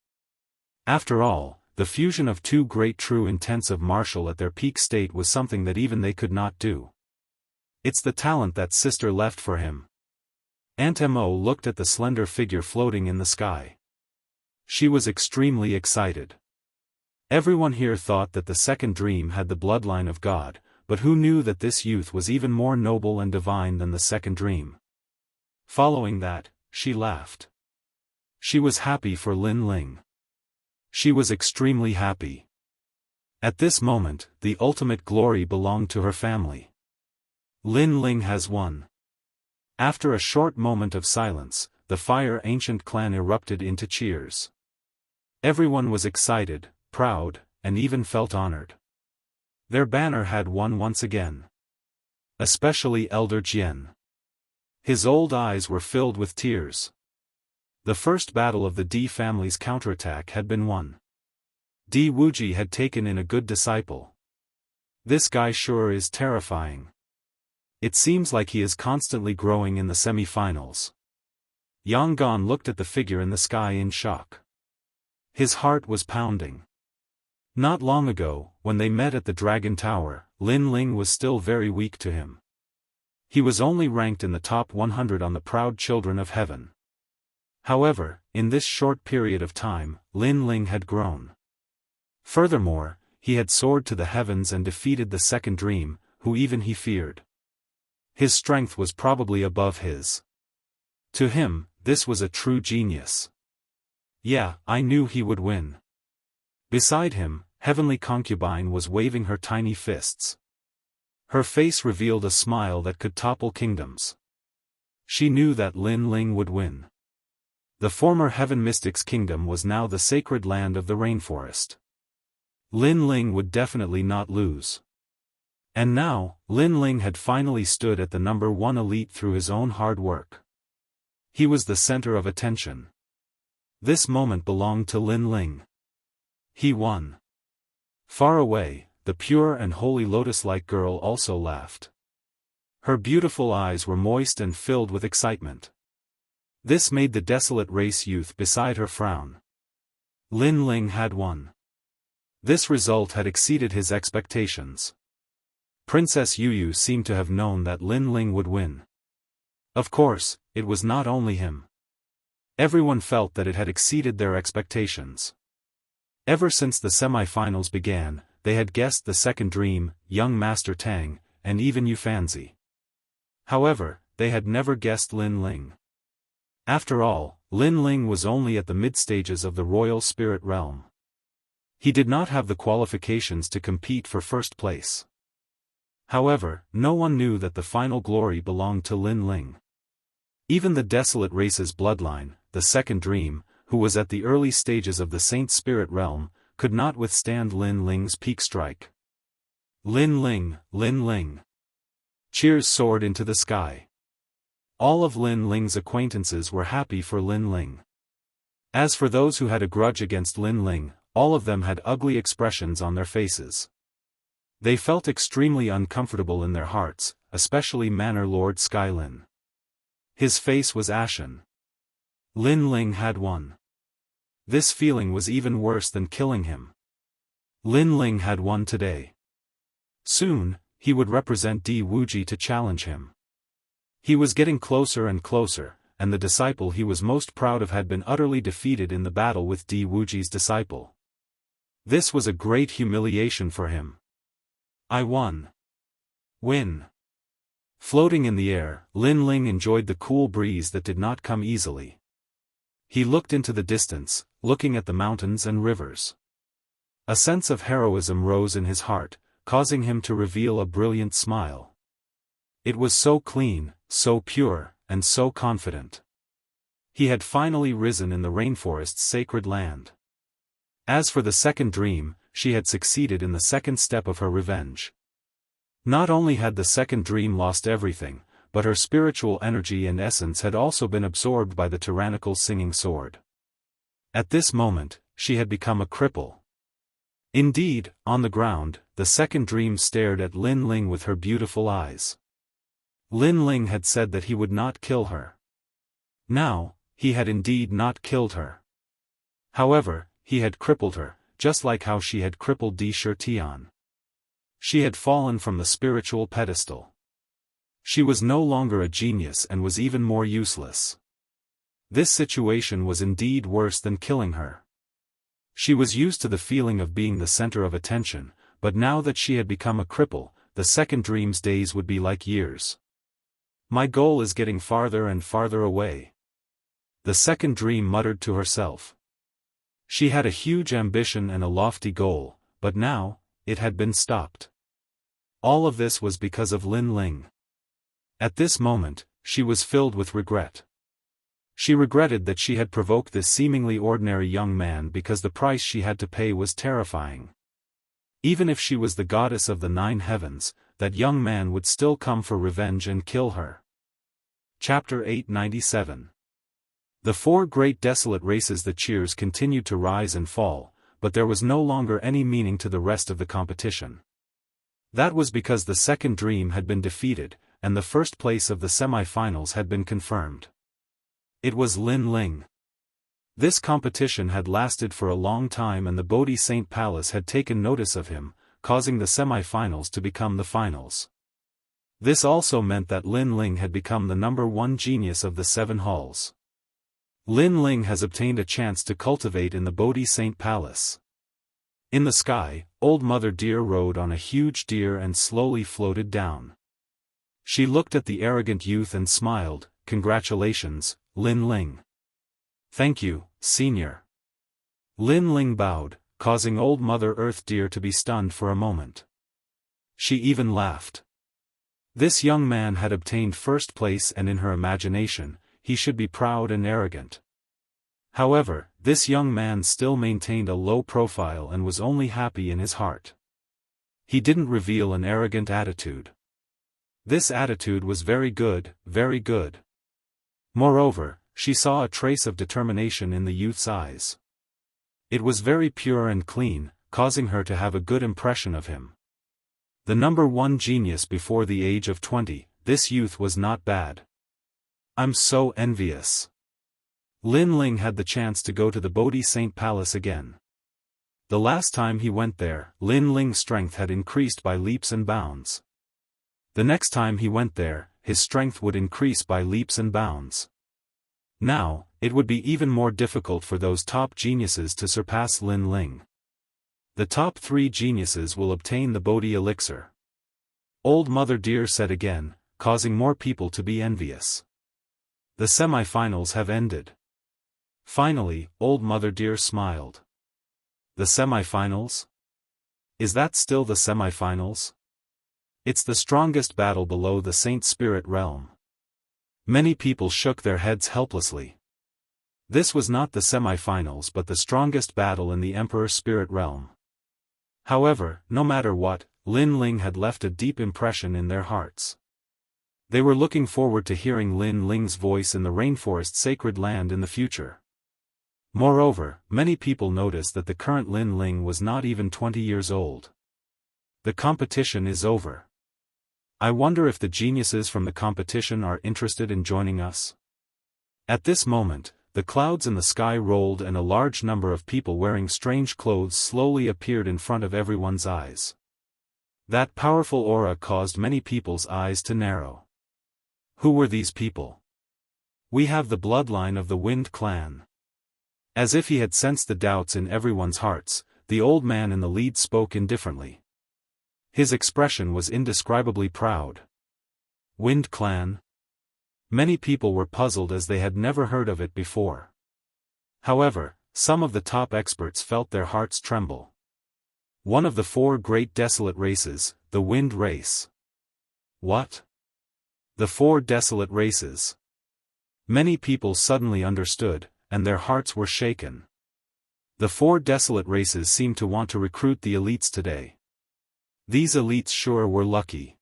After all, the fusion of 2 great true intents of martial at their peak state was something that even they could not do. It's the talent that sister left for him. Aunt Mo looked at the slender figure floating in the sky. She was extremely excited. Everyone here thought that the second dream had the bloodline of God, but who knew that this youth was even more noble and divine than the second dream? Following that, she laughed. She was happy for Lin Ling. She was extremely happy. At this moment, the ultimate glory belonged to her family. Lin Ling has won. After a short moment of silence, the Fire Ancient clan erupted into cheers. Everyone was excited, proud, and even felt honored. Their banner had won once again. Especially Elder Jian. His old eyes were filled with tears. The first battle of the Di family's counterattack had been won. Di Wuji had taken in a good disciple. This guy sure is terrifying. It seems like he is constantly growing in the semi-finals. Yang Gan looked at the figure in the sky in shock. His heart was pounding. Not long ago, when they met at the Dragon Tower, Lin Ling was still very weak to him. He was only ranked in the top 100 on the proud children of heaven. However, in this short period of time, Lin Ling had grown. Furthermore, he had soared to the heavens and defeated the second dream, who even he feared. His strength was probably above his. To him, this was a true genius. Yeah, I knew he would win. Beside him, Heavenly Concubine was waving her tiny fists. Her face revealed a smile that could topple kingdoms. She knew that Lin Ling would win. The former Heaven Mystic's kingdom was now the sacred land of the rainforest. Lin Ling would definitely not lose. And now, Lin Ling had finally stood at the number 1 elite through his own hard work. He was the center of attention. This moment belonged to Lin Ling. He won. Far away, the pure and holy lotus-like girl also laughed. Her beautiful eyes were moist and filled with excitement. This made the desolate race youth beside her frown. Lin Ling had won. This result had exceeded his expectations. Princess Yu seemed to have known that Lin Ling would win. Of course, it was not only him. Everyone felt that it had exceeded their expectations. Ever since the semi-finals began, they had guessed the second dream, young Master Tang, and even Yufanzi. However, they had never guessed Lin Ling. After all, Lin Ling was only at the mid-stages of the royal spirit realm. He did not have the qualifications to compete for first place. However, no one knew that the final glory belonged to Lin Ling. Even the desolate race's bloodline, the second dream, who was at the early stages of the Saint Spirit realm, could not withstand Lin Ling's peak strike. Lin Ling, Lin Ling. Cheers soared into the sky. All of Lin Ling's acquaintances were happy for Lin Ling. As for those who had a grudge against Lin Ling, all of them had ugly expressions on their faces. They felt extremely uncomfortable in their hearts, especially Manor Lord Skylin. His face was ashen. Lin Ling had won. This feeling was even worse than killing him. Lin Ling had won today. Soon, he would represent Di Wuji to challenge him. He was getting closer and closer, and the disciple he was most proud of had been utterly defeated in the battle with Di Wuji's disciple. This was a great humiliation for him. I won. Win. Floating in the air, Lin Ling enjoyed the cool breeze that did not come easily. He looked into the distance, looking at the mountains and rivers. A sense of heroism rose in his heart, causing him to reveal a brilliant smile. It was so clean, so pure, and so confident. He had finally risen in the rainforest's sacred land. As for the second dream, she had succeeded in the second step of her revenge. Not only had the second dream lost everything, but her spiritual energy and essence had also been absorbed by the tyrannical singing sword. At this moment, she had become a cripple. Indeed, on the ground, the second dream stared at Lin Ling with her beautiful eyes. Lin Ling had said that he would not kill her. Now, he had indeed not killed her. However, he had crippled her, just like how she had crippled Di Shirtian. She had fallen from the spiritual pedestal. She was no longer a genius and was even more useless. This situation was indeed worse than killing her. She was used to the feeling of being the center of attention, but now that she had become a cripple, the second dream's days would be like years. My goal is getting farther and farther away. The second dream muttered to herself. She had a huge ambition and a lofty goal, but now, it had been stopped. All of this was because of Lin Ling. At this moment, she was filled with regret. She regretted that she had provoked this seemingly ordinary young man because the price she had to pay was terrifying. Even if she was the goddess of the 9 heavens, that young man would still come for revenge and kill her. Chapter 897. The 4 great desolate races. The cheers continued to rise and fall, but there was no longer any meaning to the rest of the competition. That was because the second dream had been defeated, and the first place of the semi-finals had been confirmed. It was Lin Ling. This competition had lasted for a long time and the Bodhi Saint Palace had taken notice of him, causing the semi-finals to become the finals. This also meant that Lin Ling had become the number 1 genius of the 7 halls. Lin Ling has obtained a chance to cultivate in the Bodhi Saint Palace. In the sky, Old Mother Deer rode on a huge deer and slowly floated down. She looked at the arrogant youth and smiled. Congratulations, Lin Ling. Thank you, Senior. Lin Ling bowed, causing Old Mother Earth Deer to be stunned for a moment. She even laughed. This young man had obtained first place and in her imagination, he should be proud and arrogant. However, this young man still maintained a low profile and was only happy in his heart. He didn't reveal an arrogant attitude. This attitude was very good, very good. Moreover, she saw a trace of determination in the youth's eyes. It was very pure and clean, causing her to have a good impression of him. The number 1 genius before the age of 20, this youth was not bad. I'm so envious. Lin Ling had the chance to go to the Bodhi Saint Palace again. The last time he went there, Lin Ling's strength had increased by leaps and bounds. The next time he went there, his strength would increase by leaps and bounds. Now, it would be even more difficult for those top geniuses to surpass Lin Ling. The top 3 geniuses will obtain the Bodhi elixir. Old Mother Deer said again, causing more people to be envious. The semi-finals have ended. Finally, Old Mother Deer smiled. The semi-finals? Is that still the semi-finals? It's the strongest battle below the Saint Spirit realm. Many people shook their heads helplessly. This was not the semi-finals but the strongest battle in the Emperor Spirit realm. However, no matter what, Lin Ling had left a deep impression in their hearts. They were looking forward to hearing Lin Ling's voice in the rainforest sacred land in the future. Moreover, many people noticed that the current Lin Ling was not even 20 years old. The competition is over. I wonder if the geniuses from the competition are interested in joining us. At this moment, the clouds in the sky rolled and a large number of people wearing strange clothes slowly appeared in front of everyone's eyes. That powerful aura caused many people's eyes to narrow. Who were these people? We have the bloodline of the Wind clan. As if he had sensed the doubts in everyone's hearts, the old man in the lead spoke indifferently. His expression was indescribably proud. Wind clan? Many people were puzzled as they had never heard of it before. However, some of the top experts felt their hearts tremble. One of the 4 great desolate races, the Wind race. What? The 4 desolate races. Many people suddenly understood, and their hearts were shaken. The 4 desolate races seemed to want to recruit the elites today. These elites sure were lucky.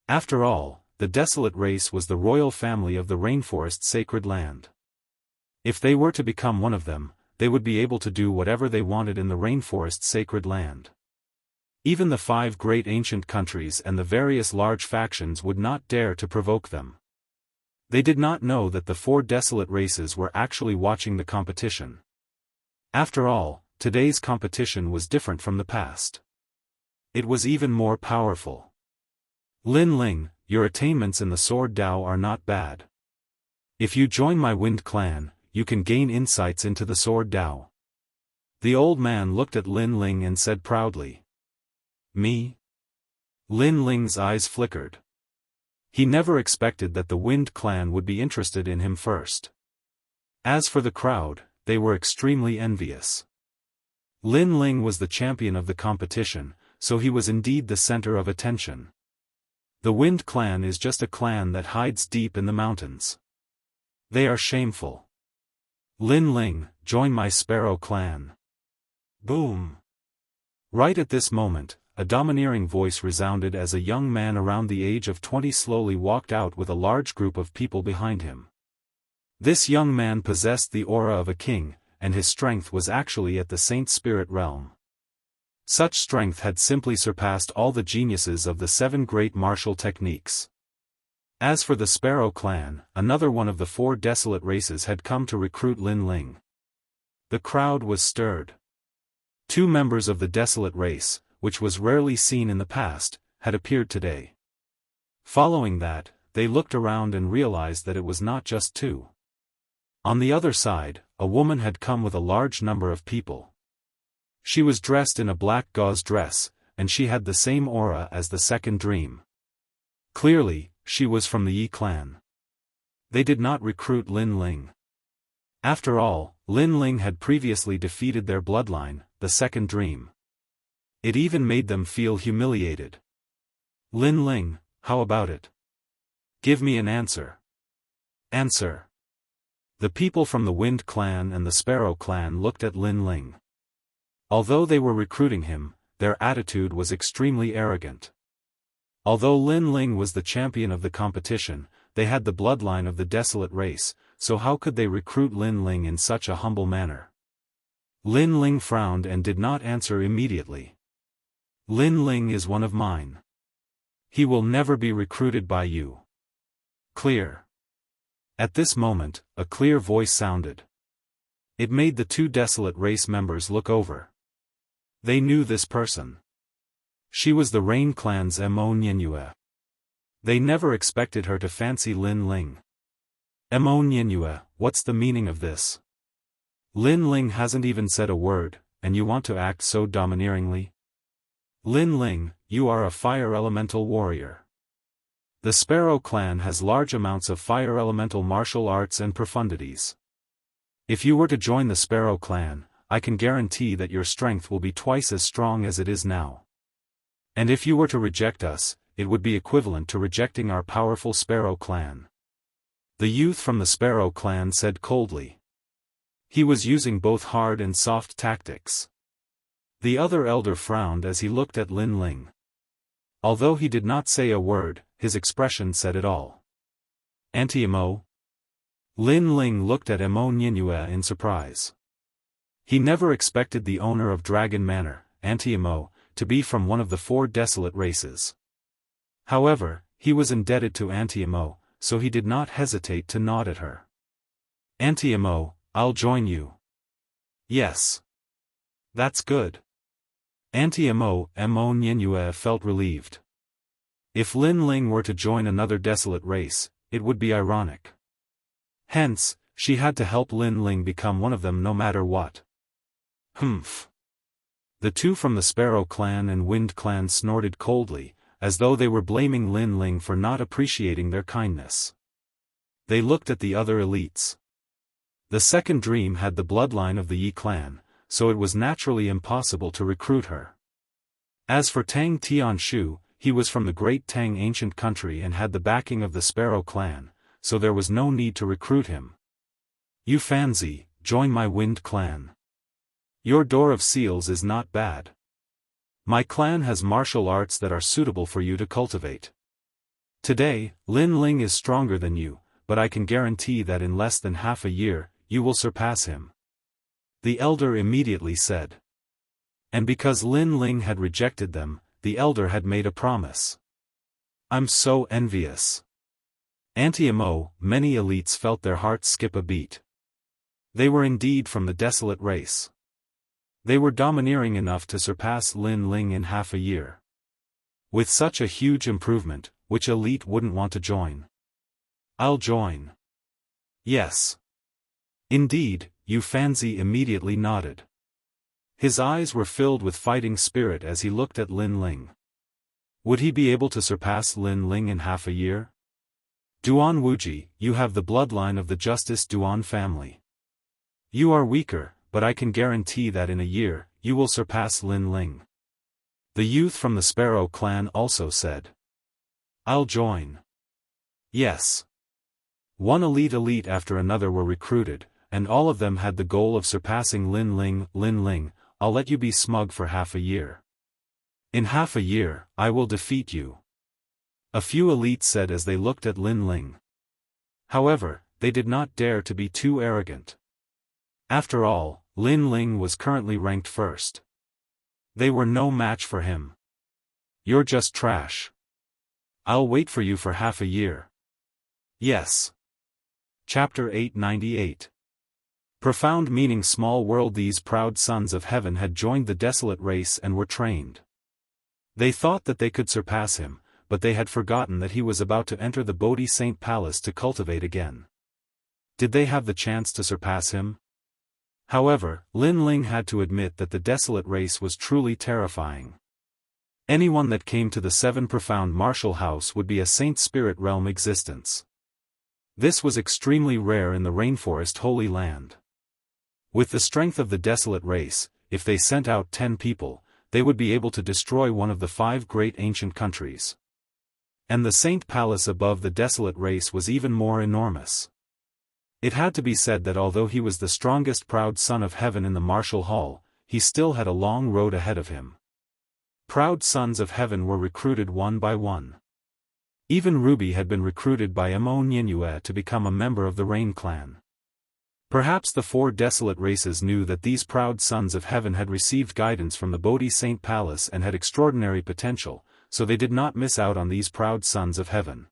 After all, the desolate race was the royal family of the rainforest sacred land. If they were to become one of them, they would be able to do whatever they wanted in the rainforest sacred land. Even the 5 great ancient countries and the various large factions would not dare to provoke them. They did not know that the 4 desolate races were actually watching the competition. After all, today's competition was different from the past. It was even more powerful. Lin Ling, your attainments in the Sword Dao are not bad. If you join my Wind clan, you can gain insights into the Sword Dao. The old man looked at Lin Ling and said proudly. Me? Lin Ling's eyes flickered. He never expected that the Wind clan would be interested in him first. As for the crowd, they were extremely envious. Lin Ling was the champion of the competition, so he was indeed the center of attention. The Wind clan is just a clan that hides deep in the mountains. They are shameful. Lin Ling, join my Sparrow clan. Boom. Right at this moment, a domineering voice resounded as a young man around the age of 20 slowly walked out with a large group of people behind him. This young man possessed the aura of a king, and his strength was actually at the Saint Spirit realm. Such strength had simply surpassed all the geniuses of the 7 great martial techniques. As for the Sparrow clan, another one of the 4 desolate races had come to recruit Lin Ling. The crowd was stirred. 2 members of the desolate race, which was rarely seen in the past, had appeared today. Following that, they looked around and realized that it was not just 2. On the other side, a woman had come with a large number of people. She was dressed in a black gauze dress, and she had the same aura as the second dream. Clearly, she was from the Yi clan. They did not recruit Lin Ling. After all, Lin Ling had previously defeated their bloodline, the second dream. It even made them feel humiliated. Lin Ling, how about it? Give me an answer. Answer. The people from the Wind clan and the Sparrow clan looked at Lin Ling. Although they were recruiting him, their attitude was extremely arrogant. Although Lin Ling was the champion of the competition, they had the bloodline of the desolate race, so how could they recruit Lin Ling in such a humble manner? Lin Ling frowned and did not answer immediately. Lin Ling is one of mine. He will never be recruited by you. Clear. At this moment, a clear voice sounded. It made the 2 desolate race members look over. They knew this person. She was the Rain clan's Mo Nianyue. They never expected her to fancy Lin Ling. Mo Nianyue, what's the meaning of this? Lin Ling hasn't even said a word, and you want to act so domineeringly? Lin Ling, you are a fire elemental warrior. The Sparrow clan has large amounts of fire elemental martial arts and profundities. If you were to join the Sparrow clan, I can guarantee that your strength will be twice as strong as it is now. And if you were to reject us, it would be equivalent to rejecting our powerful Sparrow clan. The youth from the Sparrow clan said coldly. He was using both hard and soft tactics. The other elder frowned as he looked at Lin Ling. Although he did not say a word, his expression said it all. Anti-Mo? Lin Ling looked at Mo Nianyue in surprise. He never expected the owner of Dragon Manor, Anti-Mo, to be from one of the 4 desolate races. However, he was indebted to Anti-Mo, so he did not hesitate to nod at her. Anti-Mo, I'll join you. Yes. That's good. Anti-Mo Nianyue felt relieved. If Lin Ling were to join another desolate race, it would be ironic. Hence, she had to help Lin Ling become one of them no matter what. Humph. The two from the Sparrow clan and Wind clan snorted coldly, as though they were blaming Lin Ling for not appreciating their kindness. They looked at the other elites. The second dream had the bloodline of the Yi clan, so it was naturally impossible to recruit her. As for Tang Tianshu, he was from the Great Tang ancient country and had the backing of the Sparrow clan, so there was no need to recruit him. You Fanzi, join my Wind clan. Your Door of Seals is not bad. My clan has martial arts that are suitable for you to cultivate. Today, Lin Ling is stronger than you, but I can guarantee that in less than half a year, you will surpass him. The elder immediately said. And because Lin Ling had rejected them, the elder had made a promise. I'm so envious. Anti-Mo, many elites felt their hearts skip a beat. They were indeed from the desolate race. They were domineering enough to surpass Lin Ling in half a year. With such a huge improvement, which elite wouldn't want to join? I'll join. Yes. Indeed, Yu Fanzi immediately nodded. His eyes were filled with fighting spirit as he looked at Lin Ling. Would he be able to surpass Lin Ling in half a year? Duan Wuji, you have the bloodline of the Justice Duan family. You are weaker, but I can guarantee that in a year, you will surpass Lin Ling. The youth from the Sparrow clan also said. I'll join. Yes. One elite after another were recruited, and all of them had the goal of surpassing Lin Ling. Lin Ling, I'll let you be smug for half a year. In half a year, I will defeat you. A few elites said as they looked at Lin Ling. However, they did not dare to be too arrogant. After all, Lin Ling was currently ranked first. They were no match for him. You're just trash. I'll wait for you for half a year. Yes. Chapter 898. Profound meaning. Small world. These proud sons of heaven had joined the desolate race and were trained. They thought that they could surpass him, but they had forgotten that he was about to enter the Bodhi Saint Palace to cultivate again. Did they have the chance to surpass him? However, Lin Ling had to admit that the desolate race was truly terrifying. Anyone that came to the Seven Profound Martial House would be a Saint Spirit Realm existence. This was extremely rare in the Rainforest Holy Land. With the strength of the desolate race, if they sent out 10 people, they would be able to destroy one of the 5 great ancient countries. And the Saint Palace above the desolate race was even more enormous. It had to be said that although he was the strongest proud son of heaven in the martial hall, he still had a long road ahead of him. Proud sons of heaven were recruited one by one. Even Ruby had been recruited by Mo Nianyue to become a member of the Rain clan. Perhaps the 4 desolate races knew that these proud sons of heaven had received guidance from the Bodhi Saint Palace and had extraordinary potential, so they did not miss out on these proud sons of heaven.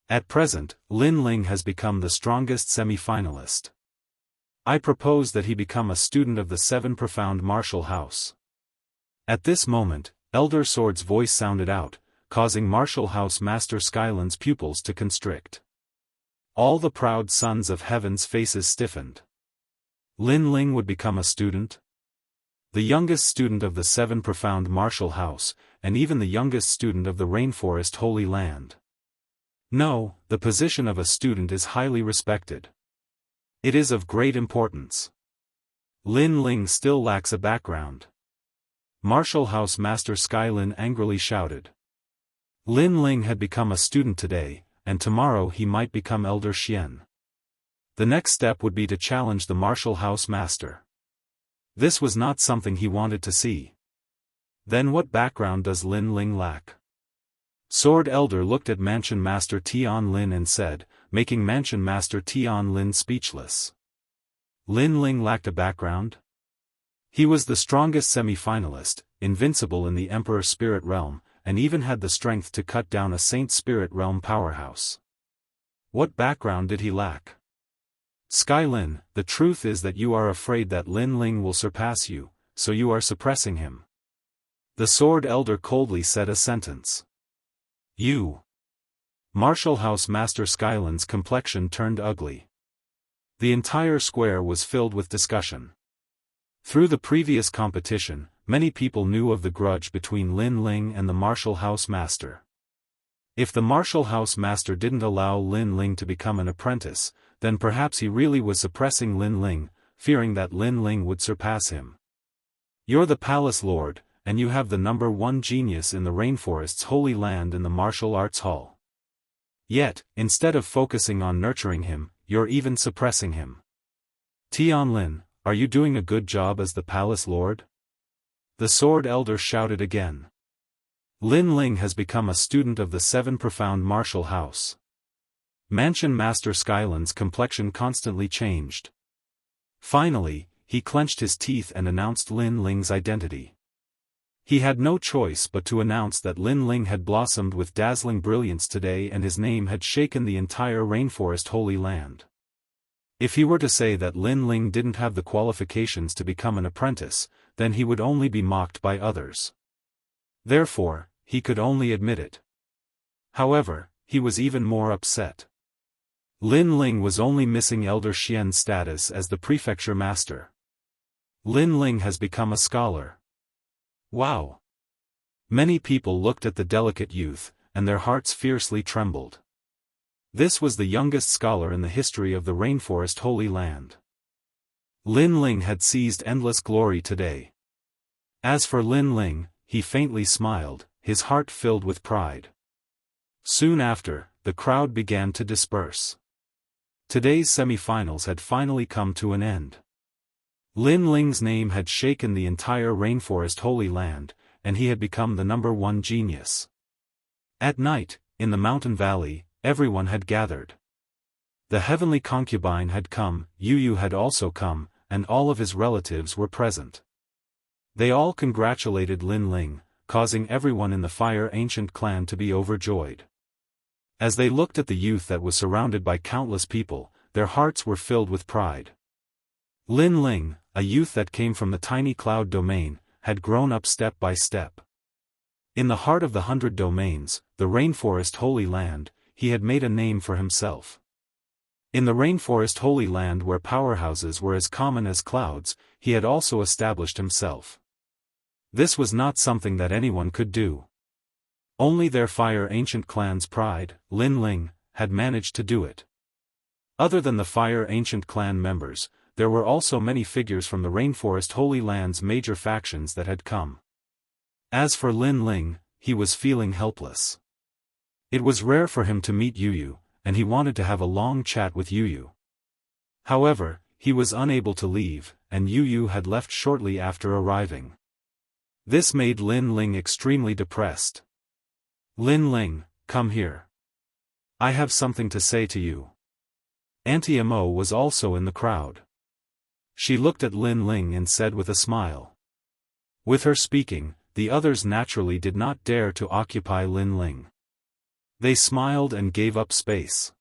At present, Lin Ling has become the strongest semi-finalist. I propose that he become a student of the Seven Profound Martial House. At this moment, Elder Sword's voice sounded out, causing Martial House Master Skyland's pupils to constrict. All the proud sons of heaven's faces stiffened. Lin Ling would become a student? The youngest student of the Seven Profound Martial House, and even the youngest student of the Rainforest Holy Land. No, the position of a student is highly respected. It is of great importance. Lin Ling still lacks a background. Martial House Master Skylin angrily shouted. Lin Ling had become a student today, and tomorrow he might become Elder Xian. The next step would be to challenge the Martial House Master. This was not something he wanted to see. Then what background does Lin Ling lack? Sword Elder looked at Mansion Master Tian Lin and said, making Mansion Master Tian Lin speechless. Lin Ling lacked a background? He was the strongest semi-finalist, invincible in the Emperor Spirit Realm, and even had the strength to cut down a Saint Spirit Realm powerhouse. What background did he lack? Skylin, the truth is that you are afraid that Lin Ling will surpass you, so you are suppressing him. The Sword Elder coldly said a sentence. You. Martial House Master Skyland's complexion turned ugly. The entire square was filled with discussion. Through the previous competition, many people knew of the grudge between Lin Ling and the Martial House Master. If the Martial House Master didn't allow Lin Ling to become an apprentice, then perhaps he really was suppressing Lin Ling, fearing that Lin Ling would surpass him. "You're the Palace Lord, and you have the #1 genius in the Rainforest's Holy Land in the Martial Arts Hall. Yet, instead of focusing on nurturing him, you're even suppressing him. Tianlin, are you doing a good job as the Palace Lord?" The Sword Elder shouted again. Lin Ling has become a student of the 7 profound martial house. Mansion Master Skyland's complexion constantly changed. Finally, he clenched his teeth and announced Lin Ling's identity. He had no choice but to announce that Lin Ling had blossomed with dazzling brilliance today and his name had shaken the entire Rainforest Holy Land. If he were to say that Lin Ling didn't have the qualifications to become an apprentice, then he would only be mocked by others. Therefore, he could only admit it. However, he was even more upset. Lin Ling was only missing Elder Xian's status as the prefecture master. Lin Ling has become a scholar. Wow! Many people looked at the delicate youth, and their hearts fiercely trembled. This was the youngest scholar in the history of the Rainforest Holy Land. Lin Ling had seized endless glory today. As for Lin Ling, he faintly smiled, his heart filled with pride. Soon after, the crowd began to disperse. Today's semi-finals had finally come to an end. Lin Ling's name had shaken the entire Rainforest Holy Land, and he had become the #1 genius. At night, in the mountain valley, everyone had gathered. The heavenly concubine had come, Yu had also come, and all of his relatives were present. They all congratulated Lin Ling, causing everyone in the Fire Ancient clan to be overjoyed. As they looked at the youth that was surrounded by countless people, their hearts were filled with pride. Lin Ling, a youth that came from the tiny cloud domain, had grown up step by step. In the heart of the 100 domains, the Rainforest Holy Land, he had made a name for himself. In the Rainforest Holy Land where powerhouses were as common as clouds, he had also established himself. This was not something that anyone could do. Only their Fire Ancient clan's pride, Lin Ling, had managed to do it. Other than the Fire Ancient clan members, there were also many figures from the Rainforest Holy Land's major factions that had come. As for Lin Ling, he was feeling helpless. It was rare for him to meet Yu, and he wanted to have a long chat with Yu. However, he was unable to leave, and Yu had left shortly after arriving. This made Lin Ling extremely depressed. "Lin Ling, come here. I have something to say to you." Auntie Imo was also in the crowd. She looked at Lin Ling and said with a smile. With her speaking, the others naturally did not dare to occupy Lin Ling. They smiled and gave up space.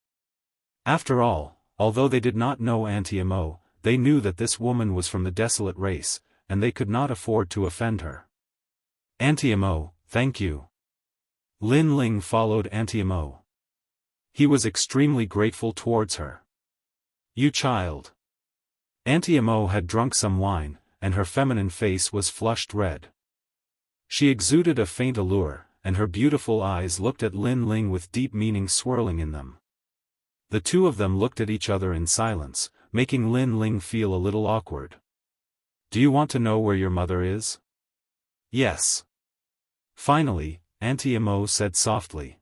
After all, although they did not know Auntie Imo, they knew that this woman was from the desolate race, and they could not afford to offend her. "Auntie Imo, thank you." Lin Ling followed Auntie Imo. He was extremely grateful towards her. "You child." Auntie Imo had drunk some wine, and her feminine face was flushed red. She exuded a faint allure, and her beautiful eyes looked at Lin Ling with deep meaning swirling in them. The two of them looked at each other in silence, making Lin Ling feel a little awkward. "Do you want to know where your mother is?" "Yes." Finally, Auntie Imo said softly.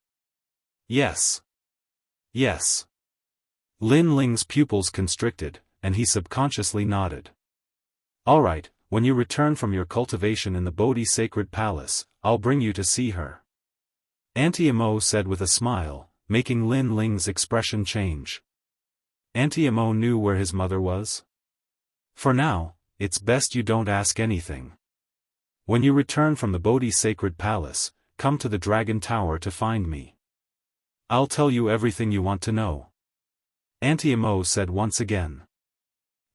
"Yes. Yes." Lin Ling's pupils constricted, and he subconsciously nodded. "All right, when you return from your cultivation in the Bodhi Sacred Palace, I'll bring you to see her." Auntie Imo said with a smile, making Lin Ling's expression change. Auntie Imo knew where his mother was. "For now, it's best you don't ask anything. When you return from the Bodhi Sacred Palace, come to the Dragon Tower to find me. I'll tell you everything you want to know." Auntie Imo said once again.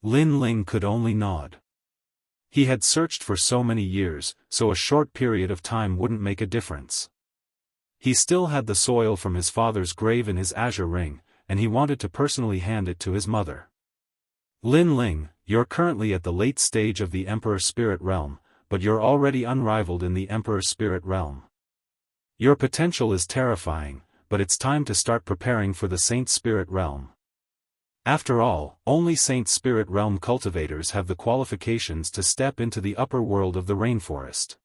Lin Ling could only nod. He had searched for so many years, so a short period of time wouldn't make a difference. He still had the soil from his father's grave in his azure ring, and he wanted to personally hand it to his mother. Lin Ling, you're currently at the late stage of the Emperor Spirit Realm, but you're already unrivaled in the Emperor Spirit Realm. Your potential is terrifying, but it's time to start preparing for the Saint Spirit Realm. After all, only Saint Spirit Realm cultivators have the qualifications to step into the upper world of the rainforest.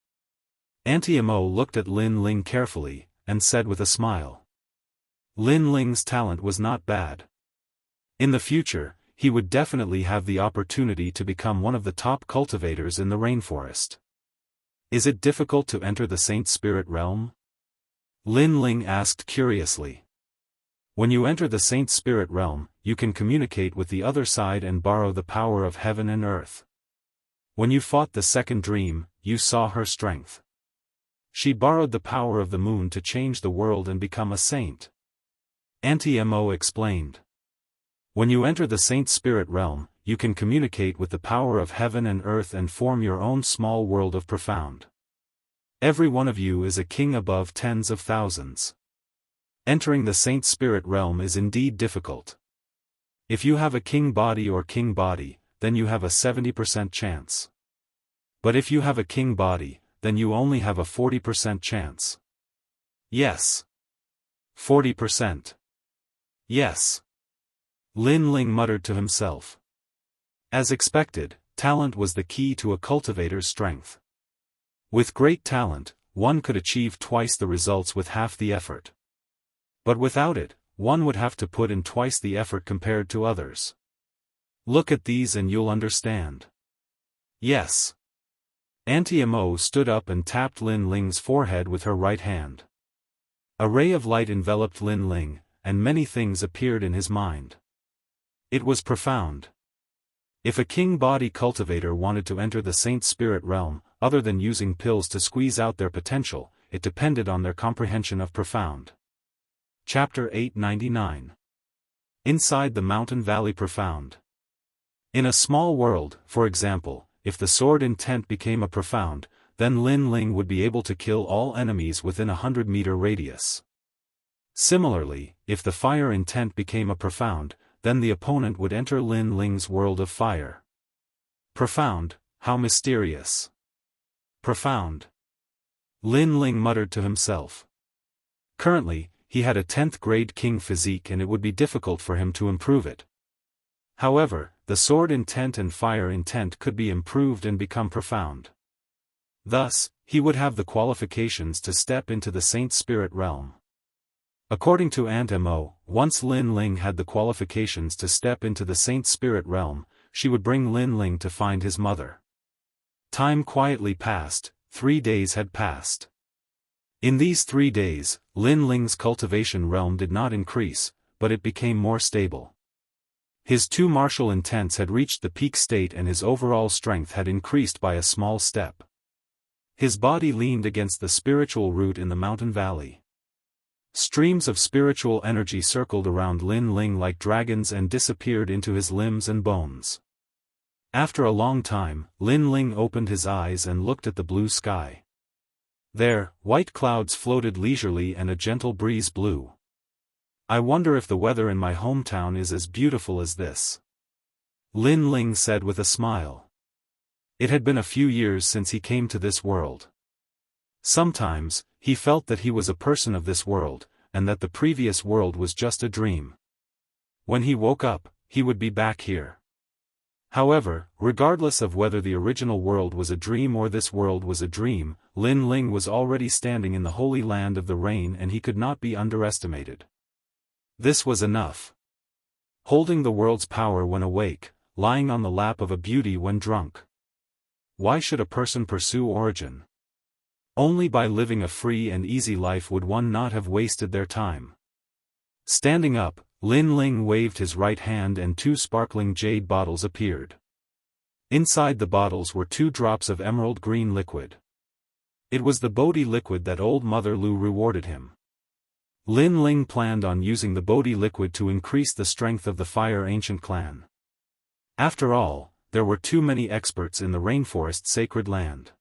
Auntie Mo looked at Lin Ling carefully, and said with a smile. Lin Ling's talent was not bad. In the future, he would definitely have the opportunity to become one of the top cultivators in the rainforest. Is it difficult to enter the Saint Spirit Realm? Lin Ling asked curiously. When you enter the Saint Spirit Realm, you can communicate with the other side and borrow the power of heaven and earth. When you fought the second dream, you saw her strength. She borrowed the power of the moon to change the world and become a saint. Auntie Mo explained. When you enter the Saint Spirit Realm, you can communicate with the power of heaven and earth and form your own small world of profound. Every one of you is a king above tens of thousands. Entering the Saint Spirit Realm is indeed difficult. If you have a king body or king body, then you have a 70% chance. But if you have a king body, then you only have a 40% chance. Yes. 40%. Yes. Lin Ling muttered to himself. As expected, talent was the key to a cultivator's strength. With great talent, one could achieve twice the results with half the effort. But without it, one would have to put in twice the effort compared to others. Look at these and you'll understand. Yes. Auntie Mo stood up and tapped Lin Ling's forehead with her right hand. A ray of light enveloped Lin Ling, and many things appeared in his mind. It was profound. If a king body cultivator wanted to enter the Saint Spirit Realm, other than using pills to squeeze out their potential, it depended on their comprehension of profound. Chapter 899. Inside the Mountain Valley Profound. In a small world, for example, if the sword intent became a profound, then Lin Ling would be able to kill all enemies within a 100-meter radius. Similarly, if the fire intent became a profound, then the opponent would enter Lin Ling's world of fire. Profound, how mysterious. Profound. Lin Ling muttered to himself. Currently, he had a 10th grade king physique and it would be difficult for him to improve it. However, the sword intent and fire intent could be improved and become profound. Thus, he would have the qualifications to step into the Saint Spirit Realm. According to Auntie Mo, once Lin Ling had the qualifications to step into the Saint Spirit Realm, she would bring Lin Ling to find his mother. Time quietly passed. 3 days had passed. In these 3 days, Lin Ling's cultivation realm did not increase, but it became more stable. His 2 martial intents had reached the peak state and his overall strength had increased by a small step. His body leaned against the spiritual root in the mountain valley. Streams of spiritual energy circled around Lin Ling like dragons and disappeared into his limbs and bones. After a long time, Lin Ling opened his eyes and looked at the blue sky. There, white clouds floated leisurely and a gentle breeze blew. I wonder if the weather in my hometown is as beautiful as this. Lin Ling said with a smile. It had been a few years since he came to this world. Sometimes, he felt that he was a person of this world, and that the previous world was just a dream. When he woke up, he would be back here. However, regardless of whether the original world was a dream or this world was a dream, Lin Ling was already standing in the holy land of the rain and he could not be underestimated. This was enough. Holding the world's power when awake, lying on the lap of a beauty when drunk. Why should a person pursue origin? Only by living a free and easy life would one not have wasted their time. Standing up, Lin Ling waved his right hand and 2 sparkling jade bottles appeared. Inside the bottles were 2 drops of emerald green liquid. It was the Bodhi liquid that old Mother Lu rewarded him. Lin Ling planned on using the Bodhi liquid to increase the strength of the Fire Ancient clan. After all, there were too many experts in the rainforest sacred land.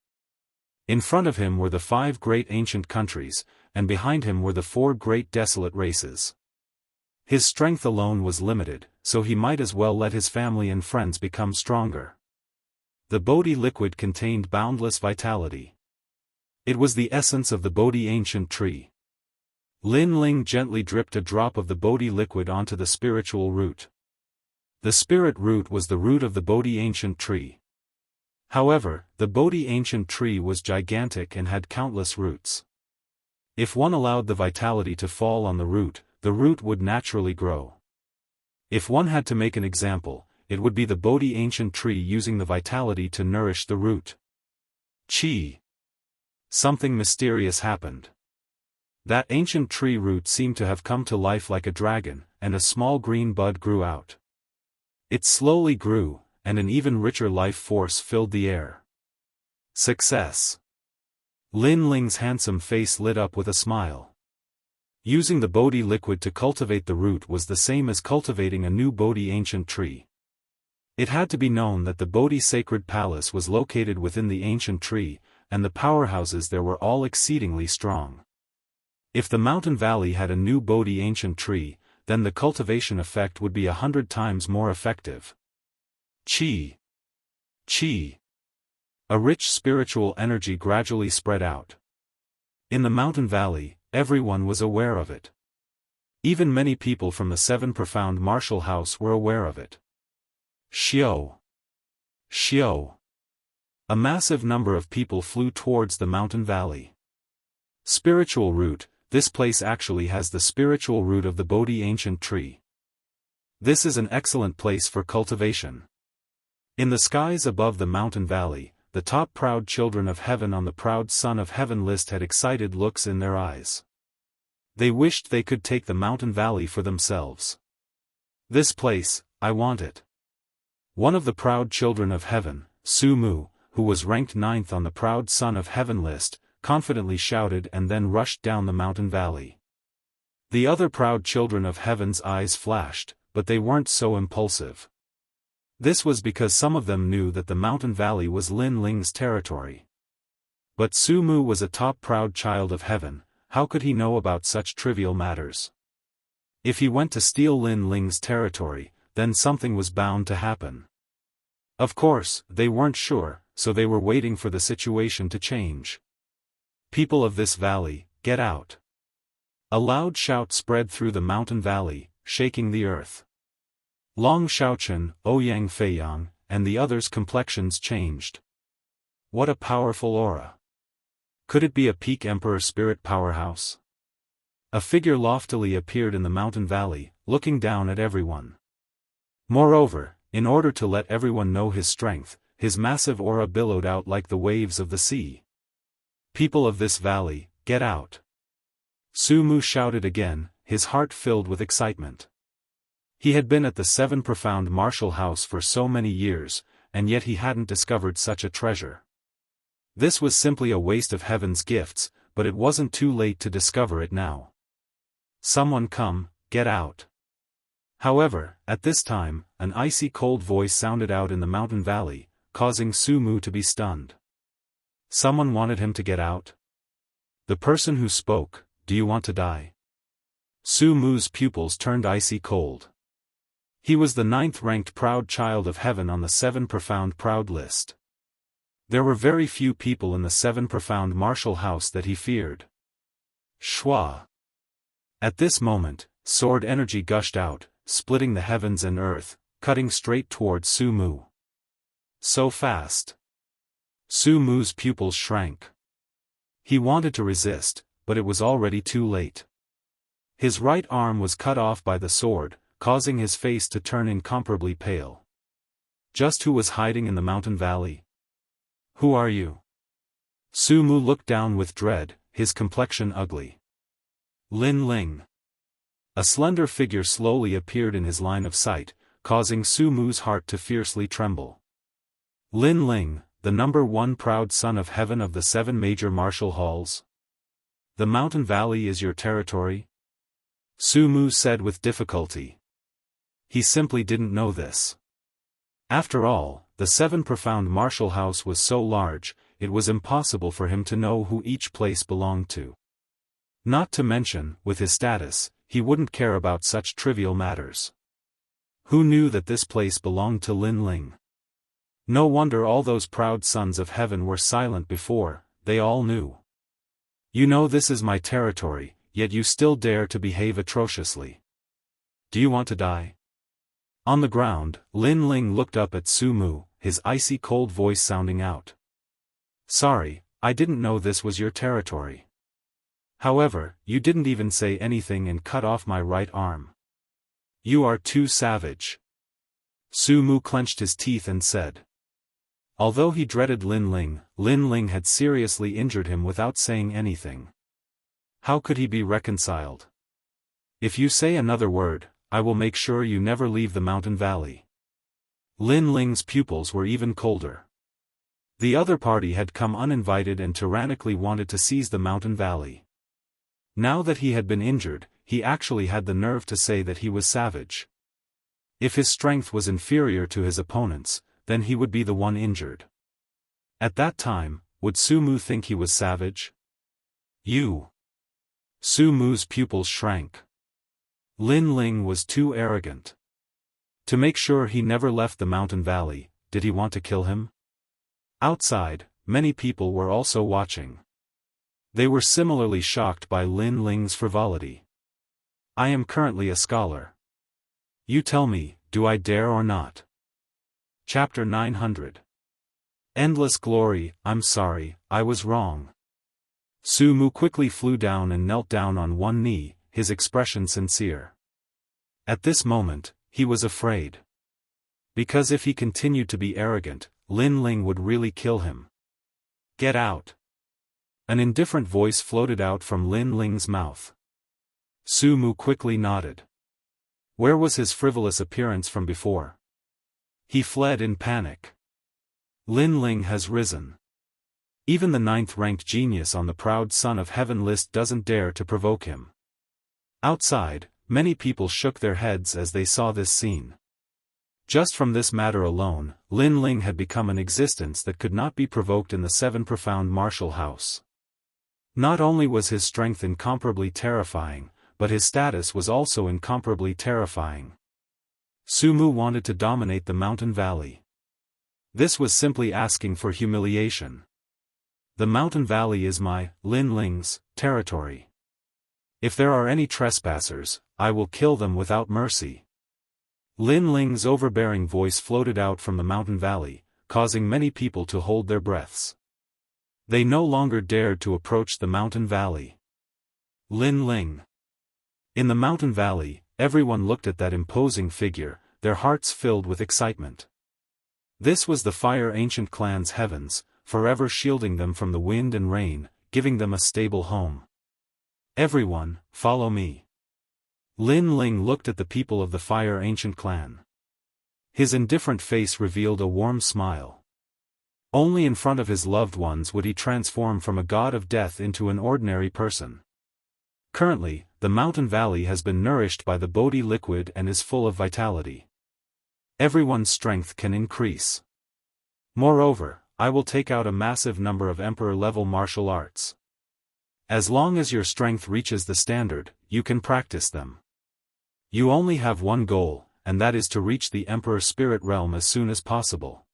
In front of him were the 5 great ancient countries, and behind him were the 4 great desolate races. His strength alone was limited, so he might as well let his family and friends become stronger. The Bodhi liquid contained boundless vitality. It was the essence of the Bodhi ancient tree. Lin Ling gently dripped a drop of the Bodhi liquid onto the spiritual root. The spirit root was the root of the Bodhi ancient tree. However, the Bodhi ancient tree was gigantic and had countless roots. If one allowed the vitality to fall on the root would naturally grow. If one had to make an example, it would be the Bodhi ancient tree using the vitality to nourish the root. Chi. Something mysterious happened. That ancient tree root seemed to have come to life like a dragon, and a small green bud grew out. It slowly grew, and an even richer life force filled the air. Success. Lin Ling's handsome face lit up with a smile. Using the Bodhi liquid to cultivate the root was the same as cultivating a new Bodhi ancient tree. It had to be known that the Bodhi sacred palace was located within the ancient tree, and the powerhouses there were all exceedingly strong. If the mountain valley had a new Bodhi ancient tree, then the cultivation effect would be 100 times more effective. Chi. Chi. A rich spiritual energy gradually spread out. In the mountain valley, everyone was aware of it. Even many people from the 7 profound martial house were aware of it. Xiao. Xiao. A massive number of people flew towards the mountain valley. Spiritual root. This place actually has the spiritual root of the Bodhi ancient tree. This is an excellent place for cultivation. In the skies above the mountain valley, the top proud children of heaven on the proud son of heaven list had excited looks in their eyes. They wished they could take the mountain valley for themselves. This place, I want it. One of the proud children of heaven, Su Mu, who was ranked 9th on the proud son of heaven list, confidently shouted and then rushed down the mountain valley. The other proud children of heaven's eyes flashed, but they weren't so impulsive. This was because some of them knew that the mountain valley was Lin Ling's territory. But Su Mu was a top proud child of heaven, how could he know about such trivial matters? If he went to steal Lin Ling's territory, then something was bound to happen. Of course, they weren't sure, so they were waiting for the situation to change. People of this valley, get out. A loud shout spread through the mountain valley, shaking the earth. Long Shaochen, Ouyang Feiyang, and the others' complexions changed. What a powerful aura. Could it be a peak emperor spirit powerhouse? A figure loftily appeared in the mountain valley, looking down at everyone. Moreover, in order to let everyone know his strength, his massive aura billowed out like the waves of the sea. People of this valley, get out. Su Mu shouted again, his heart filled with excitement. He had been at the 7 profound martial house for so many years, and yet he hadn't discovered such a treasure. This was simply a waste of heaven's gifts, but it wasn't too late to discover it now. Someone come, get out. However, at this time, an icy cold voice sounded out in the mountain valley, causing Su Mu to be stunned. Someone wanted him to get out? The person who spoke, do you want to die? Su Mu's pupils turned icy cold. He was the 9th ranked proud child of heaven on the 7 profound proud list. There were very few people in the 7 profound martial house that he feared. Shua. At this moment, sword energy gushed out, splitting the heavens and earth, cutting straight towards Su Mu. So fast. Su Mu's pupils shrank. He wanted to resist, but it was already too late. His right arm was cut off by the sword, causing his face to turn incomparably pale. Just who was hiding in the mountain valley? Who are you? Su Mu looked down with dread, his complexion ugly. Lin Ling. A slender figure slowly appeared in his line of sight, causing Su Mu's heart to fiercely tremble. Lin Ling, the number 1 proud son of heaven of the 7 major martial halls. The mountain valley is your territory? Su Mu said with difficulty. He simply didn't know this. After all, the 7 profound martial house was so large, it was impossible for him to know who each place belonged to. Not to mention, with his status, he wouldn't care about such trivial matters. Who knew that this place belonged to Lin Ling? No wonder all those proud sons of heaven were silent before, they all knew. You know this is my territory, yet you still dare to behave atrociously. Do you want to die? On the ground, Lin Ling looked up at Su Mu, his icy cold voice sounding out. Sorry, I didn't know this was your territory. However, you didn't even say anything and cut off my right arm. You are too savage. Su Mu clenched his teeth and said. Although he dreaded Lin Ling had seriously injured him without saying anything. How could he be reconciled? If you say another word, I will make sure you never leave the mountain valley. Lin Ling's pupils were even colder. The other party had come uninvited and tyrannically wanted to seize the mountain valley. Now that he had been injured, he actually had the nerve to say that he was savage. If his strength was inferior to his opponent's, then he would be the one injured. At that time, would Su Mu think he was savage? You. Su Mu's pupils shrank. Lin Ling was too arrogant. To make sure he never left the mountain valley, did he want to kill him? Outside, many people were also watching. They were similarly shocked by Lin Ling's frivolity. I am currently a scholar. You tell me, do I dare or not? Chapter 900. Endless glory. I'm sorry, I was wrong. Su Mu quickly flew down and knelt down on one knee, his expression sincere. At this moment, he was afraid. Because if he continued to be arrogant, Lin Ling would really kill him. Get out. An indifferent voice floated out from Lin Ling's mouth. Su Mu quickly nodded. Where was his frivolous appearance from before? He fled in panic. Lin Ling has risen. Even the 9th-ranked genius on the Proud Son of Heaven list doesn't dare to provoke him. Outside, many people shook their heads as they saw this scene. Just from this matter alone, Lin Ling had become an existence that could not be provoked in the 7 profound martial house. Not only was his strength incomparably terrifying, but his status was also incomparably terrifying. Su Mu wanted to dominate the mountain valley. This was simply asking for humiliation. The mountain valley is my, Lin Ling's, territory. If there are any trespassers, I will kill them without mercy. Lin Ling's overbearing voice floated out from the mountain valley, causing many people to hold their breaths. They no longer dared to approach the mountain valley. Lin Ling. In the mountain valley, everyone looked at that imposing figure, their hearts filled with excitement. This was the Fire Ancient Clan's heavens, forever shielding them from the wind and rain, giving them a stable home. Everyone, follow me. Lin Ling looked at the people of the Fire Ancient Clan. His indifferent face revealed a warm smile. Only in front of his loved ones would he transform from a god of death into an ordinary person. Currently, the mountain valley has been nourished by the Bodhi liquid and is full of vitality. Everyone's strength can increase. Moreover, I will take out a massive number of emperor-level martial arts. As long as your strength reaches the standard, you can practice them. You only have one goal, and that is to reach the Emperor Spirit Realm as soon as possible.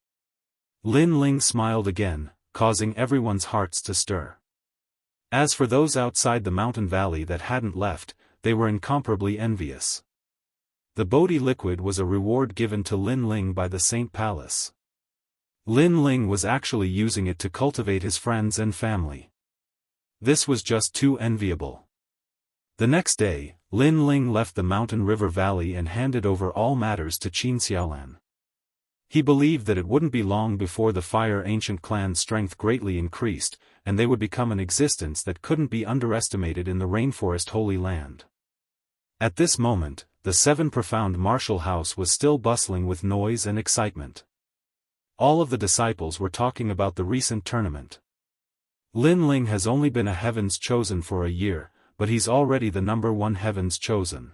Lin Ling smiled again, causing everyone's hearts to stir. As for those outside the mountain valley that hadn't left, they were incomparably envious. The Bodhi liquid was a reward given to Lin Ling by the Saint Palace. Lin Ling was actually using it to cultivate his friends and family. This was just too enviable. The next day, Lin Ling left the mountain river valley and handed over all matters to Qin Xiaolan. He believed that it wouldn't be long before the Fire Ancient Clan's strength greatly increased, and they would become an existence that couldn't be underestimated in the Rainforest Holy Land. At this moment, the 7 profound martial house was still bustling with noise and excitement. All of the disciples were talking about the recent tournament. Lin Ling has only been a Heaven's Chosen for a year, but he's already the #1 Heaven's Chosen.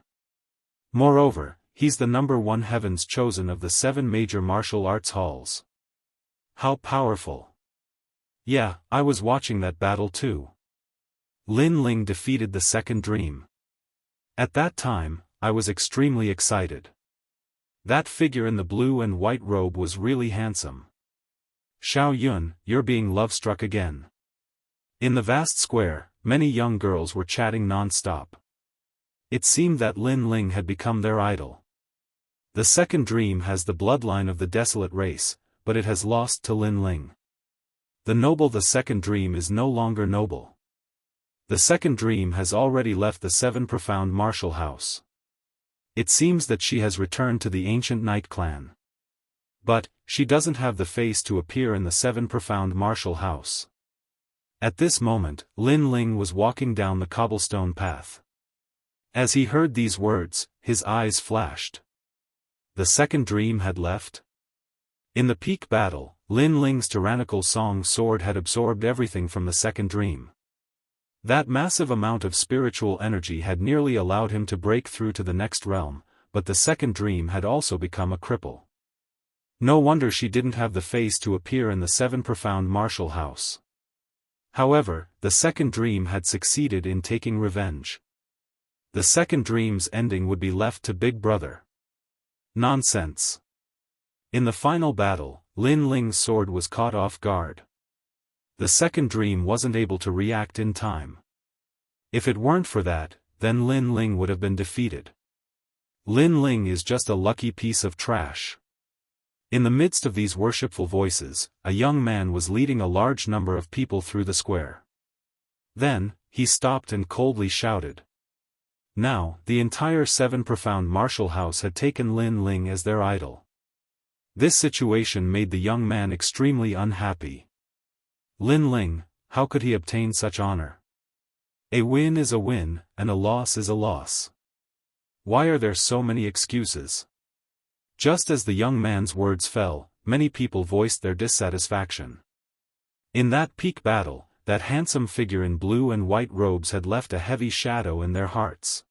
Moreover, he's the #1 Heaven's Chosen of the 7 major martial arts halls. How powerful! Yeah, I was watching that battle too. Lin Ling defeated the second dream. At that time, I was extremely excited. That figure in the blue and white robe was really handsome. Xiao Yun, you're being love-struck again. In the vast square, many young girls were chatting non-stop. It seemed that Lin Ling had become their idol. The second dream has the bloodline of the desolate race, but it has lost to Lin Ling. The second dream is no longer noble. The second dream has already left the seven profound martial house. It seems that she has returned to the ancient Knight clan. But, she doesn't have the face to appear in the seven profound martial house. At this moment, Lin Ling was walking down the cobblestone path. As he heard these words, his eyes flashed. The second dream had left? In the peak battle, Lin Ling's tyrannical song sword had absorbed everything from the second dream. That massive amount of spiritual energy had nearly allowed him to break through to the next realm, but the second dream had also become a cripple. No wonder she didn't have the face to appear in the seven profound martial house. However, the second dream had succeeded in taking revenge. The second dream's ending would be left to Big Brother. Nonsense. In the final battle, Lin Ling's sword was caught off guard. The second dream wasn't able to react in time. If it weren't for that, then Lin Ling would have been defeated. Lin Ling is just a lucky piece of trash. In the midst of these worshipful voices, a young man was leading a large number of people through the square. Then, he stopped and coldly shouted. Now, the entire seven profound martial house had taken Lin Ling as their idol. This situation made the young man extremely unhappy. Lin Ling, how could he obtain such honor? A win is a win, and a loss is a loss. Why are there so many excuses? Just as the young man's words fell, many people voiced their dissatisfaction. In that peak battle, that handsome figure in blue and white robes had left a heavy shadow in their hearts.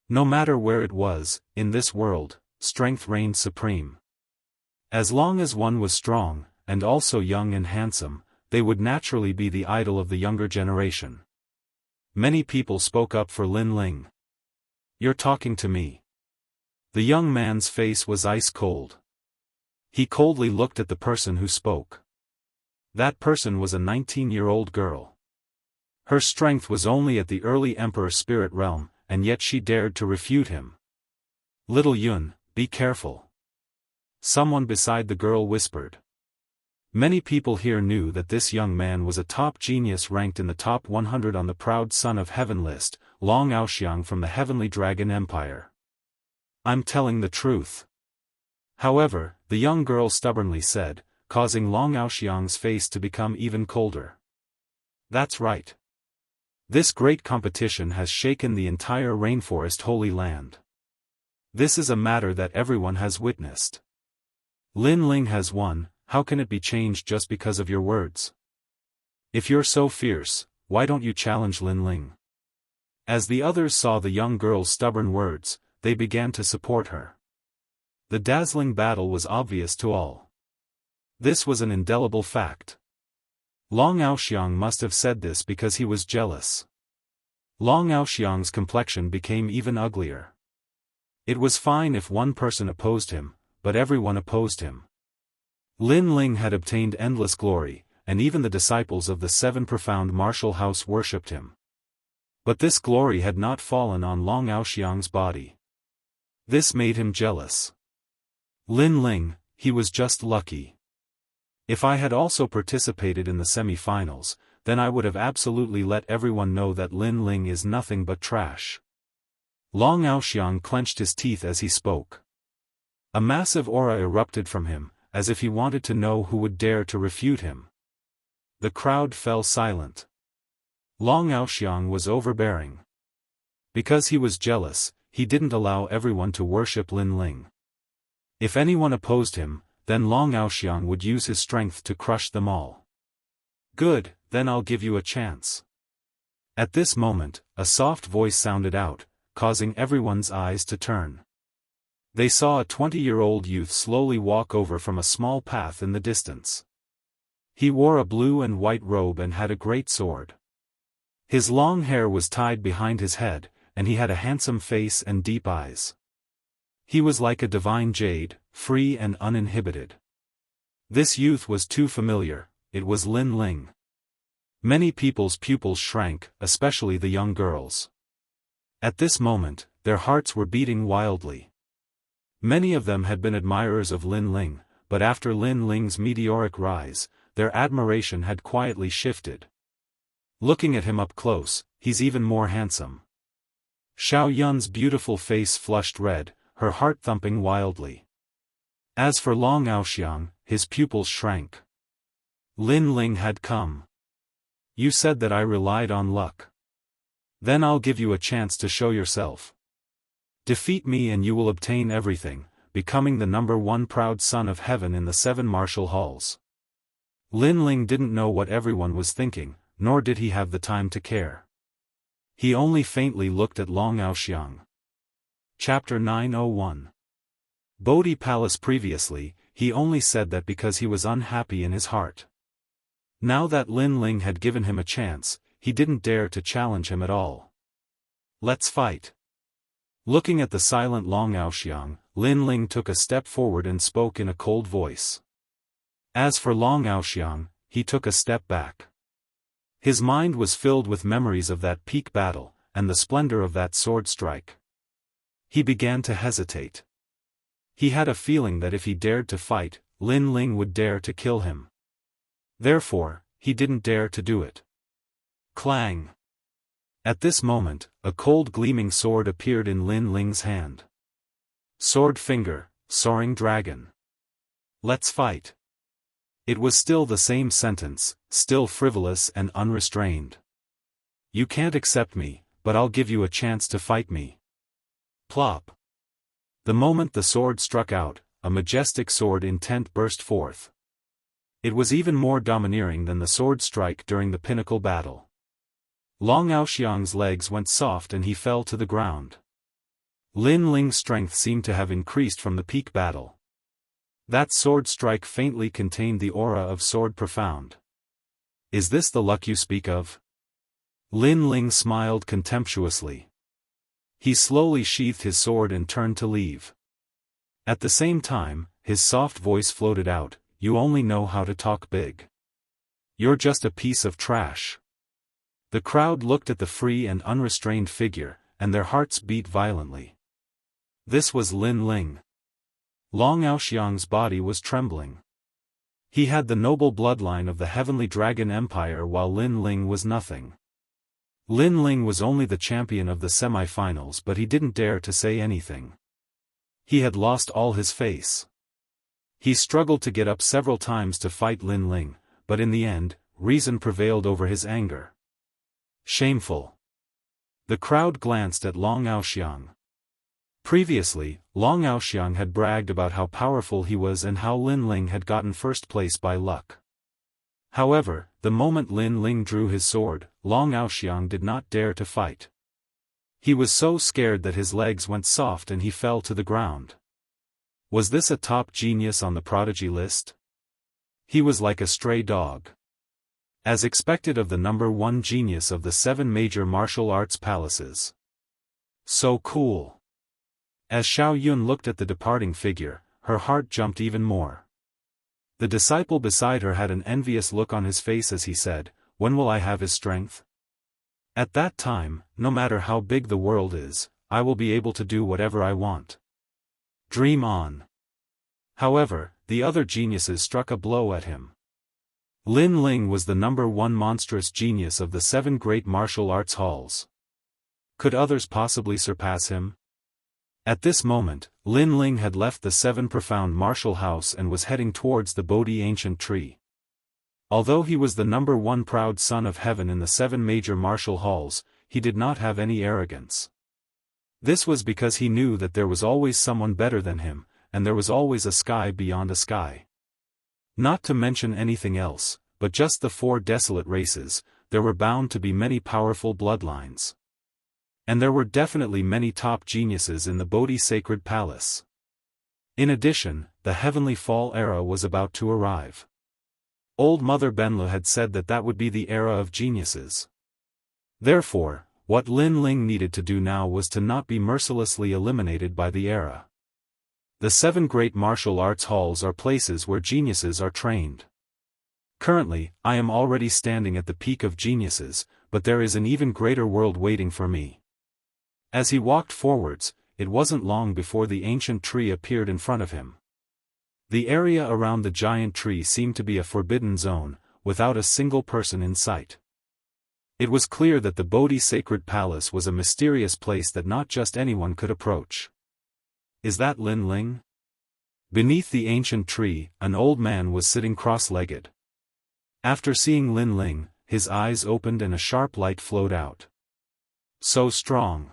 No matter where it was, in this world, strength reigned supreme. As long as one was strong, and also young and handsome, they would naturally be the idol of the younger generation. Many people spoke up for Lin Ling. You're talking to me. The young man's face was ice cold. He coldly looked at the person who spoke. That person was a 19-year-old girl. Her strength was only at the early Emperor Spirit realm, and yet she dared to refute him. Little Yun, be careful. Someone beside the girl whispered. Many people here knew that this young man was a top genius ranked in the top 100 on the Proud Son of Heaven list, Long Aoxiang from the Heavenly Dragon Empire. I'm telling the truth. However, the young girl stubbornly said, causing Long Aoxiang's face to become even colder. That's right. This great competition has shaken the entire rainforest Holy Land. This is a matter that everyone has witnessed. Lin Ling has won. How can it be changed just because of your words? If you're so fierce, why don't you challenge Lin Ling? As the others saw the young girl's stubborn words, they began to support her. The dazzling battle was obvious to all. This was an indelible fact. Long Aoxiang must have said this because he was jealous. Long Aoxiang's complexion became even uglier. It was fine if one person opposed him, but everyone opposed him. Lin Ling had obtained endless glory, and even the disciples of the seven profound martial house worshipped him. But this glory had not fallen on Long Aoxiang's body. This made him jealous. Lin Ling, he was just lucky. If I had also participated in the semi-finals, then I would have absolutely let everyone know that Lin Ling is nothing but trash. Long Aoxiang clenched his teeth as he spoke. A massive aura erupted from him, as if he wanted to know who would dare to refute him. The crowd fell silent. Long Aoxiang was overbearing. Because he was jealous, he didn't allow everyone to worship Lin Ling. If anyone opposed him, then Long Aoxiang would use his strength to crush them all. Good, then I'll give you a chance. At this moment, a soft voice sounded out, causing everyone's eyes to turn. They saw a 20-year-old youth slowly walk over from a small path in the distance. He wore a blue and white robe and had a great sword. His long hair was tied behind his head, and he had a handsome face and deep eyes. He was like a divine jade, free and uninhibited. This youth was too familiar, it was Lin Ling. Many people's pupils shrank, especially the young girls. At this moment, their hearts were beating wildly. Many of them had been admirers of Lin Ling, but after Lin Ling's meteoric rise, their admiration had quietly shifted. Looking at him up close, he's even more handsome. Xiao Yun's beautiful face flushed red, her heart thumping wildly. As for Long Aoxiang, his pupils shrank. Lin Ling had come. You said that I relied on luck. Then I'll give you a chance to show yourself. Defeat me and you will obtain everything, becoming the #1 proud son of heaven in the 7 martial halls. Lin Ling didn't know what everyone was thinking, nor did he have the time to care. He only faintly looked at Long Aoxiang. Chapter 901. Bodhi Palace. Previously, he only said that because he was unhappy in his heart. Now that Lin Ling had given him a chance, he didn't dare to challenge him at all. Let's fight. Looking at the silent Long Aoxiang, Lin Ling took a step forward and spoke in a cold voice. As for Long Aoxiang, he took a step back. His mind was filled with memories of that peak battle, and the splendor of that sword strike. He began to hesitate. He had a feeling that if he dared to fight, Lin Ling would dare to kill him. Therefore, he didn't dare to do it. Clang! At this moment, a cold gleaming sword appeared in Lin Ling's hand. Sword finger, soaring dragon. Let's fight. It was still the same sentence, still frivolous and unrestrained. You can't accept me, but I'll give you a chance to fight me. Plop. The moment the sword struck out, a majestic sword intent burst forth. It was even more domineering than the sword strike during the pinnacle battle. Long Aoxiang's legs went soft and he fell to the ground. Lin Ling's strength seemed to have increased from the peak battle. That sword strike faintly contained the aura of sword profound. Is this the luck you speak of? Lin Ling smiled contemptuously. He slowly sheathed his sword and turned to leave. At the same time, his soft voice floated out, you only know how to talk big. You're just a piece of trash. The crowd looked at the free and unrestrained figure, and their hearts beat violently. This was Lin Ling. Long Aoxiang's body was trembling. He had the noble bloodline of the Heavenly Dragon Empire while Lin Ling was nothing. Lin Ling was only the champion of the semi-finals, but he didn't dare to say anything. He had lost all his face. He struggled to get up several times to fight Lin Ling, but in the end, reason prevailed over his anger. Shameful. The crowd glanced at Long Aoxiang. Previously, Long Aoxiang had bragged about how powerful he was and how Lin Ling had gotten first place by luck. However, the moment Lin Ling drew his sword, Long Aoxiang did not dare to fight. He was so scared that his legs went soft and he fell to the ground. Was this a top genius on the prodigy list? He was like a stray dog. As expected of the #1 genius of the 7 major martial arts palaces. So cool. As Xiao Yun looked at the departing figure, her heart jumped even more. The disciple beside her had an envious look on his face as he said, when will I have his strength? At that time, no matter how big the world is, I will be able to do whatever I want. Dream on. However, the other geniuses struck a blow at him. Lin Ling was the #1 monstrous genius of the 7 great martial arts halls. Could others possibly surpass him? At this moment, Lin Ling had left the 7 profound martial house and was heading towards the Bodhi ancient tree. Although he was the #1 proud son of heaven in the 7 major martial halls, he did not have any arrogance. This was because he knew that there was always someone better than him, and there was always a sky beyond a sky. Not to mention anything else, but just the 4 desolate races, there were bound to be many powerful bloodlines. And there were definitely many top geniuses in the Bodhi sacred palace. In addition, the heavenly fall era was about to arrive. Old Mother Benlu had said that that would be the era of geniuses. Therefore, what Lin Ling needed to do now was to not be mercilessly eliminated by the era. The 7 great martial arts halls are places where geniuses are trained. Currently, I am already standing at the peak of geniuses, but there is an even greater world waiting for me. As he walked forwards, it wasn't long before the ancient tree appeared in front of him. The area around the giant tree seemed to be a forbidden zone, without a single person in sight. It was clear that the Bodhi Sacred Palace was a mysterious place that not just anyone could approach. Is that Lin Ling? Beneath the ancient tree, an old man was sitting cross-legged. After seeing Lin Ling, his eyes opened and a sharp light flowed out. So strong.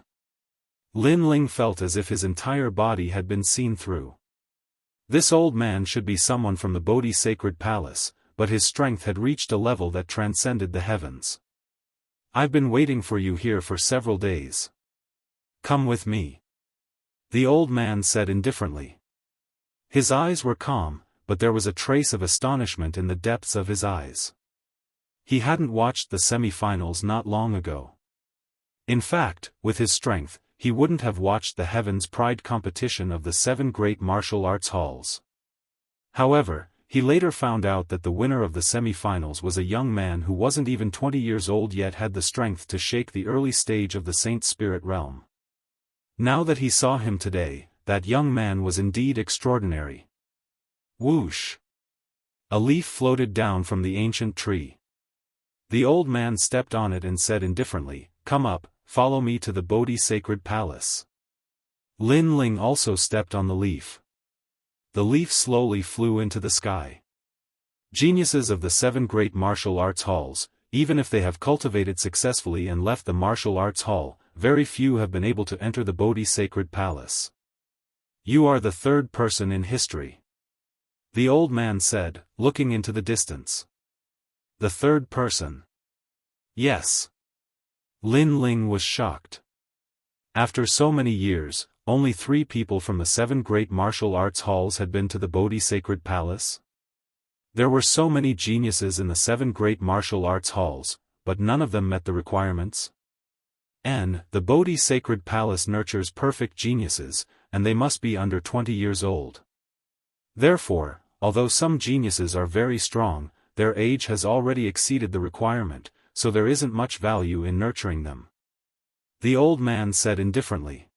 Lin Ling felt as if his entire body had been seen through. This old man should be someone from the Bodhi Sacred Palace, but his strength had reached a level that transcended the heavens. I've been waiting for you here for several days. Come with me. The old man said indifferently. His eyes were calm, but there was a trace of astonishment in the depths of his eyes. He hadn't watched the semi-finals not long ago. In fact, with his strength, he wouldn't have watched the Heaven's Pride competition of the 7 great martial arts halls. However, he later found out that the winner of the semi-finals was a young man who wasn't even 20 years old yet had the strength to shake the early stage of the Saint Spirit realm. Now that he saw him today, that young man was indeed extraordinary. Whoosh! A leaf floated down from the ancient tree. The old man stepped on it and said indifferently, "Come up, follow me to the Bodhi Sacred Palace." Lin Ling also stepped on the leaf. The leaf slowly flew into the sky. Geniuses of the 7 great martial arts halls, even if they have cultivated successfully and left the martial arts hall, very few have been able to enter the Bodhi Sacred Palace. You are the 3rd person in history. The old man said, looking into the distance. The 3rd person. Yes. Lin Ling was shocked. After so many years, only 3 people from the 7 great martial arts halls had been to the Bodhi Sacred Palace. There were so many geniuses in the 7 great martial arts halls, but none of them met the requirements. The Bodhi Sacred Palace nurtures perfect geniuses, and they must be under 20 years old. Therefore, although some geniuses are very strong, their age has already exceeded the requirement, so there isn't much value in nurturing them. The old man said indifferently.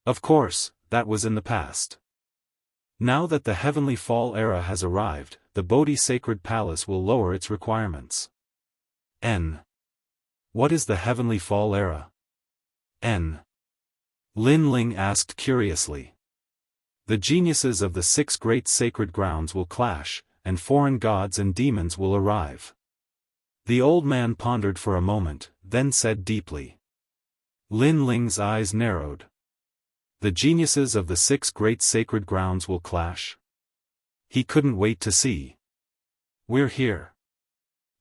Of course, that was in the past. Now that the Heavenly Fall era has arrived, the Bodhi Sacred Palace will lower its requirements. What is the Heavenly Fall era? Lin Ling asked curiously. The geniuses of the 6 great sacred grounds will clash, and foreign gods and demons will arrive. The old man pondered for a moment, then said deeply. Lin Ling's eyes narrowed. The geniuses of the 6 great sacred grounds will clash? He couldn't wait to see. We're here.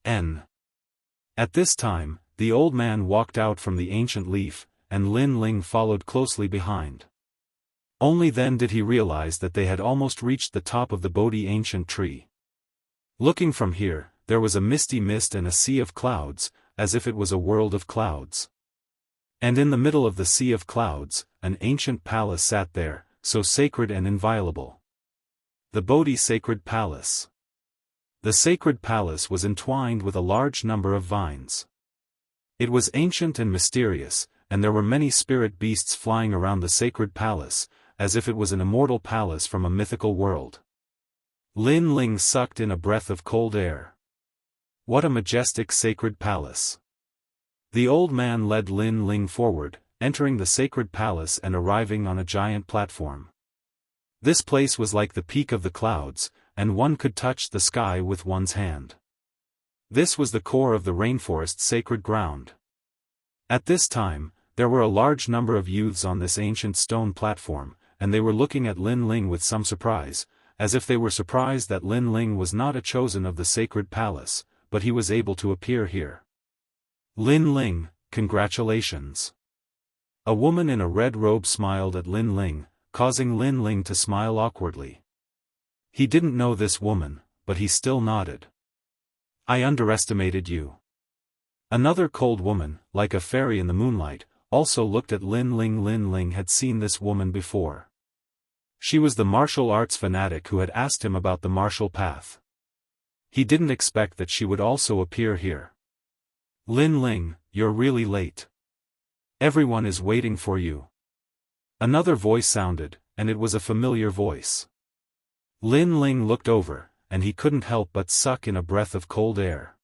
At this time, the old man walked out from the ancient leaf, and Lin Ling followed closely behind. Only then did he realize that they had almost reached the top of the Bodhi ancient tree. Looking from here, there was a misty mist and a sea of clouds, as if it was a world of clouds. And in the middle of the sea of clouds, an ancient palace sat there, so sacred and inviolable. The Bodhi Sacred Palace. The sacred palace was entwined with a large number of vines. It was ancient and mysterious, and there were many spirit beasts flying around the sacred palace, as if it was an immortal palace from a mythical world. Lin Ling sucked in a breath of cold air. What a majestic sacred palace. The old man led Lin Ling forward, entering the sacred palace and arriving on a giant platform. This place was like the peak of the clouds, and one could touch the sky with one's hand. This was the core of the rainforest's sacred ground. At this time, there were a large number of youths on this ancient stone platform, and they were looking at Lin Ling with some surprise, as if they were surprised that Lin Ling was not a chosen of the sacred palace, but he was able to appear here. Lin Ling, congratulations. A woman in a red robe smiled at Lin Ling, causing Lin Ling to smile awkwardly. He didn't know this woman, but he still nodded. I underestimated you. Another cold woman, like a fairy in the moonlight, also looked at Lin Ling. Lin Ling had seen this woman before. She was the martial arts fanatic who had asked him about the martial path. He didn't expect that she would also appear here. Lin Ling, you're really late. Everyone is waiting for you. Another voice sounded, and it was a familiar voice. Lin Ling looked over, and he couldn't help but suck in a breath of cold air.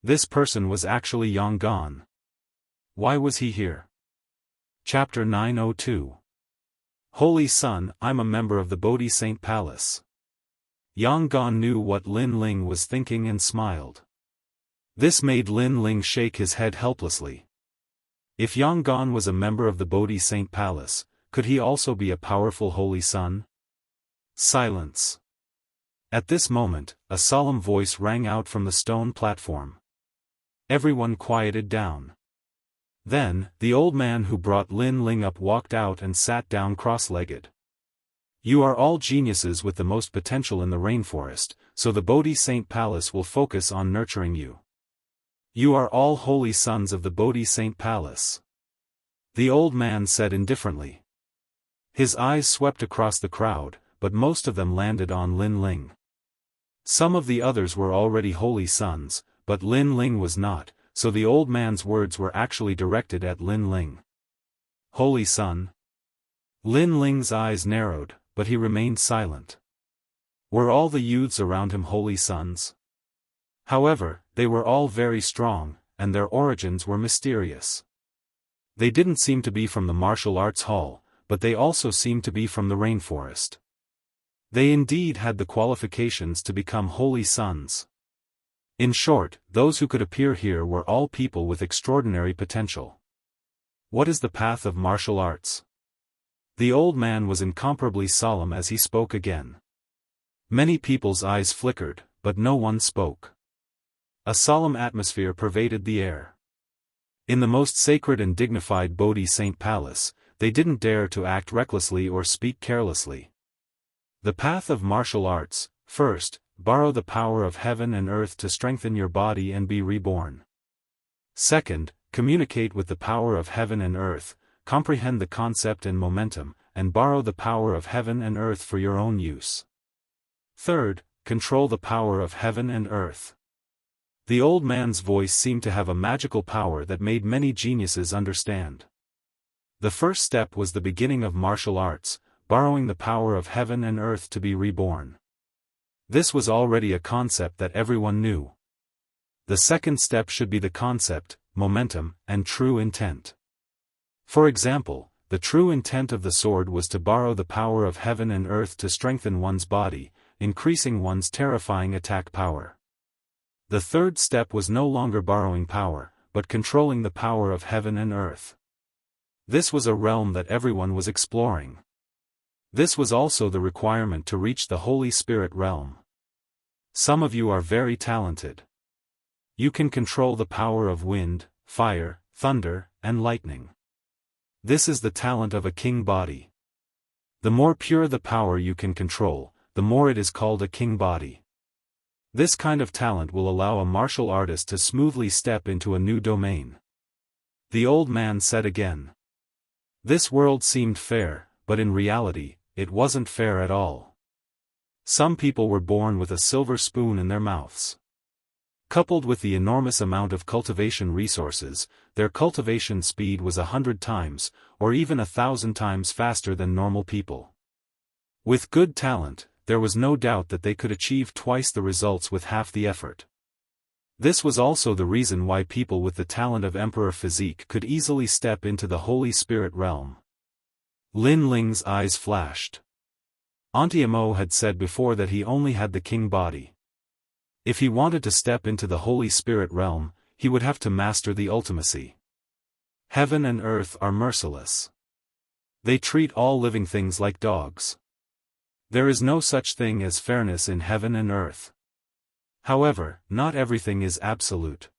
This person was actually Yang Gan. Why was he here? Chapter 902. Holy Son, I'm a member of the Bodhi Saint Palace. Yang Gan knew what Lin Ling was thinking and smiled. This made Lin Ling shake his head helplessly. If Yang Gan was a member of the Bodhi Saint Palace, could he also be a powerful Holy Son? Silence. At this moment, a solemn voice rang out from the stone platform. Everyone quieted down. Then, the old man who brought Lin Ling up walked out and sat down cross-legged. You are all geniuses with the most potential in the rainforest, so the Bodhi Saint Palace will focus on nurturing you. You are all holy sons of the Bodhi Saint Palace. The old man said indifferently. His eyes swept across the crowd, but most of them landed on Lin Ling. Some of the others were already holy sons, but Lin Ling was not, so the old man's words were actually directed at Lin Ling. Holy Son? Lin Ling's eyes narrowed, but he remained silent. Were all the youths around him holy sons? However, they were all very strong, and their origins were mysterious. They didn't seem to be from the martial arts hall, but they also seemed to be from the rainforest. They indeed had the qualifications to become holy sons. In short, those who could appear here were all people with extraordinary potential. What is the path of martial arts? The old man was incomparably solemn as he spoke again. Many people's eyes flickered, but no one spoke. A solemn atmosphere pervaded the air. In the most sacred and dignified Bodhi Saint Palace, they didn't dare to act recklessly or speak carelessly. The path of martial arts: first, borrow the power of heaven and earth to strengthen your body and be reborn. Second, communicate with the power of heaven and earth, comprehend the concept and momentum, and borrow the power of heaven and earth for your own use. Third, control the power of heaven and earth. The old man's voice seemed to have a magical power that made many geniuses understand. The first step was the beginning of martial arts, borrowing the power of heaven and earth to be reborn. This was already a concept that everyone knew. The second step should be the concept, momentum, and true intent. For example, the true intent of the sword was to borrow the power of heaven and earth to strengthen one's body, increasing one's terrifying attack power. The third step was no longer borrowing power, but controlling the power of heaven and earth. This was a realm that everyone was exploring. This was also the requirement to reach the Holy Spirit realm. Some of you are very talented. You can control the power of wind, fire, thunder, and lightning. This is the talent of a king body. The more pure the power you can control, the more it is called a king body. This kind of talent will allow a martial artist to smoothly step into a new domain. The old man said again. This world seemed fair, but in reality, it wasn't fair at all. Some people were born with a silver spoon in their mouths. Coupled with the enormous amount of cultivation resources, their cultivation speed was 100 times, or even 1,000 times faster than normal people. With good talent, there was no doubt that they could achieve twice the results with half the effort. This was also the reason why people with the talent of emperor physique could easily step into the Holy Spirit realm. Lin Ling's eyes flashed. Auntie Amo had said before that he only had the king body. If he wanted to step into the Holy Spirit realm, he would have to master the ultimacy. Heaven and earth are merciless. They treat all living things like dogs. There is no such thing as fairness in heaven and earth. However, not everything is absolute.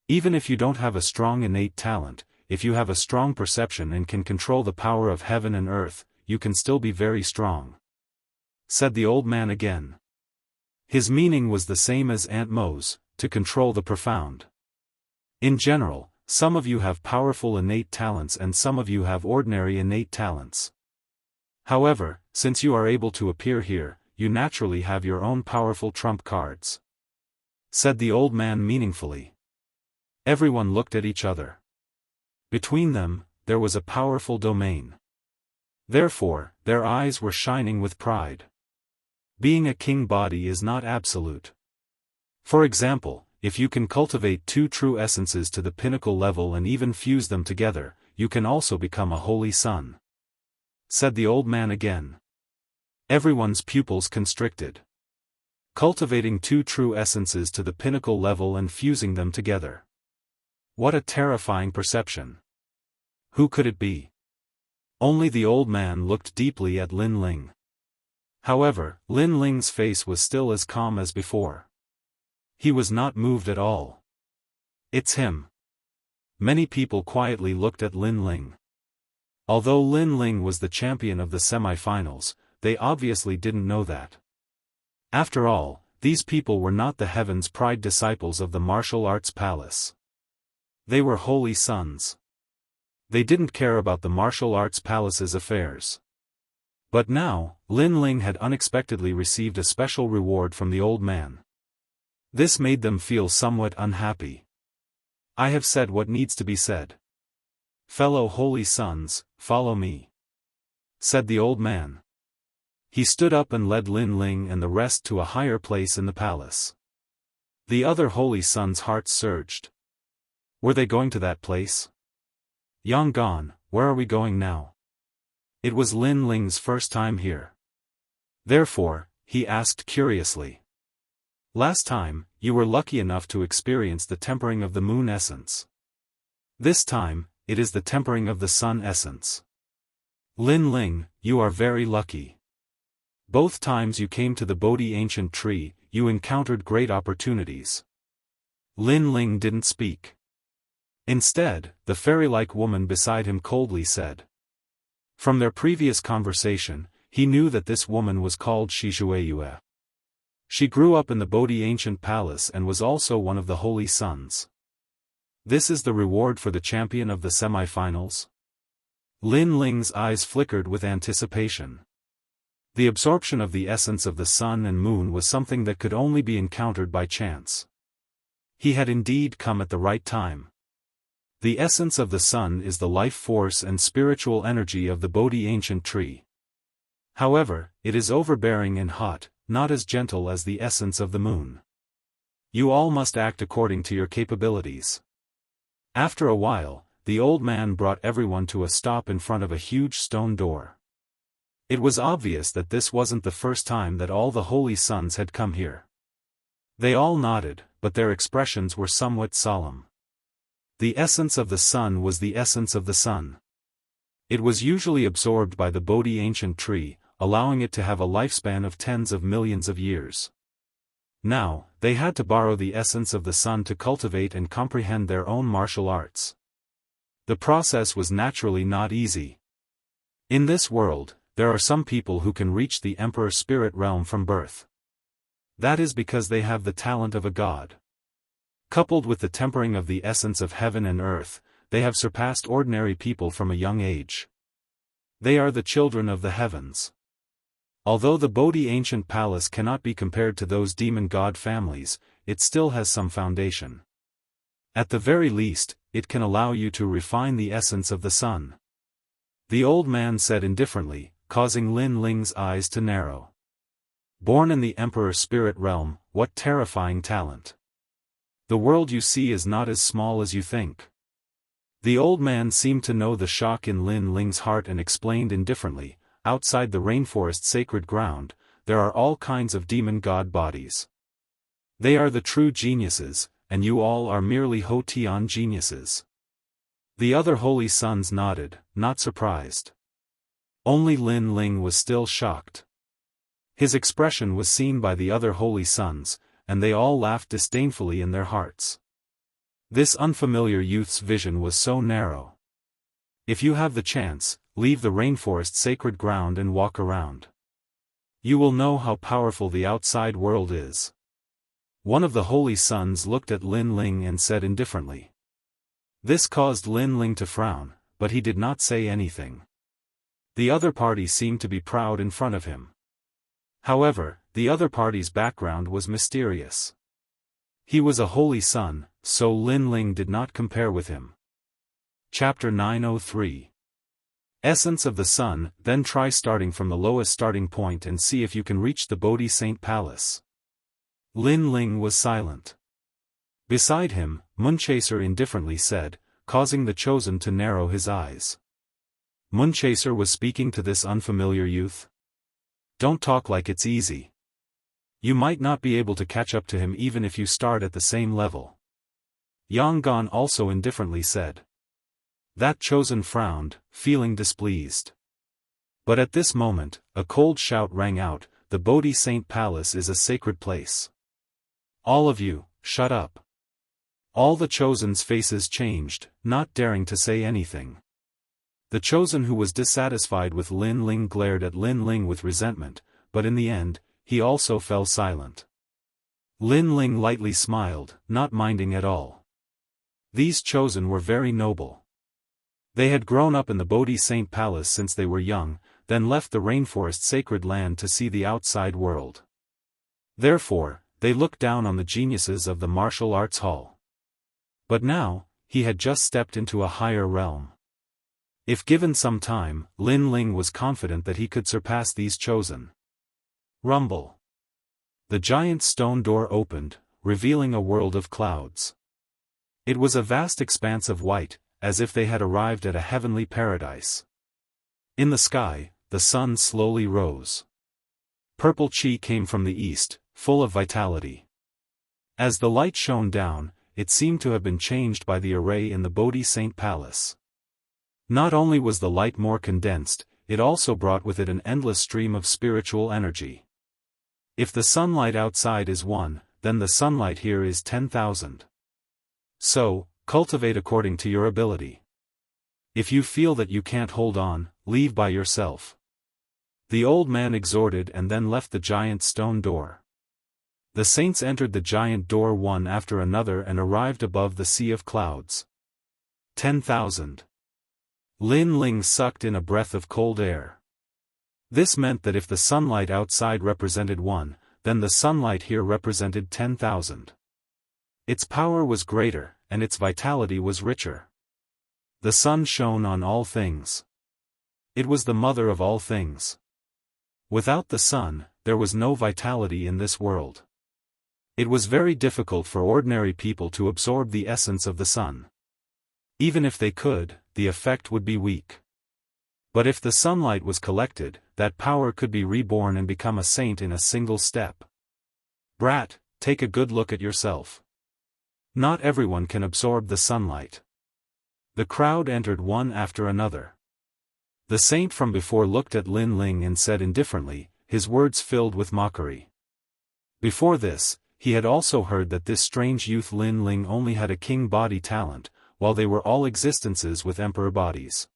Even if you don't have a strong innate talent, if you have a strong perception and can control the power of heaven and earth, you can still be very strong. Said the old man again. His meaning was the same as Aunt Mo's, to control the profound. In general, some of you have powerful innate talents and some of you have ordinary innate talents. However, since you are able to appear here, you naturally have your own powerful trump cards," said the old man meaningfully. Everyone looked at each other. Between them, there was a powerful domain. Therefore, their eyes were shining with pride. Being a king body is not absolute. For example, if you can cultivate two true essences to the pinnacle level and even fuse them together, you can also become a holy son," said the old man again. Everyone's pupils constricted. Cultivating two true essences to the pinnacle level and fusing them together. What a terrifying perception. Who could it be? Only the old man looked deeply at Lin Ling. However, Lin Ling's face was still as calm as before. He was not moved at all. "It's him." Many people quietly looked at Lin Ling. Although Lin Ling was the champion of the semi-finals, they obviously didn't know that. After all, these people were not the Heaven's Pride disciples of the martial arts palace. They were holy sons. They didn't care about the martial arts palace's affairs. But now, Lin Ling had unexpectedly received a special reward from the old man. This made them feel somewhat unhappy. "I have said what needs to be said. Fellow holy sons, follow me," said the old man. He stood up and led Lin Ling and the rest to a higher place in the palace. The other holy sons' hearts surged. Were they going to that place? "Yangon, where are we going now?" It was Lin Ling's first time here. Therefore, he asked curiously. "Last time, you were lucky enough to experience the tempering of the moon essence. This time, it is the tempering of the sun essence. Lin Ling, you are very lucky. Both times you came to the Bodhi ancient tree, you encountered great opportunities." Lin Ling didn't speak. Instead, the fairy-like woman beside him coldly said. From their previous conversation, he knew that this woman was called Shizhueyue. She grew up in the Bodhi ancient palace and was also one of the holy sons. This is the reward for the champion of the semi-finals? Lin Ling's eyes flickered with anticipation. The absorption of the essence of the sun and moon was something that could only be encountered by chance. He had indeed come at the right time. The essence of the sun is the life force and spiritual energy of the Bodhi ancient tree. However, it is overbearing and hot, not as gentle as the essence of the moon. You all must act according to your capabilities. After a while, the old man brought everyone to a stop in front of a huge stone door. It was obvious that this wasn't the first time that all the holy sons had come here. They all nodded, but their expressions were somewhat solemn. The essence of the sun was the essence of the sun. It was usually absorbed by the Bodhi ancient tree, allowing it to have a lifespan of tens of millions of years. Now, they had to borrow the essence of the sun to cultivate and comprehend their own martial arts. The process was naturally not easy. In this world, there are some people who can reach the Emperor Spirit realm from birth. That is because they have the talent of a god. Coupled with the tempering of the essence of heaven and earth, they have surpassed ordinary people from a young age. They are the children of the heavens. Although the Bodhi ancient palace cannot be compared to those demon god families, it still has some foundation. At the very least, it can allow you to refine the essence of the sun. The old man said indifferently, causing Lin Ling's eyes to narrow. Born in the Emperor Spirit realm, what terrifying talent. The world you see is not as small as you think. The old man seemed to know the shock in Lin Ling's heart and explained indifferently, outside the rainforest sacred ground, there are all kinds of demon god bodies. They are the true geniuses, and you all are merely Ho-Tian geniuses. The other holy sons nodded, not surprised. Only Lin Ling was still shocked. His expression was seen by the other holy sons, and they all laughed disdainfully in their hearts. This unfamiliar youth's vision was so narrow. If you have the chance, leave the rainforest sacred ground and walk around. You will know how powerful the outside world is. One of the holy sons looked at Lin Ling and said indifferently. This caused Lin Ling to frown, but he did not say anything. The other party seemed to be proud in front of him. However, the other party's background was mysterious. He was a holy son, so Lin Ling did not compare with him. Chapter 903. Essence of the Sun. Then try starting from the lowest starting point and see if you can reach the Bodhi Saint Palace. Lin Ling was silent. Beside him, Moonchaser indifferently said, causing the chosen to narrow his eyes. Moonchaser was speaking to this unfamiliar youth. Don't talk like it's easy. You might not be able to catch up to him even if you start at the same level. Yang Gan also indifferently said. That chosen frowned, feeling displeased. But at this moment, a cold shout rang out, the Bodhi Saint Palace is a sacred place. All of you, shut up. All the chosen's faces changed, not daring to say anything. The chosen who was dissatisfied with Lin Ling glared at Lin Ling with resentment, but in the end, he also fell silent. Lin Ling lightly smiled, not minding at all. These chosen were very noble. They had grown up in the Bodhi Saint Palace since they were young, then left the rainforest sacred land to see the outside world. Therefore, they looked down on the geniuses of the martial arts hall. But now, he had just stepped into a higher realm. If given some time, Lin Ling was confident that he could surpass these chosen. Rumble. The giant stone door opened, revealing a world of clouds. It was a vast expanse of white, as if they had arrived at a heavenly paradise. In the sky, the sun slowly rose. Purple chi came from the east, full of vitality. As the light shone down, it seemed to have been changed by the array in the Bodhi Saint Palace. Not only was the light more condensed, it also brought with it an endless stream of spiritual energy. If the sunlight outside is 1, then the sunlight here is 10,000. So, cultivate according to your ability. If you feel that you can't hold on, leave by yourself. The old man exhorted and then left the giant stone door. The saints entered the giant door one after another and arrived above the sea of clouds. 10,000. Lin Ling sucked in a breath of cold air. This meant that if the sunlight outside represented 1, then the sunlight here represented 10,000. Its power was greater, and its vitality was richer. The sun shone on all things. It was the mother of all things. Without the sun, there was no vitality in this world. It was very difficult for ordinary people to absorb the essence of the sun. Even if they could, the effect would be weak. But if the sunlight was collected, that power could be reborn and become a saint in a single step. Brat, take a good look at yourself. Not everyone can absorb the sunlight. The crowd entered one after another. The saint from before looked at Lin Ling and said indifferently, his words filled with mockery. Before this, he had also heard that this strange youth Lin Ling only had a king body talent, while they were all existences with emperor bodies.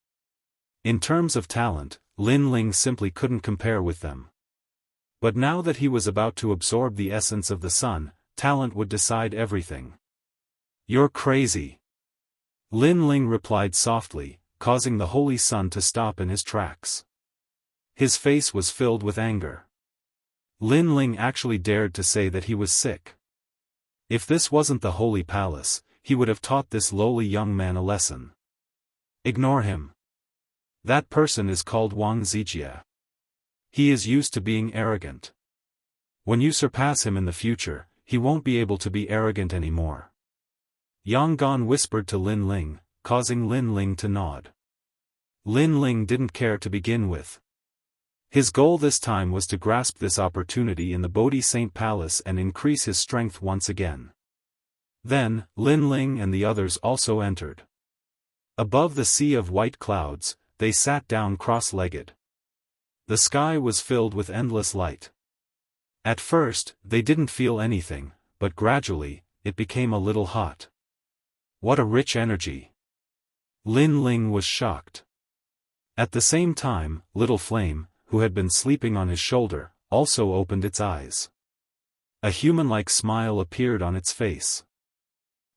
In terms of talent, Lin Ling simply couldn't compare with them. But now that he was about to absorb the essence of the sun, talent would decide everything. You're crazy. Lin Ling replied softly, causing the holy sun to stop in his tracks. His face was filled with anger. Lin Ling actually dared to say that he was sick. If this wasn't the holy palace, he would have taught this lowly young man a lesson. Ignore him. That person is called Wang Zijia. He is used to being arrogant. When you surpass him in the future, he won't be able to be arrogant anymore. Yang Gan whispered to Lin Ling, causing Lin Ling to nod. Lin Ling didn't care to begin with. His goal this time was to grasp this opportunity in the Bodhi Saint Palace and increase his strength once again. Then, Lin Ling and the others also entered. Above the sea of white clouds, they sat down cross-legged. The sky was filled with endless light. At first, they didn't feel anything, but gradually, it became a little hot. What a rich energy! Lin Ling was shocked. At the same time, Little Flame, who had been sleeping on his shoulder, also opened its eyes. A human-like smile appeared on its face.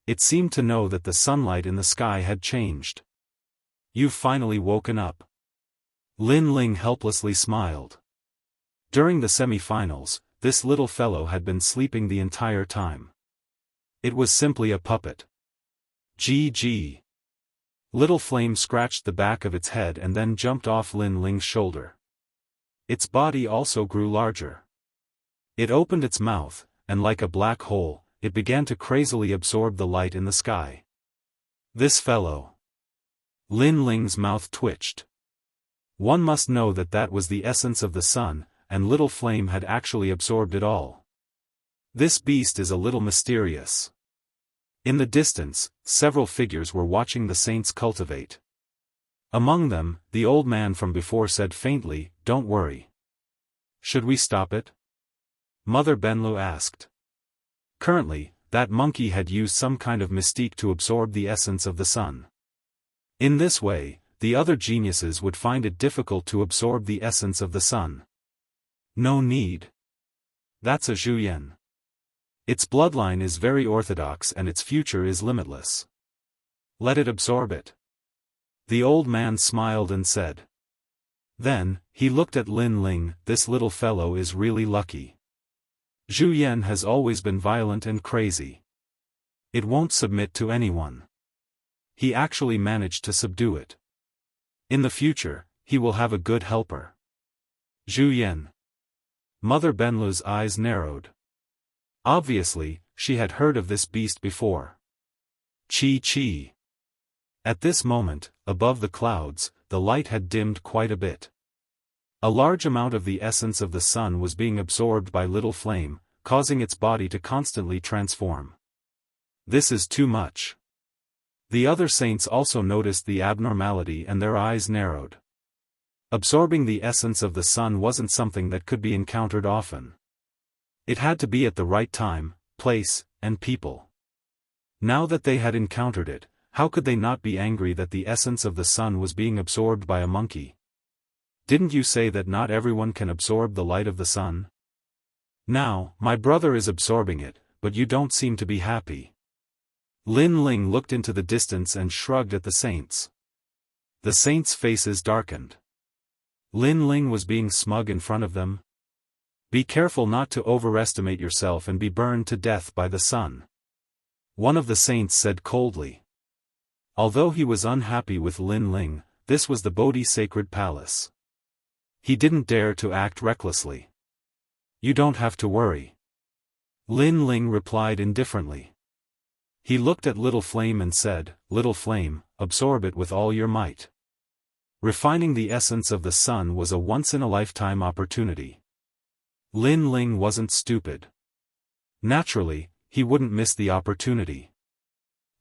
It seemed to know that the sunlight in the sky had changed. "You've finally woken up." Lin Ling helplessly smiled. During the semi-finals, this little fellow had been sleeping the entire time. It was simply a puppet. GG. Little Flame scratched the back of its head and then jumped off Lin Ling's shoulder. Its body also grew larger. It opened its mouth, and like a black hole, it began to crazily absorb the light in the sky. This fellow. Lin Ling's mouth twitched. One must know that that was the essence of the sun, and Little Flame had actually absorbed it all. This beast is a little mysterious. In the distance, several figures were watching the saints cultivate. Among them, the old man from before said faintly, "Don't worry." "Should we stop it?" Mother Benlu asked. Currently, that monkey had used some kind of mystique to absorb the essence of the sun. In this way, the other geniuses would find it difficult to absorb the essence of the sun. No need. That's a Zhuyan. Its bloodline is very orthodox and its future is limitless. Let it absorb it. The old man smiled and said. Then, he looked at Lin Ling. This little fellow is really lucky. Zhu Yan has always been violent and crazy. It won't submit to anyone. He actually managed to subdue it. In the future, he will have a good helper. Zhu Yan. Mother Benlu's eyes narrowed. Obviously, she had heard of this beast before. Chi. At this moment, above the clouds, the light had dimmed quite a bit. A large amount of the essence of the sun was being absorbed by Little Flame, causing its body to constantly transform. This is too much. The other saints also noticed the abnormality and their eyes narrowed. Absorbing the essence of the sun wasn't something that could be encountered often. It had to be at the right time, place, and people. Now that they had encountered it, how could they not be angry that the essence of the sun was being absorbed by a monkey? Didn't you say that not everyone can absorb the light of the sun? Now, my brother is absorbing it, but you don't seem to be happy. Lin Ling looked into the distance and shrugged at the saints. The saints' faces darkened. Lin Ling was being smug in front of them. Be careful not to overestimate yourself and be burned to death by the sun. One of the saints said coldly. Although he was unhappy with Lin Ling, this was the Bodhi sacred palace. He didn't dare to act recklessly. You don't have to worry. Lin Ling replied indifferently. He looked at Little Flame and said, Little Flame, absorb it with all your might. Refining the essence of the sun was a once-in-a-lifetime opportunity. Lin Ling wasn't stupid. Naturally, he wouldn't miss the opportunity.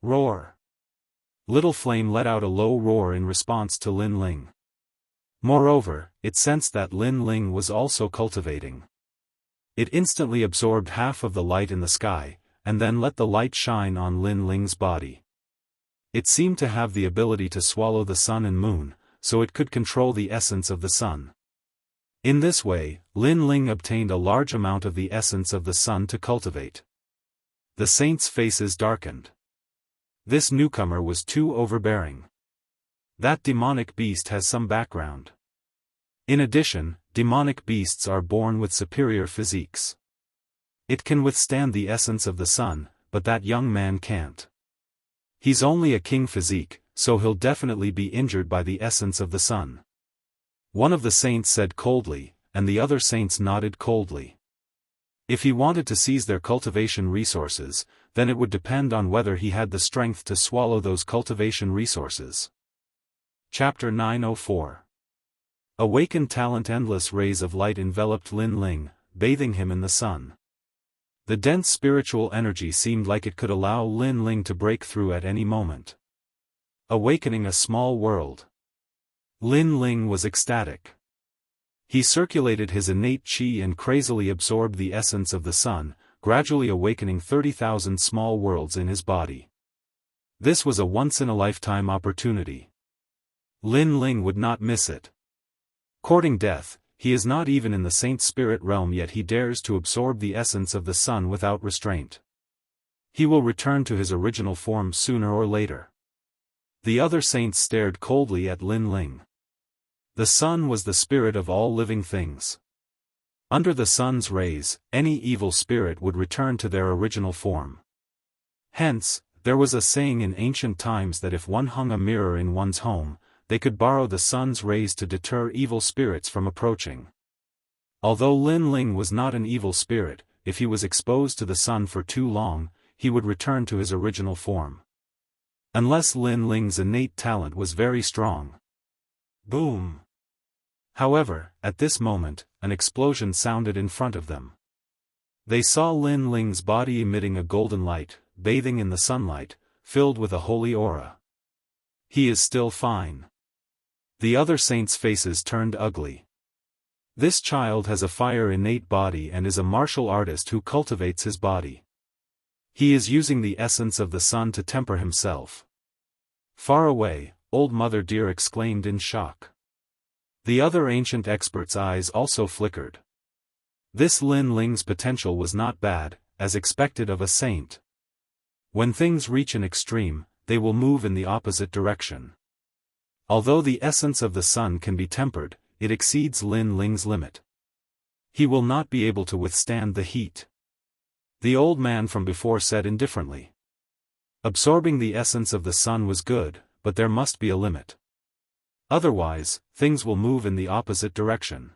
Roar. Little Flame let out a low roar in response to Lin Ling. Moreover, it sensed that Lin Ling was also cultivating. It instantly absorbed half of the light in the sky, and then let the light shine on Lin Ling's body. It seemed to have the ability to swallow the sun and moon, so it could control the essence of the sun. In this way, Lin Ling obtained a large amount of the essence of the sun to cultivate. The saints' faces darkened. This newcomer was too overbearing. That demonic beast has some background. In addition, demonic beasts are born with superior physiques. It can withstand the essence of the sun, but that young man can't. He's only a king physique, so he'll definitely be injured by the essence of the sun. One of the saints said coldly, and the other saints nodded coldly. If he wanted to seize their cultivation resources, then it would depend on whether he had the strength to swallow those cultivation resources. Chapter 904. Awakened talent. Endless rays of light enveloped Lin Ling, bathing him in the sun. The dense spiritual energy seemed like it could allow Lin Ling to break through at any moment. Awakening a small world. Lin Ling was ecstatic. He circulated his innate qi and crazily absorbed the essence of the sun, gradually awakening 30,000 small worlds in his body. This was a once-in-a-lifetime opportunity. Lin Ling would not miss it. Courting death, he is not even in the saint spirit realm, yet he dares to absorb the essence of the sun without restraint. He will return to his original form sooner or later. The other saints stared coldly at Lin Ling. The sun was the spirit of all living things. Under the sun's rays, any evil spirit would return to their original form. Hence, there was a saying in ancient times that if one hung a mirror in one's home, they could borrow the sun's rays to deter evil spirits from approaching. Although Lin Ling was not an evil spirit, if he was exposed to the sun for too long, he would return to his original form. Unless Lin Ling's innate talent was very strong. Boom! However, at this moment, an explosion sounded in front of them. They saw Lin Ling's body emitting a golden light, bathing in the sunlight, filled with a holy aura. He is still fine. The other saints' faces turned ugly. This child has a fire innate body and is a martial artist who cultivates his body. He is using the essence of the sun to temper himself. Far away, old Mother Deer exclaimed in shock. The other ancient experts' eyes also flickered. This Lin Ling's potential was not bad, as expected of a saint. When things reach an extreme, they will move in the opposite direction. Although the essence of the sun can be tempered, it exceeds Lin Ling's limit. He will not be able to withstand the heat. The old man from before said indifferently. Absorbing the essence of the sun was good, but there must be a limit. Otherwise, things will move in the opposite direction.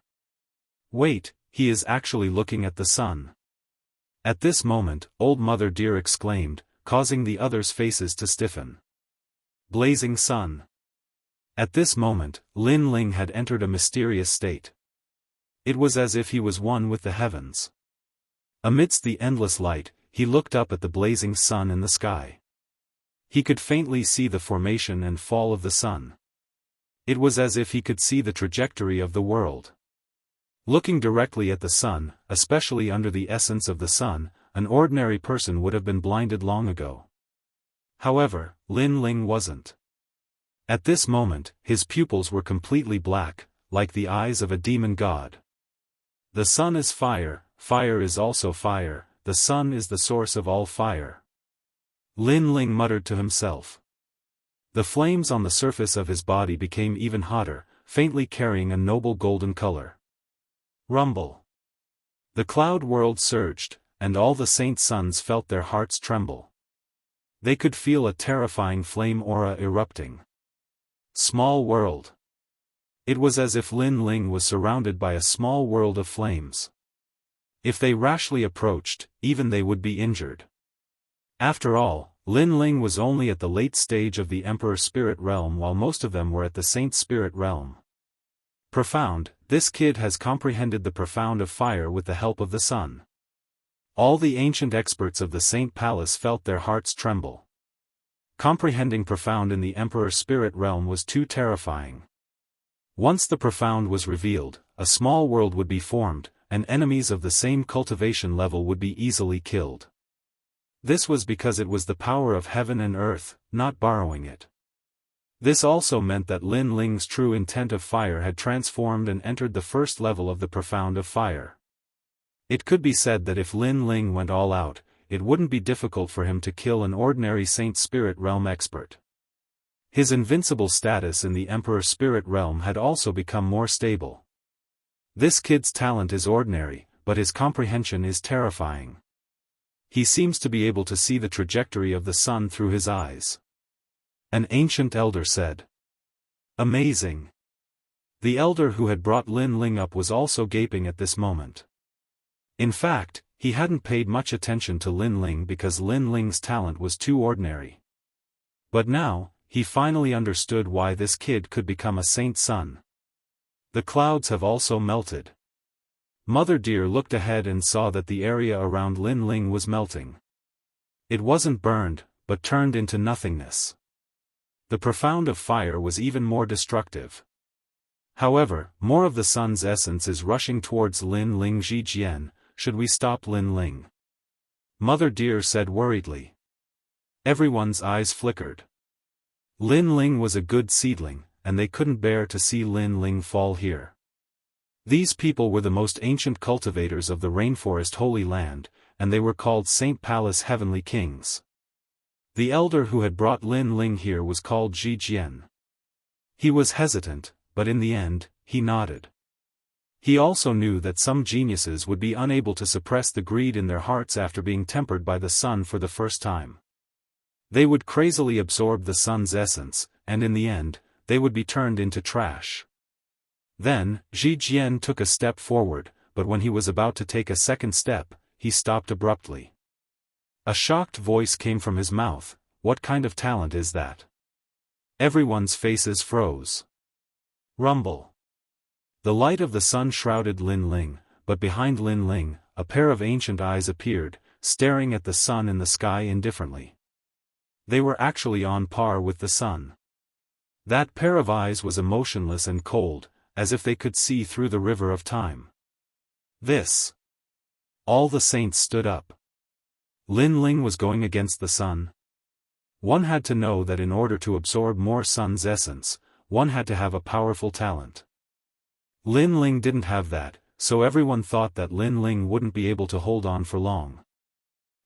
Wait, he is actually looking at the sun. At this moment, old Mother Deer exclaimed, causing the others' faces to stiffen. Blazing sun. At this moment, Lin Ling had entered a mysterious state. It was as if he was one with the heavens. Amidst the endless light, he looked up at the blazing sun in the sky. He could faintly see the formation and fall of the sun. It was as if he could see the trajectory of the world. Looking directly at the sun, especially under the essence of the sun, an ordinary person would have been blinded long ago. However, Lin Ling wasn't. At this moment, his pupils were completely black, like the eyes of a demon god. The sun is fire, fire is also fire, the sun is the source of all fire. Lin Ling muttered to himself. The flames on the surface of his body became even hotter, faintly carrying a noble golden color. Rumble. The cloud world surged, and all the saint sons felt their hearts tremble. They could feel a terrifying flame aura erupting. Small world. It was as if Lin Ling was surrounded by a small world of flames. If they rashly approached, even they would be injured. After all, Lin Ling was only at the late stage of the Emperor Spirit Realm while most of them were at the Saint Spirit Realm. Profound, this kid has comprehended the profound of fire with the help of the sun. All the ancient experts of the Saint Palace felt their hearts tremble. Comprehending profound in the Emperor Spirit Realm was too terrifying. Once the profound was revealed, a small world would be formed, and enemies of the same cultivation level would be easily killed. This was because it was the power of heaven and earth, not borrowing it. This also meant that Lin Ling's true intent of fire had transformed and entered the first level of the profound of fire. It could be said that if Lin Ling went all out, it wouldn't be difficult for him to kill an ordinary Saint Spirit Realm expert. His invincible status in the Emperor Spirit Realm had also become more stable. This kid's talent is ordinary, but his comprehension is terrifying. He seems to be able to see the trajectory of the sun through his eyes. An ancient elder said. Amazing. The elder who had brought Lin Ling up was also gaping at this moment. In fact, he hadn't paid much attention to Lin Ling because Lin Ling's talent was too ordinary. But now, he finally understood why this kid could become a saint's son. The clouds have also melted. Mother Deer looked ahead and saw that the area around Lin Ling was melting. It wasn't burned, but turned into nothingness. The profound of fire was even more destructive. However, more of the sun's essence is rushing towards Lin Ling Zhijian. Should we stop Lin Ling? Mother Deer said worriedly. Everyone's eyes flickered. Lin Ling was a good seedling, and they couldn't bear to see Lin Ling fall here. These people were the most ancient cultivators of the Rainforest Holy Land, and they were called Saint Palace Heavenly Kings. The elder who had brought Lin Ling here was called Ji Jian. He was hesitant, but in the end, he nodded. He also knew that some geniuses would be unable to suppress the greed in their hearts after being tempered by the sun for the first time. They would crazily absorb the sun's essence, and in the end, they would be turned into trash. Then, Ji Jian took a step forward, but when he was about to take a second step, he stopped abruptly. A shocked voice came from his mouth, "What kind of talent is that?" Everyone's faces froze. Rumble. The light of the sun shrouded Lin Ling, but behind Lin Ling, a pair of ancient eyes appeared, staring at the sun in the sky indifferently. They were actually on par with the sun. That pair of eyes was emotionless and cold, as if they could see through the river of time. This. All the saints stood up. Lin Ling was going against the sun. One had to know that in order to absorb more sun's essence, one had to have a powerful talent. Lin Ling didn't have that, so everyone thought that Lin Ling wouldn't be able to hold on for long.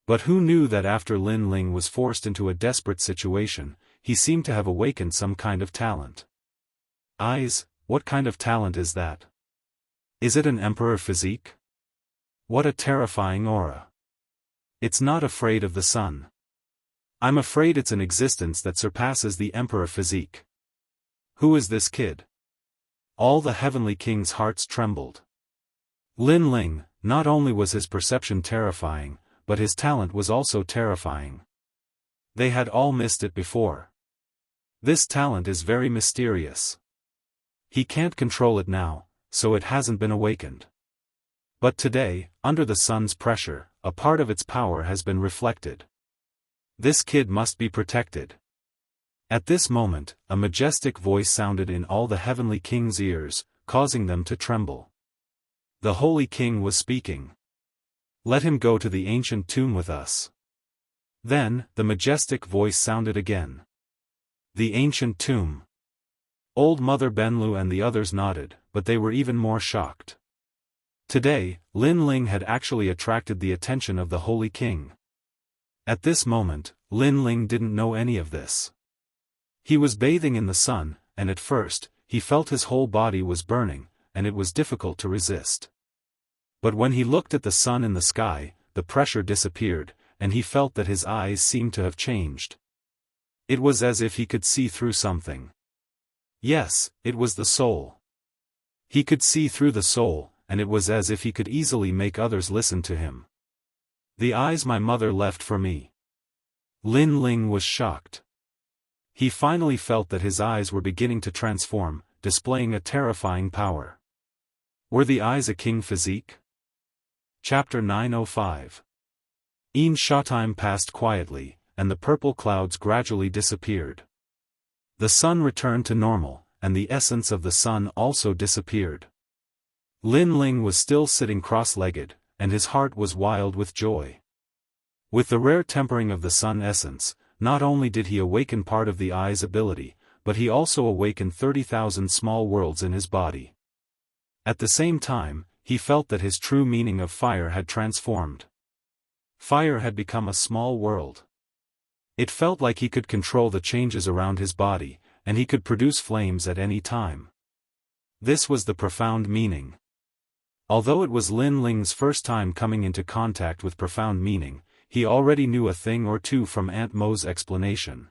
But who knew that after Lin Ling was forced into a desperate situation, he seemed to have awakened some kind of talent. Eyes, what kind of talent is that? Is it an emperor physique? What a terrifying aura. It's not afraid of the sun. I'm afraid it's an existence that surpasses the emperor physique. Who is this kid? All the heavenly kings' hearts trembled. Lin Ling, not only was his perception terrifying, but his talent was also terrifying. They had all missed it before. This talent is very mysterious. He can't control it now, so it hasn't been awakened. But today, under the sun's pressure, a part of its power has been reflected. This kid must be protected. At this moment, a majestic voice sounded in all the heavenly kings' ears, causing them to tremble. The Holy King was speaking. "Let him go to the ancient tomb with us." Then, the majestic voice sounded again. The ancient tomb. Old Mother Benlu and the others nodded, but they were even more shocked. Today, Lin Ling had actually attracted the attention of the Holy King. At this moment, Lin Ling didn't know any of this. He was bathing in the sun, and at first, he felt his whole body was burning, and it was difficult to resist. But when he looked at the sun in the sky, the pressure disappeared, and he felt that his eyes seemed to have changed. It was as if he could see through something. Yes, it was the soul. He could see through the soul, and it was as if he could easily make others listen to him. "The eyes my mother left for me." Lin Ling was shocked. He finally felt that his eyes were beginning to transform, displaying a terrifying power. Were the eyes a king physique? Chapter 905. Showtime passed quietly, and the purple clouds gradually disappeared. The sun returned to normal, and the essence of the sun also disappeared. Lin Ling was still sitting cross-legged, and his heart was wild with joy. With the rare tempering of the sun essence, not only did he awaken part of the eye's ability, but he also awakened 30,000 small worlds in his body. At the same time, he felt that his true meaning of fire had transformed. Fire had become a small world. It felt like he could control the changes around his body, and he could produce flames at any time. This was the profound meaning. Although it was Lin Ling's first time coming into contact with profound meaning, he already knew a thing or two from Aunt Mo's explanation.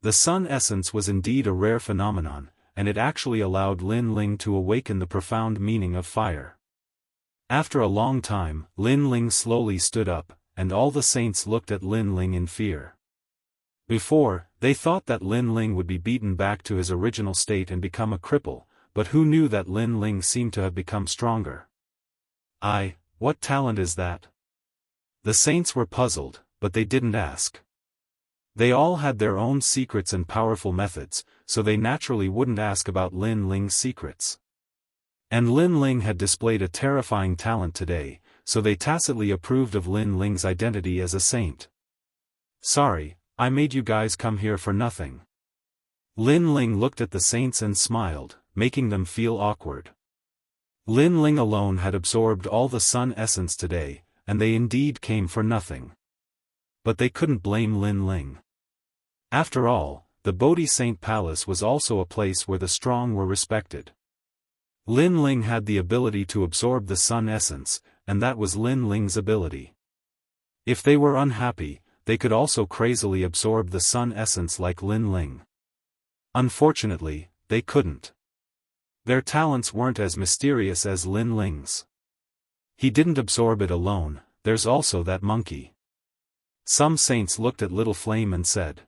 The sun essence was indeed a rare phenomenon, and it actually allowed Lin Ling to awaken the profound meaning of fire. After a long time, Lin Ling slowly stood up, and all the saints looked at Lin Ling in fear. Before, they thought that Lin Ling would be beaten back to his original state and become a cripple, but who knew that Lin Ling seemed to have become stronger. What talent is that? The saints were puzzled, but they didn't ask. They all had their own secrets and powerful methods, so they naturally wouldn't ask about Lin Ling's secrets. And Lin Ling had displayed a terrifying talent today, so they tacitly approved of Lin Ling's identity as a saint. "Sorry, I made you guys come here for nothing." Lin Ling looked at the saints and smiled, making them feel awkward. Lin Ling alone had absorbed all the sun essence today, and they indeed came for nothing. But they couldn't blame Lin Ling. After all, the Bodhi Saint Palace was also a place where the strong were respected. Lin Ling had the ability to absorb the sun essence, and that was Lin Ling's ability. If they were unhappy, they could also crazily absorb the sun essence like Lin Ling. Unfortunately, they couldn't. Their talents weren't as mysterious as Lin Ling's. He didn't absorb it alone, there's also that monkey. Some saints looked at Little Flame and said.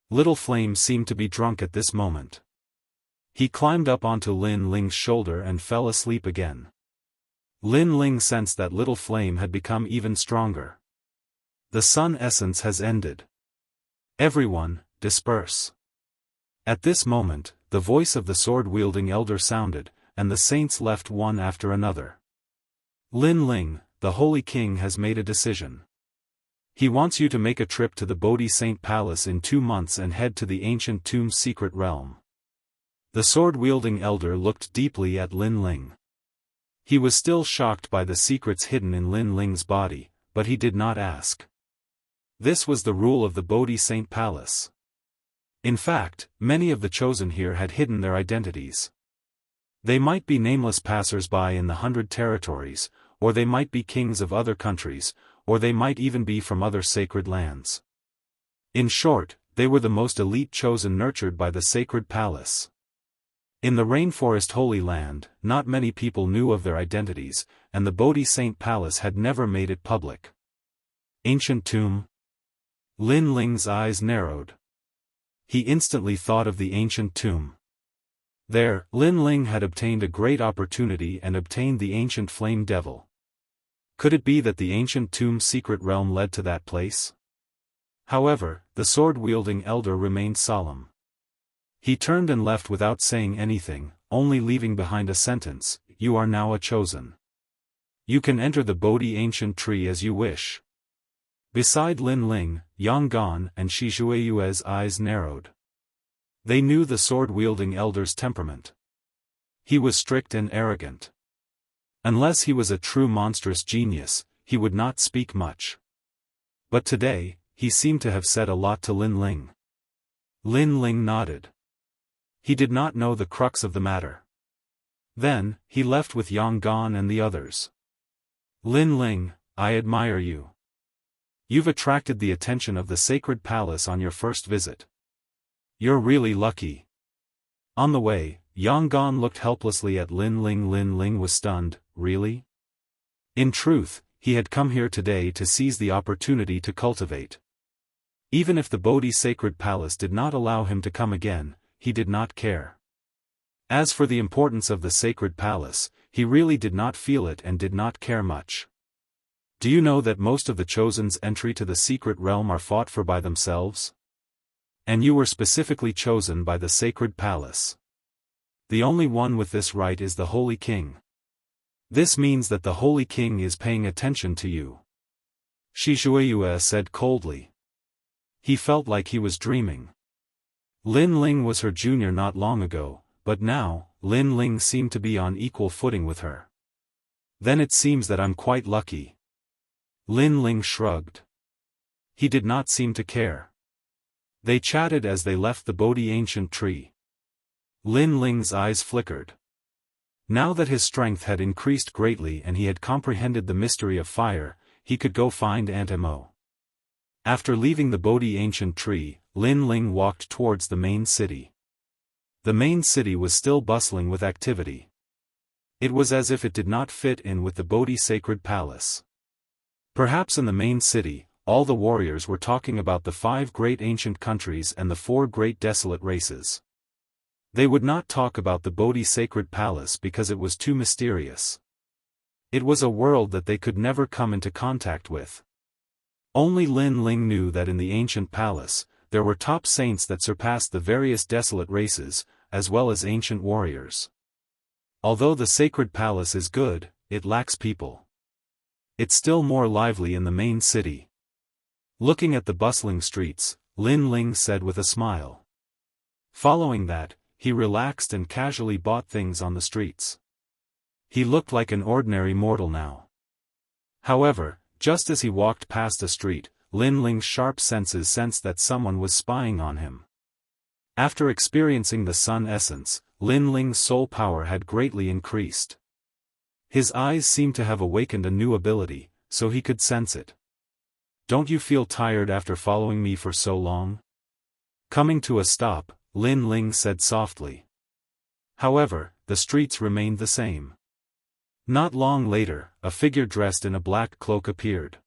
Little Flame seemed to be drunk at this moment. He climbed up onto Lin Ling's shoulder and fell asleep again. Lin Ling sensed that Little Flame had become even stronger. The sun essence has ended. Everyone, disperse. At this moment, the voice of the sword-wielding elder sounded, and the saints left one after another. Lin Ling, the Holy King has made a decision. He wants you to make a trip to the Bodhi Saint Palace in 2 months and head to the ancient tomb's secret realm. The sword-wielding elder looked deeply at Lin Ling. He was still shocked by the secrets hidden in Lin Ling's body, but he did not ask. This was the rule of the Bodhi Saint Palace. In fact, many of the chosen here had hidden their identities. They might be nameless passers-by in the 100 territories, or they might be kings of other countries, or they might even be from other sacred lands. In short, they were the most elite chosen nurtured by the sacred palace. In the rainforest Holy Land, not many people knew of their identities, and the Bodhi Saint Palace had never made it public. Ancient tomb? Lin Ling's eyes narrowed. He instantly thought of the ancient tomb. There, Lin Ling had obtained a great opportunity and obtained the ancient flame devil. Could it be that the ancient tomb's secret realm led to that place? However, the sword-wielding elder remained solemn. He turned and left without saying anything, only leaving behind a sentence, "You are now a chosen. You can enter the Bodhi ancient tree as you wish." Beside Lin Ling, Yang Gan and Shi Zhuiyue's eyes narrowed. They knew the sword-wielding elder's temperament. He was strict and arrogant. Unless he was a true monstrous genius, he would not speak much. But today, he seemed to have said a lot to Lin Ling. Lin Ling nodded. He did not know the crux of the matter. Then, he left with Yang Gan and the others. Lin Ling, I admire you. You've attracted the attention of the sacred palace on your first visit. You're really lucky. On the way, Yang Gan looked helplessly at Lin Ling. Lin Ling was stunned. Really? In truth, he had come here today to seize the opportunity to cultivate. Even if the Bodhi sacred palace did not allow him to come again, he did not care. As for the importance of the sacred palace, he really did not feel it and did not care much. Do you know that most of the chosen's entry to the secret realm are fought for by themselves? And you were specifically chosen by the sacred palace. The only one with this right is the Holy King. This means that the Holy King is paying attention to you. Shi Zhuiyue said coldly. He felt like he was dreaming. Lin Ling was her junior not long ago, but now, Lin Ling seemed to be on equal footing with her. Then it seems that I'm quite lucky. Lin Ling shrugged. He did not seem to care. They chatted as they left the Bodhi ancient tree. Lin Ling's eyes flickered. Now that his strength had increased greatly and he had comprehended the mystery of fire, he could go find Aunt Mo. After leaving the Bodhi ancient tree, Lin Ling walked towards the main city. The main city was still bustling with activity. It was as if it did not fit in with the Bodhi sacred palace. Perhaps in the main city, all the warriors were talking about the 5 great ancient countries and the 4 great desolate races. They would not talk about the Bodhi sacred palace because it was too mysterious. It was a world that they could never come into contact with. Only Lin Ling knew that in the ancient palace, there were top saints that surpassed the various desolate races, as well as ancient warriors. Although the sacred palace is good, it lacks people. It's still more lively in the main city. Looking at the bustling streets, Lin Ling said with a smile. Following that, he relaxed and casually bought things on the streets. He looked like an ordinary mortal now. However, just as he walked past a street, Lin Ling's sharp senses sensed that someone was spying on him. After experiencing the sun essence, Lin Ling's soul power had greatly increased. His eyes seemed to have awakened a new ability, so he could sense it. "Don't you feel tired after following me for so long?" Coming to a stop, Lin Ling said softly. However, the streets remained the same. Not long later, a figure dressed in a black cloak appeared.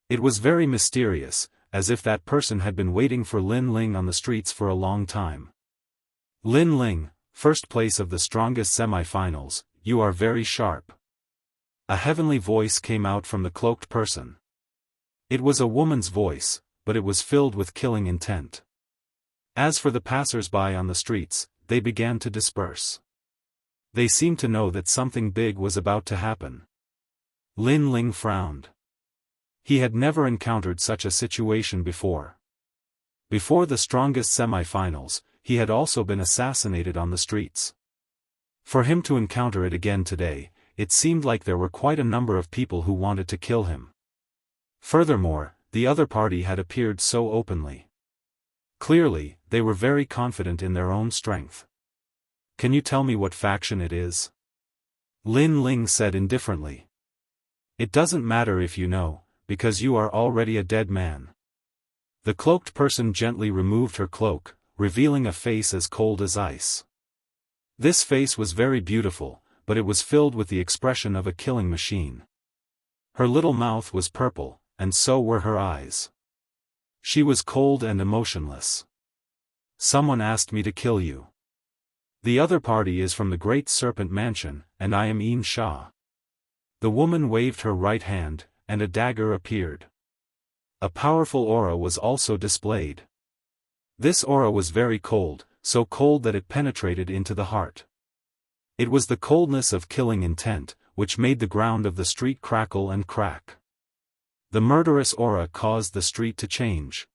It was very mysterious, as if that person had been waiting for Lin Ling on the streets for a long time. "Lin Ling, first place of the strongest semi-finals, you are very sharp." A heavenly voice came out from the cloaked person. It was a woman's voice, but it was filled with killing intent. As for the passers-by on the streets, they began to disperse. They seemed to know that something big was about to happen. Lin Ling frowned. He had never encountered such a situation before. Before the strongest semi-finals, he had also been assassinated on the streets. For him to encounter it again today, it seemed like there were quite a number of people who wanted to kill him. Furthermore, the other party had appeared so openly. Clearly, they were very confident in their own strength. "Can you tell me what faction it is?" Lin Ling said indifferently. "It doesn't matter if you know, because you are already a dead man." The cloaked person gently removed her cloak, revealing a face as cold as ice. This face was very beautiful, but it was filled with the expression of a killing machine. Her little mouth was purple, and so were her eyes. She was cold and emotionless. "Someone asked me to kill you. The other party is from the Great Serpent Mansion, and I am Yin Sha." The woman waved her right hand, and a dagger appeared. A powerful aura was also displayed. This aura was very cold, so cold that it penetrated into the heart. It was the coldness of killing intent, which made the ground of the street crackle and crack. The murderous aura caused the street to change.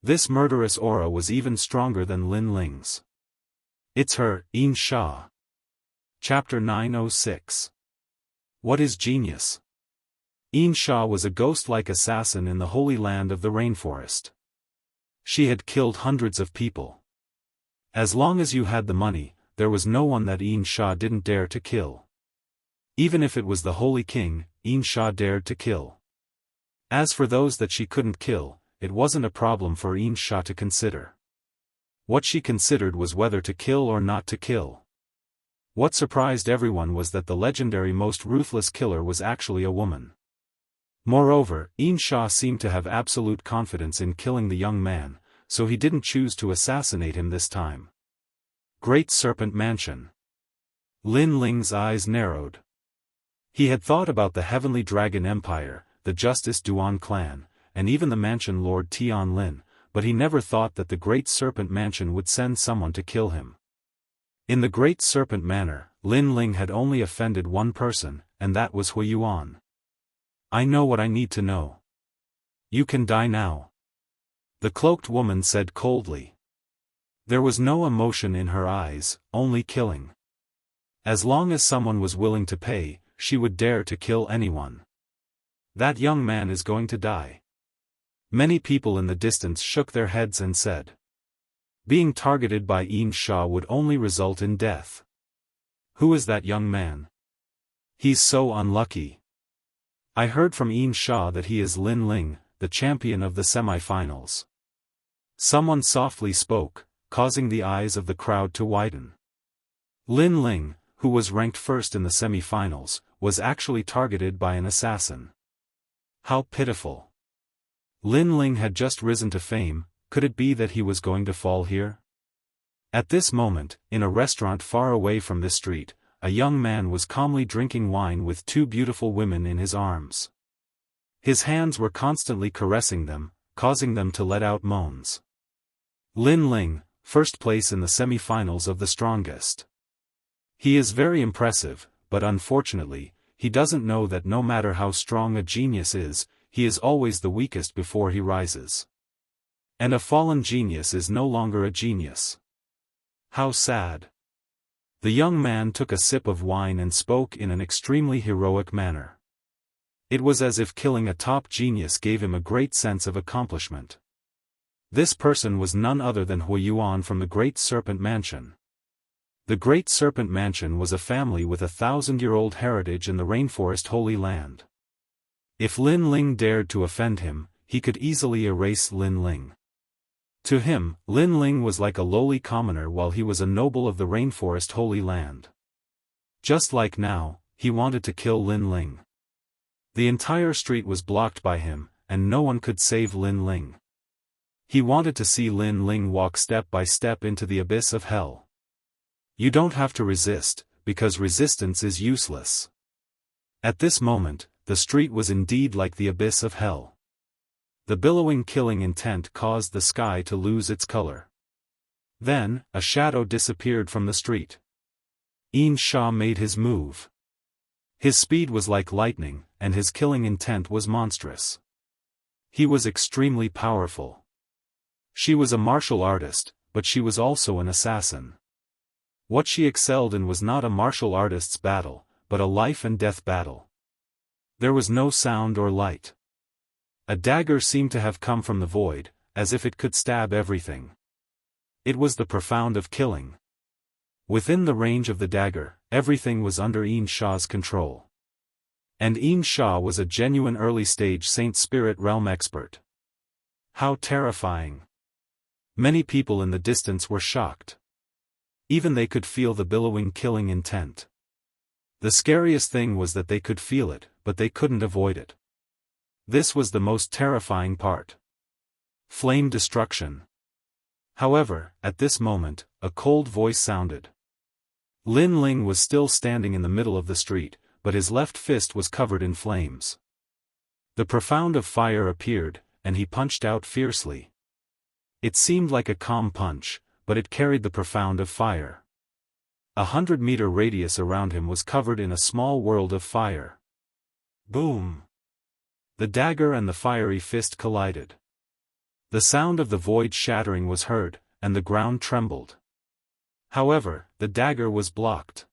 This murderous aura was even stronger than Lin Ling's. "It's her, Yin Sha." Chapter 906. What is genius? Yin Sha was a ghost-like assassin in the holy land of the rainforest. She had killed hundreds of people. As long as you had the money, there was no one that Yin Sha didn't dare to kill. Even if it was the holy king, Yin Sha dared to kill. As for those that she couldn't kill, it wasn't a problem for Yin Sha to consider. What she considered was whether to kill or not to kill. What surprised everyone was that the legendary most ruthless killer was actually a woman. Moreover, Yin Sha seemed to have absolute confidence in killing the young man, so he didn't choose to assassinate him this time. Great Serpent Mansion. Lin Ling's eyes narrowed. He had thought about the Heavenly Dragon Empire, the Justice Duan clan, and even the Mansion Lord Tian Lin, but he never thought that the Great Serpent Mansion would send someone to kill him. In the Great Serpent Manor, Lin Ling had only offended one person, and that was Hui Yuan. "I know what I need to know. You can die now," the cloaked woman said coldly. There was no emotion in her eyes, only killing. As long as someone was willing to pay, she would dare to kill anyone. "That young man is going to die." Many people in the distance shook their heads and said, "Being targeted by Yin Sha would only result in death. Who is that young man? He's so unlucky. I heard from Yin Sha that he is Lin Ling, the champion of the semi-finals." Someone softly spoke, causing the eyes of the crowd to widen. Lin Ling, who was ranked first in the semi-finals, was actually targeted by an assassin. How pitiful. Lin Ling had just risen to fame, could it be that he was going to fall here? At this moment, in a restaurant far away from this street, a young man was calmly drinking wine with two beautiful women in his arms. His hands were constantly caressing them, causing them to let out moans. Lin Ling, first place in the semi-finals of the strongest. He is very impressive, but unfortunately, he doesn't know that no matter how strong a genius is, he is always the weakest before he rises. And a fallen genius is no longer a genius. How sad. The young man took a sip of wine and spoke in an extremely heroic manner. It was as if killing a top genius gave him a great sense of accomplishment. This person was none other than Hui Yuan from the Great Serpent Mansion. The Great Serpent Mansion was a family with a 1,000-year-old heritage in the rainforest Holy Land. If Lin Ling dared to offend him, he could easily erase Lin Ling. To him, Lin Ling was like a lowly commoner while he was a noble of the rainforest Holy Land. Just like now, he wanted to kill Lin Ling. The entire street was blocked by him, and no one could save Lin Ling. He wanted to see Lin Ling walk step by step into the abyss of hell. You don't have to resist, because resistance is useless. At this moment, the street was indeed like the abyss of hell. The billowing killing intent caused the sky to lose its color. Then, a shadow disappeared from the street. Yin Sha made his move. His speed was like lightning, and his killing intent was monstrous. He was extremely powerful. She was a martial artist, but she was also an assassin. What she excelled in was not a martial artist's battle, but a life-and-death battle. There was no sound or light. A dagger seemed to have come from the void, as if it could stab everything. It was the profound of killing. Within the range of the dagger, everything was under Yin Sha's control. And Yin Sha was a genuine early-stage Saint Spirit Realm expert. How terrifying! Many people in the distance were shocked. Even they could feel the billowing killing intent. The scariest thing was that they could feel it, but they couldn't avoid it. This was the most terrifying part. Flame destruction. However, at this moment, a cold voice sounded. Lin Ling was still standing in the middle of the street, but his left fist was covered in flames. The profound of fire appeared, and he punched out fiercely. It seemed like a calm punch, but it carried the profound of fire. 100-meter radius around him was covered in a small world of fire. Boom! The dagger and the fiery fist collided. The sound of the void shattering was heard, and the ground trembled. However, the dagger was blocked.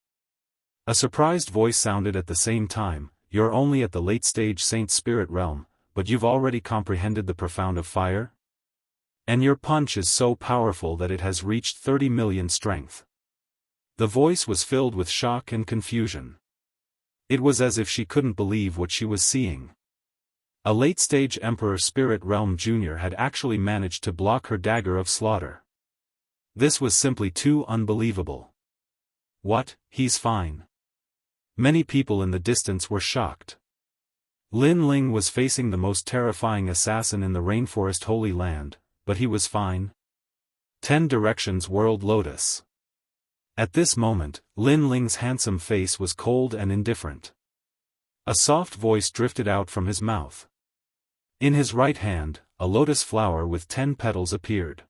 A surprised voice sounded at the same time, "You're only at the late-stage Saint Spirit realm, but you've already comprehended the profound of fire? And your punch is so powerful that it has reached 30 million strength." The voice was filled with shock and confusion. It was as if she couldn't believe what she was seeing. A late-stage Emperor Spirit Realm Jr. had actually managed to block her dagger of slaughter. This was simply too unbelievable. What, he's fine? Many people in the distance were shocked. Lin Ling was facing the most terrifying assassin in the rainforest Holy Land, but he was fine. 10 directions World Lotus. At this moment, Lin Ling's handsome face was cold and indifferent. A soft voice drifted out from his mouth. In his right hand, a lotus flower with 10 petals appeared.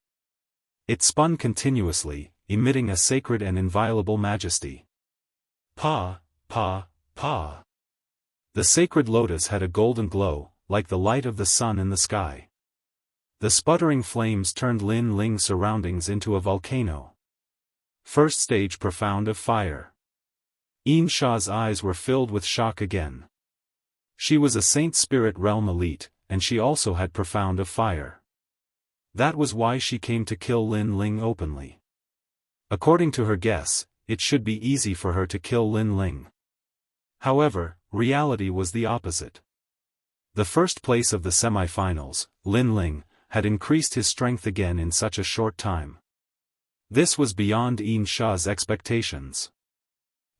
It spun continuously, emitting a sacred and inviolable majesty. Pa, pa, pa. The sacred lotus had a golden glow, like the light of the sun in the sky. The sputtering flames turned Lin Ling's surroundings into a volcano. First stage profound of fire. Yin Sha's eyes were filled with shock again. She was a Saint Spirit Realm elite, and she also had profound of fire. That was why she came to kill Lin Ling openly. According to her guess, it should be easy for her to kill Lin Ling. However, reality was the opposite. The first place of the semi-finals, Lin Ling, had increased his strength again in such a short time. This was beyond Yin Sha's expectations.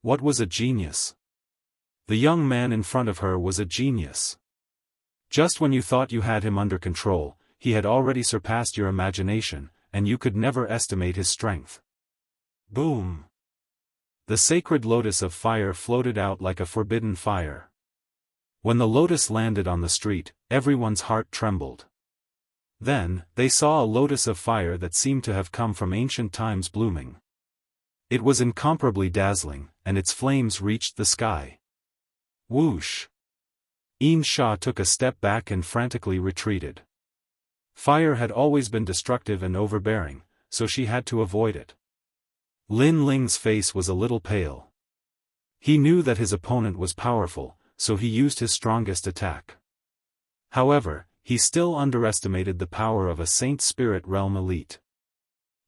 What was a genius? The young man in front of her was a genius. Just when you thought you had him under control, he had already surpassed your imagination, and you could never estimate his strength. Boom! The sacred lotus of fire floated out like a forbidden fire. When the lotus landed on the street, everyone's heart trembled. Then, they saw a lotus of fire that seemed to have come from ancient times blooming. It was incomparably dazzling, and its flames reached the sky. Whoosh! Yin Sha took a step back and frantically retreated. Fire had always been destructive and overbearing, so she had to avoid it. Lin Ling's face was a little pale. He knew that his opponent was powerful, so he used his strongest attack. However, he still underestimated the power of a Saint Spirit Realm elite.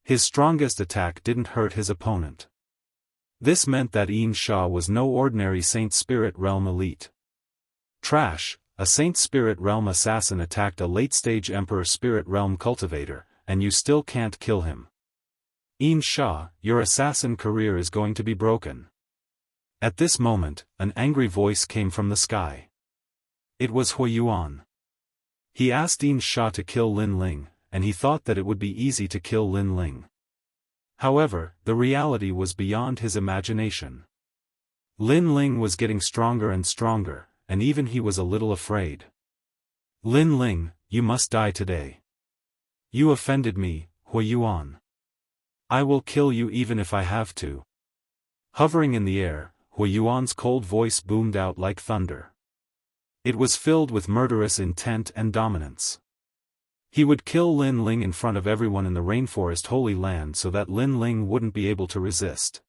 His strongest attack didn't hurt his opponent. This meant that Xianxia was no ordinary Saint Spirit Realm elite. Trash, a Saint Spirit Realm assassin attacked a late-stage Emperor Spirit Realm cultivator, and you still can't kill him. Xianxia, your assassin career is going to be broken. At this moment, an angry voice came from the sky. It was Huiyuan. He asked Xianxia to kill Lin Ling, and he thought that it would be easy to kill Lin Ling. However, the reality was beyond his imagination. Lin Ling was getting stronger and stronger, and even he was a little afraid. Lin Ling, you must die today. You offended me, Huiyuan. I will kill you even if I have to. Hovering in the air, Huiyuan's cold voice boomed out like thunder. It was filled with murderous intent and dominance. He would kill Lin Ling in front of everyone in the Rainforest Holy Land so that Lin Ling wouldn't be able to resist.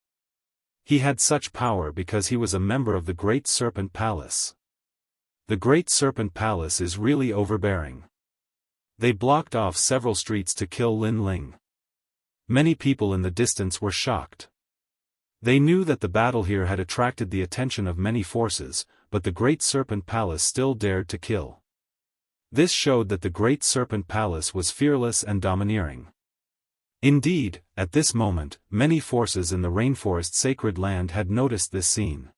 He had such power because he was a member of the Great Serpent Palace. The Great Serpent Palace is really overbearing. They blocked off several streets to kill Lin Ling. Many people in the distance were shocked. They knew that the battle here had attracted the attention of many forces, but the Great Serpent Palace still dared to kill. This showed that the Great Serpent Palace was fearless and domineering. Indeed, at this moment, many forces in the Rainforest Sacred Land had noticed this scene.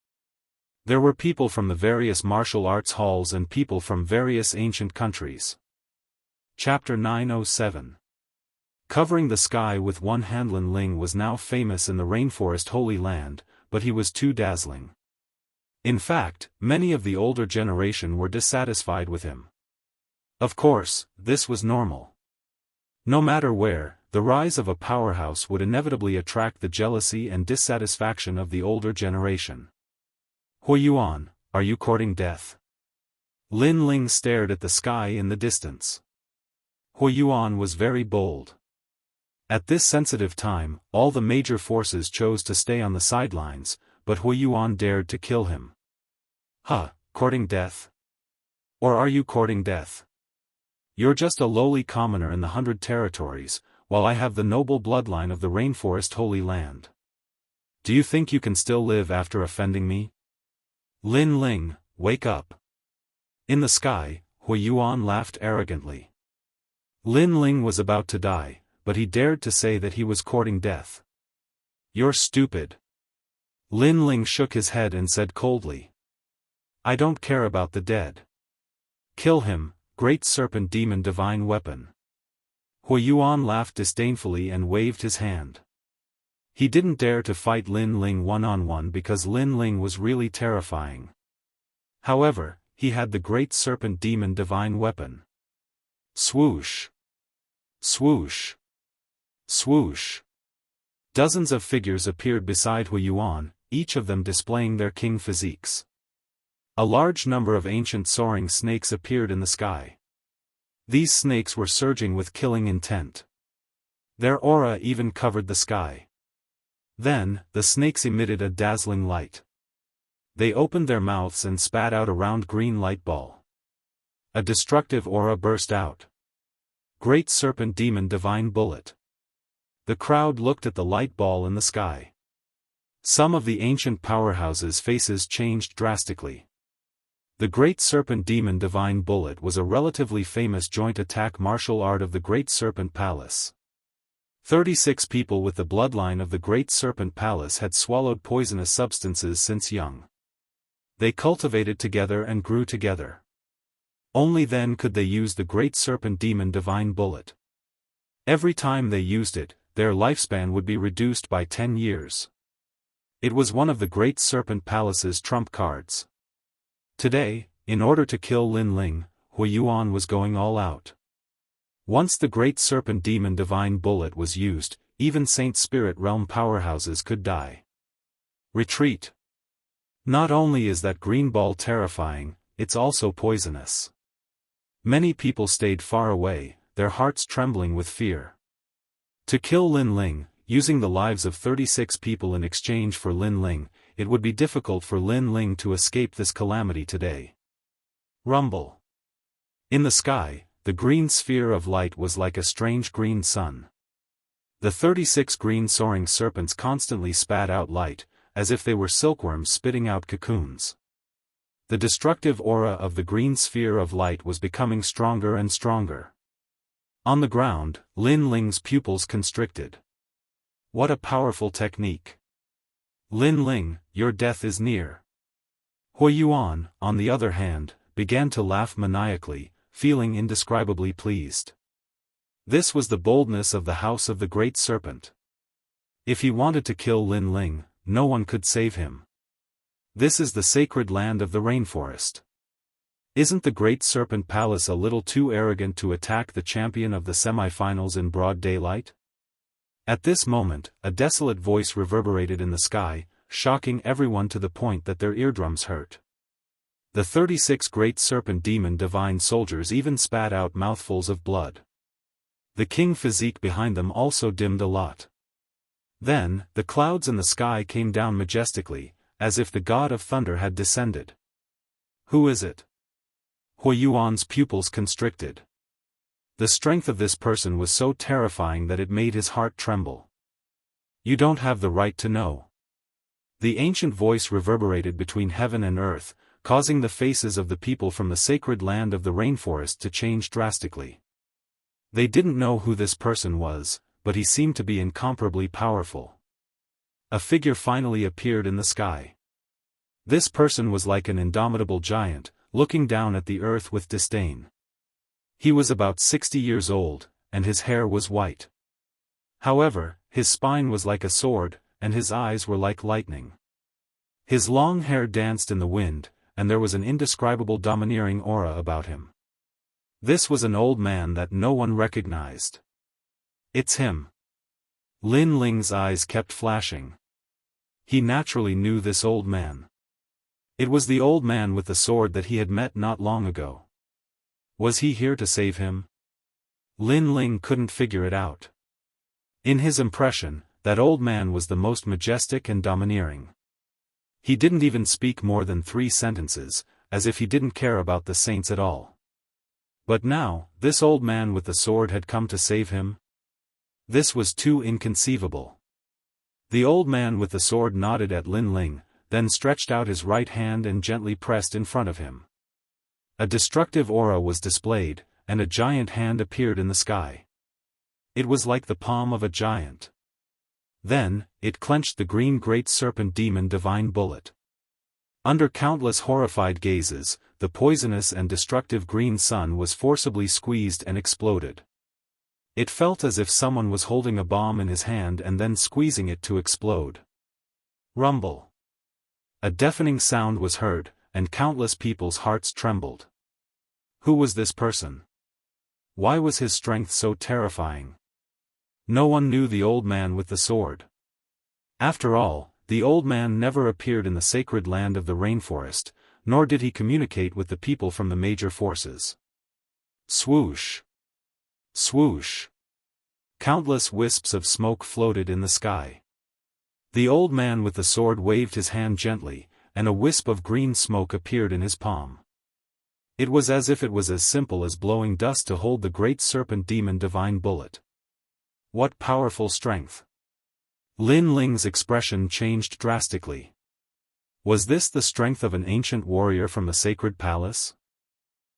There were people from the various martial arts halls and people from various ancient countries. Chapter 907. Covering the sky with one hand, Lin Ling was now famous in the Rainforest Holy Land, but he was too dazzling. In fact, many of the older generation were dissatisfied with him. Of course, this was normal. No matter where, the rise of a powerhouse would inevitably attract the jealousy and dissatisfaction of the older generation. Huiyuan, are you courting death? Lin Ling stared at the sky in the distance. Huiyuan was very bold. At this sensitive time, all the major forces chose to stay on the sidelines, but Huiyuan dared to kill him. Courting death? Or are you courting death? You're just a lowly commoner in the 100 territories, while I have the noble bloodline of the Rainforest Holy Land. Do you think you can still live after offending me? Lin Ling, wake up. In the sky, Huiyuan laughed arrogantly. Lin Ling was about to die, but he dared to say that he was courting death. You're stupid. Lin Ling shook his head and said coldly. I don't care about the dead. Kill him, Great Serpent Demon Divine Weapon. Huiyuan laughed disdainfully and waved his hand. He didn't dare to fight Lin Ling one-on-one because Lin Ling was really terrifying. However, he had the Great Serpent Demon Divine Weapon. Swoosh! Swoosh! Swoosh! Dozens of figures appeared beside Huiyuan, each of them displaying their king physiques. A large number of ancient soaring snakes appeared in the sky. These snakes were surging with killing intent. Their aura even covered the sky. Then, the snakes emitted a dazzling light. They opened their mouths and spat out a round green light ball. A destructive aura burst out. Great Serpent Demon Divine Bullet. The crowd looked at the light ball in the sky. Some of the ancient powerhouses' faces changed drastically. The Great Serpent Demon Divine Bullet was a relatively famous joint attack martial art of the Great Serpent Palace. 36 people with the bloodline of the Great Serpent Palace had swallowed poisonous substances since young. They cultivated together and grew together. Only then could they use the Great Serpent Demon Divine Bullet. Every time they used it, their lifespan would be reduced by 10 years. It was one of the Great Serpent Palace's trump cards. Today, in order to kill Lin Ling, Huiyuan was going all out. Once the Great Serpent Demon Divine Bullet was used, even Saint Spirit Realm powerhouses could die. Retreat. Not only is that green ball terrifying, it's also poisonous. Many people stayed far away, their hearts trembling with fear. To kill Lin Ling, using the lives of 36 people in exchange for Lin Ling, it would be difficult for Lin Ling to escape this calamity today. Rumble. In the sky, the green sphere of light was like a strange green sun. The 36 green soaring serpents constantly spat out light, as if they were silkworms spitting out cocoons. The destructive aura of the green sphere of light was becoming stronger and stronger. On the ground, Lin Ling's pupils constricted. What a powerful technique! Lin Ling, your death is near. Hui Yuan, on the other hand, began to laugh maniacally, feeling indescribably pleased. This was the boldness of the House of the Great Serpent. If he wanted to kill Lin Ling, no one could save him. This is the sacred land of the rainforest. Isn't the Great Serpent Palace a little too arrogant to attack the champion of the semifinals in broad daylight? At this moment, a desolate voice reverberated in the sky, shocking everyone to the point that their eardrums hurt. The 36 Great Serpent Demon Divine Soldiers even spat out mouthfuls of blood. The king physique behind them also dimmed a lot. Then, the clouds in the sky came down majestically, as if the god of thunder had descended. Who is it? Hui Yuan's pupils constricted. The strength of this person was so terrifying that it made his heart tremble. You don't have the right to know. The ancient voice reverberated between heaven and earth, causing the faces of the people from the sacred land of the rainforest to change drastically. They didn't know who this person was, but he seemed to be incomparably powerful. A figure finally appeared in the sky. This person was like an indomitable giant, looking down at the earth with disdain. He was about 60 years old, and his hair was white. However, his spine was like a sword, and his eyes were like lightning. His long hair danced in the wind, and there was an indescribable domineering aura about him. This was an old man that no one recognized. It's him. Lin Ling's eyes kept flashing. He naturally knew this old man. It was the old man with the sword that he had met not long ago. Was he here to save him? Lin Ling couldn't figure it out. In his impression, that old man was the most majestic and domineering. He didn't even speak more than 3 sentences, as if he didn't care about the saints at all. But now, this old man with the sword had come to save him? This was too inconceivable. The old man with the sword nodded at Lin Ling, then stretched out his right hand and gently pressed in front of him. A destructive aura was displayed, and a giant hand appeared in the sky. It was like the palm of a giant. Then, it clenched the green Great Serpent Demon Divine Bullet. Under countless horrified gazes, the poisonous and destructive green sun was forcibly squeezed and exploded. It felt as if someone was holding a bomb in his hand and then squeezing it to explode. Rumble. A deafening sound was heard, and countless people's hearts trembled. Who was this person? Why was his strength so terrifying? No one knew the old man with the sword. After all, the old man never appeared in the sacred land of the rainforest, nor did he communicate with the people from the major forces. Swoosh! Swoosh! Countless wisps of smoke floated in the sky. The old man with the sword waved his hand gently, and a wisp of green smoke appeared in his palm. It was as if it was as simple as blowing dust to hold the Great Serpent Demon Divine Bullet. What powerful strength! Lin Ling's expression changed drastically. Was this the strength of an ancient warrior from the sacred palace?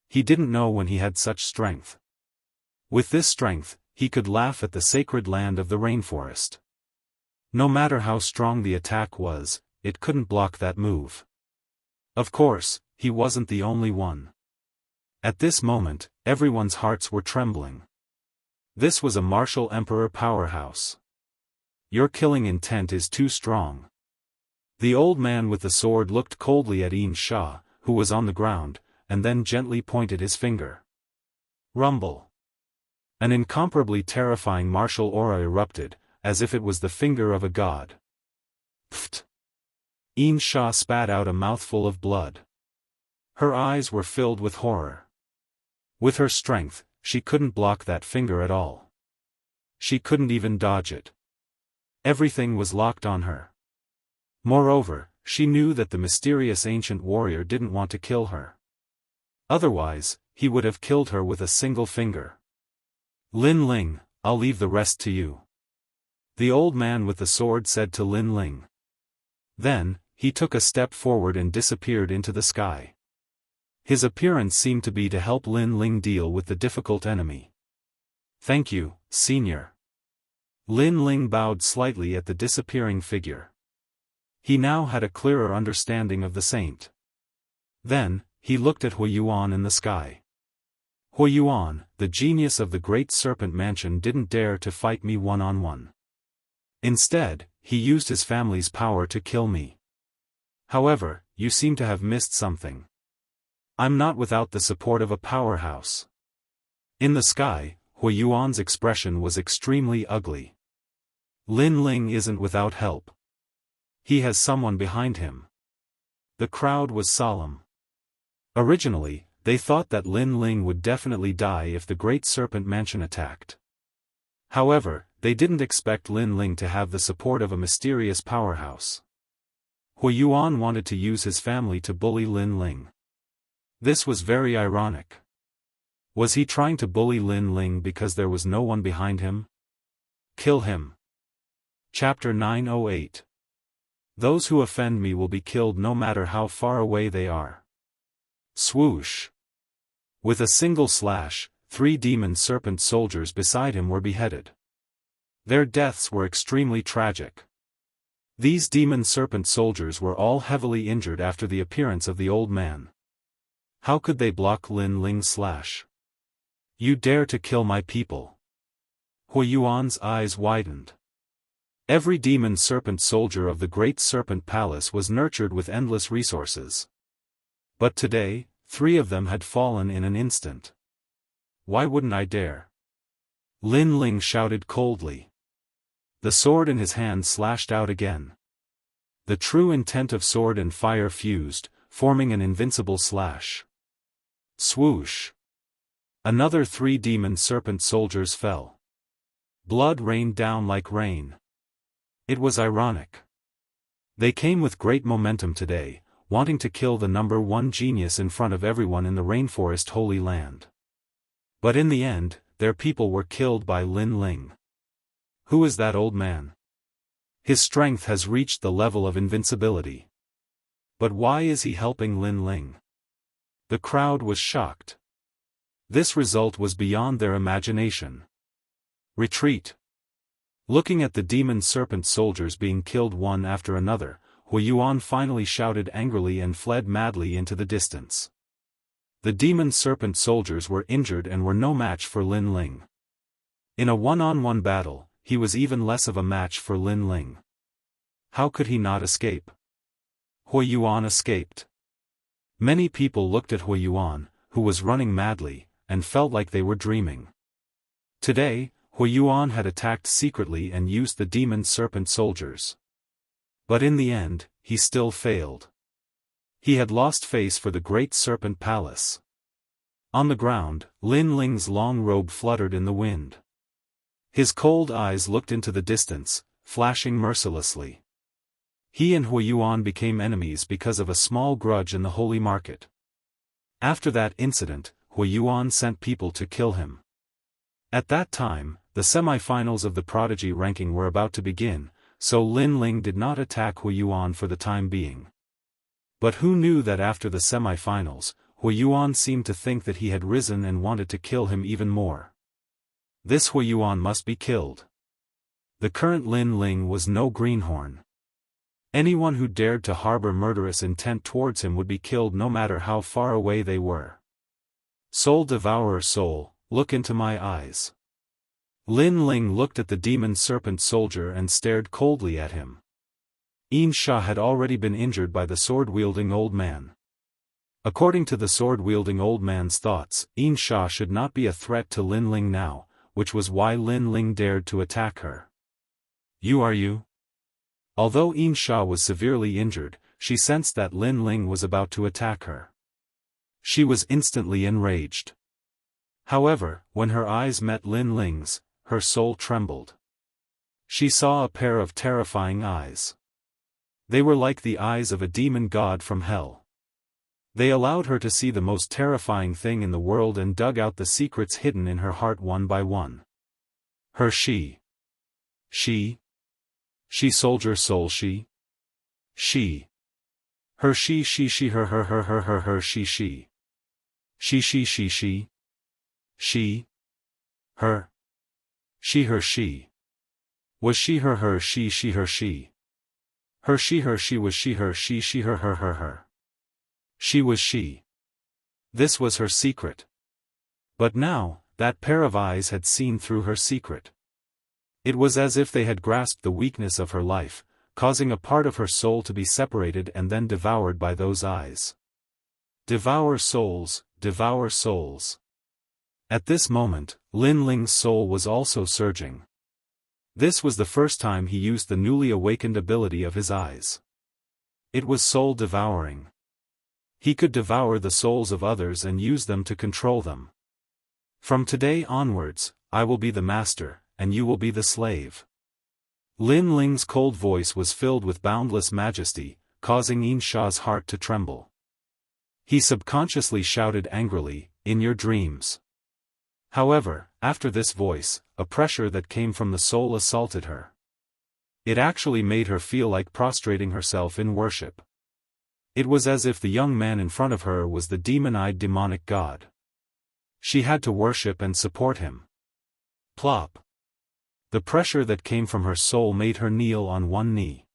He didn't know when he had such strength. With this strength, he could laugh at the sacred land of the rainforest. No matter how strong the attack was, it couldn't block that move. Of course, he wasn't the only one. At this moment, everyone's hearts were trembling. This was a martial emperor powerhouse. Your killing intent is too strong. The old man with the sword looked coldly at Yin Sha, who was on the ground, and then gently pointed his finger. Rumble. An incomparably terrifying martial aura erupted, as if it was the finger of a god. Pfft! Yin Sha spat out a mouthful of blood. Her eyes were filled with horror. With her strength, she couldn't block that finger at all. She couldn't even dodge it. Everything was locked on her. Moreover, she knew that the mysterious ancient warrior didn't want to kill her. Otherwise, he would have killed her with a single finger. Lin Ling, I'll leave the rest to you. The old man with the sword said to Lin Ling. Then, he took a step forward and disappeared into the sky. His appearance seemed to be to help Lin Ling deal with the difficult enemy. Thank you, Senior. Lin Ling bowed slightly at the disappearing figure. He now had a clearer understanding of the saint. Then, he looked at Hui Yuan in the sky. Hui Yuan, the genius of the Great Serpent Mansion, didn't dare to fight me one-on-one. Instead, he used his family's power to kill me. However, you seem to have missed something. I'm not without the support of a powerhouse. In the sky, Hui Yuan's expression was extremely ugly. Lin Ling isn't without help. He has someone behind him. The crowd was solemn. Originally, they thought that Lin Ling would definitely die if the Great Serpent Mansion attacked. However, they didn't expect Lin Ling to have the support of a mysterious powerhouse. Hui Yuan wanted to use his family to bully Lin Ling. This was very ironic. Was he trying to bully Lin Ling because there was no one behind him? Kill him. Chapter 908. Those who offend me will be killed no matter how far away they are. Swoosh. With a single slash, 3 demon serpent soldiers beside him were beheaded. Their deaths were extremely tragic. These demon serpent soldiers were all heavily injured after the appearance of the old man. How could they block Lin Ling's slash? You dare to kill my people? Hui Yuan's eyes widened. Every demon serpent soldier of the Great Serpent Palace was nurtured with endless resources. But today, 3 of them had fallen in an instant. Why wouldn't I dare? Lin Ling shouted coldly. The sword in his hand slashed out again. The true intent of sword and fire fused, forming an invincible slash. Swoosh. Another 3 demon serpent soldiers fell. Blood rained down like rain. It was ironic. They came with great momentum today, wanting to kill the number 1 genius in front of everyone in the rainforest Holy Land. But in the end, their people were killed by Lin Ling. Who is that old man? His strength has reached the level of invincibility. But why is he helping Lin Ling? The crowd was shocked. This result was beyond their imagination. Retreat. Looking at the demon serpent soldiers being killed one after another, Hui Yuan finally shouted angrily and fled madly into the distance. The demon serpent soldiers were injured and were no match for Lin Ling. In a one-on-one battle, he was even less of a match for Lin Ling. How could he not escape? Hui Yuan escaped. Many people looked at Hui Yuan, who was running madly, and felt like they were dreaming. Today, Hui Yuan had attacked secretly and used the demon serpent soldiers. But in the end, he still failed. He had lost face for the Great Serpent Palace. On the ground, Lin Ling's long robe fluttered in the wind. His cold eyes looked into the distance, flashing mercilessly. He and Hui Yuan became enemies because of a small grudge in the holy market. After that incident, Hui Yuan sent people to kill him. At that time, the semi-finals of the prodigy ranking were about to begin, so Lin Ling did not attack Hui Yuan for the time being. But who knew that after the semi-finals, Hui Yuan seemed to think that he had risen and wanted to kill him even more. This Hui Yuan must be killed. The current Lin Ling was no greenhorn. Anyone who dared to harbor murderous intent towards him would be killed no matter how far away they were. Soul devourer soul, look into my eyes. Lin Ling looked at the demon serpent soldier and stared coldly at him. Xianxia had already been injured by the sword-wielding old man. According to the sword-wielding old man's thoughts, Xianxia should not be a threat to Lin Ling now, which was why Lin Ling dared to attack her. You are you? Although Xianxia was severely injured, she sensed that Lin Ling was about to attack her. She was instantly enraged. However, when her eyes met Lin Ling's, her soul trembled. She saw a pair of terrifying eyes. They were like the eyes of a demon god from hell. They allowed her to see the most terrifying thing in the world and dug out the secrets hidden in her heart one by one. Her she soldier soul she. Her she her her she her. She her she. Was she her she her she. Her she was she her she her her. She was she. This was her secret. But now, that pair of eyes had seen through her secret. It was as if they had grasped the weakness of her life, causing a part of her soul to be separated and then devoured by those eyes. Devour souls, devour souls. At this moment, Lin Ling's soul was also surging. This was the first time he used the newly awakened ability of his eyes. It was soul-devouring. He could devour the souls of others and use them to control them. From today onwards, I will be the master, and you will be the slave. Lin Ling's cold voice was filled with boundless majesty, causing Yin Sha's heart to tremble. He subconsciously shouted angrily, "In your dreams." However, after this voice, a pressure that came from the soul assaulted her. It actually made her feel like prostrating herself in worship. It was as if the young man in front of her was the demon-eyed demonic god. She had to worship and support him. Plop. The pressure that came from her soul made her kneel on one knee.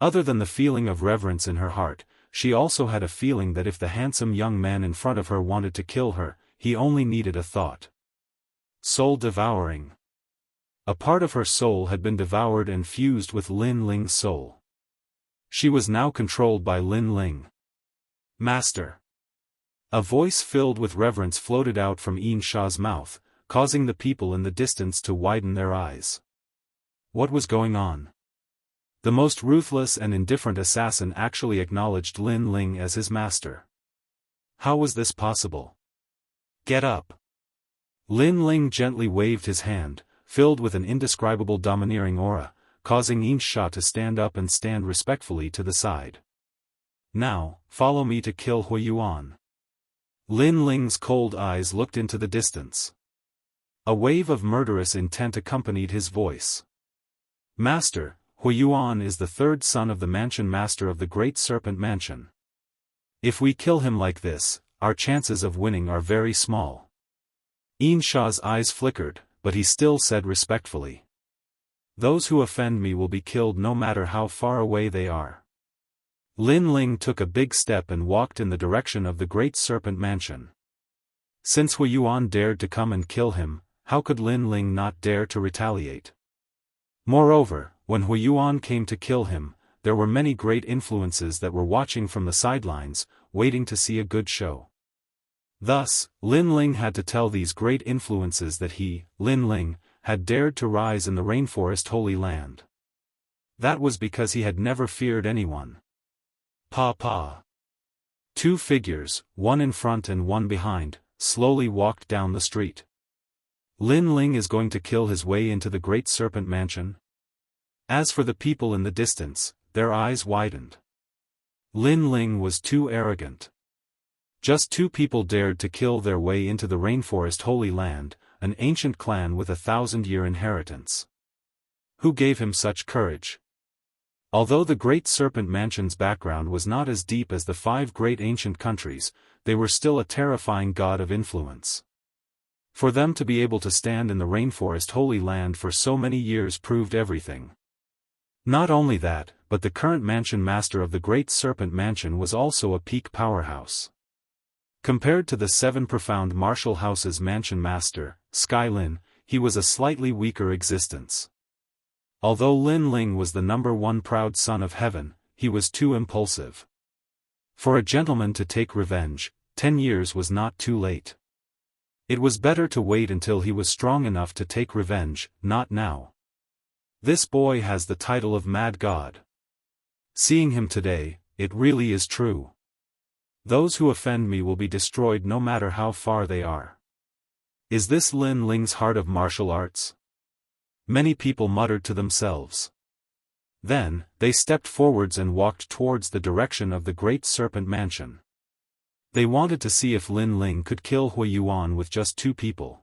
Other than the feeling of reverence in her heart, she also had a feeling that if the handsome young man in front of her wanted to kill her, he only needed a thought. Soul-devouring. A part of her soul had been devoured and fused with Lin Ling's soul. She was now controlled by Lin Ling. Master. A voice filled with reverence floated out from Yin Sha's mouth, causing the people in the distance to widen their eyes. What was going on? The most ruthless and indifferent assassin actually acknowledged Lin Ling as his master. How was this possible? Get up. Lin Ling gently waved his hand, filled with an indescribable domineering aura, causing Yin Sha to stand up and stand respectfully to the side. Now, follow me to kill Hui Yuan. Lin Ling's cold eyes looked into the distance. A wave of murderous intent accompanied his voice. Master, Hui Yuan is the third son of the mansion master of the Great Serpent Mansion. If we kill him like this, our chances of winning are very small. Yin Sha's eyes flickered, but he still said respectfully. Those who offend me will be killed no matter how far away they are. Lin Ling took a big step and walked in the direction of the Great Serpent Mansion. Since Hui Yuan dared to come and kill him, how could Lin Ling not dare to retaliate? Moreover, when Hui Yuan came to kill him, there were many great influences that were watching from the sidelines, waiting to see a good show. Thus, Lin Ling had to tell these great influences that he, Lin Ling, had dared to rise in the rainforest Holy Land. That was because he had never feared anyone. Pa. Two figures, one in front and one behind, slowly walked down the street. Lin Ling is going to kill his way into the Great Serpent Mansion? As for the people in the distance, their eyes widened. Lin Ling was too arrogant. Just two people dared to kill their way into the rainforest Holy Land, an ancient clan with a 1,000-year inheritance. Who gave him such courage? Although the Great Serpent Mansion's background was not as deep as the 5 great ancient countries, they were still a terrifying god of influence. For them to be able to stand in the rainforest Holy Land for so many years proved everything. Not only that, but the current mansion master of the Great Serpent Mansion was also a peak powerhouse. Compared to the 7 profound martial house's mansion master, Sky Lin, he was a slightly weaker existence. Although Lin Ling was the #1 proud son of heaven, he was too impulsive. For a gentleman to take revenge, 10 years was not too late. It was better to wait until he was strong enough to take revenge, not now. This boy has the title of Mad God. Seeing him today, it really is true. Those who offend me will be destroyed no matter how far they are. Is this Lin Ling's heart of martial arts? Many people muttered to themselves. Then, they stepped forwards and walked towards the direction of the Great Serpent Mansion. They wanted to see if Lin Ling could kill Hui Yuan with just 2 people.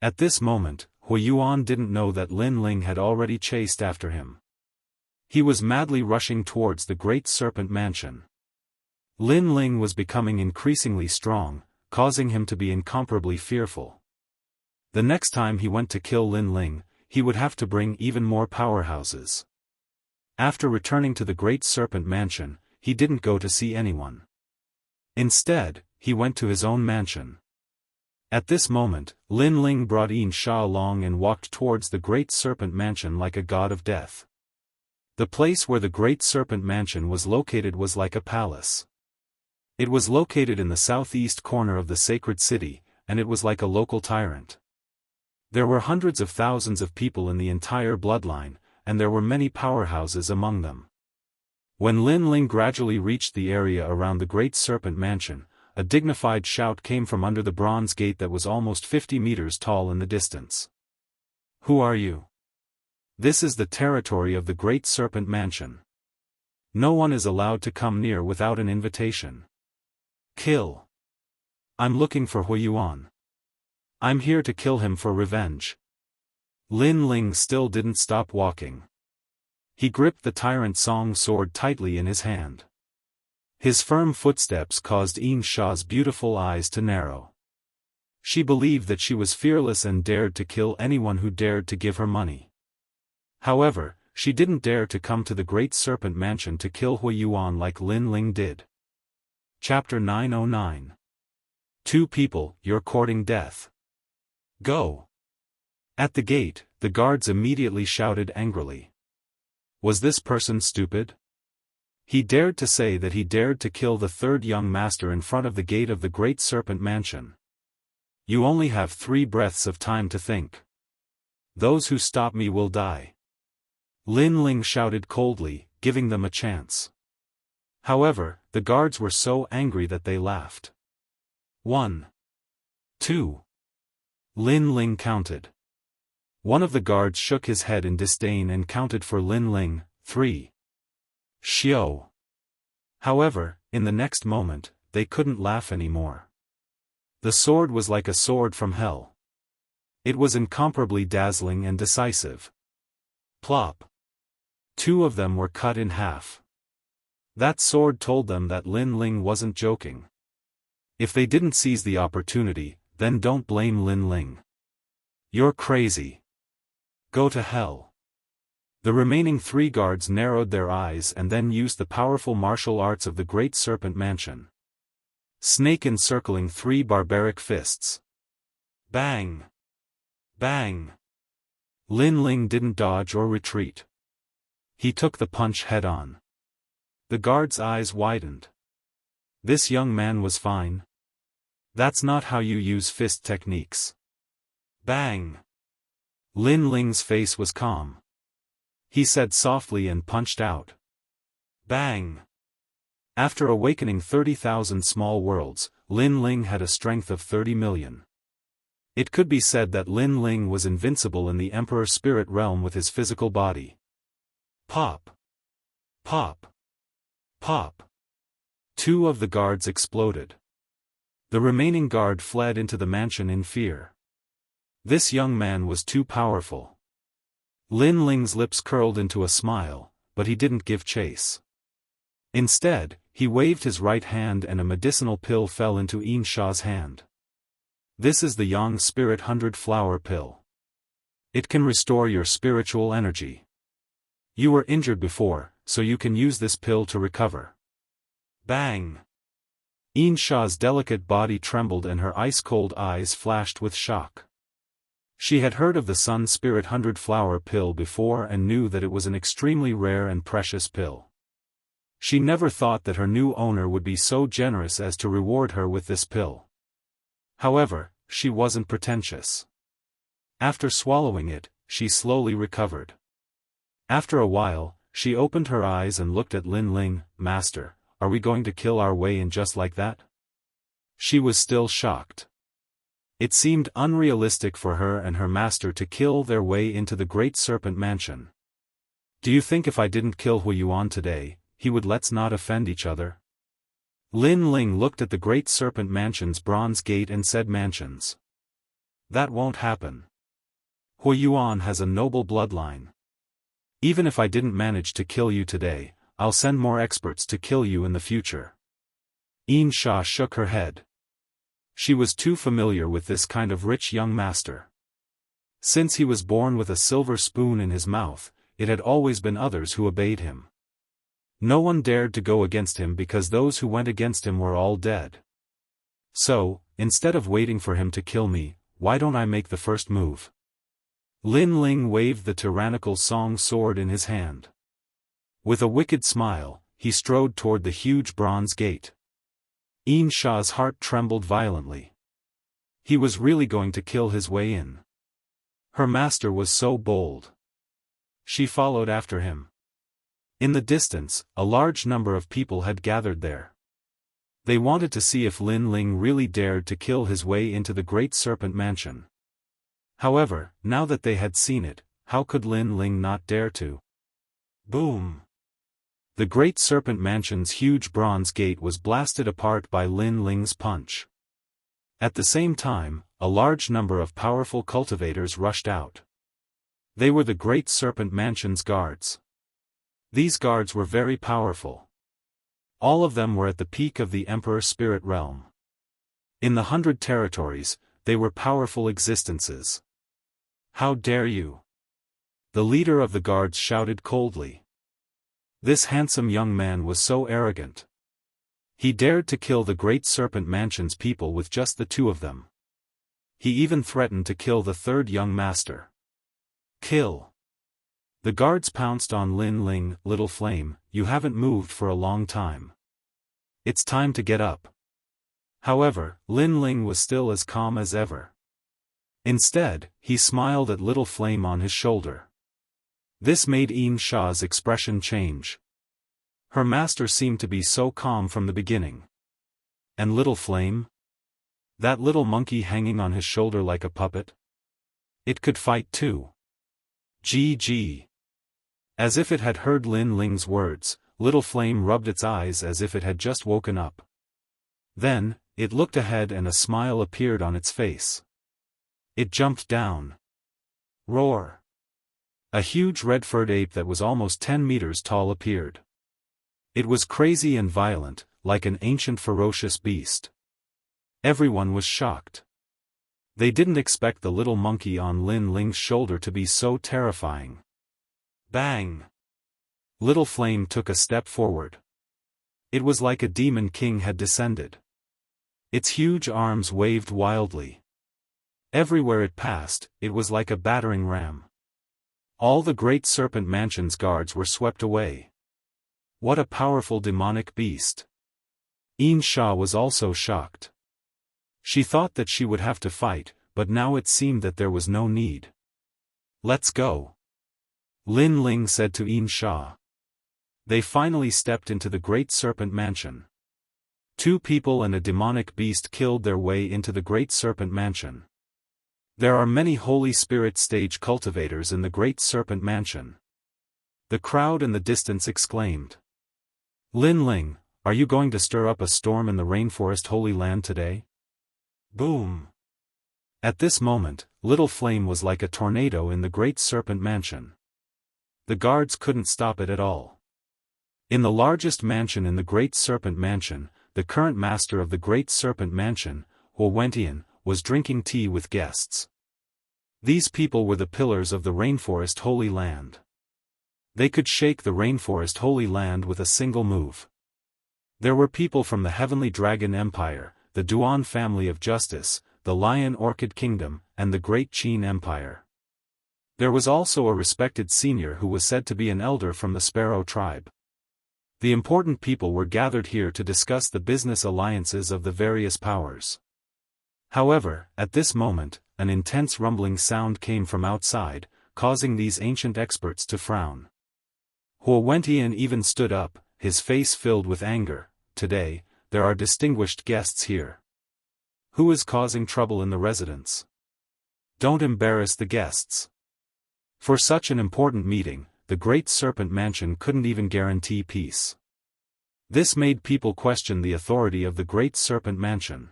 At this moment, Hui Yuan didn't know that Lin Ling had already chased after him. He was madly rushing towards the Great Serpent Mansion. Lin Ling was becoming increasingly strong, causing him to be incomparably fearful. The next time he went to kill Lin Ling, he would have to bring even more powerhouses. After returning to the Great Serpent Mansion, he didn't go to see anyone. Instead, he went to his own mansion. At this moment, Lin Ling brought Yin Sha along and walked towards the Great Serpent Mansion like a god of death. The place where the Great Serpent Mansion was located was like a palace. It was located in the southeast corner of the sacred city, and it was like a local tyrant. There were hundreds of thousands of people in the entire bloodline, and there were many powerhouses among them. When Lin Ling gradually reached the area around the Great Serpent Mansion, a dignified shout came from under the bronze gate that was almost 50 meters tall in the distance. "Who are you? This is the territory of the Great Serpent Mansion. No one is allowed to come near without an invitation. Kill. I'm looking for Hui Yuan. I'm here to kill him for revenge." Lin Ling still didn't stop walking. He gripped the Tyrant Song sword tightly in his hand. His firm footsteps caused Yin Sha's beautiful eyes to narrow. She believed that she was fearless and dared to kill anyone who dared to give her money. However, she didn't dare to come to the Great Serpent Mansion to kill Hui Yuan like Lin Ling did. Chapter 909. 2 people, you're courting death. Go. At the gate, the guards immediately shouted angrily. Was this person stupid? He dared to say that he dared to kill the 3rd young master in front of the gate of the Great Serpent Mansion. You only have 3 breaths of time to think. Those who stop me will die. Lin Ling shouted coldly, giving them a chance. However, the guards were so angry that they laughed. 1. 2. Lin Ling counted. One of the guards shook his head in disdain and counted for Lin Ling, 3. Xiao. However, in the next moment, they couldn't laugh anymore. The sword was like a sword from hell. It was incomparably dazzling and decisive. Plop. 2 of them were cut in half. That sword told them that Lin Ling wasn't joking. If they didn't seize the opportunity, then don't blame Lin Ling. You're crazy. Go to hell. The remaining 3 guards narrowed their eyes and then used the powerful martial arts of the Great Serpent Mansion. Snake encircling 3 barbaric fists. Bang! Bang! Lin Ling didn't dodge or retreat. He took the punch head-on. The guard's eyes widened. This young man was fine. That's not how you use fist techniques. Bang! Lin Ling's face was calm. He said softly and punched out. Bang! After awakening 30,000 small worlds, Lin Ling had a strength of 30 million. It could be said that Lin Ling was invincible in the Emperor Spirit Realm with his physical body. Pop! Pop! Pop! 2 of the guards exploded. The remaining guard fled into the mansion in fear. This young man was too powerful. Lin Ling's lips curled into a smile, but he didn't give chase. Instead, he waved his right hand and a medicinal pill fell into Yin Sha's hand. This is the Yang Spirit 100 Flower Pill. It can restore your spiritual energy. You were injured before, so you can use this pill to recover. Bang! Yin Sha's delicate body trembled and her ice-cold eyes flashed with shock. She had heard of the Sun Spirit 100 Flower Pill before and knew that it was an extremely rare and precious pill. She never thought that her new owner would be so generous as to reward her with this pill. However, she wasn't pretentious. After swallowing it, she slowly recovered. After a while, she opened her eyes and looked at Lin Ling. Master, are we going to kill our way in just like that? She was still shocked. It seemed unrealistic for her and her master to kill their way into the Great Serpent Mansion. Do you think if I didn't kill Hui Yuan today, he would let's not offend each other? Lin Ling looked at the Great Serpent Mansion's bronze gate and said, Mansions. That won't happen. Hui Yuan has a noble bloodline. Even if I didn't manage to kill you today, I'll send more experts to kill you in the future. Yin Sha shook her head. She was too familiar with this kind of rich young master. Since he was born with a silver spoon in his mouth, it had always been others who obeyed him. No one dared to go against him because those who went against him were all dead. So, instead of waiting for him to kill me, why don't I make the first move? Lin Ling waved the tyrannical song sword in his hand. With a wicked smile, he strode toward the huge bronze gate. Yin Sha's heart trembled violently. He was really going to kill his way in. Her master was so bold. She followed after him. In the distance, a large number of people had gathered there. They wanted to see if Lin Ling really dared to kill his way into the Great Serpent Mansion. However, now that they had seen it, how could Lin Ling not dare to? Boom! The Great Serpent Mansion's huge bronze gate was blasted apart by Lin Ling's punch. At the same time, a large number of powerful cultivators rushed out. They were the Great Serpent Mansion's guards. These guards were very powerful. All of them were at the peak of the Emperor Spirit Realm. In the 100 territories, they were powerful existences. How dare you? The leader of the guards shouted coldly. This handsome young man was so arrogant. He dared to kill the Great Serpent Mansion's people with just the two of them. He even threatened to kill the third young master. Kill! The guards pounced on Lin Ling. Little Flame, you haven't moved for a long time. It's time to get up. However, Lin Ling was still as calm as ever. Instead, he smiled at Little Flame on his shoulder. This made Yin Sha's expression change. Her master seemed to be so calm from the beginning. And Little Flame? That little monkey hanging on his shoulder like a puppet? It could fight too. GG. As if it had heard Lin Ling's words, Little Flame rubbed its eyes as if it had just woken up. Then, it looked ahead and a smile appeared on its face. It jumped down. Roar! A huge red-furred ape that was almost 10 meters tall appeared. It was crazy and violent, like an ancient ferocious beast. Everyone was shocked. They didn't expect the little monkey on Lin Ling's shoulder to be so terrifying. Bang! Little Flame took a step forward. It was like a demon king had descended. Its huge arms waved wildly. Everywhere it passed, it was like a battering ram. All the Great Serpent Mansion's guards were swept away. What a powerful demonic beast! Yin Sha was also shocked. She thought that she would have to fight, but now it seemed that there was no need. Let's go. Lin Ling said to Yin Sha. They finally stepped into the Great Serpent Mansion. 2 people and a demonic beast killed their way into the Great Serpent Mansion. There are many Holy Spirit stage cultivators in the Great Serpent Mansion. The crowd in the distance exclaimed. Lin Ling, are you going to stir up a storm in the Rainforest Holy Land today? Boom! At this moment, Little Flame was like a tornado in the Great Serpent Mansion. The guards couldn't stop it at all. In the largest mansion in the Great Serpent Mansion, the current master of the Great Serpent Mansion, Hu Wentian, was drinking tea with guests. These people were the pillars of the Rainforest Holy Land. They could shake the Rainforest Holy Land with a single move. There were people from the Heavenly Dragon Empire, the Duan family of justice, the Lion Orchid Kingdom, and the Great Qin Empire. There was also a respected senior who was said to be an elder from the Sparrow tribe. The important people were gathered here to discuss the business alliances of the various powers. However, at this moment, an intense rumbling sound came from outside, causing these ancient experts to frown. Hu Wentian even stood up, his face filled with anger. Today, there are distinguished guests here. Who is causing trouble in the residence? Don't embarrass the guests. For such an important meeting, the Great Serpent Mansion couldn't even guarantee peace. This made people question the authority of the Great Serpent Mansion.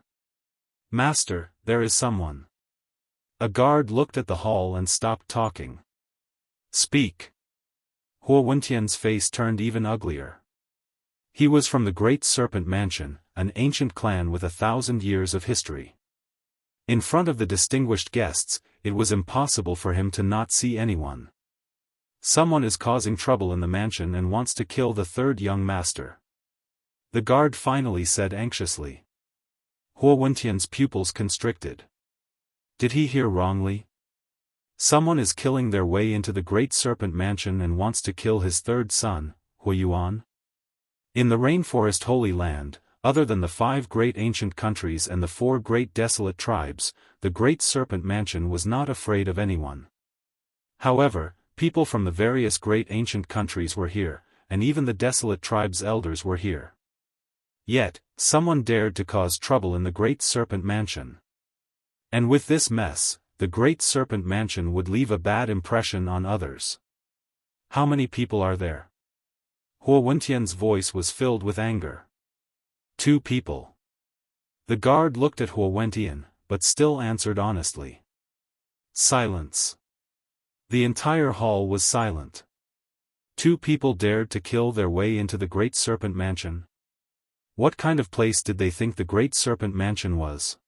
"Master, there is someone." A guard looked at the hall and stopped talking. "Speak." Huo Wentian's face turned even uglier. He was from the Great Serpent Mansion, an ancient clan with 1,000 years of history. In front of the distinguished guests, it was impossible for him to not see anyone. "Someone is causing trouble in the mansion and wants to kill the third young master," the guard finally said anxiously. Huo Wentian's pupils constricted. Did he hear wrongly? Someone is killing their way into the Great Serpent Mansion and wants to kill his third son, Huo Yuan? In the Rainforest Holy Land, other than the 5 great ancient countries and the 4 great desolate tribes, the Great Serpent Mansion was not afraid of anyone. However, people from the various great ancient countries were here, and even the desolate tribes' elders were here. Yet, someone dared to cause trouble in the Great Serpent Mansion. And with this mess, the Great Serpent Mansion would leave a bad impression on others. "How many people are there?" Huo Wentian's voice was filled with anger. 2 people. The guard looked at Huo Wentian, but still answered honestly. Silence. The entire hall was silent. 2 people dared to kill their way into the Great Serpent Mansion? What kind of place did they think the Great Serpent Mansion was?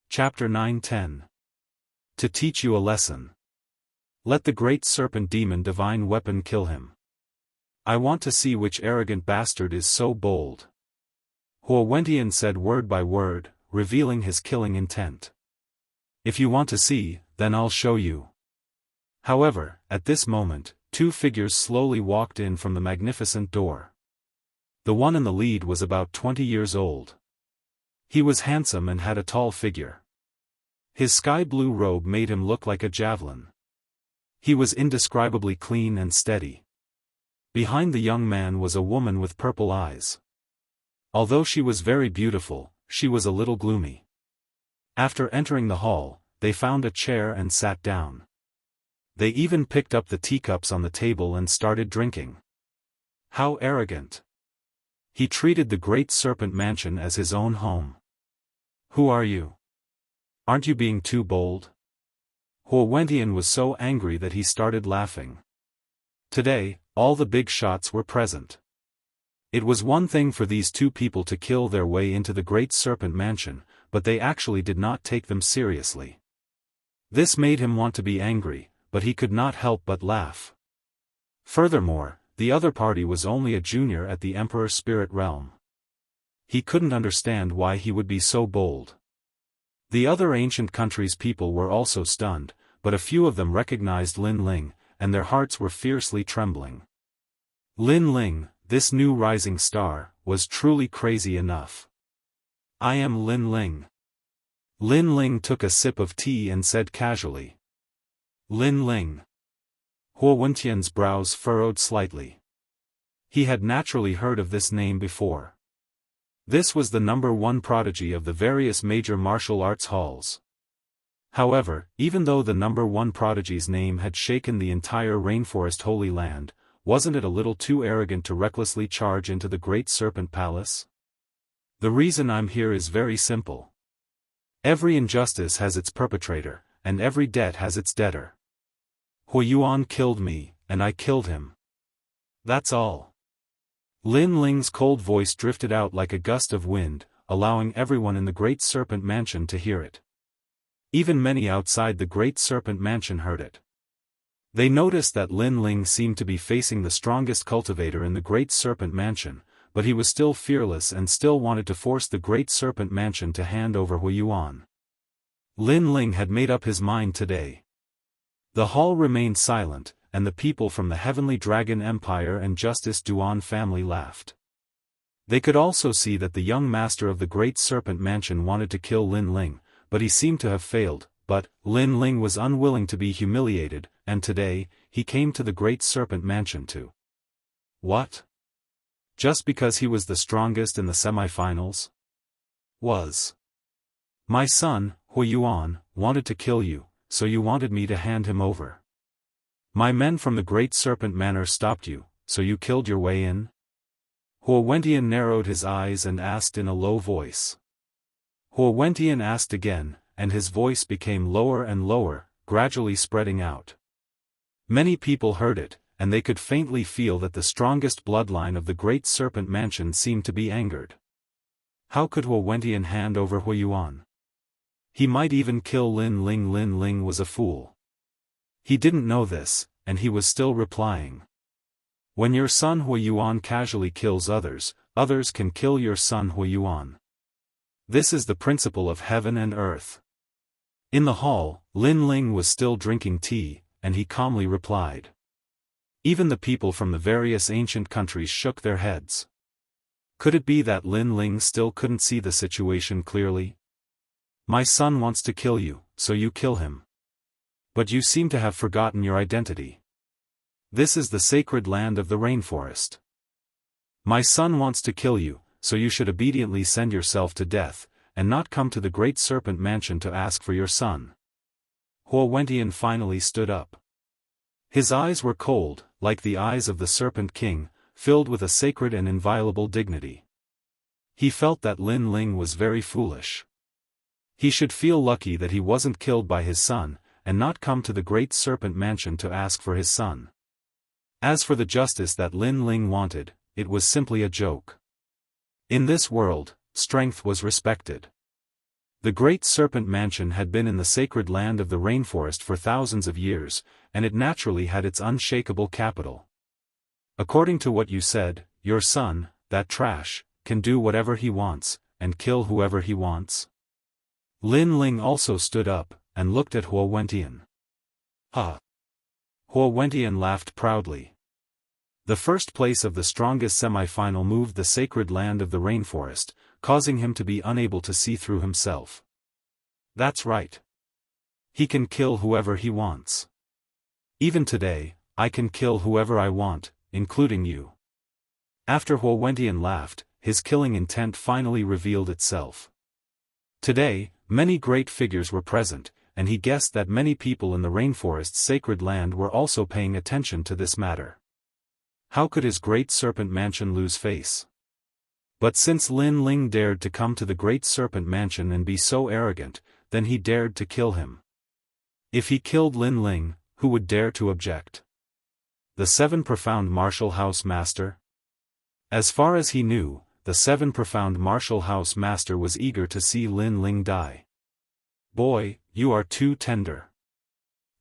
Chapter 9-10. To teach you a lesson. Let the Great Serpent Demon Divine Weapon kill him. I want to see which arrogant bastard is so bold. Huo Wentian said word by word, revealing his killing intent. If you want to see, then I'll show you. However, at this moment, 2 figures slowly walked in from the magnificent door. The one in the lead was about 20 years old. He was handsome and had a tall figure. His sky-blue robe made him look like a javelin. He was indescribably clean and steady. Behind the young man was a woman with purple eyes. Although she was very beautiful, she was a little gloomy. After entering the hall, they found a chair and sat down. They even picked up the teacups on the table and started drinking. How arrogant! He treated the Great Serpent Mansion as his own home. Who are you? Aren't you being too bold? Huo Wentian was so angry that he started laughing. Today, all the big shots were present. It was one thing for these 2 people to kill their way into the Great Serpent Mansion, but they actually did not take them seriously. This made him want to be angry, but he could not help but laugh. Furthermore, the other party was only a junior at the Emperor's Spirit Realm. He couldn't understand why he would be so bold. The other ancient countries' people were also stunned, but a few of them recognized Lin Ling, and their hearts were fiercely trembling. Lin Ling, this new rising star, was truly crazy enough. I am Lin Ling. Lin Ling took a sip of tea and said casually. Lin Ling. Huo Wentian's brows furrowed slightly. He had naturally heard of this name before. This was the #1 prodigy of the various major martial arts halls. However, even though the #1 prodigy's name had shaken the entire Rainforest Holy Land, wasn't it a little too arrogant to recklessly charge into the Great Serpent Palace? The reason I'm here is very simple. Every injustice has its perpetrator, and every debt has its debtor. Huo Yuan killed me, and I killed him. That's all. Lin Ling's cold voice drifted out like a gust of wind, allowing everyone in the Great Serpent Mansion to hear it. Even many outside the Great Serpent Mansion heard it. They noticed that Lin Ling seemed to be facing the strongest cultivator in the Great Serpent Mansion, but he was still fearless and still wanted to force the Great Serpent Mansion to hand over Huo Yuan. Lin Ling had made up his mind today. The hall remained silent, and the people from the Heavenly Dragon Empire and Justice Duan family laughed. They could also see that the young master of the Great Serpent Mansion wanted to kill Lin Ling, but he seemed to have failed. But Lin Ling was unwilling to be humiliated, and today, he came to the Great Serpent Mansion to. What? Just because he was the strongest in the semi-finals? My son, Huo Yuan, wanted to kill you, so you wanted me to hand him over. My men from the Great Serpent Manor stopped you, so you killed your way in? Huo Wentian narrowed his eyes and asked in a low voice. Huo Wentian asked again, and his voice became lower and lower, gradually spreading out. Many people heard it, and they could faintly feel that the strongest bloodline of the Great Serpent Mansion seemed to be angered. How could Huo Wentian hand over Hui Yuan? He might even kill Lin Ling. Lin Ling was a fool. He didn't know this, and he was still replying. When your son Hui Yuan casually kills others, others can kill your son Hui Yuan. This is the principle of heaven and earth. In the hall, Lin Ling was still drinking tea, and he calmly replied. Even the people from the various ancient countries shook their heads. Could it be that Lin Ling still couldn't see the situation clearly? My son wants to kill you, so you kill him. But you seem to have forgotten your identity. This is the sacred land of the rainforest. My son wants to kill you, so you should obediently send yourself to death, and not come to the Great Serpent Mansion to ask for your son. Huo Wentian finally stood up. His eyes were cold, like the eyes of the Serpent King, filled with a sacred and inviolable dignity. He felt that Lin Ling was very foolish. He should feel lucky that he wasn't killed by his son, and not come to the Great Serpent Mansion to ask for his son. As for the justice that Lin Ling wanted, it was simply a joke. In this world, strength was respected. The Great Serpent Mansion had been in the sacred land of the rainforest for thousands of years, and it naturally had its unshakable capital. According to what you said, your son, that trash, can do whatever he wants, and kill whoever he wants. Lin Ling also stood up, and looked at Huo Wentian. Ha! Huo Wentian laughed proudly. The first place of the strongest semi-final moved the sacred land of the rainforest, causing him to be unable to see through himself. That's right. He can kill whoever he wants. Even today, I can kill whoever I want, including you. After Huo Wentian laughed, his killing intent finally revealed itself. Today, many great figures were present, and he guessed that many people in the rainforest's sacred land were also paying attention to this matter. How could his Great Serpent Mansion lose face? But since Lin Ling dared to come to the Great Serpent Mansion and be so arrogant, then he dared to kill him. If he killed Lin Ling, who would dare to object? The Seven Profound Martial House Master? As far as he knew, the Seven Profound Martial House Master was eager to see Lin Ling die. Boy, you are too tender.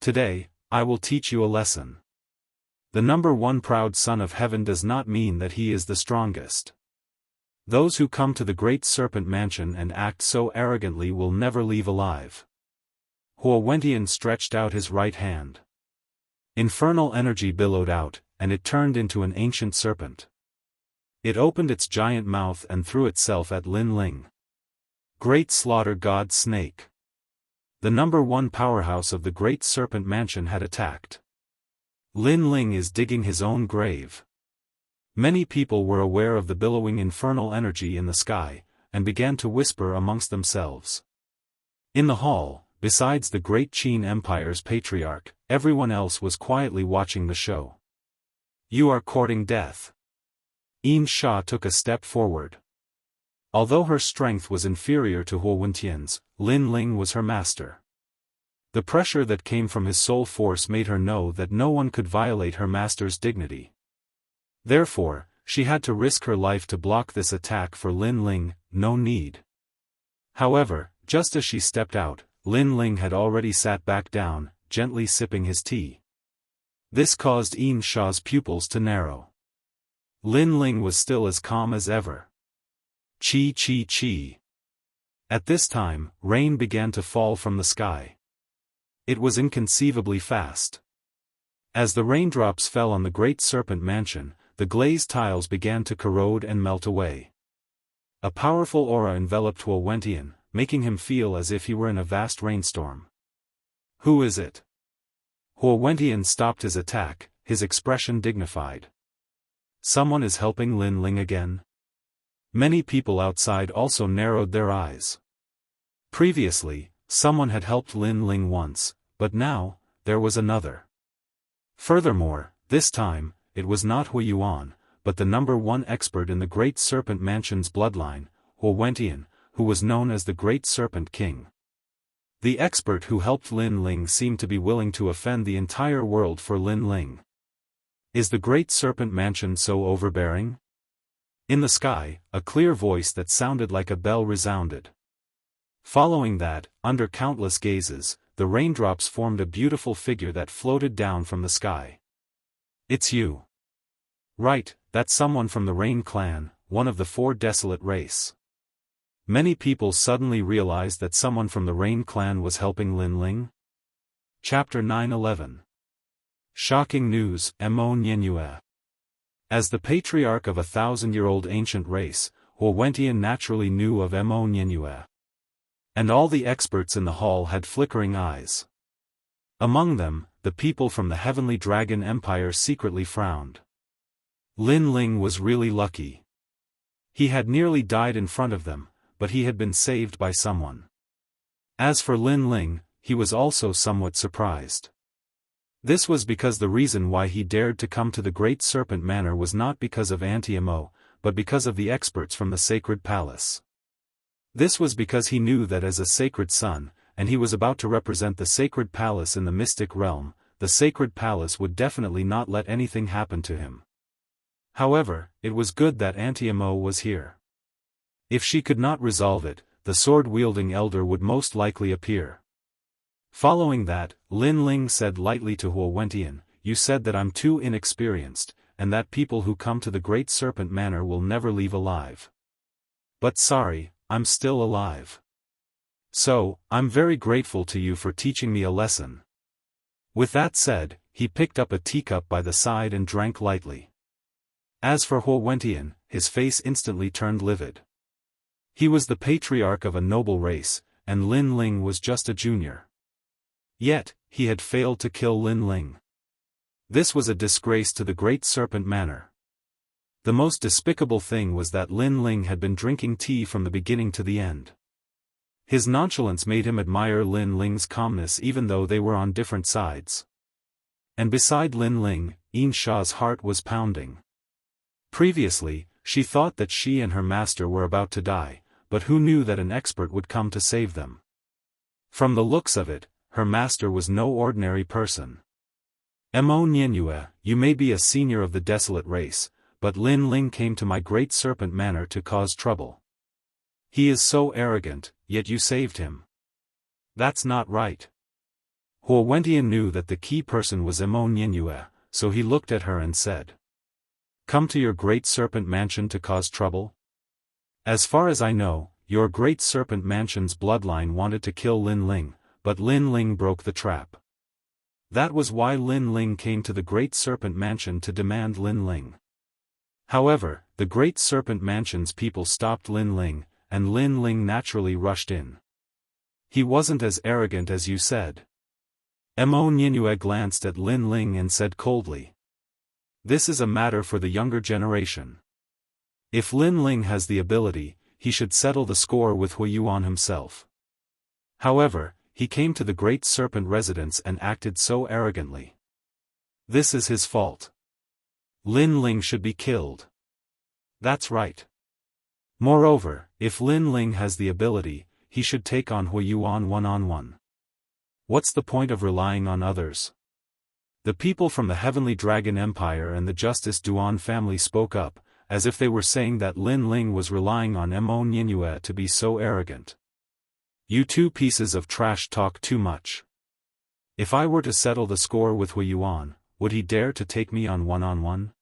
Today, I will teach you a lesson. The number one proud son of heaven does not mean that he is the strongest. Those who come to the Great Serpent Mansion and act so arrogantly will never leave alive. Huo Wentian stretched out his right hand. Infernal energy billowed out, and it turned into an ancient serpent. It opened its giant mouth and threw itself at Lin Ling. Great Slaughter God Snake. The number one powerhouse of the Great Serpent Mansion had attacked. Lin Ling is digging his own grave. Many people were aware of the billowing infernal energy in the sky, and began to whisper amongst themselves. In the hall, besides the Great Qin Empire's patriarch, everyone else was quietly watching the show. You are courting death. Yin Sha took a step forward. Although her strength was inferior to Huo Wentian's, Lin Ling was her master. The pressure that came from his soul force made her know that no one could violate her master's dignity. Therefore, she had to risk her life to block this attack for Lin Ling. No need. However, just as she stepped out, Lin Ling had already sat back down, gently sipping his tea. This caused Yin Sha's pupils to narrow. Lin Ling was still as calm as ever. Chi chi chi. At this time, rain began to fall from the sky. It was inconceivably fast. As the raindrops fell on the Great Serpent Mansion, the glazed tiles began to corrode and melt away. A powerful aura enveloped Huo Wentian, making him feel as if he were in a vast rainstorm. Who is it? Huo Wentian stopped his attack, his expression dignified. Someone is helping Lin Ling again? Many people outside also narrowed their eyes. Previously, someone had helped Lin Ling once, but now, there was another. Furthermore, this time, it was not Hui Yuan, but the #1 expert in the Great Serpent Mansion's bloodline, Huo Wentian, who was known as the Great Serpent King. The expert who helped Lin Ling seemed to be willing to offend the entire world for Lin Ling. Is the Great Serpent Mansion so overbearing? In the sky, a clear voice that sounded like a bell resounded. Following that, under countless gazes, the raindrops formed a beautiful figure that floated down from the sky. It's you. Right, that's someone from the Rain clan, one of the 4 desolate race. Many people suddenly realized that someone from the Rain clan was helping Lin Ling. Chapter 9-11. Shocking news, Mo Nianyue. As the patriarch of a 1,000-year-old ancient race, Huo Wentian naturally knew of Mo Nianyue. And all the experts in the hall had flickering eyes. Among them, the people from the Heavenly Dragon Empire secretly frowned. Lin Ling was really lucky. He had nearly died in front of them, but he had been saved by someone. As for Lin Ling, he was also somewhat surprised. This was because the reason why he dared to come to the Great Serpent Manor was not because of Anti-Mo, but because of the experts from the Sacred Palace. This was because he knew that as a sacred son, and he was about to represent the Sacred Palace in the mystic realm, the Sacred Palace would definitely not let anything happen to him. However, it was good that Anti-Mo was here. If she could not resolve it, the sword-wielding elder would most likely appear. Following that, Lin Ling said lightly to Huo Wentian, "You said that I'm too inexperienced, and that people who come to the Great Serpent Manor will never leave alive. But sorry, I'm still alive. So, I'm very grateful to you for teaching me a lesson." With that said, he picked up a teacup by the side and drank lightly. As for Huo Wentian, his face instantly turned livid. He was the patriarch of a noble race, and Lin Ling was just a junior. Yet, he had failed to kill Lin Ling. This was a disgrace to the Great Serpent Manor. The most despicable thing was that Lin Ling had been drinking tea from the beginning to the end. His nonchalance made him admire Lin Ling's calmness even though they were on different sides. And beside Lin Ling, Yin Sha's heart was pounding. Previously, she thought that she and her master were about to die, but who knew that an expert would come to save them? From the looks of it, her master was no ordinary person. Mo Nianyue, you may be a senior of the desolate race, but Lin Ling came to my Great Serpent Manor to cause trouble. He is so arrogant, yet you saved him. That's not right. Huo Wentian knew that the key person was Mo Nianyue, so he looked at her and said, "Come to your Great Serpent Mansion to cause trouble? As far as I know, your Great Serpent Mansion's bloodline wanted to kill Lin Ling, but Lin Ling broke the trap. That was why Lin Ling came to the Great Serpent Mansion to demand Lin Ling. However, the Great Serpent Mansion's people stopped Lin Ling, and Lin Ling naturally rushed in. He wasn't as arrogant as you said." Mo Nianyue glanced at Lin Ling and said coldly, "This is a matter for the younger generation. If Lin Ling has the ability, he should settle the score with Hui Yuan himself. However, he came to the Great Serpent residence and acted so arrogantly. This is his fault. Lin Ling should be killed. That's right. Moreover, if Lin Ling has the ability, he should take on Hui Yuan one-on-one. What's the point of relying on others?" The people from the Heavenly Dragon Empire and the Justice Duan family spoke up, as if they were saying that Lin Ling was relying on Mo Nianyue to be so arrogant. "You two pieces of trash talk too much. If I were to settle the score with Hui Yuan, would he dare to take me on one-on-one?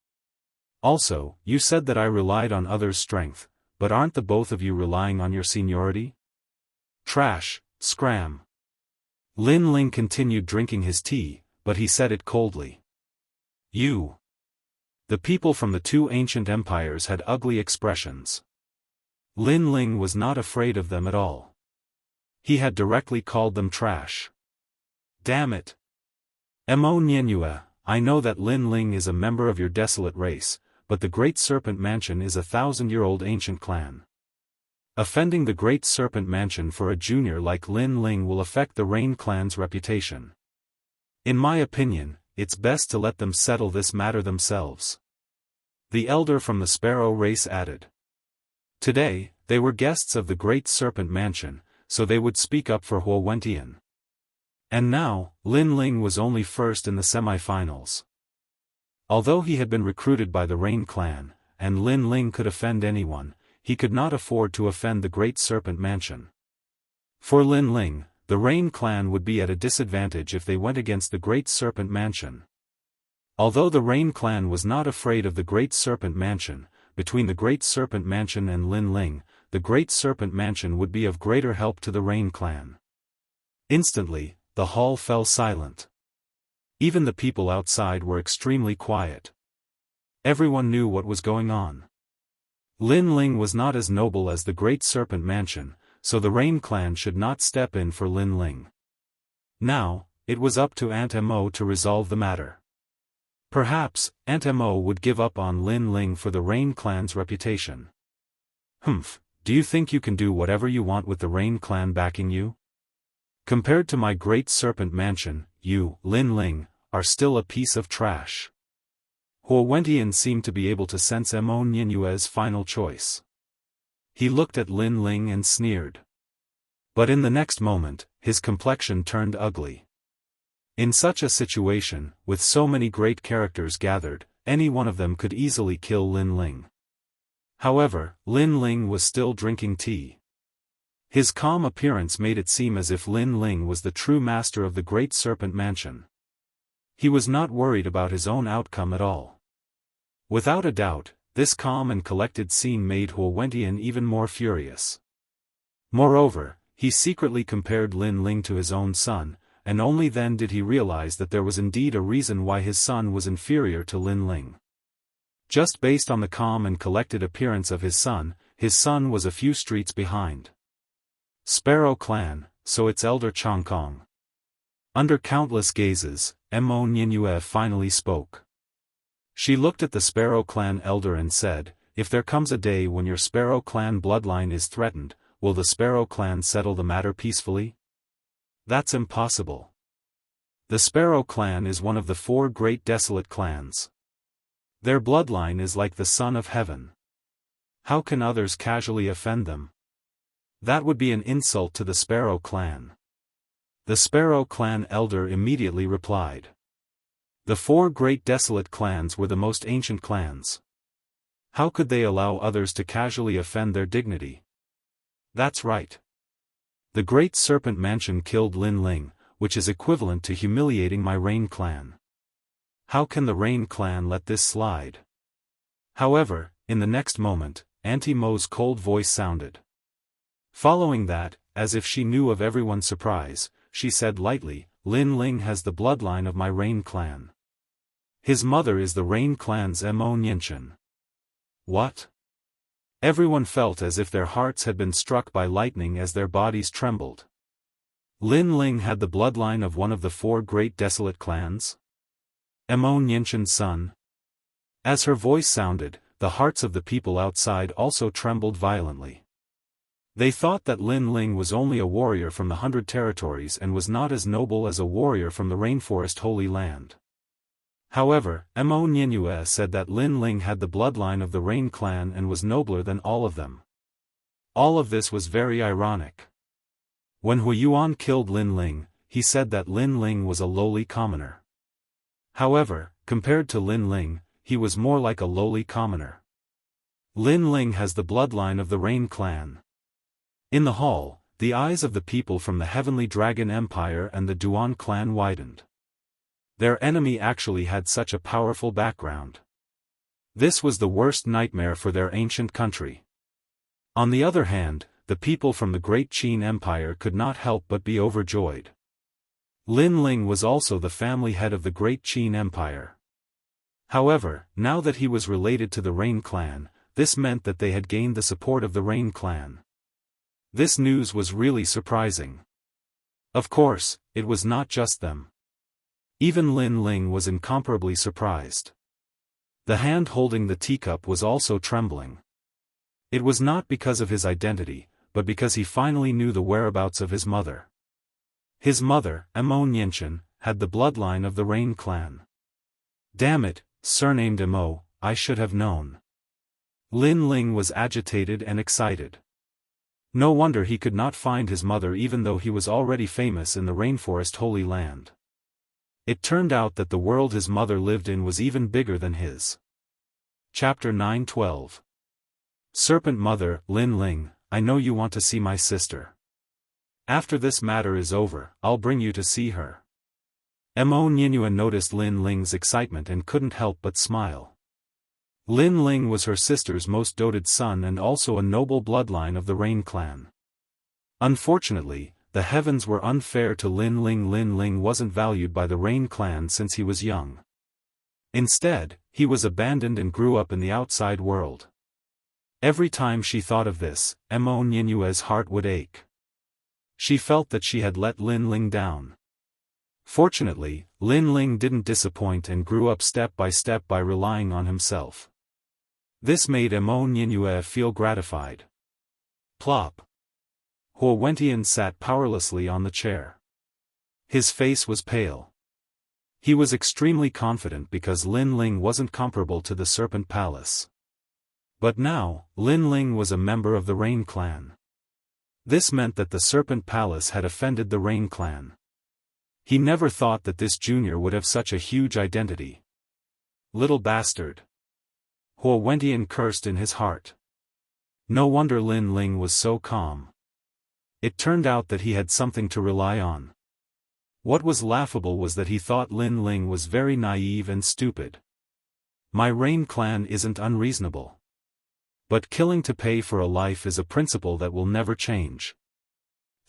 Also, you said that I relied on others' strength, but aren't the both of you relying on your seniority? Trash, scram." Lin Ling continued drinking his tea, but he said it coldly. "You." The people from the 2 ancient empires had ugly expressions. Lin Ling was not afraid of them at all. He had directly called them trash. Damn it. Mo Nianyue, I know that Lin Ling is a member of your desolate race, but the Great Serpent Mansion is a 1,000-year-old ancient clan. Offending the Great Serpent Mansion for a junior like Lin Ling will affect the Rain clan's reputation. In my opinion, it's best to let them settle this matter themselves. The elder from the sparrow race added. Today, they were guests of the Great Serpent Mansion, so they would speak up for Huowentian. And now, Lin Ling was only first in the semi-finals. Although he had been recruited by the Rain Clan, and Lin Ling could offend anyone, he could not afford to offend the Great Serpent Mansion. For Lin Ling, the Rain Clan would be at a disadvantage if they went against the Great Serpent Mansion. Although the Rain Clan was not afraid of the Great Serpent Mansion, between the Great Serpent Mansion and Lin Ling, the Great Serpent Mansion would be of greater help to the Rain Clan. Instantly, the hall fell silent. Even the people outside were extremely quiet. Everyone knew what was going on. Lin Ling was not as noble as the Great Serpent Mansion, so the Rain Clan should not step in for Lin Ling. Now, it was up to Aunt Mo to resolve the matter. Perhaps, Aunt Mo would give up on Lin Ling for the Rain Clan's reputation. Humph, do you think you can do whatever you want with the Rain Clan backing you? Compared to my Great Serpent Mansion, you, Lin Ling, are still a piece of trash. Huowentian seemed to be able to sense Mo Ninyue's final choice. He looked at Lin Ling and sneered. But in the next moment, his complexion turned ugly. In such a situation, with so many great characters gathered, any one of them could easily kill Lin Ling. However, Lin Ling was still drinking tea. His calm appearance made it seem as if Lin Ling was the true master of the Great Serpent Mansion. He was not worried about his own outcome at all. Without a doubt, this calm and collected scene made Huowentian even more furious. Moreover, he secretly compared Lin Ling to his own son, and only then did he realize that there was indeed a reason why his son was inferior to Lin Ling. Just based on the calm and collected appearance of his son was a few streets behind. Sparrow Clan, so its elder Changkong. Under countless gazes, Mo Ninyue finally spoke. She looked at the Sparrow Clan elder and said, "If there comes a day when your Sparrow Clan bloodline is threatened, will the Sparrow Clan settle the matter peacefully?" "That's impossible. The Sparrow Clan is one of the 4 great desolate clans. Their bloodline is like the sun of heaven. How can others casually offend them? That would be an insult to the Sparrow Clan." The Sparrow Clan elder immediately replied. The 4 great desolate clans were the most ancient clans. How could they allow others to casually offend their dignity? That's right. The Great Serpent Mansion killed Lin Ling, which is equivalent to humiliating my Rain Clan. How can the Rain Clan let this slide? However, in the next moment, Auntie Mo's cold voice sounded. Following that, as if she knew of everyone's surprise, she said lightly, "Lin Ling has the bloodline of my Rain Clan. His mother is the Rain Clan's Mo Ninyuan." What? Everyone felt as if their hearts had been struck by lightning as their bodies trembled. Lin Ling had the bloodline of one of the 4 great desolate clans? Mo Ninyuan's son? As her voice sounded, the hearts of the people outside also trembled violently. They thought that Lin Ling was only a warrior from the 100 territories and was not as noble as a warrior from the Rainforest Holy Land. However, Mo Ninyue said that Lin Ling had the bloodline of the Rain Clan and was nobler than all of them. All of this was very ironic. When Huiyuan killed Lin Ling, he said that Lin Ling was a lowly commoner. However, compared to Lin Ling, he was more like a lowly commoner. Lin Ling has the bloodline of the Rain Clan. In the hall, the eyes of the people from the Heavenly Dragon Empire and the Duan clan widened. Their enemy actually had such a powerful background. This was the worst nightmare for their ancient country. On the other hand, the people from the Great Qin Empire could not help but be overjoyed. Lin Ling was also the family head of the Great Qin Empire. However, now that he was related to the Rain Clan, this meant that they had gained the support of the Rain Clan. This news was really surprising. Of course, it was not just them. Even Lin Ling was incomparably surprised. The hand holding the teacup was also trembling. It was not because of his identity, but because he finally knew the whereabouts of his mother. His mother, Mo Ninyuan, had the bloodline of the Rain Clan. Damn it, surnamed Mo, I should have known. Lin Ling was agitated and excited. No wonder he could not find his mother even though he was already famous in the rainforest Holy Land. It turned out that the world his mother lived in was even bigger than his. Chapter 9:12. Serpent Mother, Lin Ling, I know you want to see my sister. After this matter is over, I'll bring you to see her. Mo Nianua noticed Lin Ling's excitement and couldn't help but smile. Lin Ling was her sister's most doted son and also a noble bloodline of the Rain clan. Unfortunately, the heavens were unfair to Lin Ling. Lin Ling wasn't valued by the Rain clan since he was young. Instead, he was abandoned and grew up in the outside world. Every time she thought of this, Mo Nianua's heart would ache. She felt that she had let Lin Ling down. Fortunately, Lin Ling didn't disappoint and grew up step by relying on himself. This made Mo Nianua feel gratified. Plop. Huo Wentian sat powerlessly on the chair. His face was pale. He was extremely confident because Lin Ling wasn't comparable to the Serpent Palace. But now, Lin Ling was a member of the Rain clan. This meant that the Serpent Palace had offended the Rain clan. He never thought that this junior would have such a huge identity. Little bastard. Huo Wentian cursed in his heart. No wonder Lin Ling was so calm. It turned out that he had something to rely on. What was laughable was that he thought Lin Ling was very naive and stupid. My Rain clan isn't unreasonable. But killing to pay for a life is a principle that will never change.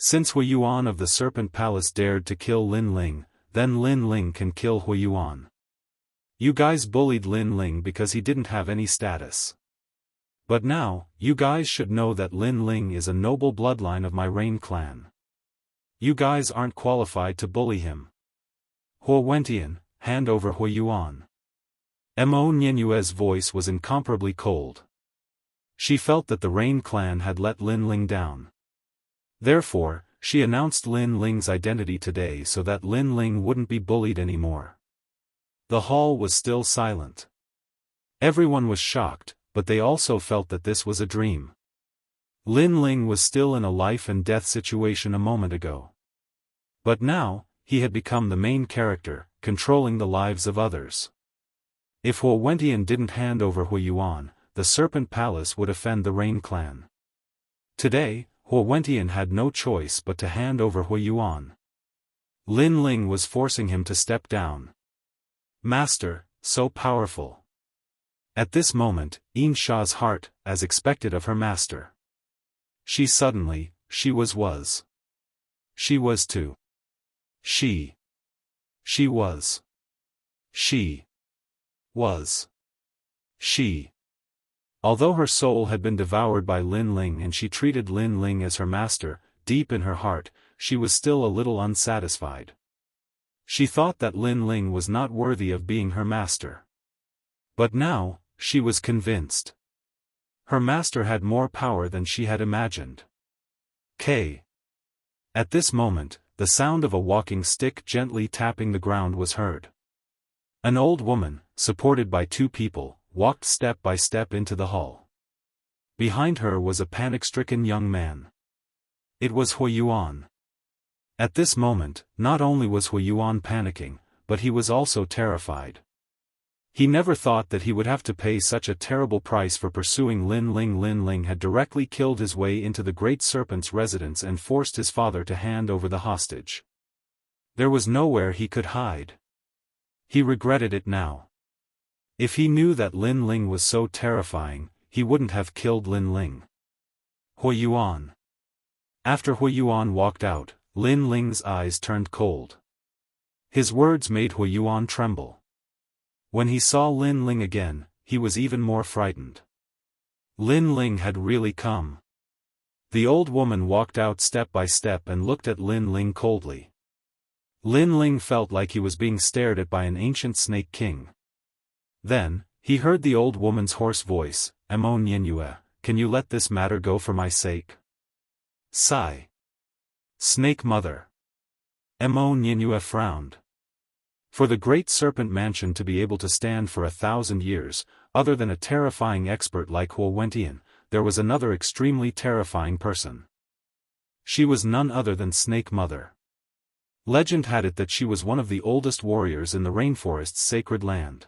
Since Hui Yuan of the Serpent Palace dared to kill Lin Ling, then Lin Ling can kill Hui Yuan. You guys bullied Lin Ling because he didn't have any status. But now, you guys should know that Lin Ling is a noble bloodline of my Rain clan. You guys aren't qualified to bully him. Huo Wentian, hand over Hui Yuan. Mo Nianua's voice was incomparably cold. She felt that the Rain clan had let Lin Ling down. Therefore, she announced Lin Ling's identity today so that Lin Ling wouldn't be bullied anymore. The hall was still silent. Everyone was shocked, but they also felt that this was a dream. Lin Ling was still in a life and death situation a moment ago. But now, he had become the main character, controlling the lives of others. If Huo Wentian didn't hand over Hui Yuan, the Serpent Palace would offend the Rain clan. Today, Huo Wentian had no choice but to hand over Hui Yuan. Lin Ling was forcing him to step down. Master, so powerful. At this moment, Yin Sha's heart, as expected of her master. She was. She was too. She was. Although her soul had been devoured by Lin Ling and she treated Lin Ling as her master, deep in her heart, she was still a little unsatisfied. She thought that Lin Ling was not worthy of being her master. But now, she was convinced. Her master had more power than she had imagined. At this moment, the sound of a walking stick gently tapping the ground was heard. An old woman, supported by two people, walked step by step into the hall. Behind her was a panic-stricken young man. It was Hui Yuan. At this moment, not only was Hui Yuan panicking, but he was also terrified. He never thought that he would have to pay such a terrible price for pursuing Lin Ling. Lin Ling had directly killed his way into the Great Serpent's residence and forced his father to hand over the hostage. There was nowhere he could hide. He regretted it now. If he knew that Lin Ling was so terrifying, he wouldn't have killed Lin Ling. Hui Yuan. After Hui Yuan walked out, Lin Ling's eyes turned cold. His words made Hui Yuan tremble. When he saw Lin Ling again, he was even more frightened. Lin Ling had really come. The old woman walked out step by step and looked at Lin Ling coldly. Lin Ling felt like he was being stared at by an ancient snake king. Then, he heard the old woman's hoarse voice, Mo Nianua, can you let this matter go for my sake? Sigh. Snake mother. Mo Nianua frowned. For the great serpent mansion to be able to stand for 1,000 years, other than a terrifying expert like Huo Wentian, there was another extremely terrifying person. She was none other than Snake Mother. Legend had it that she was one of the oldest warriors in the rainforest's sacred land.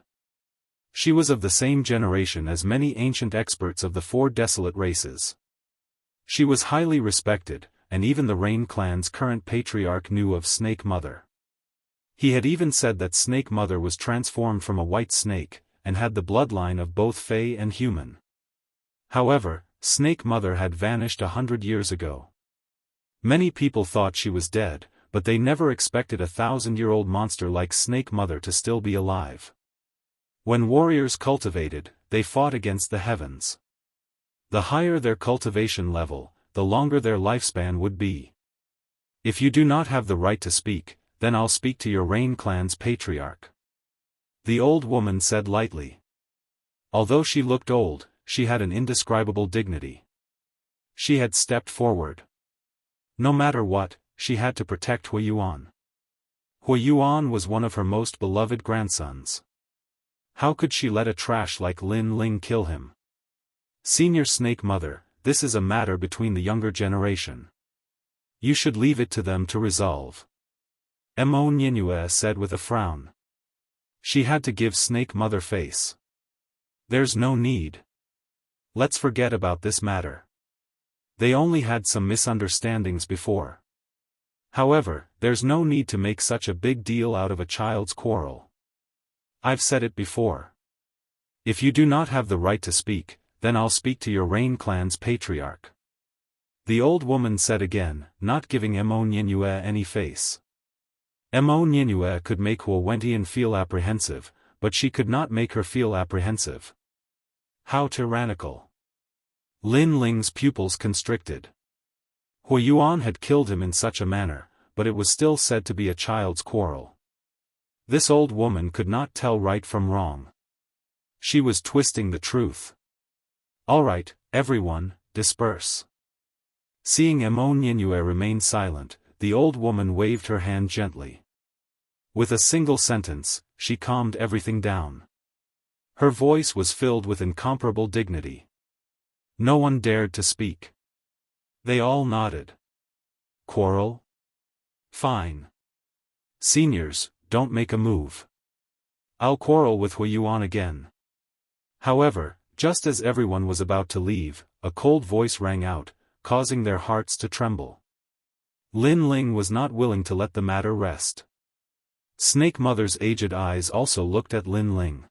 She was of the same generation as many ancient experts of the 4 desolate races. She was highly respected, and even the Rain clan's current patriarch knew of Snake Mother. He had even said that Snake Mother was transformed from a white snake, and had the bloodline of both Fae and human. However, Snake Mother had vanished 100 years ago. Many people thought she was dead, but they never expected a 1,000-year-old monster like Snake Mother to still be alive. When warriors cultivated, they fought against the heavens. The higher their cultivation level, the longer their lifespan would be. If you do not have the right to speak, then I'll speak to your Rain clan's patriarch. The old woman said lightly. Although she looked old, she had an indescribable dignity. She had stepped forward. No matter what, she had to protect Hui Yuan. Hui Yuan was one of her most beloved grandsons. How could she let a trash like Lin Ling kill him? Senior Snake Mother, this is a matter between the younger generation. You should leave it to them to resolve. Mo Nianue said with a frown. She had to give Snake Mother face. There's no need. Let's forget about this matter. They only had some misunderstandings before. However, there's no need to make such a big deal out of a child's quarrel. I've said it before. If you do not have the right to speak, then I'll speak to your Rain clan's patriarch. The old woman said again, not giving Mo Nianue any face. Mo Nianue could make Huo Wentian feel apprehensive, but she could not make her feel apprehensive. How tyrannical. Lin Ling's pupils constricted. Hui Yuan had killed him in such a manner, but it was still said to be a child's quarrel. This old woman could not tell right from wrong. She was twisting the truth. All right, everyone, disperse. Seeing Mo Nianue remain silent, the old woman waved her hand gently. With a single sentence, she calmed everything down. Her voice was filled with incomparable dignity. No one dared to speak. They all nodded. Quarrel? Fine. Seniors, don't make a move. I'll quarrel with Hui Yuan again. However, just as everyone was about to leave, a cold voice rang out, causing their hearts to tremble. Lin Ling was not willing to let the matter rest. Snake Mother's aged eyes also looked at Lin Ling.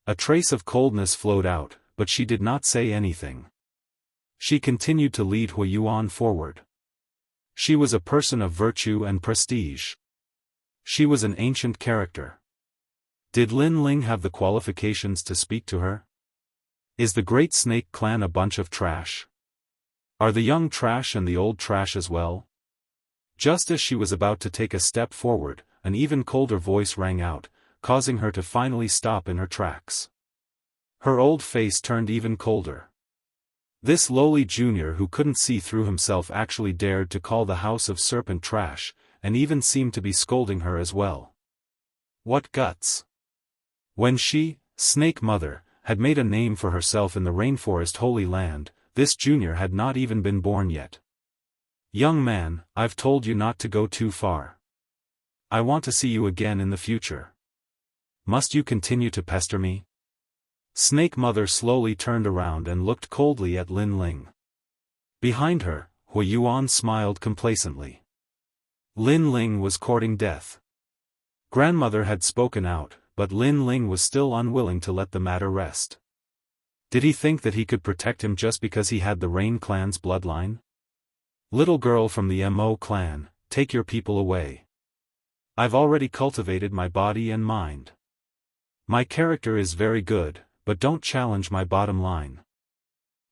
A trace of coldness flowed out, but she did not say anything. She continued to lead Hui Yuan forward. She was a person of virtue and prestige. She was an ancient character. Did Lin Ling have the qualifications to speak to her? Is the Great Snake Clan a bunch of trash? Are the young trash and the old trash as well? Just as she was about to take a step forward, an even colder voice rang out, causing her to finally stop in her tracks. Her old face turned even colder. This lowly junior who couldn't see through himself actually dared to call the House of Serpent trash, and even seemed to be scolding her as well. What guts! When she, Snake Mother, had made a name for herself in the Rainforest Holy Land, this junior had not even been born yet. Young man, I've told you not to go too far. I want to see you again in the future. Must you continue to pester me? Snake Mother slowly turned around and looked coldly at Lin Ling. Behind her, Hui Yuan smiled complacently. Lin Ling was courting death. Grandmother had spoken out, but Lin Ling was still unwilling to let the matter rest. Did he think that he could protect him just because he had the Rain clan's bloodline? Little girl from the Mo clan, take your people away. I've already cultivated my body and mind. My character is very good, but don't challenge my bottom line.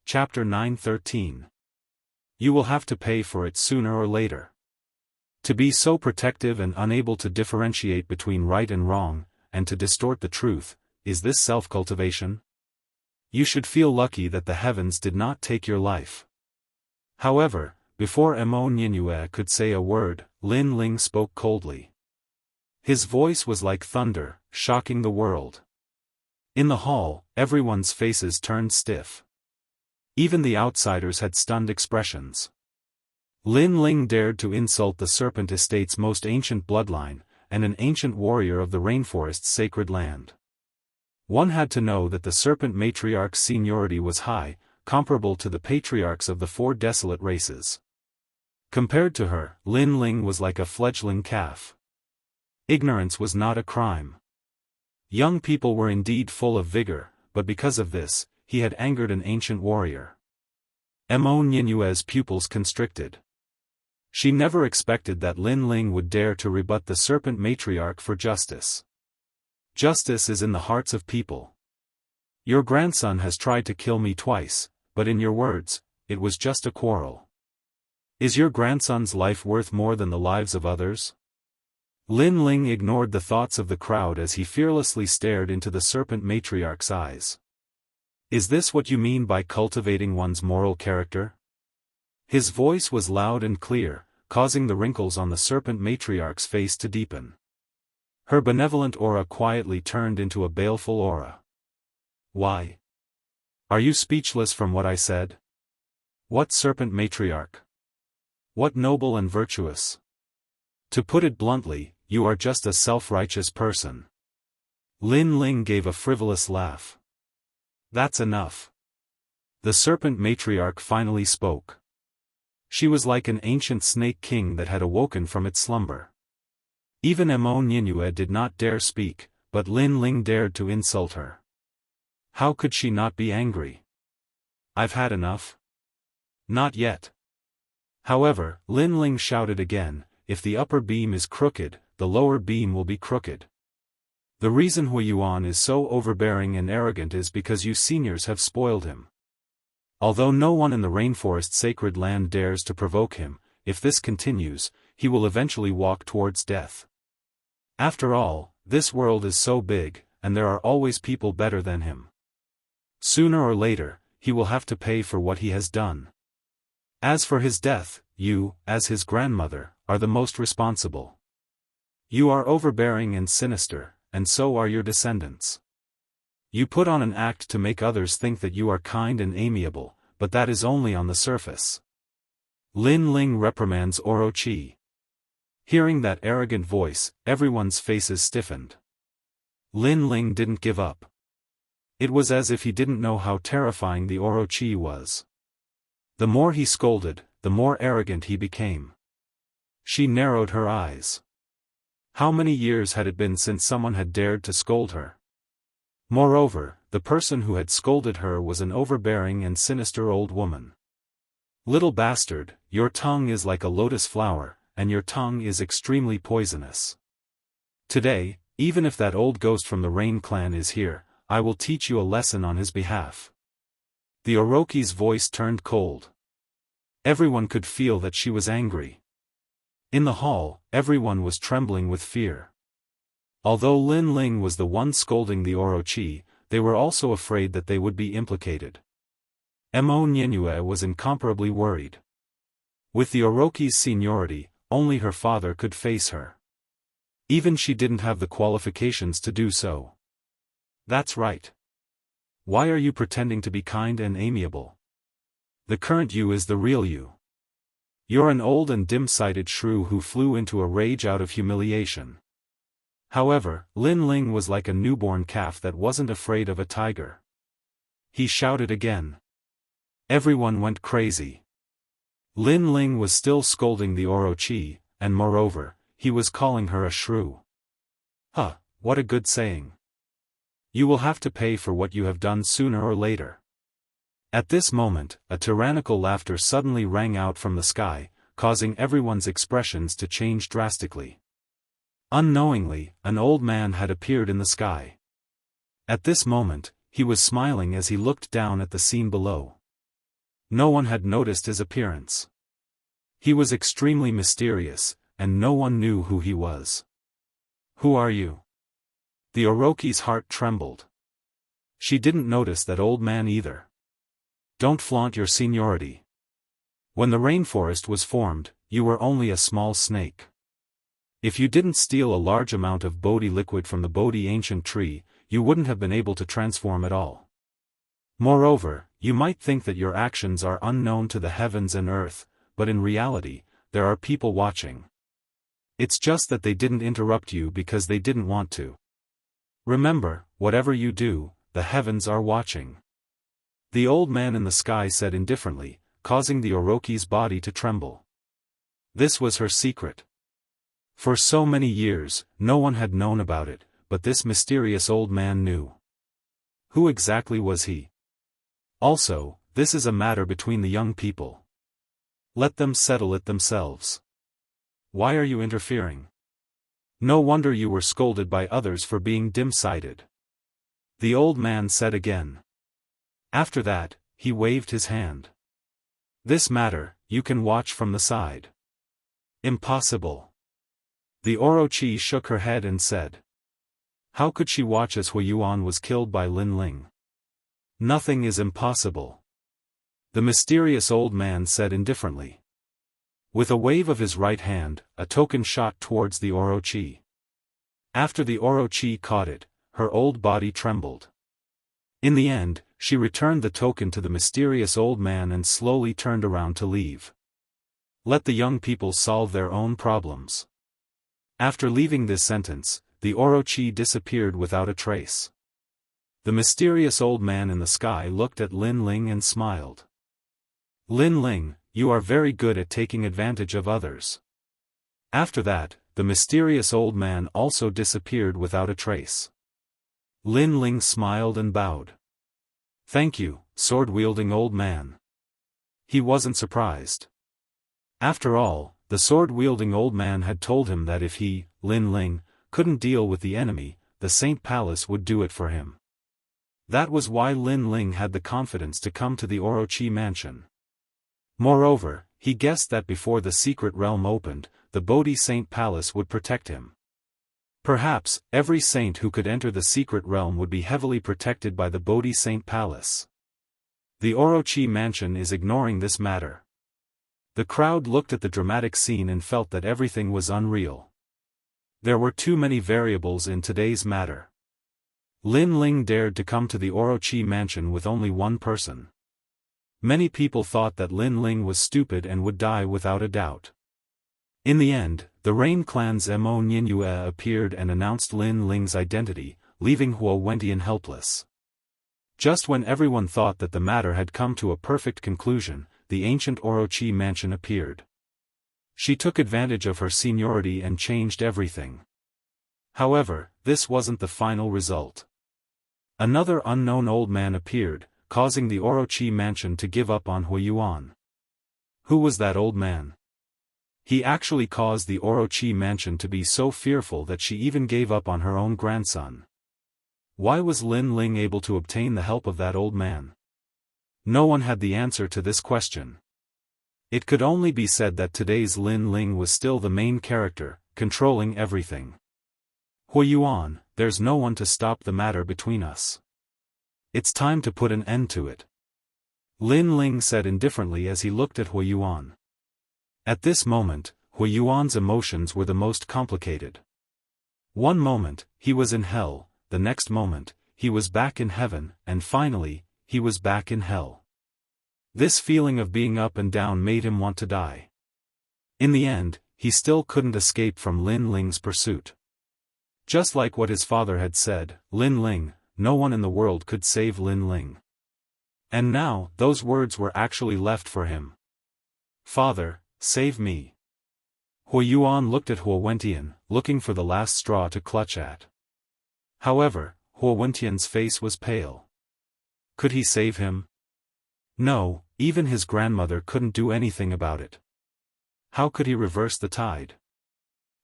Chapter 9:13. You will have to pay for it sooner or later. To be so protective and unable to differentiate between right and wrong, and to distort the truth, is this self-cultivation? You should feel lucky that the heavens did not take your life. However, before Mo Nianue could say a word, Lin Ling spoke coldly. His voice was like thunder, shocking the world. In the hall, everyone's faces turned stiff. Even the outsiders had stunned expressions. Lin Ling dared to insult the Serpent Estate's most ancient bloodline, and an ancient warrior of the rainforest's sacred land. One had to know that the Serpent Matriarch's seniority was high, comparable to the patriarchs of the 4 desolate races. Compared to her, Lin Ling was like a fledgling calf. Ignorance was not a crime. Young people were indeed full of vigor, but because of this, he had angered an ancient warrior. Mo Ninyue's pupils constricted. She never expected that Lin Ling would dare to rebut the Serpent Matriarch for justice. Justice is in the hearts of people. Your grandson has tried to kill me twice, but in your words, it was just a quarrel. Is your grandson's life worth more than the lives of others? Lin Ling ignored the thoughts of the crowd as he fearlessly stared into the Serpent Matriarch's eyes. Is this what you mean by cultivating one's moral character? His voice was loud and clear, causing the wrinkles on the Serpent Matriarch's face to deepen. Her benevolent aura quietly turned into a baleful aura. Why? Are you speechless from what I said? What Serpent Matriarch? What noble and virtuous? To put it bluntly, you are just a self-righteous person. Lin Ling gave a frivolous laugh. That's enough. The Serpent Matriarch finally spoke. She was like an ancient snake king that had awoken from its slumber. Even Mo Ninyue did not dare speak, but Lin Ling dared to insult her. How could she not be angry? I've had enough. Not yet. However, Lin Ling shouted again, if the upper beam is crooked, the lower beam will be crooked. The reason Hui Yuan is so overbearing and arrogant is because you seniors have spoiled him. Although no one in the rainforest's sacred land dares to provoke him, if this continues, he will eventually walk towards death. After all, this world is so big, and there are always people better than him. Sooner or later, he will have to pay for what he has done. As for his death, you, as his grandmother, are the most responsible. You are overbearing and sinister, and so are your descendants. You put on an act to make others think that you are kind and amiable, but that is only on the surface. Lin Ling reprimands Orochi. Hearing that arrogant voice, everyone's faces stiffened. Lin Ling didn't give up. It was as if he didn't know how terrifying the Orochi was. The more he scolded, the more arrogant he became. She narrowed her eyes. How many years had it been since someone had dared to scold her? Moreover, the person who had scolded her was an overbearing and sinister old woman. Little bastard, your tongue is like a lotus flower, and your tongue is extremely poisonous. Today, even if that old ghost from the Rain clan is here, I will teach you a lesson on his behalf. The Orochi's voice turned cold. Everyone could feel that she was angry. In the hall, everyone was trembling with fear. Although Lin Ling was the one scolding the Orochi, they were also afraid that they would be implicated. Mo Ninyue was incomparably worried. With the Orochi's seniority, only her father could face her. Even she didn't have the qualifications to do so. That's right. Why are you pretending to be kind and amiable? The current you is the real you. You're an old and dim-sighted shrew who flew into a rage out of humiliation. However, Lin Ling was like a newborn calf that wasn't afraid of a tiger. He shouted again. Everyone went crazy. Lin Ling was still scolding the Orochi, and moreover, he was calling her a shrew. Huh, what a good saying. You will have to pay for what you have done sooner or later. At this moment, a tyrannical laughter suddenly rang out from the sky, causing everyone's expressions to change drastically. Unknowingly, an old man had appeared in the sky. At this moment, he was smiling as he looked down at the scene below. No one had noticed his appearance. He was extremely mysterious, and no one knew who he was. Who are you? The Orochi's heart trembled. She didn't notice that old man either. Don't flaunt your seniority. When the rainforest was formed, you were only a small snake. If you didn't steal a large amount of Bodhi liquid from the Bodhi ancient tree, you wouldn't have been able to transform at all. Moreover, you might think that your actions are unknown to the heavens and earth, but in reality, there are people watching. It's just that they didn't interrupt you because they didn't want to. Remember, whatever you do, the heavens are watching. The old man in the sky said indifferently, causing the Orochi's body to tremble. This was her secret. For so many years, no one had known about it, but this mysterious old man knew. Who exactly was he? Also, this is a matter between the young people. Let them settle it themselves. Why are you interfering? No wonder you were scolded by others for being dim-sighted. The old man said again. After that, he waved his hand. This matter, you can watch from the side. Impossible. The Orochi shook her head and said. How could she watch as Huiyuan was killed by Lin Ling? Nothing is impossible. The mysterious old man said indifferently. With a wave of his right hand, a token shot towards the Orochi. After the Orochi caught it, her old body trembled. In the end, she returned the token to the mysterious old man and slowly turned around to leave. Let the young people solve their own problems. After leaving this sentence, the Orochi disappeared without a trace. The mysterious old man in the sky looked at Lin Ling and smiled. Lin Ling, you are very good at taking advantage of others. After that, the mysterious old man also disappeared without a trace. Lin Ling smiled and bowed. Thank you, sword-wielding old man. He wasn't surprised. After all, the sword-wielding old man had told him that if he, Lin Ling, couldn't deal with the enemy, the Saint Palace would do it for him. That was why Lin Ling had the confidence to come to the Orochi mansion. Moreover, he guessed that before the secret realm opened, the Bodhi Saint Palace would protect him. Perhaps, every saint who could enter the secret realm would be heavily protected by the Bodhi Saint Palace. The Orochi mansion is ignoring this matter. The crowd looked at the dramatic scene and felt that everything was unreal. There were too many variables in today's matter. Lin Ling dared to come to the Orochi mansion with only one person. Many people thought that Lin Ling was stupid and would die without a doubt. In the end, the Rain clan's Mo Ninyue appeared and announced Lin Ling's identity, leaving Huo Wentian helpless. Just when everyone thought that the matter had come to a perfect conclusion, the ancient Orochi mansion appeared. She took advantage of her seniority and changed everything. However, this wasn't the final result. Another unknown old man appeared, causing the Orochi mansion to give up on Huiyuan. Who was that old man? He actually caused the Orochi mansion to be so fearful that she even gave up on her own grandson. Why was Lin Ling able to obtain the help of that old man? No one had the answer to this question. It could only be said that today's Lin Ling was still the main character, controlling everything. Huiyuan, there's no one to stop the matter between us. It's time to put an end to it. Lin Ling said indifferently as he looked at Huiyuan. At this moment, Huiyuan's emotions were the most complicated. One moment, he was in hell, the next moment, he was back in heaven, and finally, he was back in hell. This feeling of being up and down made him want to die. In the end, he still couldn't escape from Lin Ling's pursuit. Just like what his father had said, Lin Ling, no one in the world could save Lin Ling. And now, those words were actually left for him. Father, save me. Huiyuan looked at Huo Wentian, looking for the last straw to clutch at. However, Huo Wentian's face was pale. Could he save him? No, even his grandmother couldn't do anything about it. How could he reverse the tide?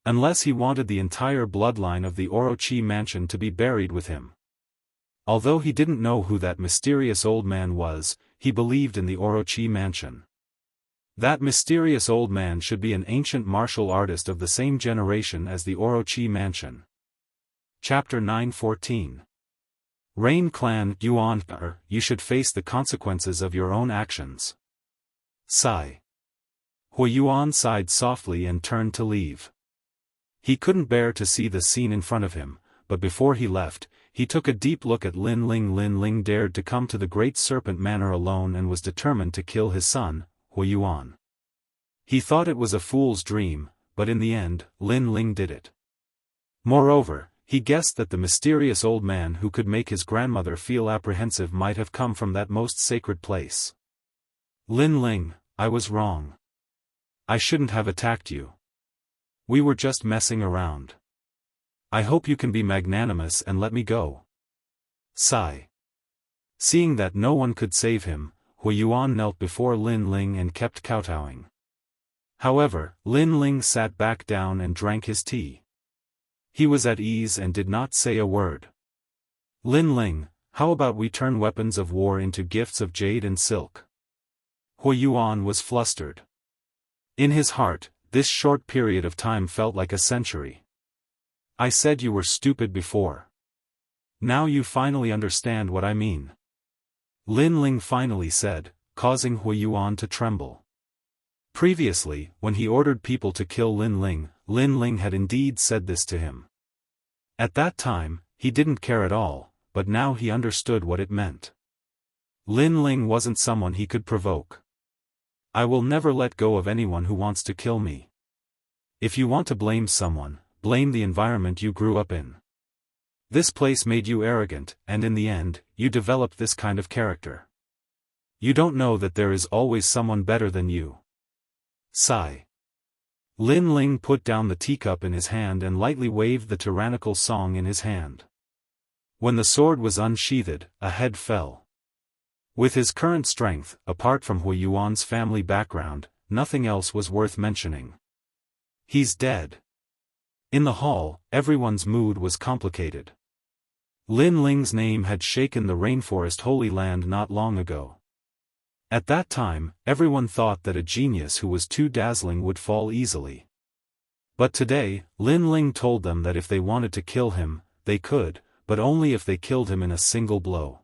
Unless he wanted the entire bloodline of the Orochi mansion to be buried with him. Although he didn't know who that mysterious old man was, he believed in the Orochi mansion. That mysterious old man should be an ancient martial artist of the same generation as the Orochi mansion. Chapter 914. Rain Clan Yuan, you should face the consequences of your own actions. Sigh. Huiyuan sighed softly and turned to leave. He couldn't bear to see the scene in front of him, but before he left, he took a deep look at Lin Ling. Lin Ling dared to come to the Great Serpent Manor alone and was determined to kill his son, Hui Yuan. He thought it was a fool's dream, but in the end, Lin Ling did it. Moreover, he guessed that the mysterious old man who could make his grandmother feel apprehensive might have come from that most sacred place. Lin Ling, I was wrong. I shouldn't have attacked you. We were just messing around. I hope you can be magnanimous and let me go. Sigh. Seeing that no one could save him, Hui Yuan knelt before Lin Ling and kept kowtowing. However, Lin Ling sat back down and drank his tea. He was at ease and did not say a word. Lin Ling, how about we turn weapons of war into gifts of jade and silk? Hui Yuan was flustered. In his heart, this short period of time felt like a century. I said you were stupid before. Now you finally understand what I mean. Lin Ling finally said, causing Hui Yuan to tremble. Previously, when he ordered people to kill Lin Ling had indeed said this to him. At that time, he didn't care at all, but now he understood what it meant. Lin Ling wasn't someone he could provoke. I will never let go of anyone who wants to kill me. If you want to blame someone, blame the environment you grew up in. This place made you arrogant, and in the end, you developed this kind of character. You don't know that there is always someone better than you. Sigh. Lin Ling put down the teacup in his hand and lightly waved the tyrannical song in his hand. When the sword was unsheathed, a head fell. With his current strength, apart from Hui Yuan's family background, nothing else was worth mentioning. He's dead. In the hall, everyone's mood was complicated. Lin Ling's name had shaken the rainforest Holy Land not long ago. At that time, everyone thought that a genius who was too dazzling would fall easily. But today, Lin Ling told them that if they wanted to kill him, they could, but only if they killed him in a single blow.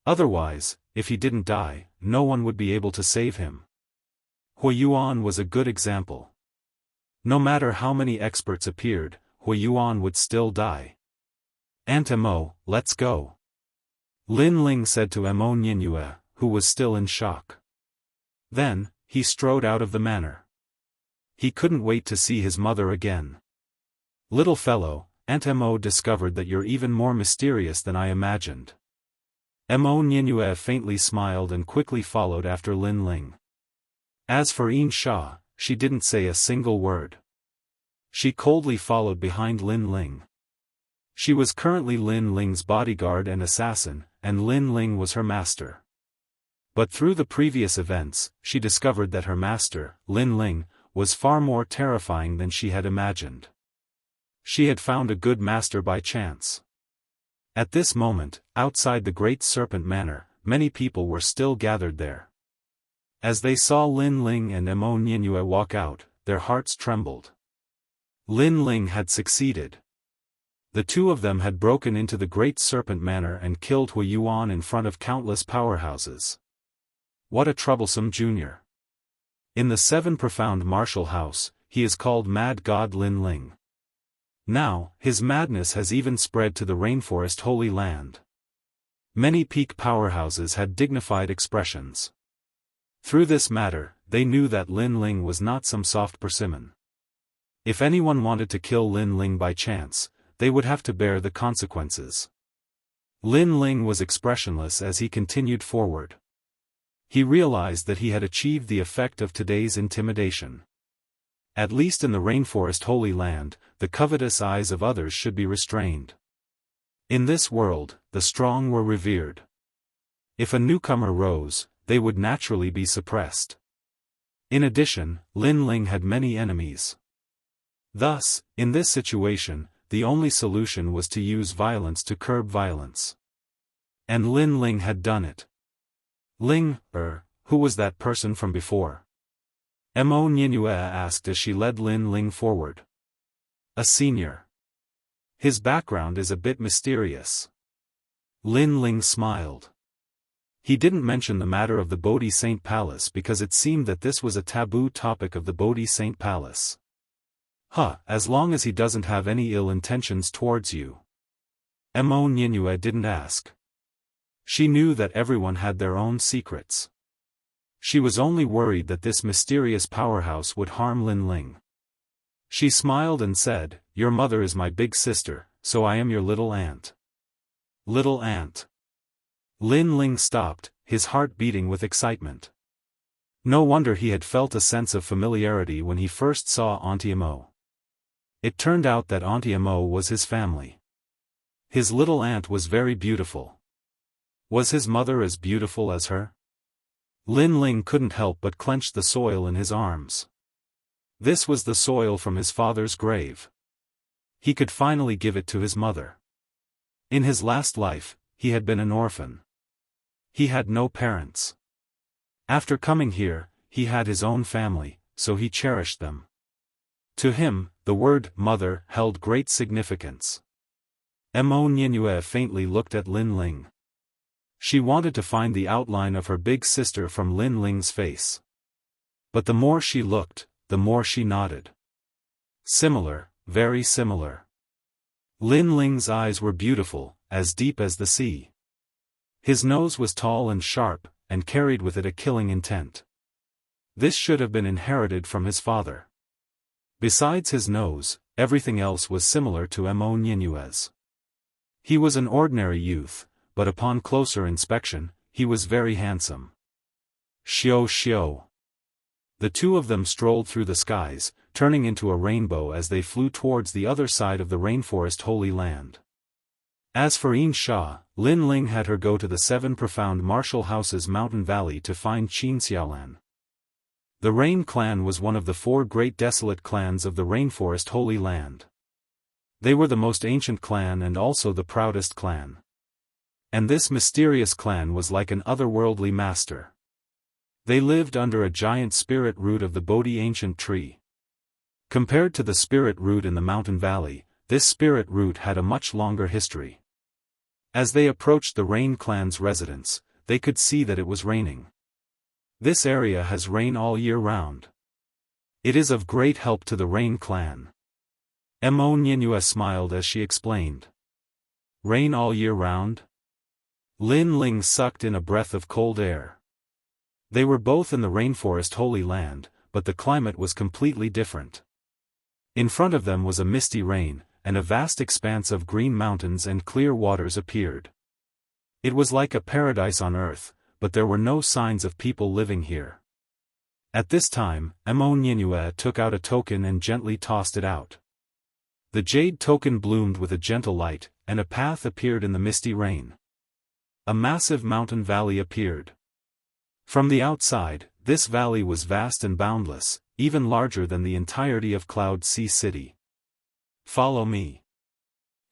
Otherwise, if he didn't die, no one would be able to save him. Hui Yuan was a good example. No matter how many experts appeared, Hui Yuan would still die. Aunt Mo, let's go. Lin Ling said to Mo Ninyue, who was still in shock. Then, he strode out of the manor. He couldn't wait to see his mother again. Little fellow, Aunt Mo discovered that you're even more mysterious than I imagined. Mo Ninyue faintly smiled and quickly followed after Lin Ling. As for Yin Sha, she didn't say a single word. She coldly followed behind Lin Ling. She was currently Lin Ling's bodyguard and assassin, and Lin Ling was her master. But through the previous events, she discovered that her master, Lin Ling, was far more terrifying than she had imagined. She had found a good master by chance. At this moment, outside the Great Serpent Manor, many people were still gathered there. As they saw Lin Ling and Mo Ninyue walk out, their hearts trembled. Lin Ling had succeeded. The two of them had broken into the Great Serpent Manor and killed Hui Yuan in front of countless powerhouses. What a troublesome junior. In the Seven Profound Martial House, he is called Mad God Lin Ling. Now, his madness has even spread to the Rainforest Holy Land. Many peak powerhouses had dignified expressions. Through this matter, they knew that Lin Ling was not some soft persimmon. If anyone wanted to kill Lin Ling by chance, they would have to bear the consequences. Lin Ling was expressionless as he continued forward. He realized that he had achieved the effect of today's intimidation. At least in the Rainforest Holy Land, the covetous eyes of others should be restrained. In this world, the strong were revered. If a newcomer rose, they would naturally be suppressed. In addition, Lin Ling had many enemies. Thus, in this situation, the only solution was to use violence to curb violence. And Lin Ling had done it. Ling, who was that person from before? Mo Ninyue asked as she led Lin Ling forward. A senior. His background is a bit mysterious. Lin Ling smiled. He didn't mention the matter of the Bodhi Saint Palace because it seemed that this was a taboo topic of the Bodhi Saint Palace. As long as he doesn't have any ill intentions towards you. Mo Nianue didn't ask. She knew that everyone had their own secrets. She was only worried that this mysterious powerhouse would harm Lin Ling. She smiled and said, "Your mother is my big sister, so I am your little aunt." Little aunt. Lin Ling stopped, his heart beating with excitement. No wonder he had felt a sense of familiarity when he first saw Auntie Mo. It turned out that Auntie Mo was his family. His little aunt was very beautiful. Was his mother as beautiful as her? Lin Ling couldn't help but clench the soil in his arms. This was the soil from his father's grave. He could finally give it to his mother. In his last life, he had been an orphan. He had no parents. After coming here, he had his own family, so he cherished them. To him, the word mother held great significance. Mo Nianue faintly looked at Lin Ling. She wanted to find the outline of her big sister from Lin Ling's face. But the more she looked, the more she nodded. Similar, very similar. Lin Ling's eyes were beautiful, as deep as the sea. His nose was tall and sharp, and carried with it a killing intent. This should have been inherited from his father. Besides his nose, everything else was similar to Mo Nianue's. He was an ordinary youth, but upon closer inspection, he was very handsome. Xiao Xiao. The two of them strolled through the skies, turning into a rainbow as they flew towards the other side of the rainforest Holy Land. As for Yin Sha, Lin Ling had her go to the 7 profound martial houses mountain valley to find Qin Xiaolan. The Rain clan was one of the 4 great desolate clans of the rainforest Holy Land. They were the most ancient clan and also the proudest clan. And this mysterious clan was like an otherworldly master. They lived under a giant spirit root of the Bodhi ancient tree. Compared to the spirit root in the mountain valley, this spirit root had a much longer history. As they approached the Rain clan's residence, they could see that it was raining. This area has rain all year round. It is of great help to the Rain clan. Mo Nianue smiled as she explained. Rain all year round? Lin Ling sucked in a breath of cold air. They were both in the rainforest Holy Land, but the climate was completely different. In front of them was a misty rain, and a vast expanse of green mountains and clear waters appeared. It was like a paradise on earth, but there were no signs of people living here. At this time, Mo Nianue took out a token and gently tossed it out. The jade token bloomed with a gentle light, and a path appeared in the misty rain. A massive mountain valley appeared. From the outside, this valley was vast and boundless, even larger than the entirety of Cloud Sea City. Follow me.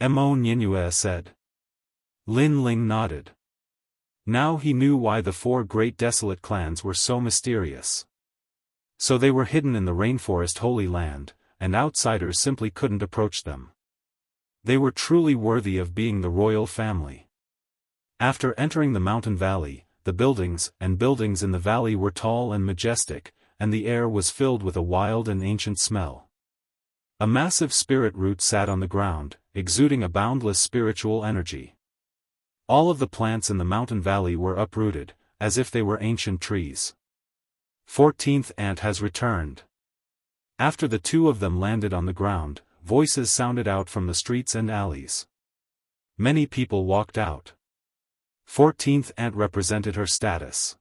Mo Nianue said. Lin Ling nodded. Now he knew why the 4 great desolate clans were so mysterious. So they were hidden in the rainforest Holy Land, and outsiders simply couldn't approach them. They were truly worthy of being the royal family. After entering the mountain valley, the buildings in the valley were tall and majestic, and the air was filled with a wild and ancient smell. A massive spirit root sat on the ground, exuding a boundless spiritual energy. All of the plants in the mountain valley were uprooted, as if they were ancient trees. 14th Ant has returned. After the two of them landed on the ground, voices sounded out from the streets and alleys. Many people walked out. 14th Ant represented her status.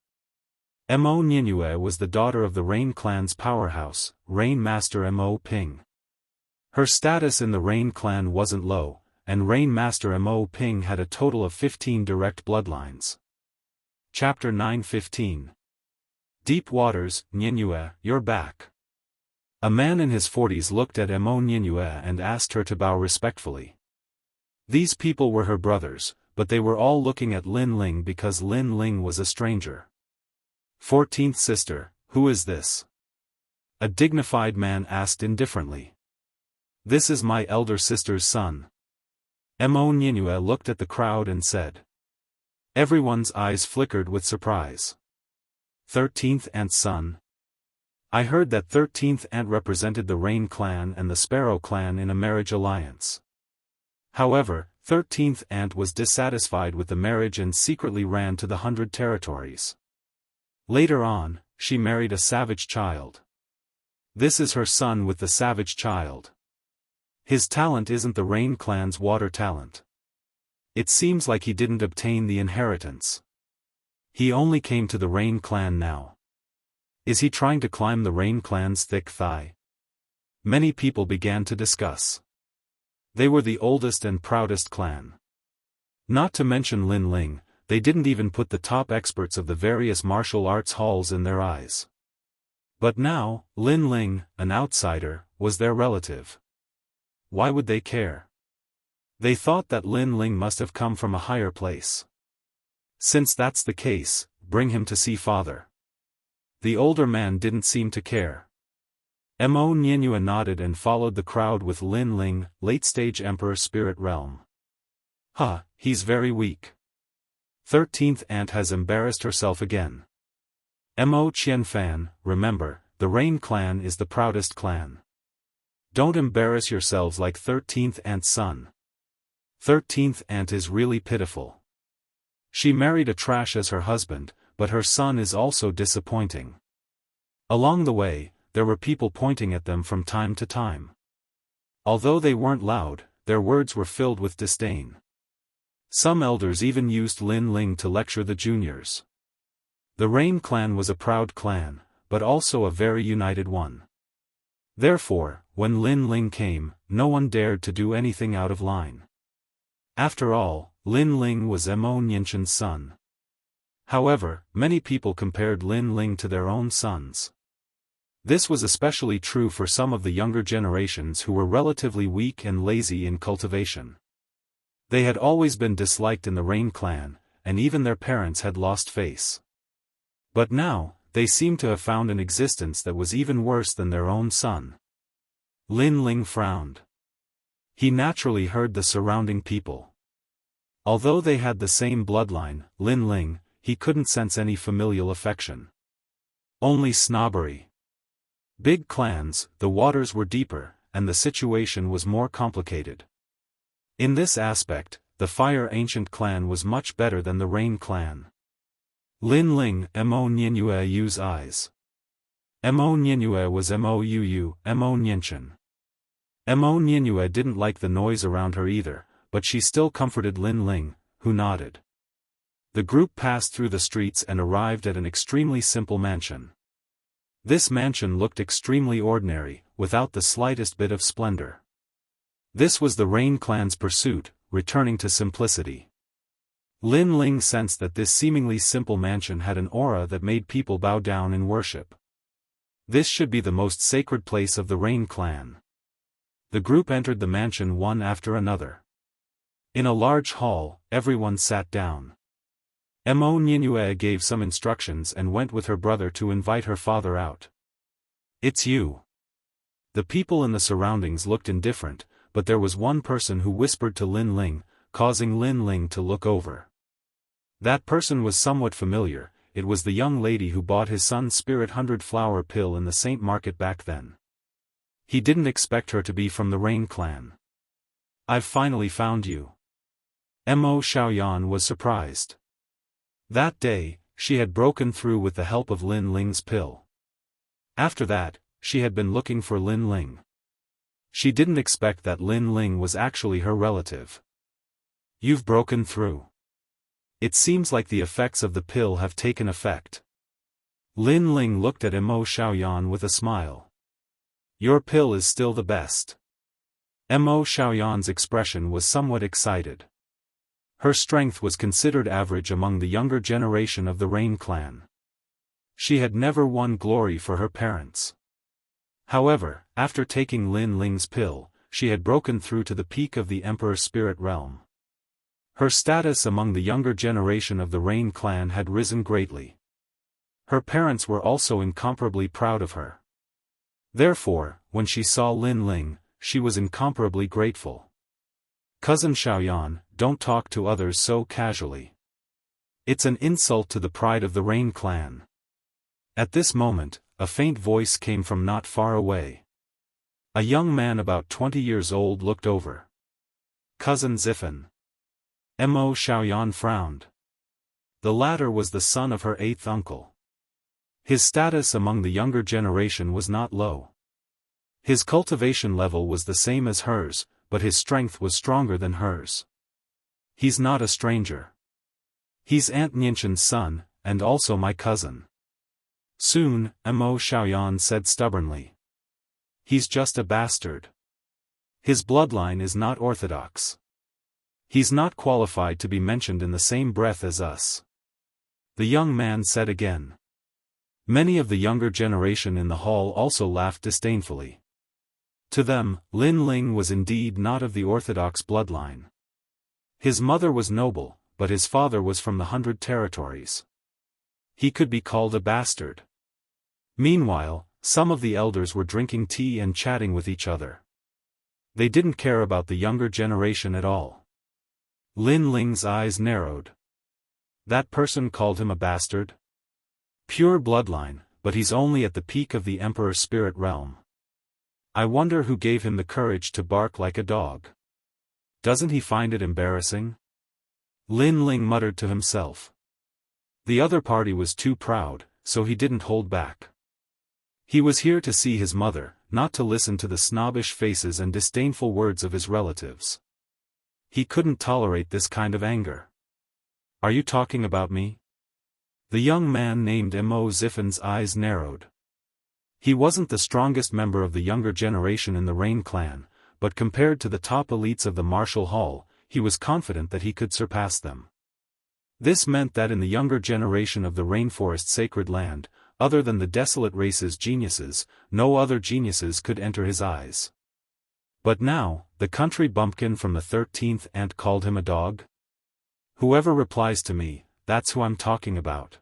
Mo Nianue was the daughter of the Rain clan's powerhouse, Rain Master Mo Ping. Her status in the Rain clan wasn't low, and Rain Master Mo Ping had a total of 15 direct bloodlines. Chapter 9:15. Deep Waters, Nianue, you're back. A man in his 40s looked at Mo Nianue and asked her to bow respectfully. These people were her brothers, but they were all looking at Lin Ling because Lin Ling was a stranger. 14th sister, who is this? A dignified man asked indifferently. This is my elder sister's son. Mo Nianue looked at the crowd and said. Everyone's eyes flickered with surprise. 13th Ant's son. I heard that 13th Aunt represented the Rain clan and the Sparrow clan in a marriage alliance. However, 13th Aunt was dissatisfied with the marriage and secretly ran to the 100 territories. Later on, she married a savage child. This is her son with the savage child. His talent isn't the Rain clan's water talent. It seems like he didn't obtain the inheritance. He only came to the Rain clan now. Is he trying to climb the Rain clan's thick thigh? Many people began to discuss. They were the oldest and proudest clan. Not to mention Lin Ling, they didn't even put the top experts of the various martial arts halls in their eyes. But now, Lin Ling, an outsider, was their relative. Why would they care? They thought that Lin Ling must have come from a higher place. Since that's the case, bring him to see father. The older man didn't seem to care. Mo Nianhua nodded and followed the crowd with Lin Ling, late-stage Emperor Spirit Realm. He's very weak. 13th Aunt has embarrassed herself again. Mo Qianfan, remember, the Rain clan is the proudest clan. Don't embarrass yourselves like 13th Aunt's son. 13th Aunt is really pitiful. She married a trash as her husband, but her son is also disappointing. Along the way, there were people pointing at them from time to time. Although they weren't loud, their words were filled with disdain. Some elders even used Lin Ling to lecture the juniors. The Rain clan was a proud clan, but also a very united one. Therefore, when Lin Ling came, no one dared to do anything out of line. After all, Lin Ling was Mo Nianhun's son. However, many people compared Lin Ling to their own sons. This was especially true for some of the younger generations who were relatively weak and lazy in cultivation. They had always been disliked in the Rain clan, and even their parents had lost face. But now, they seemed to have found an existence that was even worse than their own son. Lin Ling frowned. He naturally heard the surrounding people. Although they had the same bloodline, Lin Ling, he couldn't sense any familial affection. Only snobbery. Big clans, the waters were deeper, and the situation was more complicated. In this aspect, the Fire Ancient clan was much better than the Rain clan. Lin Ling, Mo Nianhua's eyes. Mo Nianhua was Mo Nianhun. Mo Nianhua didn't like the noise around her either, but she still comforted Lin Ling, who nodded. The group passed through the streets and arrived at an extremely simple mansion. This mansion looked extremely ordinary, without the slightest bit of splendor. This was the Rain clan's pursuit, returning to simplicity. Lin Ling sensed that this seemingly simple mansion had an aura that made people bow down in worship. This should be the most sacred place of the Rain clan. The group entered the mansion one after another. In a large hall, everyone sat down. Mo Nianhua gave some instructions and went with her brother to invite her father out. "It's you." The people in the surroundings looked indifferent, but there was one person who whispered to Lin Ling, causing Lin Ling to look over. That person was somewhat familiar. It was the young lady who bought his son's Spirit 100 flower pill in the Saint Market back then. He didn't expect her to be from the Rain clan. "I've finally found you." Mo Xiaoyan was surprised. That day, she had broken through with the help of Lin Ling's pill. After that, she had been looking for Lin Ling. She didn't expect that Lin Ling was actually her relative. "You've broken through. It seems like the effects of the pill have taken effect." Lin Ling looked at Mo Xiaoyan with a smile. "Your pill is still the best." Mo Xiaoyan's expression was somewhat excited. Her strength was considered average among the younger generation of the Rain clan. She had never won glory for her parents. However, after taking Lin Ling's pill, she had broken through to the peak of the Emperor Spirit Realm. Her status among the younger generation of the Rain clan had risen greatly. Her parents were also incomparably proud of her. Therefore, when she saw Lin Ling, she was incomparably grateful. "Cousin Xiaoyan, don't talk to others so casually. It's an insult to the pride of the Rain clan." At this moment, a faint voice came from not far away. A young man about 20 years old looked over. Cousin Ziffen. Mo Xiaoyan frowned. The latter was the son of her 8th uncle. His status among the younger generation was not low. His cultivation level was the same as hers, but his strength was stronger than hers. He's not a stranger. He's Aunt Nianqian's son, and also my cousin. Soon, Mo Xiaoyan said stubbornly. He's just a bastard. His bloodline is not orthodox. He's not qualified to be mentioned in the same breath as us. The young man said again. Many of the younger generation in the hall also laughed disdainfully. To them, Lin Ling was indeed not of the orthodox bloodline. His mother was noble, but his father was from the 100 territories. He could be called a bastard. Meanwhile, some of the elders were drinking tea and chatting with each other. They didn't care about the younger generation at all. Lin Ling's eyes narrowed. That person called him a bastard? Pure bloodline, but he's only at the peak of the Emperor's spirit realm. I wonder who gave him the courage to bark like a dog. Doesn't he find it embarrassing? Lin Ling muttered to himself. The other party was too proud, so he didn't hold back. He was here to see his mother, not to listen to the snobbish faces and disdainful words of his relatives. He couldn't tolerate this kind of anger. Are you talking about me? The young man named Mo Ziffen's eyes narrowed. He wasn't the strongest member of the younger generation in the Rain clan, but compared to the top elites of the martial hall, he was confident that he could surpass them. This meant that in the younger generation of the Rainforest Sacred Land, other than the desolate race's geniuses, no other geniuses could enter his eyes. But now, the country bumpkin from the 13th ant called him a dog? Whoever replies to me, that's who I'm talking about.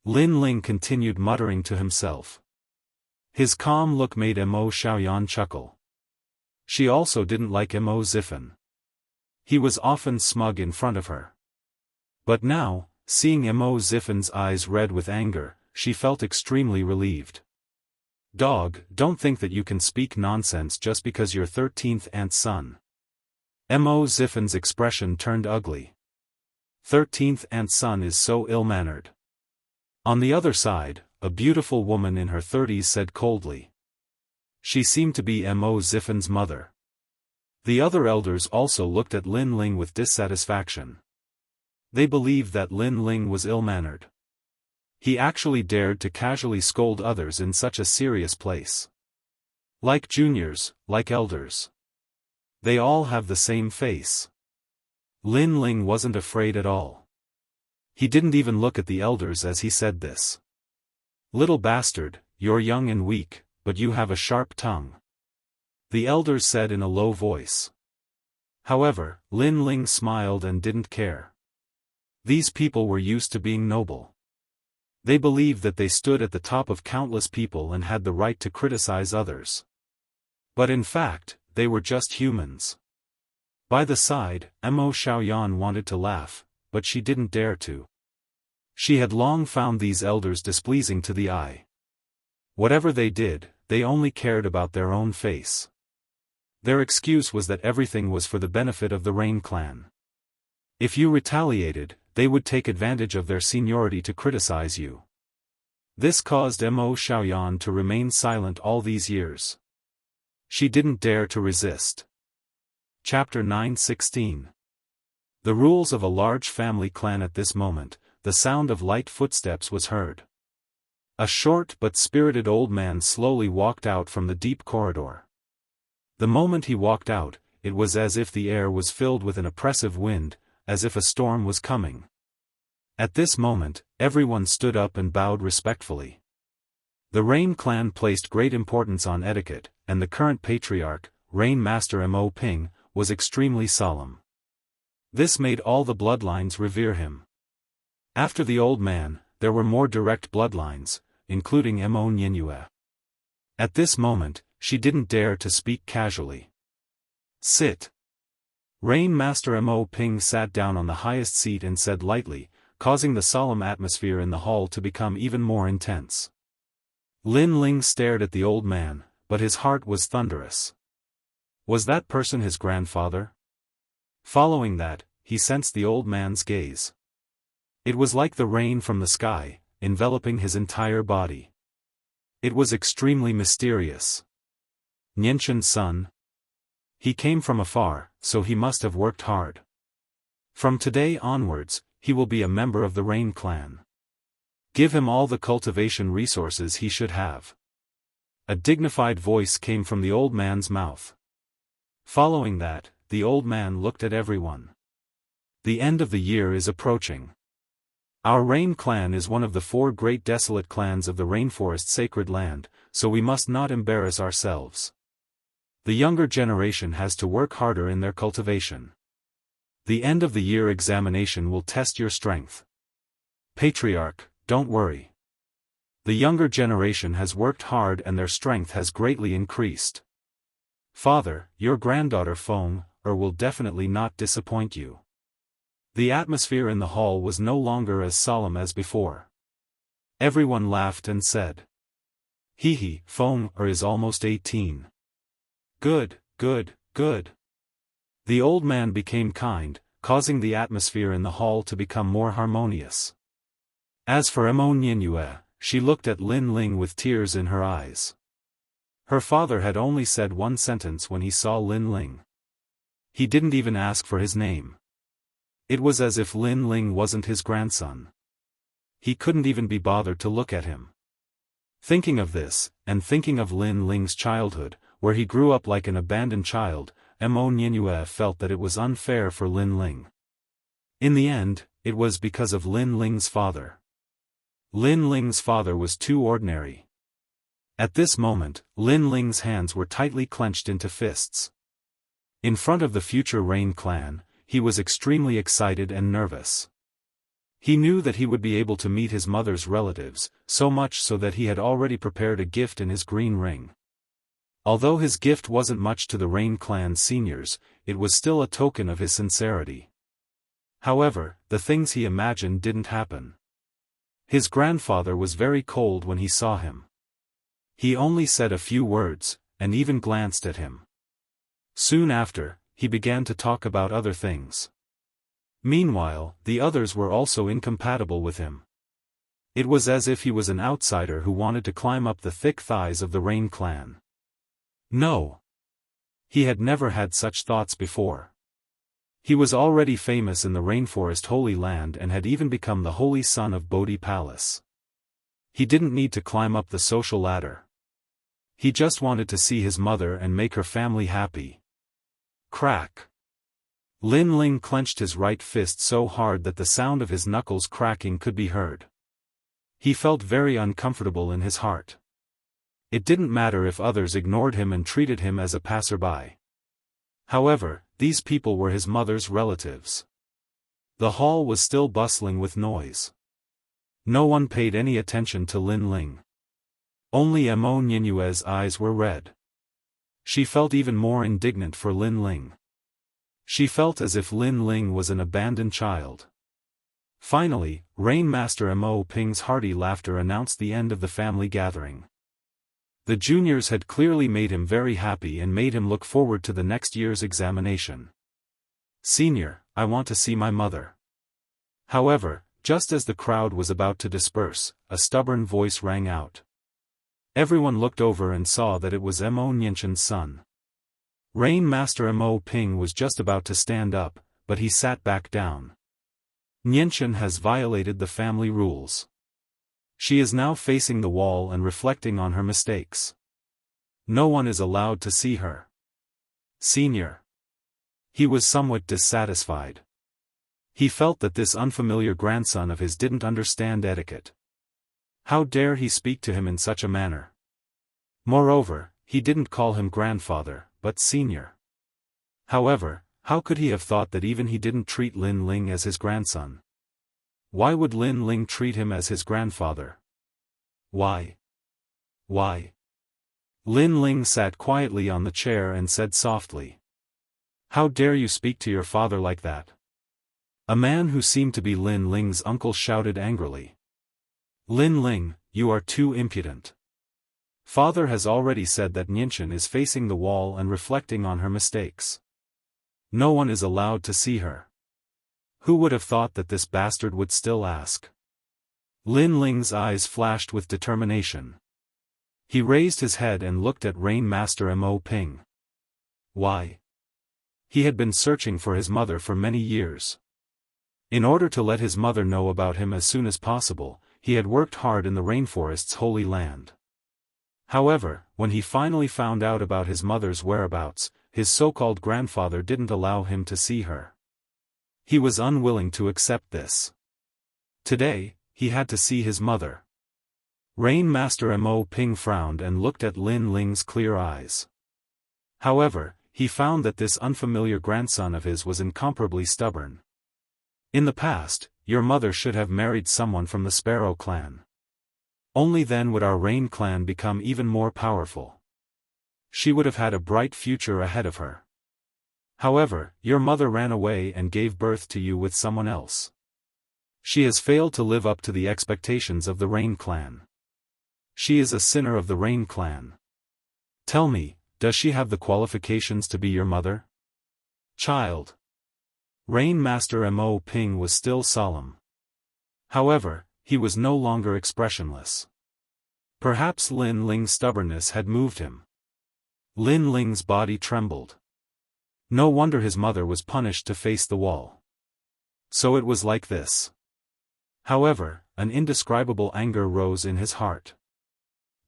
Lin Ling continued muttering to himself. His calm look made Mo Xiaoyan chuckle. She also didn't like Mo Ziffen. He was often smug in front of her. But now, seeing Mo Ziffen's eyes red with anger, she felt extremely relieved. Dog, don't think that you can speak nonsense just because you're 13th aunt's son. Mo Ziffen's expression turned ugly. 13th aunt's son is so ill-mannered. On the other side, a beautiful woman in her 30s said coldly. She seemed to be Mo Ziffen's mother. The other elders also looked at Lin Ling with dissatisfaction. They believed that Lin Ling was ill-mannered. He actually dared to casually scold others in such a serious place. Like juniors, like elders. They all have the same face. Lin Ling wasn't afraid at all. He didn't even look at the elders as he said this. Little bastard, you're young and weak, but you have a sharp tongue. The elders said in a low voice. However, Lin Ling smiled and didn't care. These people were used to being noble. They believed that they stood at the top of countless people and had the right to criticize others. But in fact, they were just humans. By the side, Mo Xiaoyan wanted to laugh, but she didn't dare to. She had long found these elders displeasing to the eye. Whatever they did, they only cared about their own face. Their excuse was that everything was for the benefit of the Rain clan. If you retaliated, they would take advantage of their seniority to criticize you. This caused Mo Xiaoyan to remain silent all these years. She didn't dare to resist. Chapter 9:16. The rules of a large family clan. At this moment, the sound of light footsteps was heard. A short but spirited old man slowly walked out from the deep corridor. The moment he walked out, it was as if the air was filled with an oppressive wind, as if a storm was coming. At this moment, everyone stood up and bowed respectfully. The Rain clan placed great importance on etiquette, and the current patriarch, Rain Master Mo Ping, was extremely solemn. This made all the bloodlines revere him. After the old man, there were more direct bloodlines, including Mo Nianyue. At this moment, she didn't dare to speak casually. Sit. Rain Master Mo Ping sat down on the highest seat and said lightly, causing the solemn atmosphere in the hall to become even more intense. Lin Ling stared at the old man, but his heart was thunderous. Was that person his grandfather? Following that, he sensed the old man's gaze. It was like the rain from the sky, enveloping his entire body. It was extremely mysterious. Nianchun's son? He came from afar, so he must have worked hard. From today onwards, he will be a member of the Rain clan. Give him all the cultivation resources he should have. A dignified voice came from the old man's mouth. Following that, the old man looked at everyone. The end of the year is approaching. Our Rain clan is one of the 4 great desolate clans of the rainforest sacred land, so we must not embarrass ourselves. The younger generation has to work harder in their cultivation. The end of the year examination will test your strength. Patriarch, don't worry. The younger generation has worked hard and their strength has greatly increased. Father, your granddaughter Feng will definitely not disappoint you. The atmosphere in the hall was no longer as solemn as before. Everyone laughed and said, "Hee, Feng is almost 18. Good, good, good." The old man became kind, causing the atmosphere in the hall to become more harmonious. As for Nianyue, she looked at Lin Ling with tears in her eyes. Her father had only said one sentence when he saw Lin Ling. He didn't even ask for his name. It was as if Lin Ling wasn't his grandson. He couldn't even be bothered to look at him. Thinking of this, and thinking of Lin Ling's childhood, where he grew up like an abandoned child, Nianyue felt that it was unfair for Lin Ling. In the end, it was because of Lin Ling's father. Lin Ling's father was too ordinary. At this moment, Lin Ling's hands were tightly clenched into fists. In front of the future Rain clan, he was extremely excited and nervous. He knew that he would be able to meet his mother's relatives, so much so that he had already prepared a gift in his green ring. Although his gift wasn't much to the Rain clan seniors, it was still a token of his sincerity. However, the things he imagined didn't happen. His grandfather was very cold when he saw him. He only said a few words, and even glanced at him. Soon after, he began to talk about other things. Meanwhile, the others were also incompatible with him. It was as if he was an outsider who wanted to climb up the thick thighs of the Rain clan. No. He had never had such thoughts before. He was already famous in the Rainforest Holy Land and had even become the Holy Son of Bodhi Palace. He didn't need to climb up the social ladder. He just wanted to see his mother and make her family happy. Crack. Lin Ling clenched his right fist so hard that the sound of his knuckles cracking could be heard. He felt very uncomfortable in his heart. It didn't matter if others ignored him and treated him as a passerby. However, these people were his mother's relatives. The hall was still bustling with noise. No one paid any attention to Lin Ling. Only Nianyue's eyes were red. She felt even more indignant for Lin Ling. She felt as if Lin Ling was an abandoned child. Finally, Rain Master Mo Ping's hearty laughter announced the end of the family gathering. The juniors had clearly made him very happy and made him look forward to the next year's examination. "Senior, I want to see my mother." However, just as the crowd was about to disperse, a stubborn voice rang out. Everyone looked over and saw that it was Nianchun's son. Rain Master Mo Ping was just about to stand up, but he sat back down. Nianchun has violated the family rules. She is now facing the wall and reflecting on her mistakes. No one is allowed to see her. Senior. He was somewhat dissatisfied. He felt that this unfamiliar grandson of his didn't understand etiquette. How dare he speak to him in such a manner? Moreover, he didn't call him grandfather, but senior. However, how could he have thought that even he didn't treat Lin Ling as his grandson? Why would Lin Ling treat him as his grandfather? Why? Why? Lin Ling sat quietly on the chair and said softly. "How dare you speak to your father like that?" A man who seemed to be Lin Ling's uncle shouted angrily. "Lin Ling, you are too impudent. Father has already said that Nianchen is facing the wall and reflecting on her mistakes. No one is allowed to see her. Who would have thought that this bastard would still ask? Lin Ling's eyes flashed with determination. He raised his head and looked at Rain Master Mo Ping. Why? He had been searching for his mother for many years. In order to let his mother know about him as soon as possible, he had worked hard in the rainforest's holy land. However, when he finally found out about his mother's whereabouts, his so-called grandfather didn't allow him to see her. He was unwilling to accept this. Today, he had to see his mother. Rain Master Mo Ping frowned and looked at Lin Ling's clear eyes. However, he found that this unfamiliar grandson of his was incomparably stubborn. In the past, your mother should have married someone from the Sparrow clan. Only then would our Rain clan become even more powerful. She would have had a bright future ahead of her. However, your mother ran away and gave birth to you with someone else. She has failed to live up to the expectations of the Rain clan. She is a sinner of the Rain clan. Tell me, does she have the qualifications to be your mother? Child. Rain Master Mo Ping was still solemn. However, he was no longer expressionless. Perhaps Lin Ling's stubbornness had moved him. Lin Ling's body trembled. No wonder his mother was punished to face the wall. So it was like this. However, an indescribable anger rose in his heart.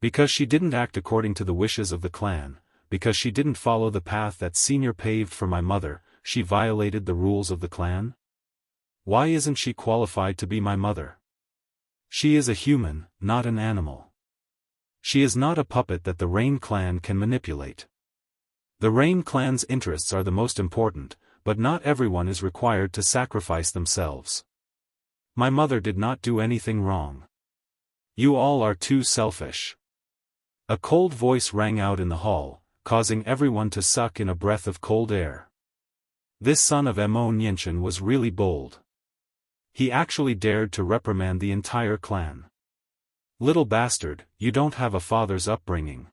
Because she didn't act according to the wishes of the clan, because she didn't follow the path that Senior paved for my mother, she violated the rules of the clan? Why isn't she qualified to be my mother? She is a human, not an animal. She is not a puppet that the Rain clan can manipulate. The Rain clan's interests are the most important, but not everyone is required to sacrifice themselves. My mother did not do anything wrong. You all are too selfish. A cold voice rang out in the hall, causing everyone to suck in a breath of cold air. This son of Mo Nianchen was really bold. He actually dared to reprimand the entire clan. Little bastard, you don't have a father's upbringing.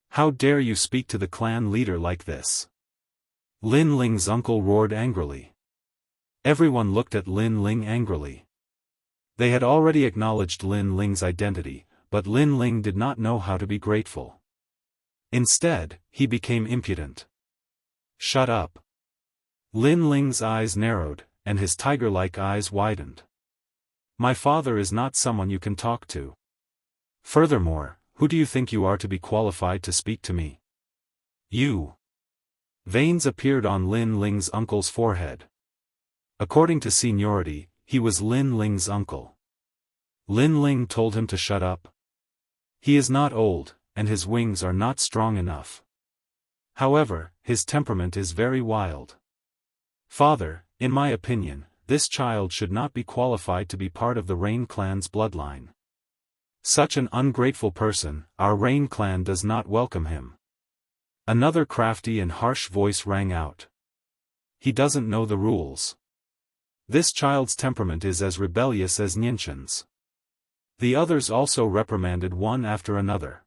How dare you speak to the clan leader like this? Lin Ling's uncle roared angrily. Everyone looked at Lin Ling angrily. They had already acknowledged Lin Ling's identity, but Lin Ling did not know how to be grateful. Instead, he became impudent. Shut up. Lin Ling's eyes narrowed, and his tiger-like eyes widened. My father is not someone you can talk to. Furthermore, who do you think you are to be qualified to speak to me? You. Veins appeared on Lin Ling's uncle's forehead. According to seniority, he was Lin Ling's uncle. Lin Ling told him to shut up. He is not old, and his wings are not strong enough. However, his temperament is very wild. Father, in my opinion, this child should not be qualified to be part of the Rain clan's bloodline. Such an ungrateful person, our Rain clan does not welcome him. Another crafty and harsh voice rang out. He doesn't know the rules. This child's temperament is as rebellious as Nianchen's. The others also reprimanded one after another.